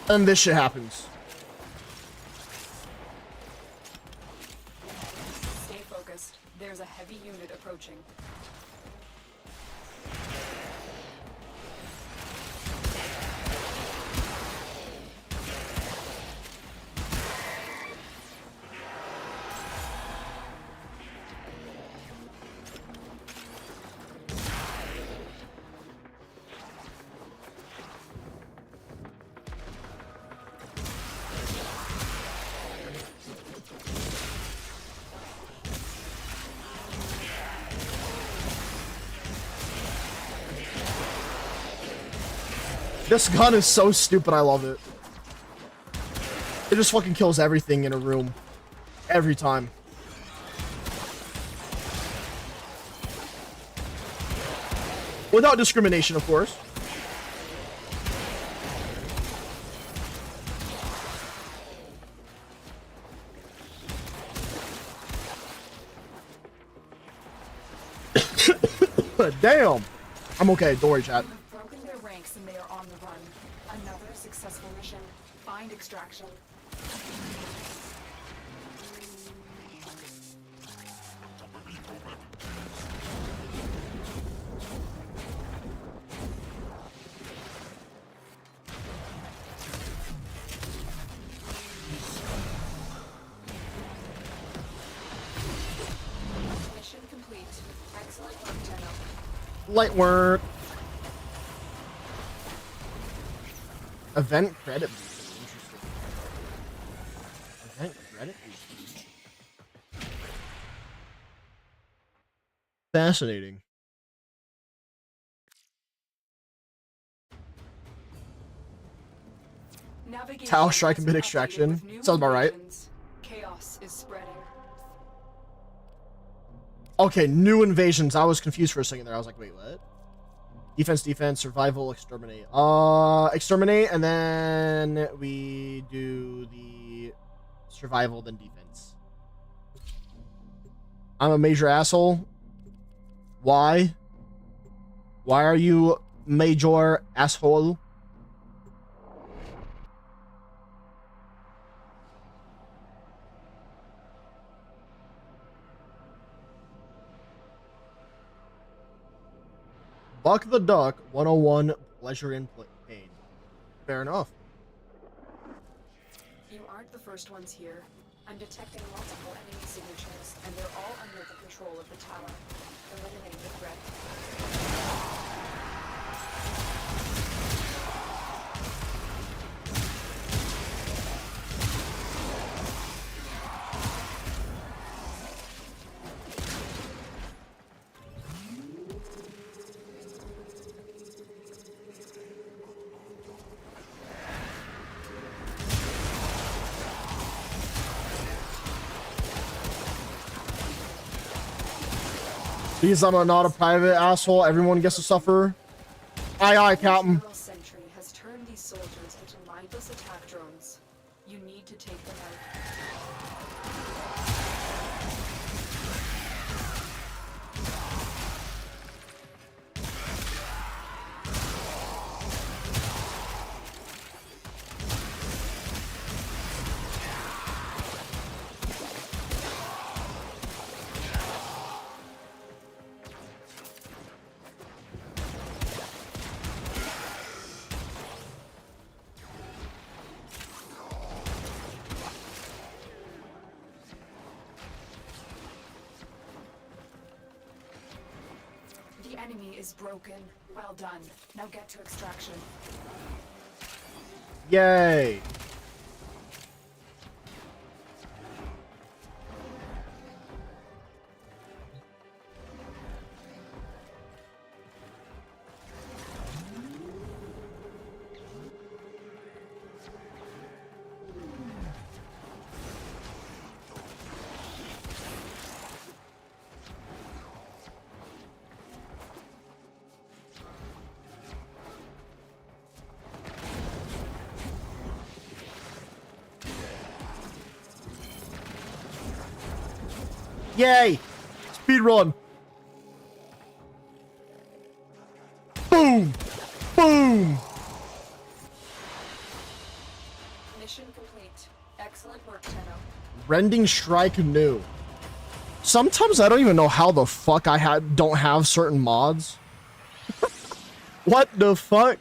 Speaker 1: And this shit happens.
Speaker 6: Stay focused. There's a heavy unit approaching.
Speaker 1: This gun is so stupid, I love it. It just fucking kills everything in a room. Every time. Without discrimination, of course. Damn. I'm okay. Don't worry, chat.
Speaker 6: You've broken their ranks and they are on the run. Another successful mission. Find extraction. Mission complete. Excellent work, Tenno.
Speaker 1: Light work. Event credit boost. Interesting. Event credit boost. Fascinating.
Speaker 6: Navigation
Speaker 1: Tau strike and
Speaker 6: has
Speaker 1: mid
Speaker 6: been
Speaker 1: extraction.
Speaker 6: updated with new
Speaker 1: Sounds about right.
Speaker 6: invasions. Chaos is spreading.
Speaker 1: Okay, new invasions. I was confused for a second there. I was like, wait, what? Defense, defense, survival, exterminate. Exterminate, and then we do the survival, then defense. I'm a major asshole. Why? Why are you major asshole? Buck the Duck 101 pleasure in pain. Fair enough.
Speaker 6: You aren't the first ones here. I'm detecting multiple enemy signatures, and they're all under the control of the tower. Eliminate the threat.
Speaker 1: Because I'm not a private asshole, everyone gets to suffer. Aye, aye, Captain.
Speaker 6: General Sentry has turned these soldiers into mindless attack drones. You need to take them out. The enemy is broken. Well done. Now get to extraction.
Speaker 1: Yay. Yay! Speed run. Boom! Boom!
Speaker 6: Mission complete. Excellent work, Tenno.
Speaker 1: Rending strike new. Sometimes I don't even know how the fuck I don't have certain mods. What the fuck?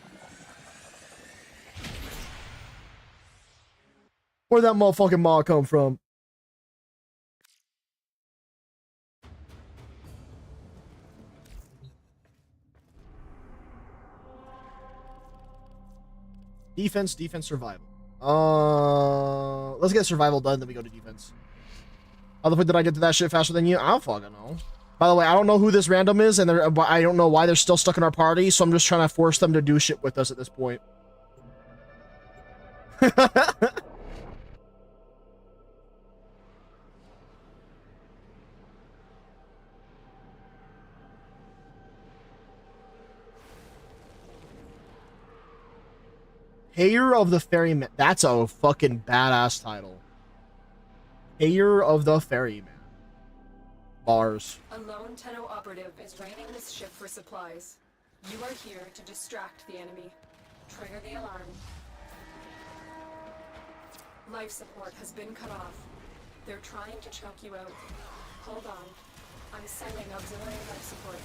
Speaker 1: Where'd that motherfucking mod come from? Defense, defense, survival. Let's get survival done, then we go to defense. How the fuck did I get to that shit faster than you? I don't fucking know. By the way, I don't know who this random is, and I don't know why they're still stuck in our party, so I'm just trying to force them to do shit with us at this point. Payer of the Ferryman. That's a fucking badass title. Payer of the Ferryman. Bars.
Speaker 6: A lone Tenno operative is raiding this ship for supplies. You are here to distract the enemy. Trigger the alarm. Life support has been cut off. They're trying to choke you out. Hold on. I'm sending auxiliary life support.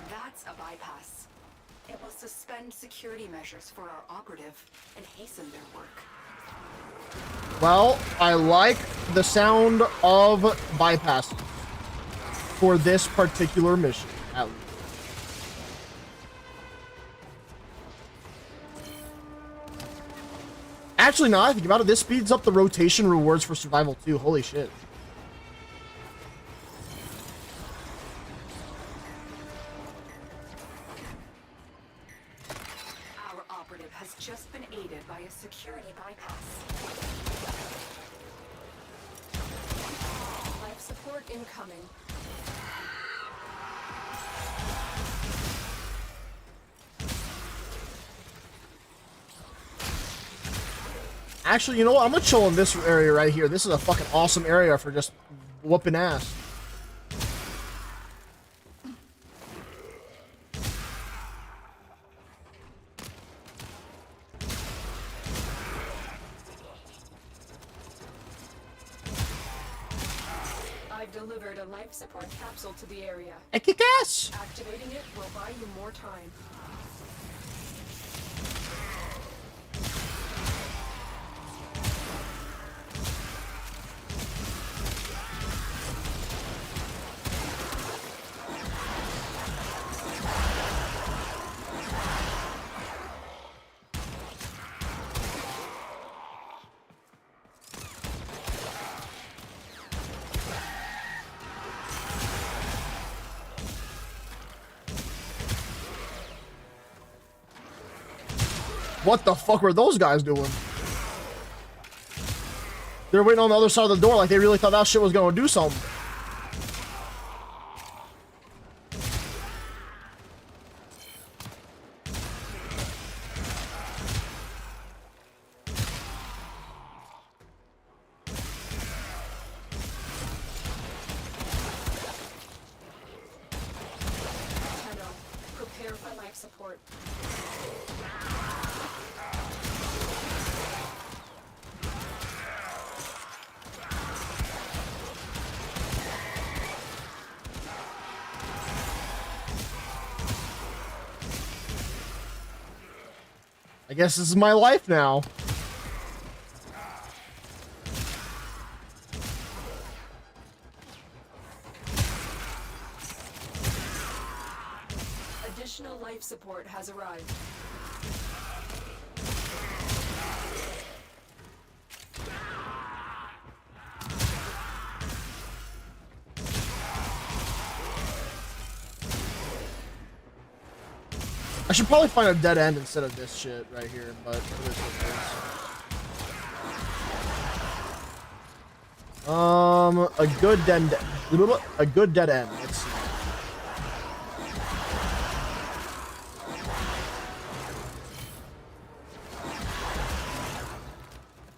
Speaker 6: That's a bypass. It will suspend security measures for our operative and hasten their work.
Speaker 1: Well, I like the sound of bypass for this particular mission, at least. Actually, now I think about it, this speeds up the rotation rewards for survival too. Holy shit.
Speaker 6: Our operative has just been aided by a security bypass. Life support incoming.
Speaker 1: Actually, you know what? I'm gonna chill in this area right here. This is a fucking awesome area for just whooping ass.
Speaker 6: I've delivered a life support capsule to the area.
Speaker 1: I kick ass!
Speaker 6: Activating it will buy you more time.
Speaker 1: What the fuck were those guys doing? They're waiting on the other side of the door like they really thought that shit was gonna do something.
Speaker 6: Tenno, prepare for life support.
Speaker 1: I guess this is my life now.
Speaker 6: Additional life support has arrived.
Speaker 1: I should probably find a dead end instead of this shit right here, but it is what it is. A good dead end. Let's see.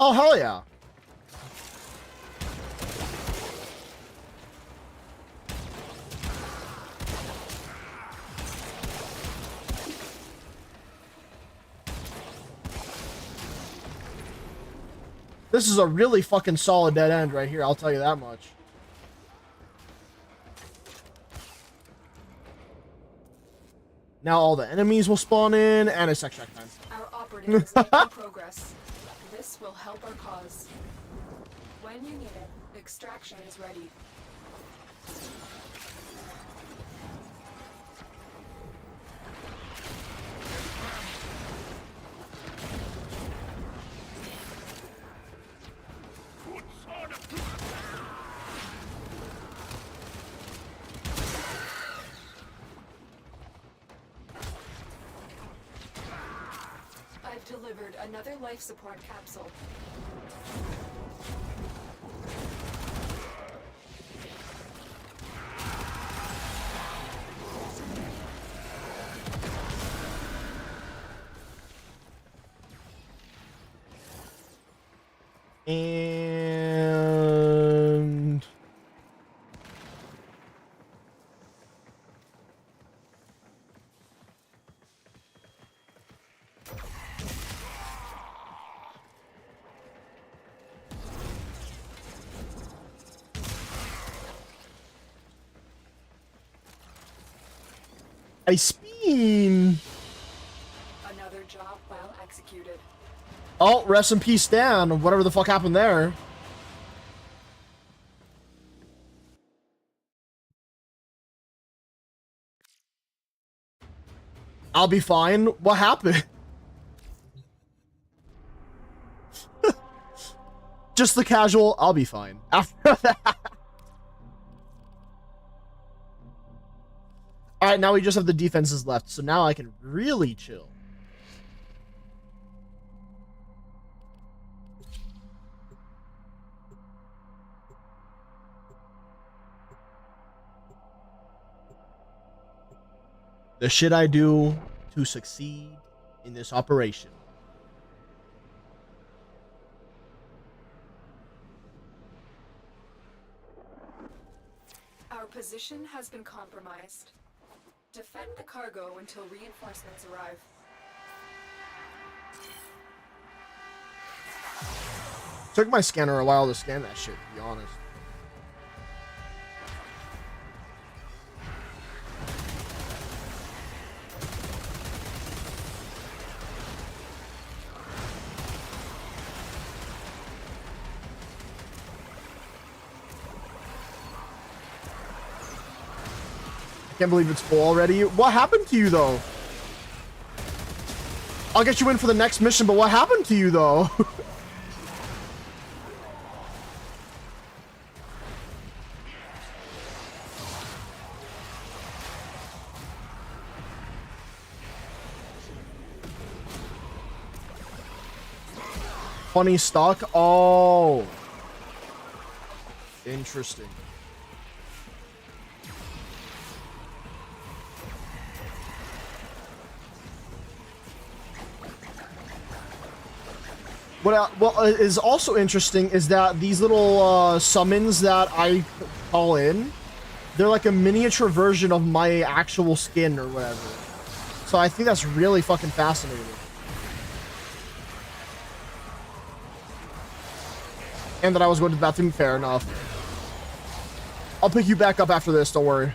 Speaker 1: Oh hell yeah. This is a really fucking solid dead end right here, I'll tell you that much. Now all the enemies will spawn in, and it's extract time.
Speaker 6: Our operative is making progress. This will help our cause. When you need it, extraction is ready. Delivered another life support capsule.
Speaker 1: And I spin.
Speaker 6: Another job well executed.
Speaker 1: Oh, rest in peace, Stan. Whatever the fuck happened there. I'll be fine. What happened? Just the casual, I'll be fine. After that. Alright, now we just have the defenses left, so now I can really chill. The shit I do to succeed in this operation.
Speaker 6: Our position has been compromised. Defend the cargo until reinforcements arrive.
Speaker 1: Took my scanner a while to scan that shit, to be honest. Can't believe it's full already. What happened to you, though? I'll get you in for the next mission, but what happened to you, though? Funny stock? Oh. Interesting. What is also interesting is that these little summons that I call in, they're like a miniature version of my actual skin or whatever. So I think that's really fucking fascinating. And that I was going to the bathroom, fair enough. I'll pick you back up after this, don't worry.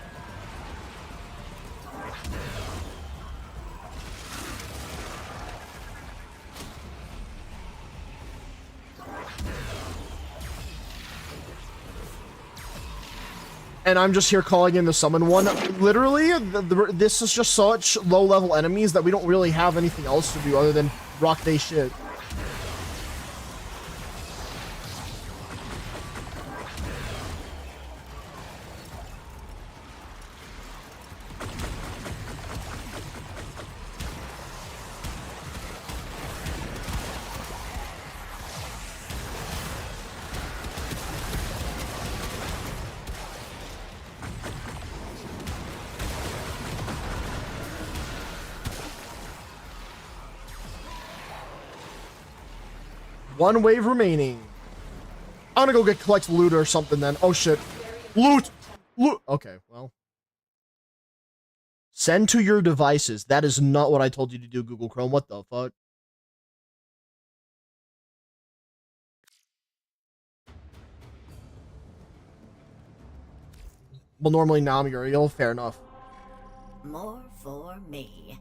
Speaker 1: And I'm just here calling in the summon one. Literally, this is just such low-level enemies that we don't really have anything else to do other than rock they shit. One wave remaining. I'm gonna go collect loot or something then. Oh shit. Loot! Loot! Okay, well. Send to your devices. That is not what I told you to do, Google Chrome. What the fuck? Well, normally now I'm Uriel. Fair enough.
Speaker 8: More for me.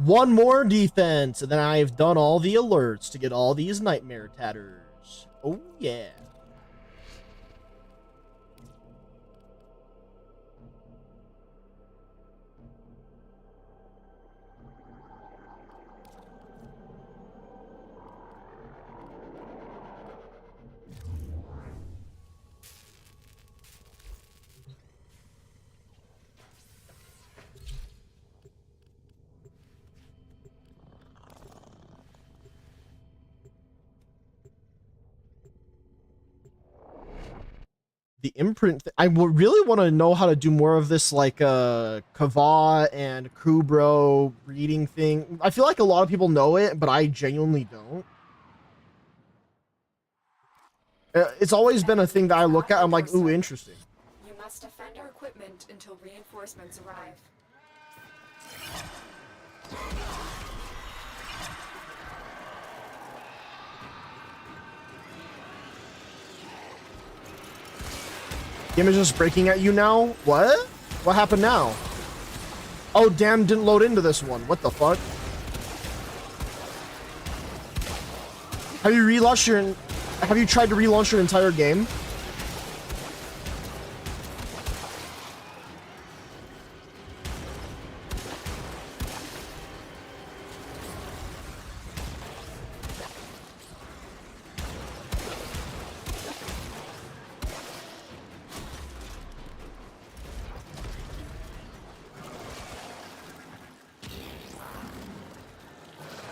Speaker 1: One more defense, and then I've done all the alerts to get all these nightmare tatters. Oh, yeah. The imprint. I really want to know how to do more of this, like Kava and Kubro reading thing. I feel like a lot of people know it, but I genuinely don't. It's always been a thing that I look at. I'm like, ooh, interesting.
Speaker 6: You must defend our equipment until reinforcements arrive.
Speaker 1: Game is just breaking at you now? What? What happened now? Oh, damn, didn't load into this one. What the fuck? Have you relaunched your... Have you tried to relaunch your entire game?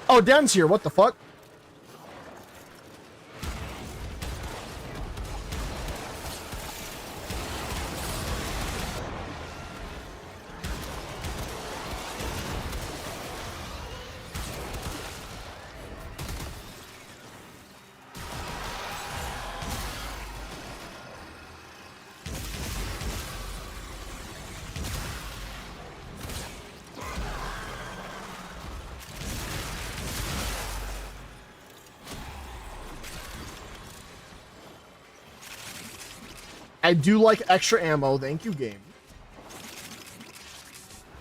Speaker 1: Oh, Dan's here. What the fuck? I do like extra ammo. Thank you, game.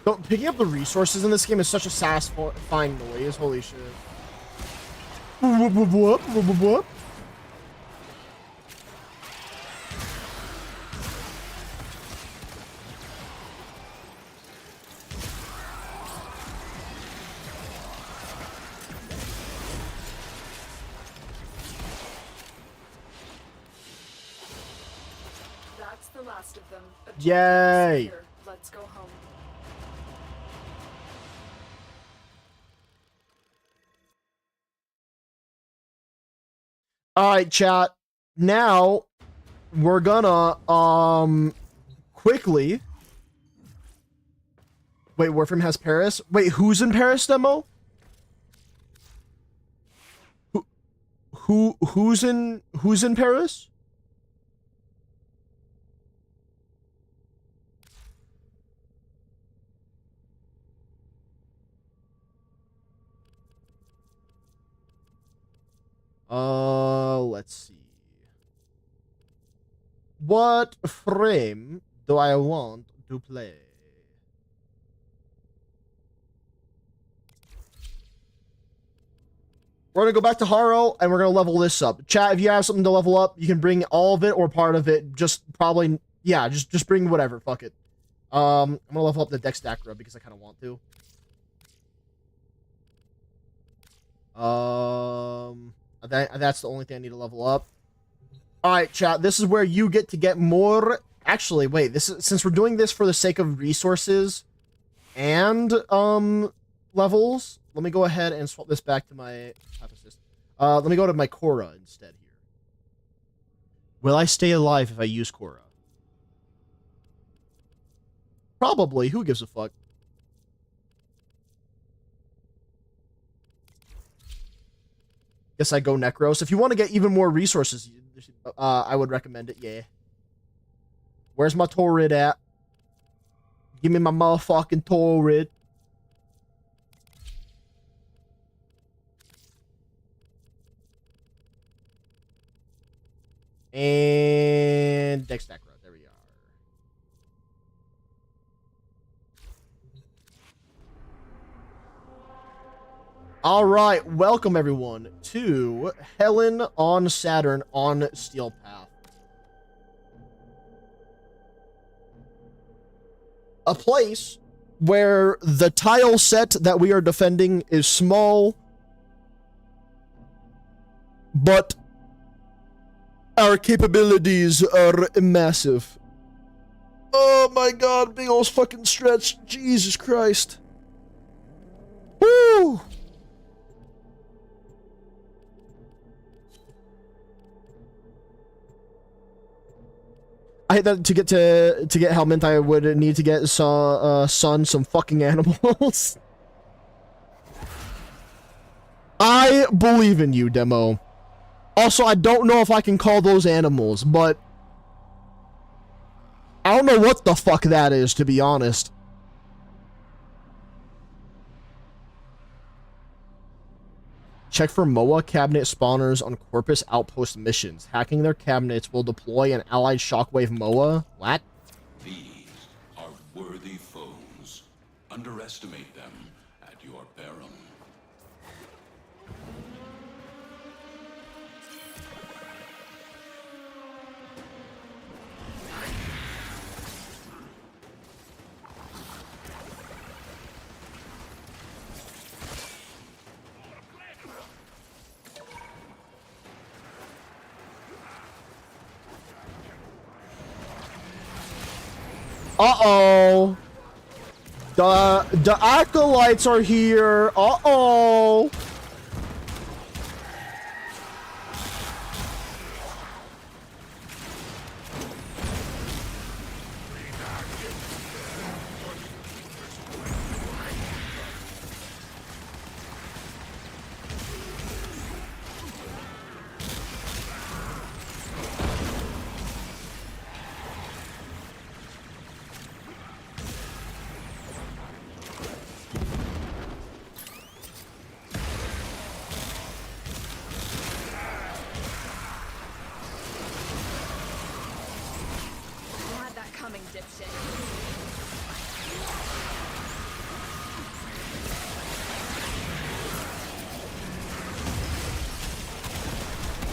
Speaker 1: So, picking up the resources in this game is such a satisfying noise. Holy shit. Whoop, whoop, whoop, whoop, whoop, whoop.
Speaker 6: That's the last of them.
Speaker 1: Yay!
Speaker 6: Here, let's go home.
Speaker 1: All right, chat. Now we're gonna quickly. Wait, Warframe has Paris. Wait, who's in Paris demo? Who's in Paris? Let's see. What frame do I want to play? We're gonna go back to Haro and we're gonna level this up. Chat, if you have something to level up, you can bring all of it or part of it. Just probably, yeah, just bring whatever. Fuck it. I'm gonna level up the Dex Dacra because I kind of want to. That's the only thing I need to level up. All right, chat. This is where you get to get more. Actually, wait. This is since we're doing this for the sake of resources and levels. Let me go ahead and swap this back to my type assist. Let me go to my Korra instead here. Will I stay alive if I use Korra? Probably. Who gives a fuck? Guess I go Necros. If you want to get even more resources, I would recommend it, yeah. Where's my Torrid at? Give me my motherfucking Torrid. And Dex Dacra. There we are. All right, welcome everyone to Helen on Saturn on Steel Path. A place where the tile set that we are defending is small, but our capabilities are massive. Oh my god, big old fucking stretch. Jesus Christ. Woo! I hate that to get Helmint, I would need to get Sun some fucking animals. I believe in you, Demo. Also, I don't know if I can call those animals, but I don't know what the fuck that is, to be honest. Check for MOA cabinet spawners on Corpus Outpost missions. Hacking their cabinets will deploy an allied shockwave MOA. What?
Speaker 12: These are worthy foes. Underestimate them at your peril.
Speaker 1: Uh-oh. The acolytes are here. Uh-oh.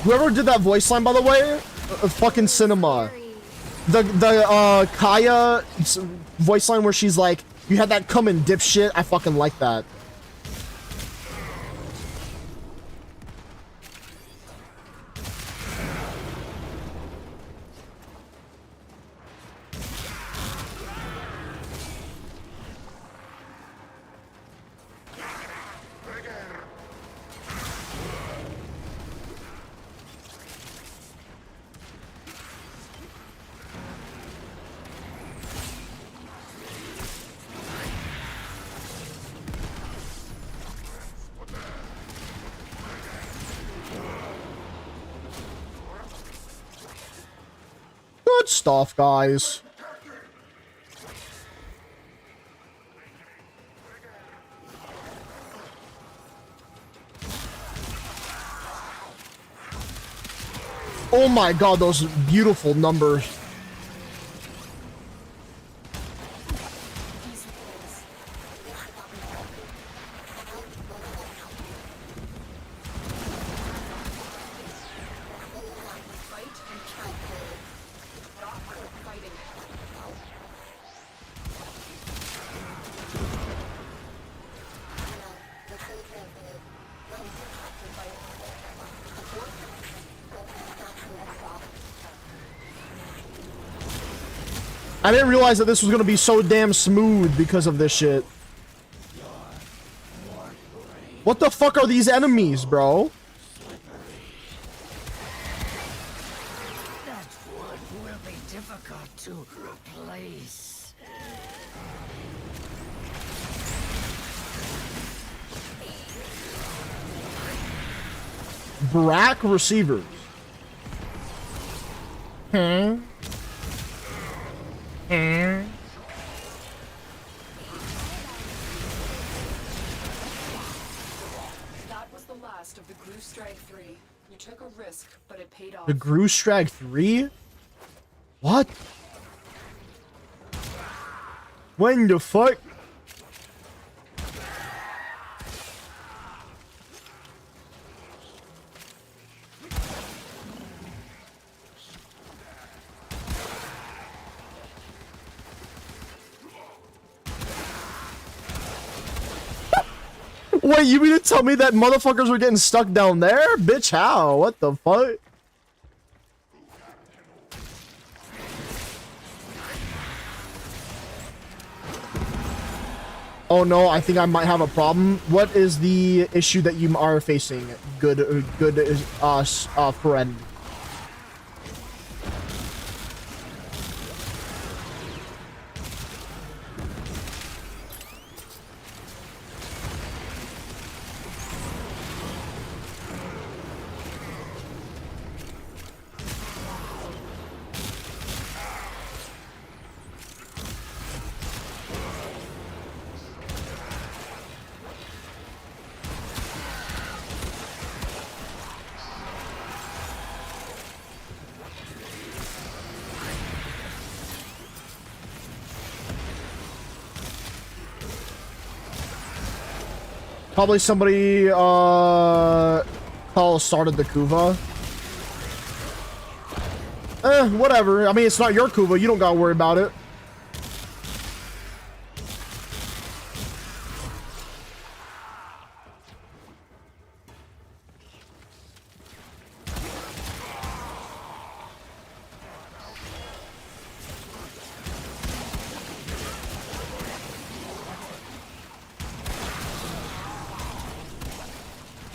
Speaker 1: Whoever did that voice line, by the way, fucking cinema. The Kaya voice line where she's like, "You had that coming, dipshit." I fucking like that. Good stuff, guys. Oh my god, those beautiful numbers. I didn't realize that this was gonna be so damn smooth because of this shit. What the fuck are these enemies, bro?
Speaker 11: That wood will be difficult to replace.
Speaker 1: Brack receivers.
Speaker 6: That was the last of the Groostrag 3. You took a risk, but it paid off.
Speaker 1: The Groostrag 3? What? When the fuck? Wait, you mean to tell me that motherfuckers were getting stuck down there? Bitch, how? What the fuck? Oh no, I think I might have a problem. What is the issue that you are facing? Good friend. Probably somebody started the Kuva. Whatever. I mean, it's not your Kuva. You don't gotta worry about it.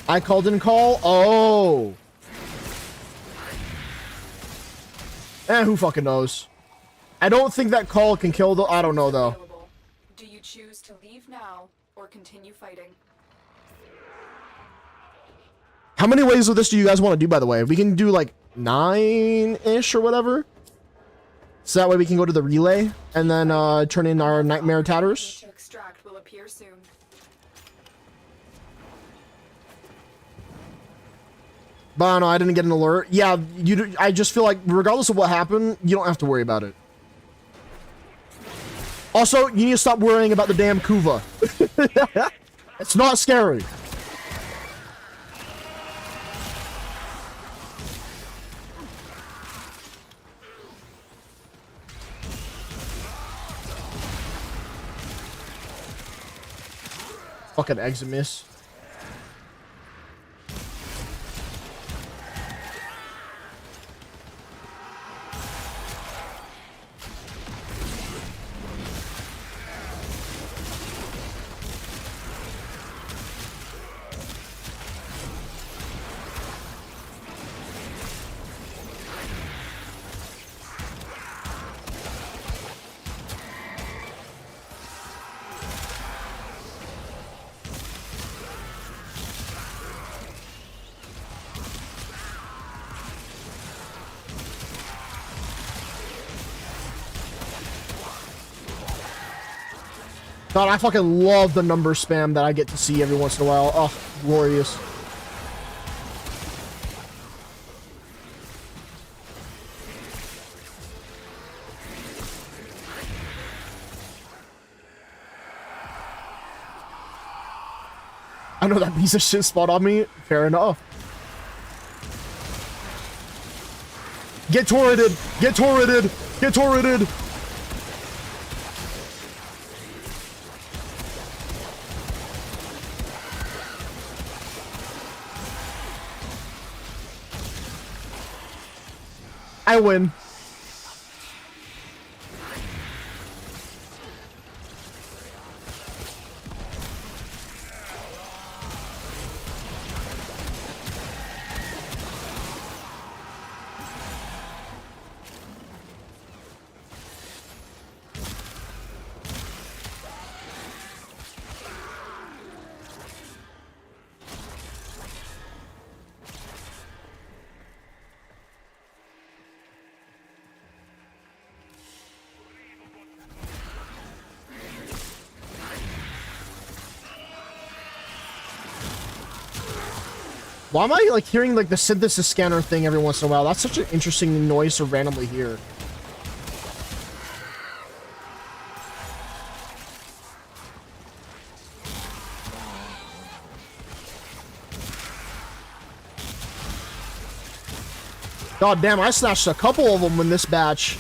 Speaker 1: I called in call? Oh. Who fucking knows? I don't think that call can kill the... I don't know, though.
Speaker 6: Do you choose to leave now or continue fighting?
Speaker 1: How many ways of this do you guys want to do, by the way? We can do, like, 9-ish or whatever. So that way we can go to the relay and then turn in our Nightmare Tatters.
Speaker 6: To extract will appear soon.
Speaker 1: But I don't know, I didn't get an alert. Yeah, I just feel like regardless of what happened, you don't have to worry about it. Also, you need to stop worrying about the damn Kuva. It's not scary. Fucking Eximus. God, I fucking love the number spam that I get to see every once in a while. Oh, glorious. I know that piece of shit spot on me. Fair enough. Get turreted! Get turreted! Get turreted! I win. Why am I like hearing like the synthesis scanner thing every once in a while? That's such an interesting noise to randomly hear. God damn, I snatched a couple of them in this batch.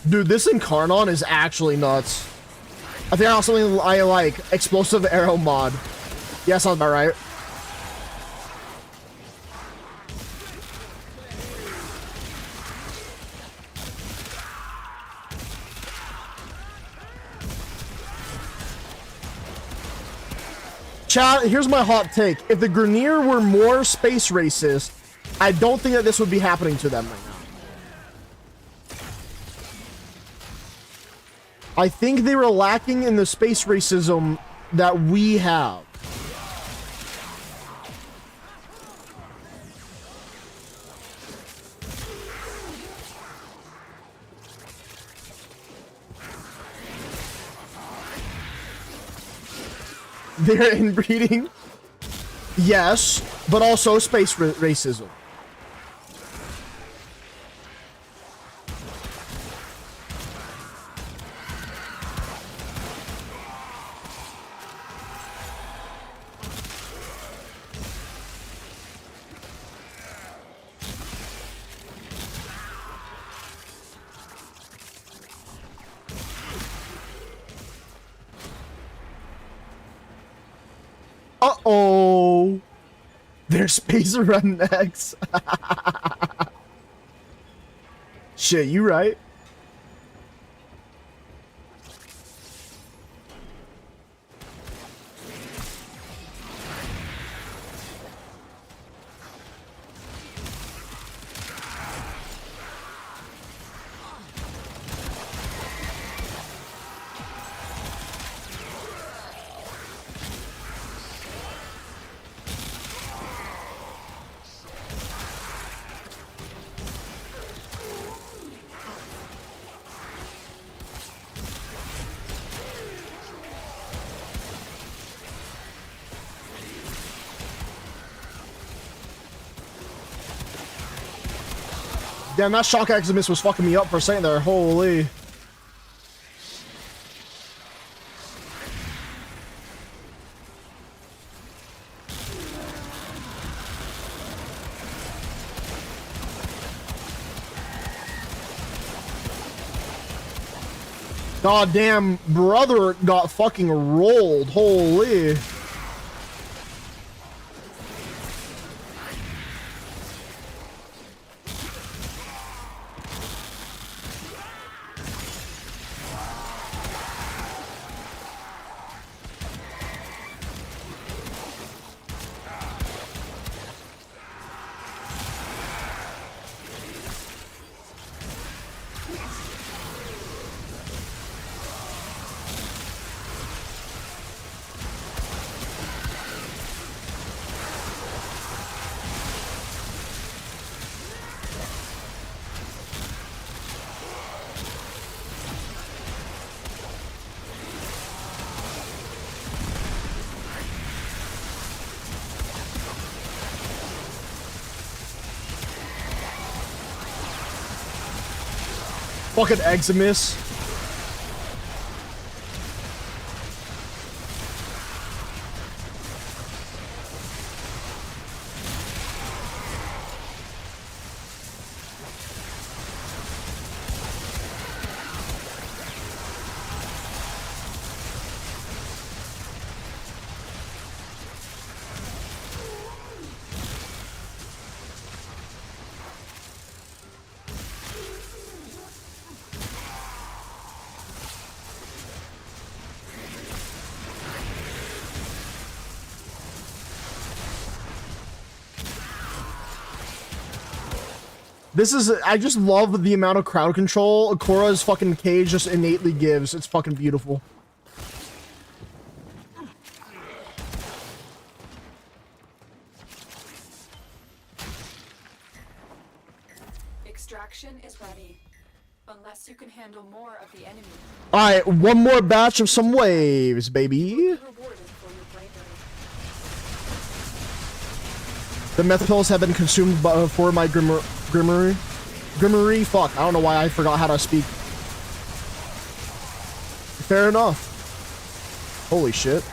Speaker 1: Dude, this Incarnon is actually nuts. I think I have something I like. Explosive arrow mod. Yeah, sounds about right. Chat, here's my hot take. If the Grineer were more space racist, I don't think that this would be happening to them right now. I think they were lacking in the space racism that we have. They're inbreeding. Yes, but also space racism. Uh-oh. They're space rednecks. Shit, you right. Damn, that shock Eximus was fucking me up for a second there. Holy. God damn, brother got fucking rolled. Holy. Fucking Eximus. This is, I just love the amount of crowd control Korra's fucking cage just innately gives. It's fucking beautiful.
Speaker 6: Extraction is ready. Unless you can handle more of the enemy.
Speaker 1: Alright, one more batch of some waves, baby. The meth pills have been consumed for my Grimmery. Fuck, I don't know why I forgot how to speak. Fair enough. Holy shit.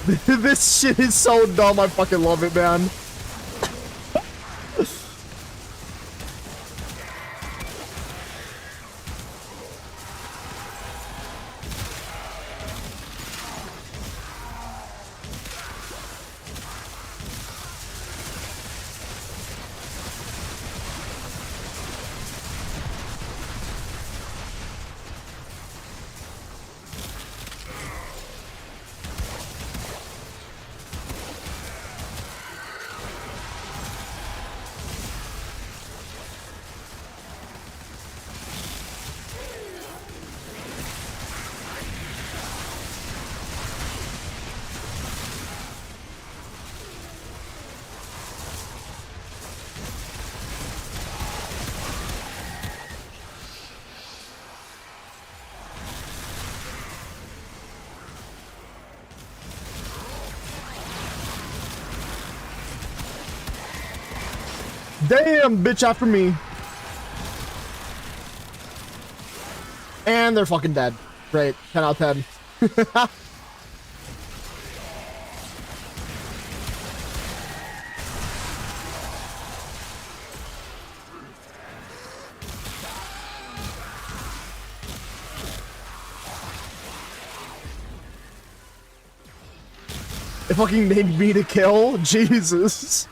Speaker 1: This shit is so dumb. I fucking love it, man. Damn, bitch after me. And they're fucking dead. Great. 10 out of 10. It fucking named me to kill? Jesus.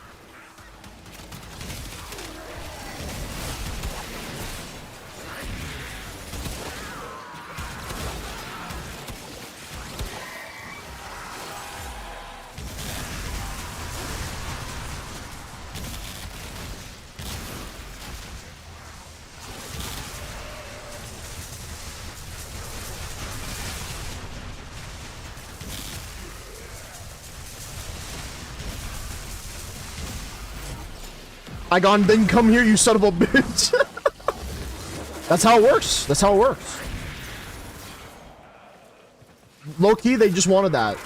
Speaker 1: Igon, then come here, you son of a bitch. That's how it works. That's how it works. Low key, they just wanted that.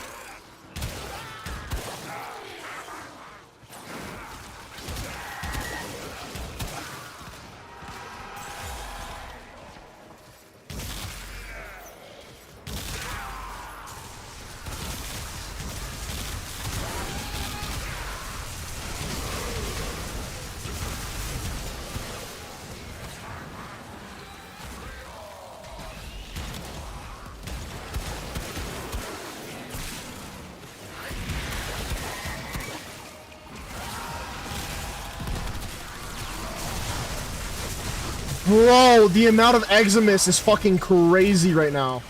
Speaker 1: Bro, the amount of Eximus is fucking crazy right now.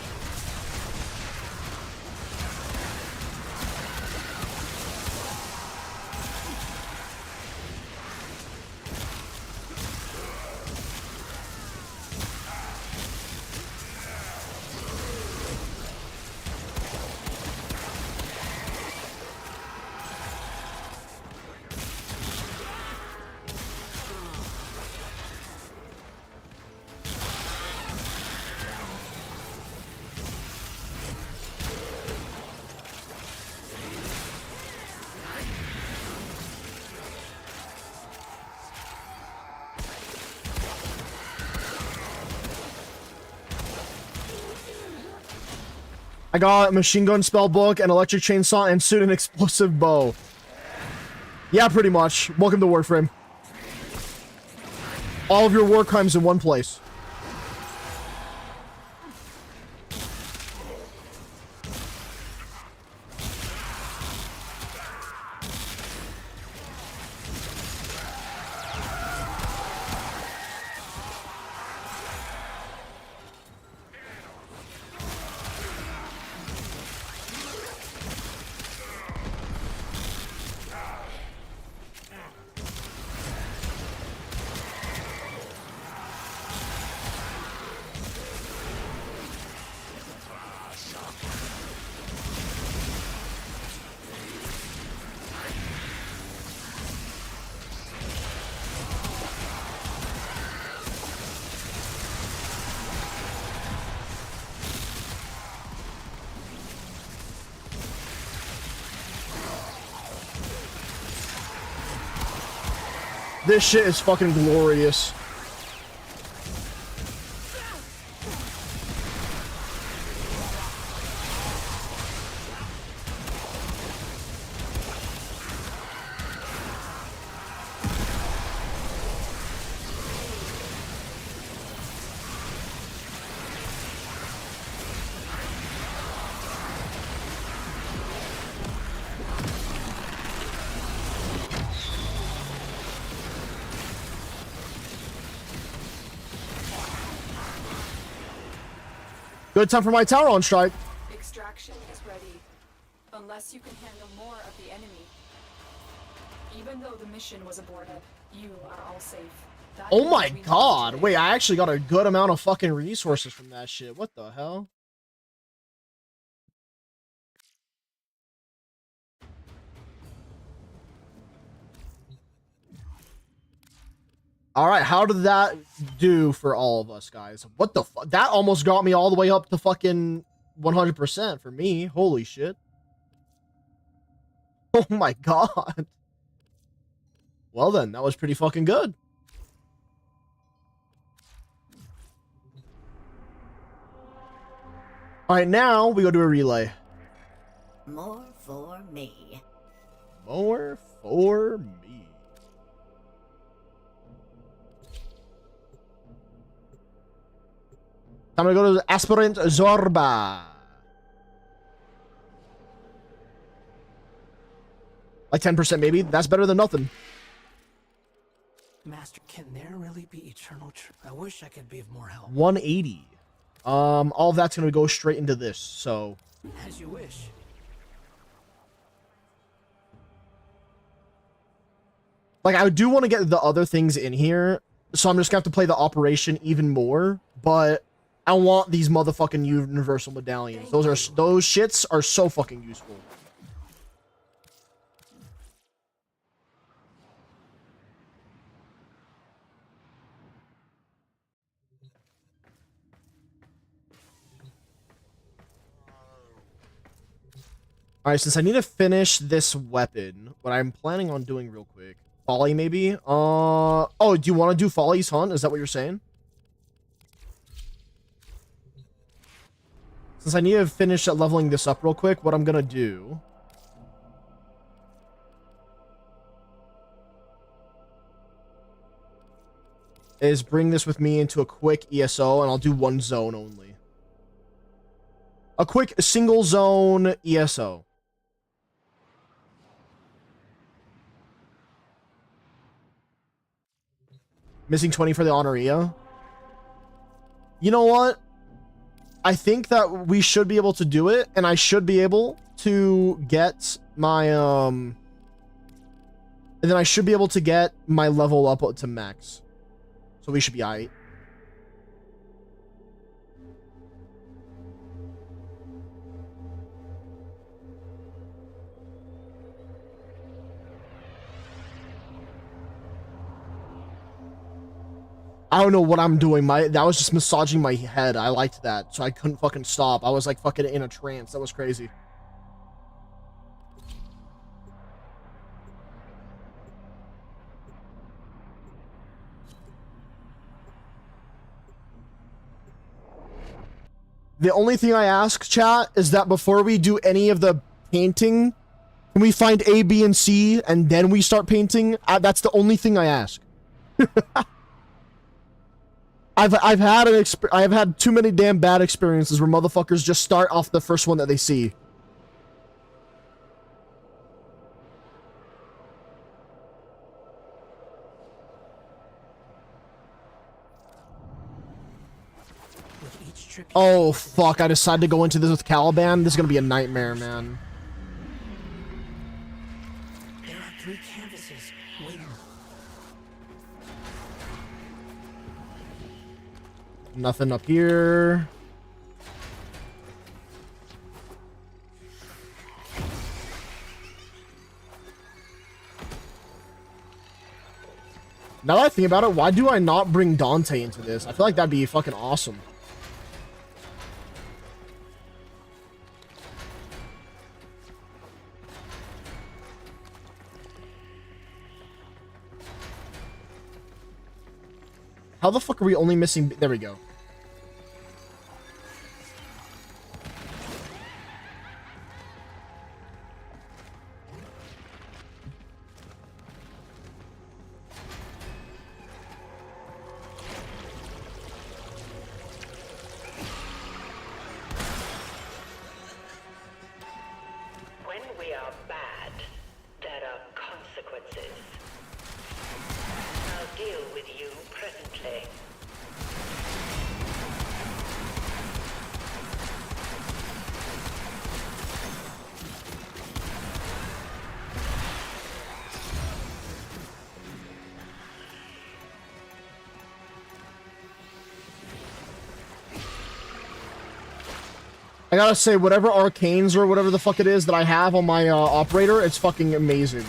Speaker 1: I got a machine gun spell book, an electric chainsaw, and soon an explosive bow. Yeah, pretty much. Welcome to Warframe. All of your war crimes in one place. This shit is fucking glorious. Good time for my tower on strike.
Speaker 6: Extraction is ready. Unless you can handle more of the enemy. Even though the mission was aborted, you are all safe. That
Speaker 1: Oh
Speaker 6: means
Speaker 1: my
Speaker 6: we
Speaker 1: god.
Speaker 6: today.
Speaker 1: Wait, I actually got a good amount of fucking resources from that shit. What the hell? All right, how did that do for all of us, guys? What the fuck? That almost got me all the way up to fucking 100% for me. Holy shit. Oh my god. Well then, that was pretty fucking good. All right, now we go to a relay.
Speaker 8: More for me.
Speaker 1: More for me. I'm gonna go to Aspirant Zorba. Like 10% maybe. That's better than nothing.
Speaker 5: Master, can there really be eternal I wish I could be of more help.
Speaker 1: 180. All of that's gonna go straight into this, so.
Speaker 5: As you wish.
Speaker 1: Like, I do want to get the other things in here, so I'm just gonna have to play the operation even more, but I want these motherfucking universal medallions. Those shits are so fucking useful. Alright, since I need to finish this weapon, what I'm planning on doing real quick. Folly, maybe? Oh, do you want to do Folly's Hunt? Is that what you're saying? Since I need to finish leveling this up real quick, what I'm gonna do... is bring this with me into a quick ESO, and I'll do one zone only. A quick single zone ESO. Missing 20 for the Honoria. You know what? I think that we should be able to do it, and I should be able to get my, and then I should be able to get my level up to max. So we should be aight. I don't know what I'm doing. That was just massaging my head. I liked that, so I couldn't fucking stop. I was like fucking in a trance. That was crazy. The only thing I ask, chat, is that before we do any of the painting, can we find A, B, and C, and then we start painting? That's the only thing I ask. I've had too many damn bad experiences where motherfuckers just start off the first one that they see. Oh fuck, I decided to go into this with Caliban. This is gonna be a nightmare, man.
Speaker 5: There are 3 canvases waiting.
Speaker 1: Nothing up here. Now that I think about it, why do I not bring Dante into this? I feel like that'd be fucking awesome. How the fuck are we only missing... There we go.
Speaker 11: When we are bad, there are consequences. I'll deal with you presently.
Speaker 1: I gotta say, whatever arcanes or whatever the fuck it is that I have on my operator, it's fucking amazing.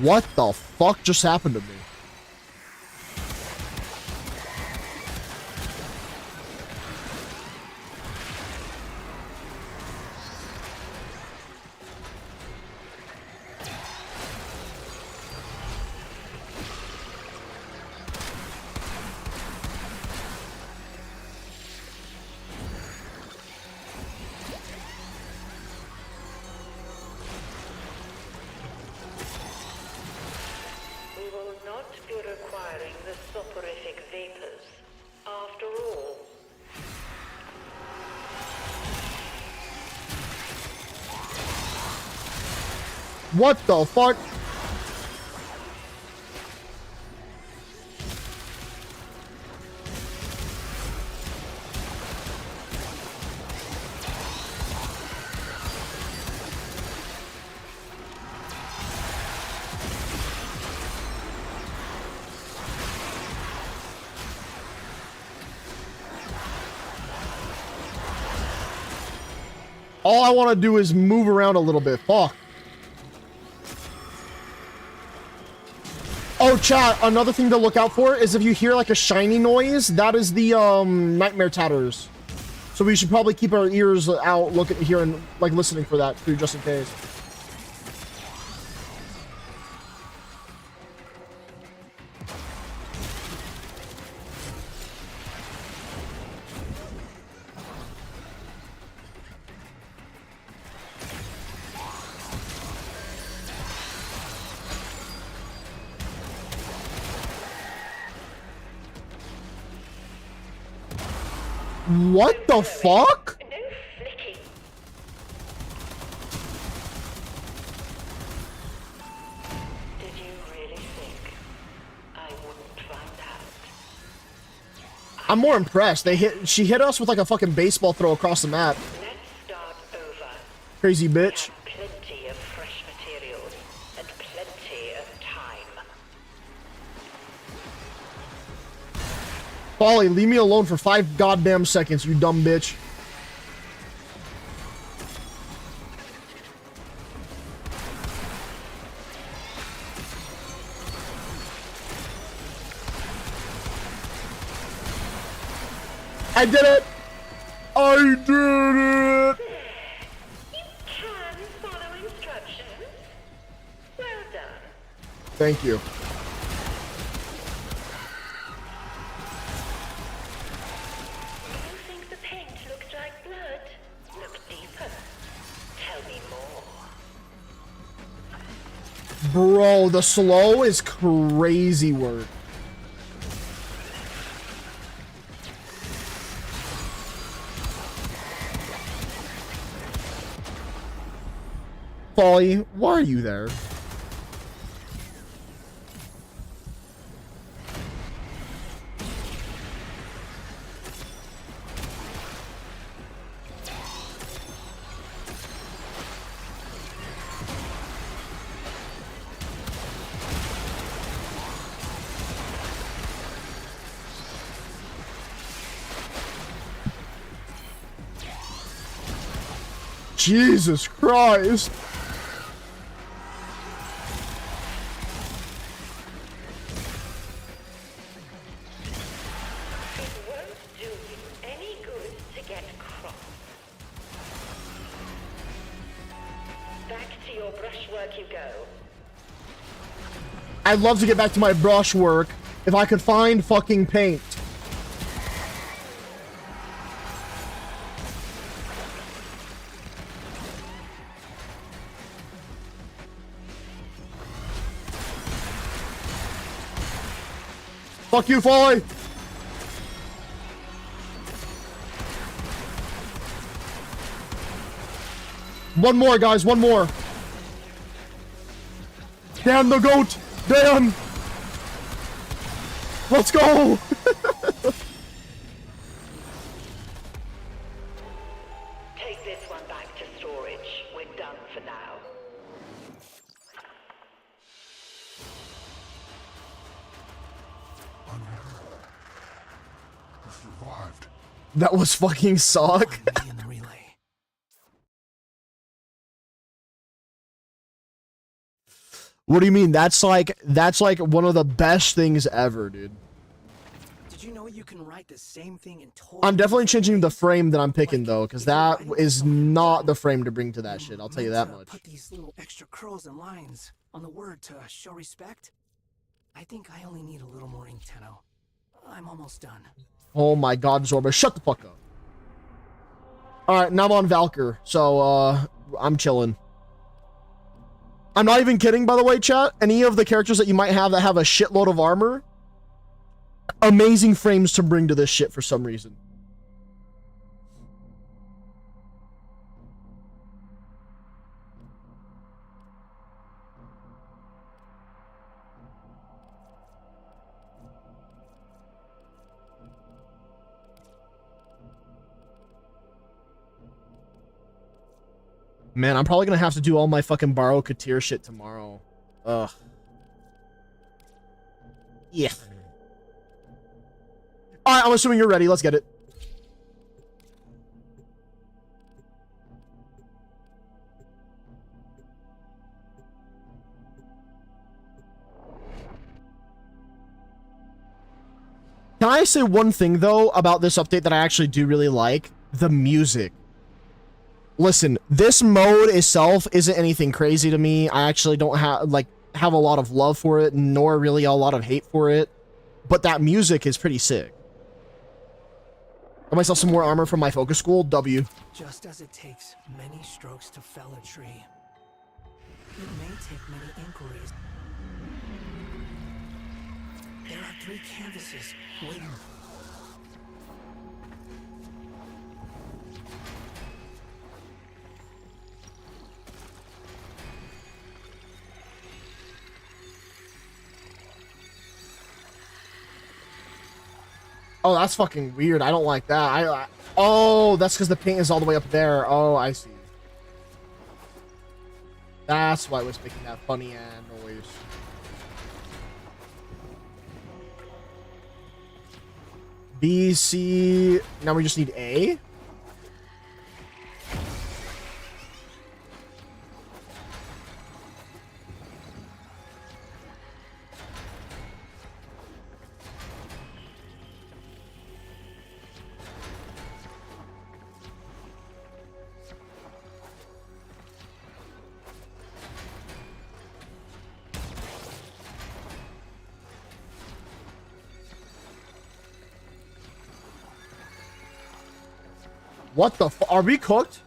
Speaker 1: What the fuck just happened to me? What the fuck? All I want to do is move around a little bit. Fuck. Oh, chat, another thing to look out for is if you hear like a shiny noise, that is the nightmare tatters. So we should probably keep our ears out, looking here and like listening for that too, just in case. What the fuck?
Speaker 11: Did you really think I wouldn't find out?
Speaker 1: I'm more impressed. She hit us with like a fucking baseball throw across the map.
Speaker 11: Let's start over.
Speaker 1: Crazy bitch.
Speaker 11: Plenty of fresh materials and plenty of time.
Speaker 1: Polly, leave me alone for 5 goddamn seconds, you dumb bitch. I did it! I did it!
Speaker 11: You can follow instructions. Well done.
Speaker 1: Thank you.
Speaker 11: You think the paint looked like blood? Look deeper. Tell me more.
Speaker 1: Bro, the slow is crazy work. Polly, why are you there? Jesus Christ! I'd love to get back to my brushwork if I could find fucking paint. Fuck you, Folly! One more, guys. One more. Damn the goat. Damn. Let's go.
Speaker 11: Take this one back to storage. We're done for now.
Speaker 13: Survived.
Speaker 1: That was fucking suck.
Speaker 5: In the relay.
Speaker 1: What do you mean? That's like one of the best things ever, dude.
Speaker 5: Did you know you can write the same thing in total?
Speaker 1: I'm definitely changing the frame that I'm picking though, because that is not the frame to bring to that shit. I'll tell you that much.
Speaker 5: Put these little extra curls and lines on the word to show respect. I think I only need a little more ink, Tenno. I'm almost done.
Speaker 1: Oh my god, Zorba, shut the fuck up. Alright, now I'm on Valkyr, so I'm chilling. I'm not even kidding, by the way, chat. Any of the characters that you might have that have a shitload of armor, amazing frames to bring to this shit for some reason. Man, I'm probably gonna have to do all my fucking borrow Katir shit tomorrow. Ugh. Yeah. Alright, I'm assuming you're ready. Let's get it. Can I say one thing, though, about this update that I actually do really like? The music. Listen, this mode itself isn't anything crazy to me. I actually don't have a lot of love for it, nor really a lot of hate for it. But that music is pretty sick. Got myself some more armor from my focus school. W.
Speaker 5: Just as it takes many strokes to fell a tree, it may take many inquiries. There are 3 canvases waiting.
Speaker 1: Oh, that's fucking weird. I don't like that. Oh, that's because the paint is all the way up there. Oh, I see. That's why it was making that funny noise. B, C. Now we just need A. What the f- Are we cooked?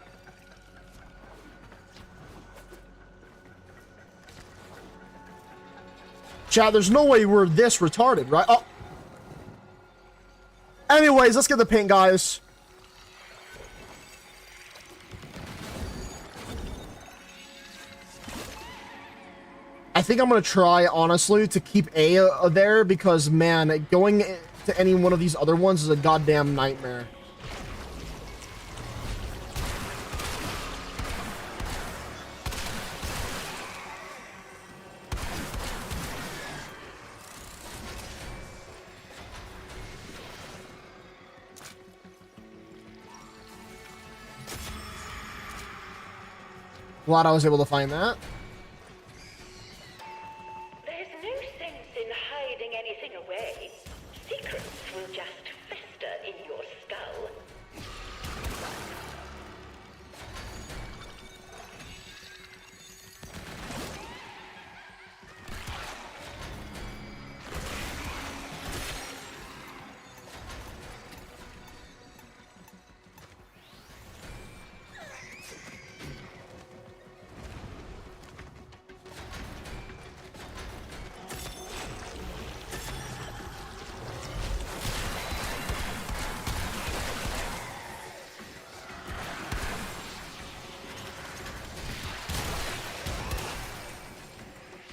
Speaker 1: Chat, there's no way we're this retarded, right? Oh. Anyways, let's get the paint, guys. I think I'm gonna try, honestly, to keep A there because, man, going to any one of these other ones is a goddamn nightmare. Glad I was able to find that.
Speaker 11: There's no sense in hiding anything away. Secrets will just fester in your skull.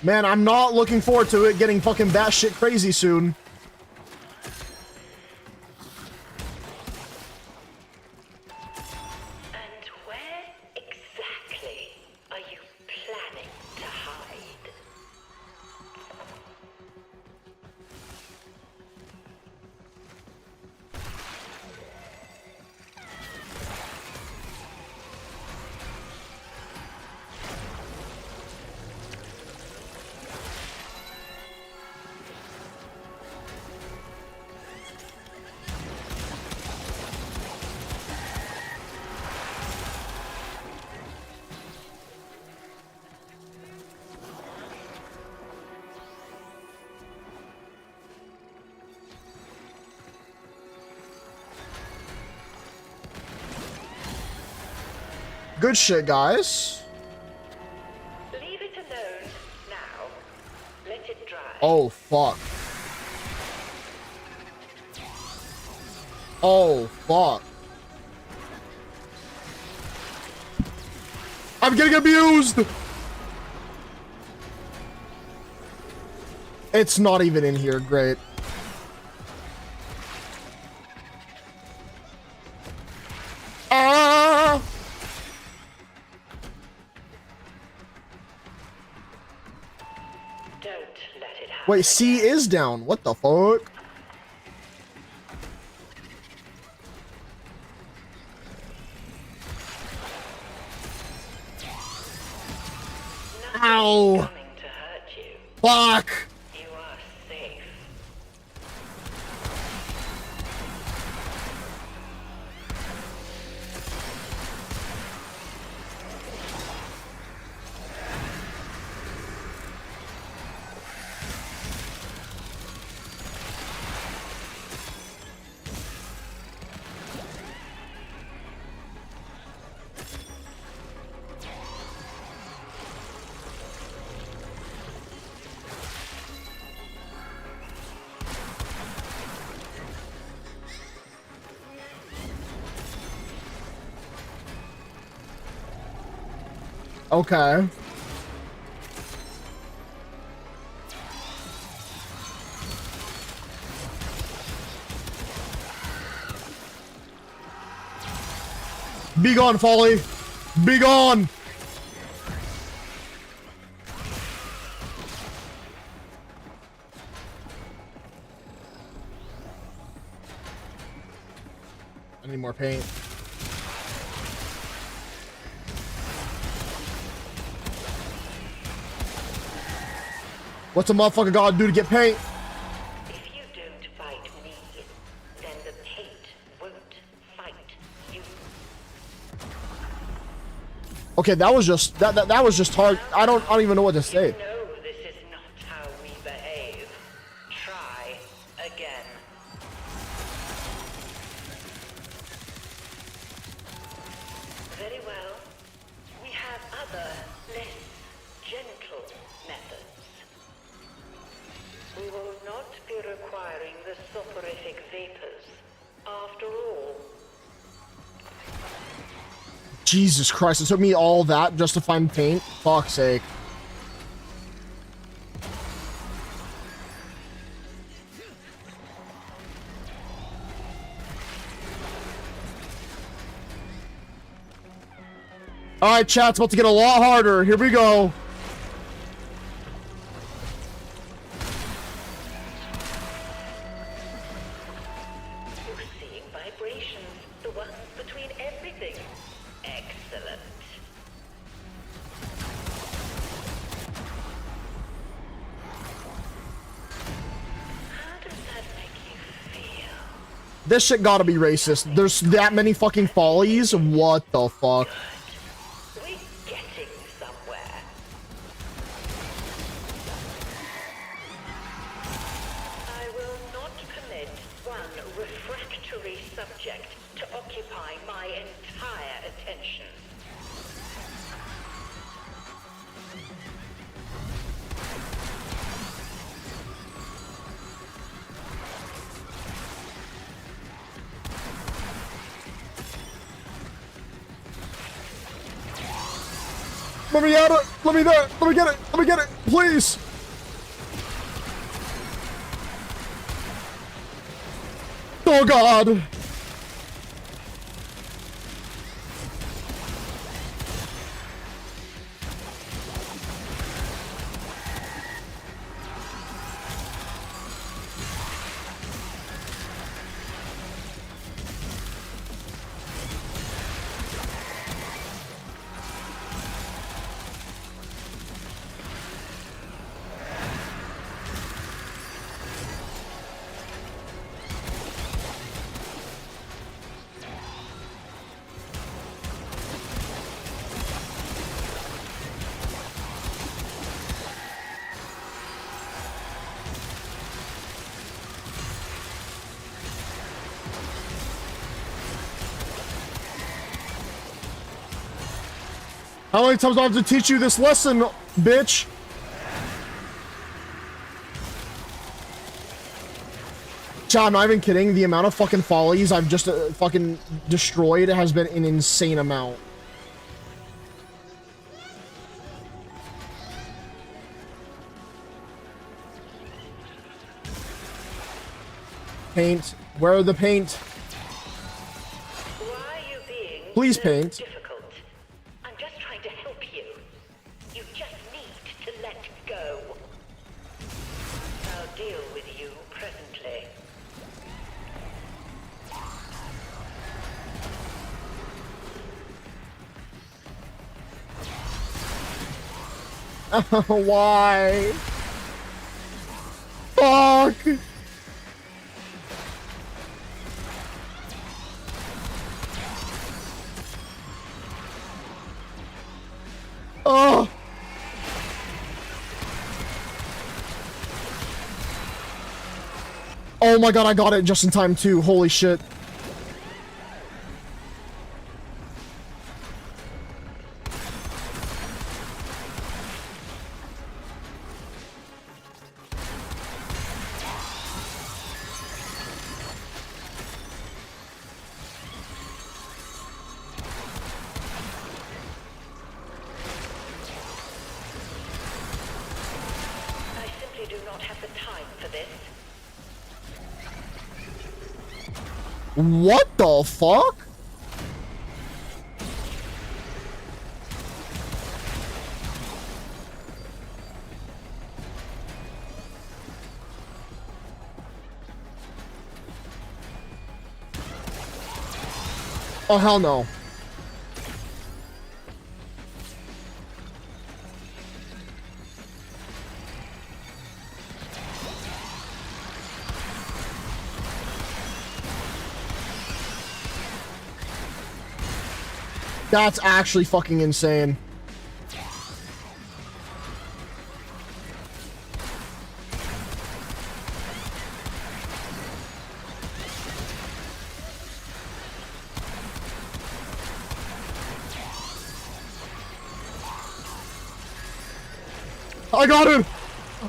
Speaker 1: Man, I'm not looking forward to it getting fucking batshit crazy soon.
Speaker 11: And where exactly are you planning to hide?
Speaker 1: Good shit, guys.
Speaker 11: Leave it alone now. Let it dry.
Speaker 1: Oh, fuck. Oh, fuck. I'm getting abused! It's not even in here. Great. Ah!
Speaker 11: Don't let it happen.
Speaker 1: Wait, C is down. What the fuck? Ow!
Speaker 11: Coming to hurt you.
Speaker 1: Fuck!
Speaker 11: You are safe.
Speaker 1: Okay. Be gone, Folly! Be gone! I need more paint. What's a motherfucker gotta do to get paint?
Speaker 11: If you don't fight me, then the paint won't fight you.
Speaker 1: Okay, that was just that was just hard. I don't even know what to say.
Speaker 11: You know this is not how we behave. Try again. Very well. We have other, less gentle methods. We will not be requiring the soporific vapors. After all,
Speaker 1: Jesus Christ, it took me all that just to find paint? Fuck's sake. Alright, chat, it's about to get a lot harder. Here we go.
Speaker 11: you're seeing vibrations, the ones between everything. Excellent. How does that make you feel?
Speaker 1: This shit gotta be racist. There's that many fucking follies? What the fuck?
Speaker 11: We're getting somewhere. I will not permit one refractory subject to occupy my entire attention.
Speaker 1: Let me at it. Let me there. Let me get it. Let me get it. Please. Oh God. How many times do I have to teach you this lesson, bitch? Chat, I'm not even kidding. The amount of fucking follies I've just fucking destroyed has been an insane amount. Paint. Where are the paint?
Speaker 11: Why are you being
Speaker 1: Please
Speaker 11: so
Speaker 1: paint.
Speaker 11: difficult? I'm just trying to help you. You just need to let go. I'll deal with you presently.
Speaker 1: Why? Fuck! Oh! Oh my god, I got it just in time too. Holy shit.
Speaker 11: I simply do not have the time for this.
Speaker 1: What the fuck? Oh, hell no. That's actually fucking insane. I got it!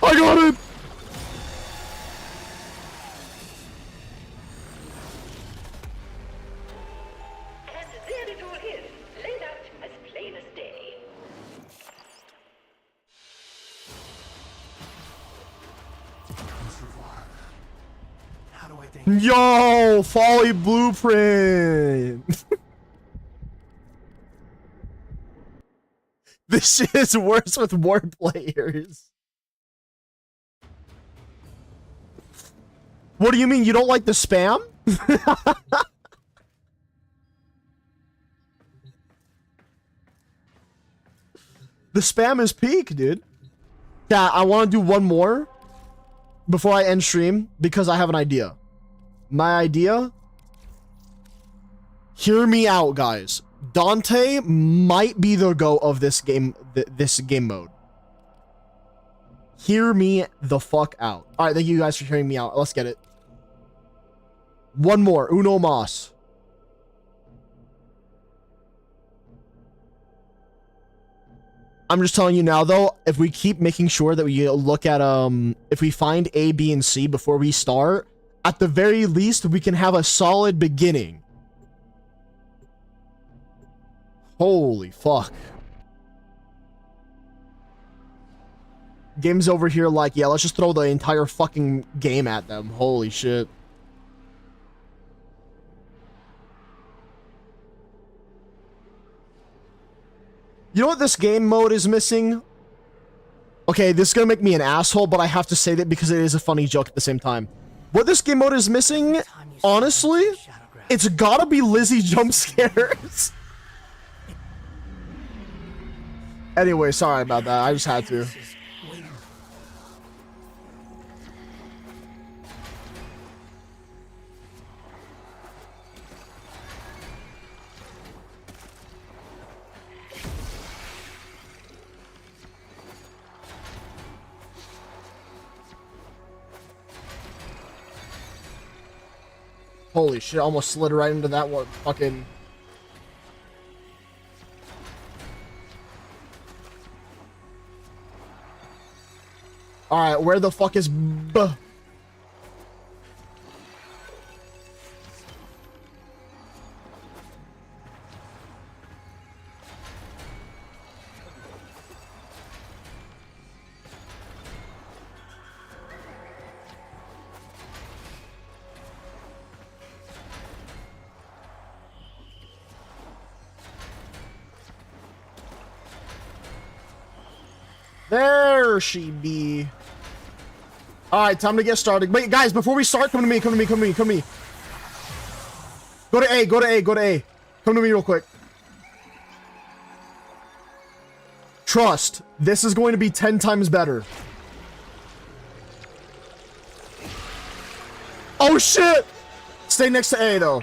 Speaker 1: I got it!
Speaker 11: And there it all is, laid out as plain as day.
Speaker 5: How do I think?
Speaker 1: Yo, Folly Blueprint. This shit is worse with more players. What do you mean? You don't like the spam? The spam is peak, dude. Yeah, I want to do one more before I end stream because I have an idea. My idea? Hear me out, guys. Dante might be the go of this game, this game mode. Hear me the fuck out. All right, thank you guys for hearing me out. Let's get it. One more, uno mas. I'm just telling you now, though, if we keep making sure that we look at, if we find A, B, and C before we start, at the very least, we can have a solid beginning. Holy fuck. Game's over here like, yeah, let's just throw the entire fucking game at them. Holy shit. You know what this game mode is missing? Okay, this is gonna make me an asshole, but I have to say that because it is a funny joke at the same time. What this game mode is missing, honestly, it's gotta be Lizzie jump scares. Anyway, sorry about that. I just had to. Holy shit, almost slid right into that one fucking... Alright, where the fuck is There she be. Alright, time to get started. Wait, guys, before we start, come to me, come to me, come to me, come to me. Go to A, go to A, go to A. Come to me real quick. Trust, this is going to be 10 times better. Oh shit! Stay next to A though.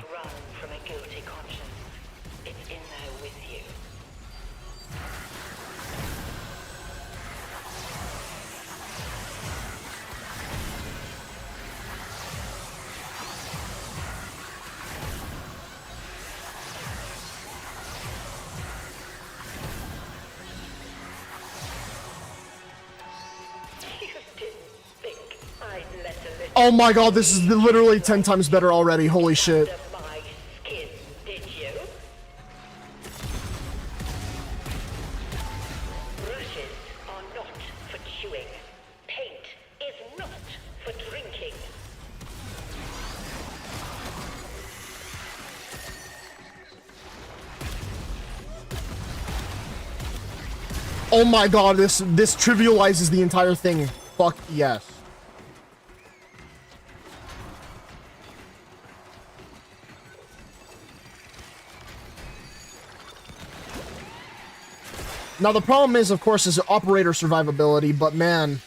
Speaker 1: Oh my god, this is literally 10 times better already. Holy shit. Oh my god, this trivializes the entire thing. Fuck yes. Now the problem is, of course, is operator survivability, but man...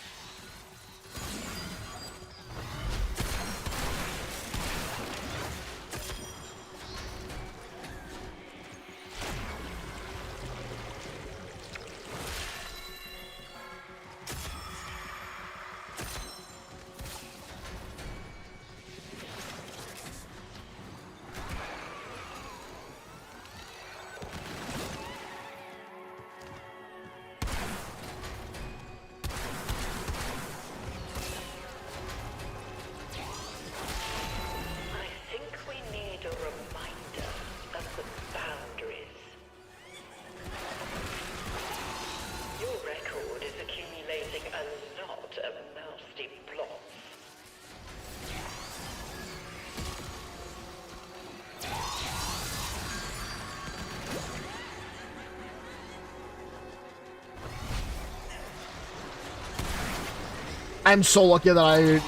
Speaker 1: I'm so lucky that I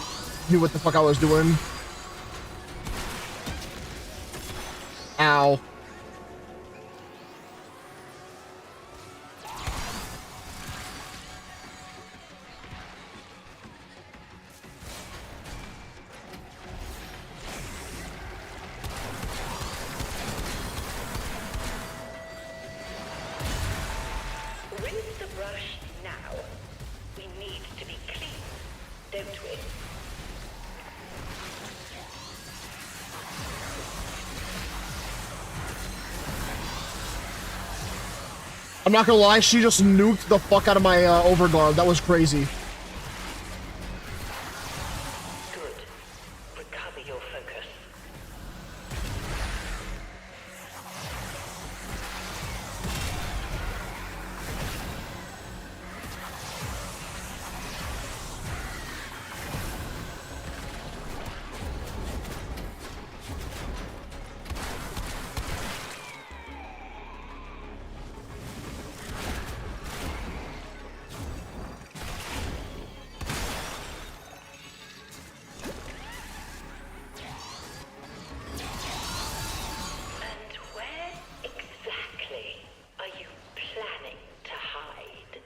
Speaker 1: knew what the fuck I was doing. Ow.
Speaker 11: Rinse the brush now. We need to be clean, don't we?
Speaker 1: I'm not gonna lie, she just nuked the fuck out of my overguard. That was crazy.
Speaker 11: Good. Recover your focus.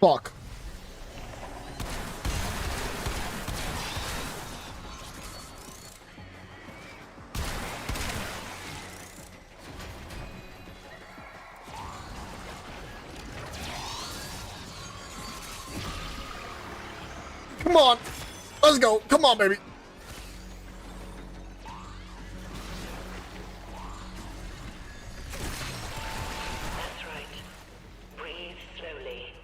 Speaker 1: Fuck. Come on. Let's go. Come on, baby.
Speaker 11: That's right. Breathe slowly.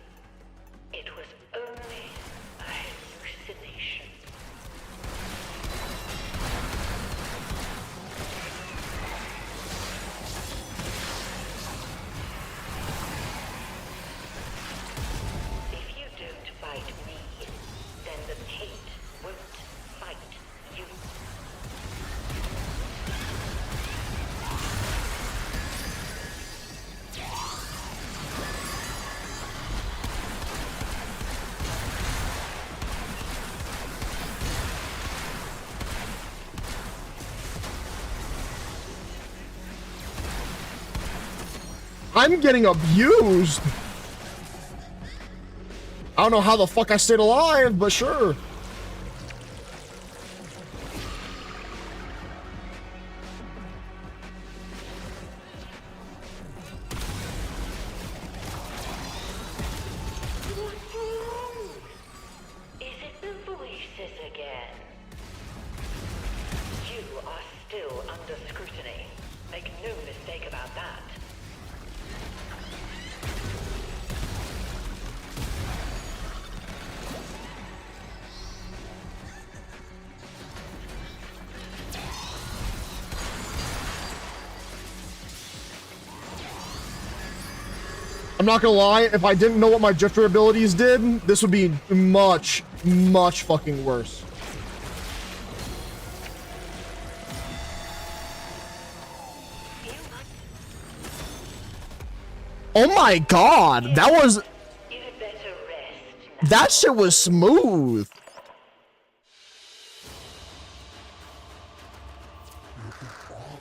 Speaker 11: It was only a hallucination. If you don't fight me, then the hate won't fight you.
Speaker 1: I'm getting abused. I don't know how the fuck I stayed alive, but sure.
Speaker 11: Is it the voices again? You are still under scrutiny. Make no mistake about that.
Speaker 1: I'm not gonna lie, if I didn't know what my drifter abilities did, this would be much, much fucking worse. Oh my god, that was... That shit was smooth.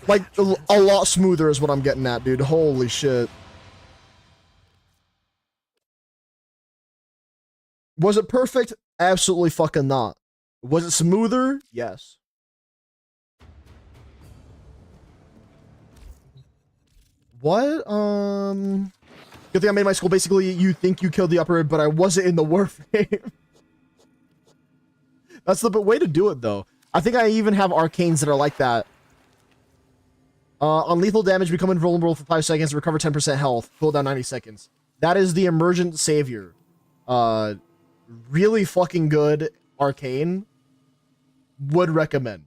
Speaker 1: Like, a lot smoother is what I'm getting at, dude. Holy shit. Was it perfect? Absolutely fucking not. Was it smoother? Yes. What? Good thing I made my school. Basically, you think you killed the upper, but I wasn't in the warframe. That's the way to do it, though. I think I even have arcanes that are like that. On lethal damage, become invulnerable for 5 seconds, recover 10% health, cooldown 90 seconds. That is the emergent savior. Really fucking good arcane. Would recommend.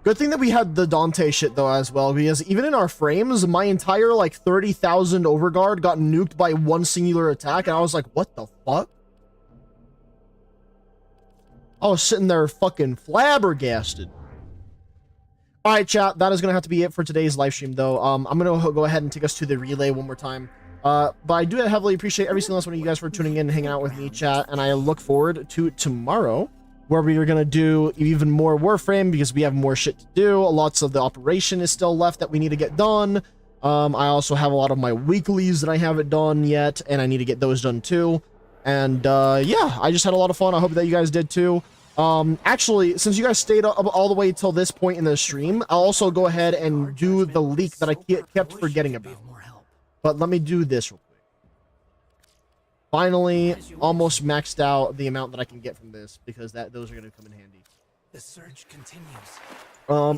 Speaker 1: Good thing that we had the Dante shit though as well, because even in our frames, my entire like 30,000 overguard got nuked by one singular attack, and I was like, what the fuck? I was sitting there fucking flabbergasted. All right, chat, that is going to have to be it for today's live stream, though. I'm going to go ahead and take us to the relay one more time. But I do heavily appreciate every single last one of you guys for tuning in and hanging out with me, chat. And I look forward to tomorrow, where we are going to do even more Warframe, because we have more shit to do. Lots of the operation is still left that we need to get done. I also have a lot of my weeklies that I haven't done yet, and I need to get those done, too. And, yeah, I just had a lot of fun. I hope that you guys did, too. Actually, since you guys stayed up all the way till this point in the stream, I'll also go ahead and do the leak that I kept forgetting about. But let me do this real quick. Finally, almost maxed out the amount that I can get from this, because those are going to come in handy.
Speaker 5: The search continues.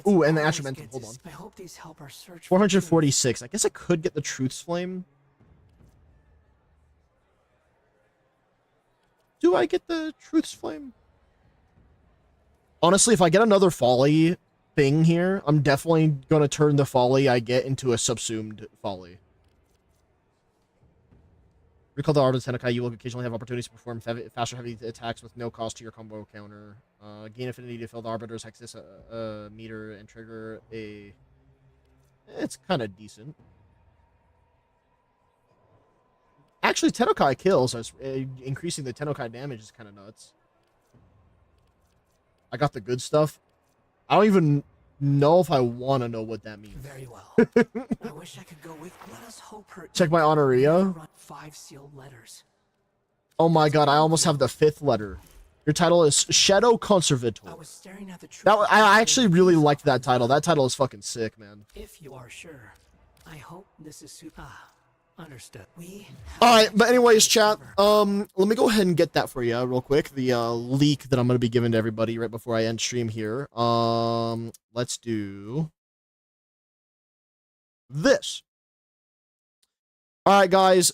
Speaker 1: Ooh, and the Atramentum, hold on.
Speaker 5: I hope these help our search.
Speaker 1: 446. I guess I could get the Truth's Flame. Do I get the Truth's Flame? Honestly, if I get another Folly thing here, I'm definitely going to turn the Folly I get into a subsumed Folly. Recall the Art of Tenkai, you will occasionally have opportunities to perform faster heavy attacks with no cost to your combo counter. Gain affinity to fill the Arbiter's Hexis meter and trigger a... It's kind of decent. Actually, Tenkai kills. Increasing the Tenkai damage is kind of nuts. I got the good stuff. I don't even know if I want to know what that means.
Speaker 5: Very well. I wish I could go with. Let us hope her.
Speaker 1: Check my honoria.
Speaker 5: 5 sealed letters.
Speaker 1: Oh my god, I almost have the 5th letter. Your title is Shadow Conservator.
Speaker 5: I was staring at the truth.
Speaker 1: That I actually really liked that title. That title is fucking sick, man.
Speaker 5: If you are sure, I hope this is understood.
Speaker 1: All right, but anyways, chat. Let me go ahead and get that for you real quick. The leak that I'm gonna be giving to everybody right before I end stream here. Let's do this. All right, guys.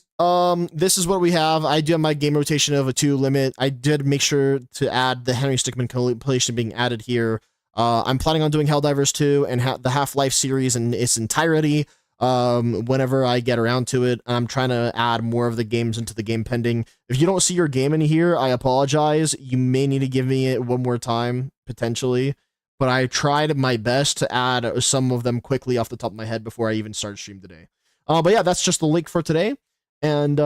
Speaker 1: This is what we have. I do have my game rotation of a 2 limit. I did make sure to add the Henry Stickmin compilation being added here. I'm planning on doing Helldivers 2 and the Half-Life series in its entirety. Whenever I get around to it. I'm trying to add more of the games into the game pending. If you don't see your game in here, I apologize. You may need to give me it one more time, potentially. But I tried my best to add some of them quickly off the top of my head before I even started stream today. But yeah, that's just the link for today. And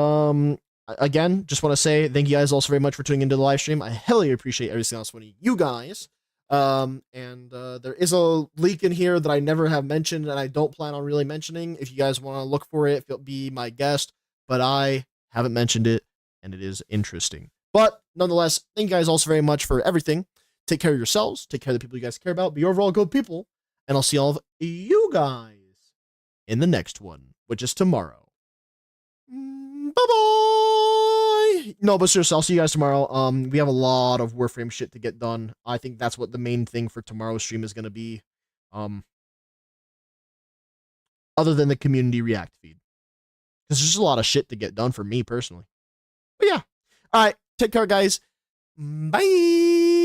Speaker 1: again, just want to say thank you guys also very much for tuning into the live stream. I heavily appreciate every single one of you guys. There is a leak in here that I never have mentioned and I don't plan on really mentioning. If you guys want to look for it, be my guest, but I haven't mentioned it and it is interesting. But nonetheless, thank you guys also very much for everything. Take care of yourselves, take care of the people you guys care about, be overall good people, and I'll see all of you guys in the next one, which is tomorrow. Bye-bye! No, but seriously, I'll see you guys tomorrow. We have a lot of Warframe shit to get done. I think that's what the main thing for tomorrow's stream is going to be. Other than the community react feed. Because there's just a lot of shit to get done for me personally. But yeah. Alright, take care, guys. Bye!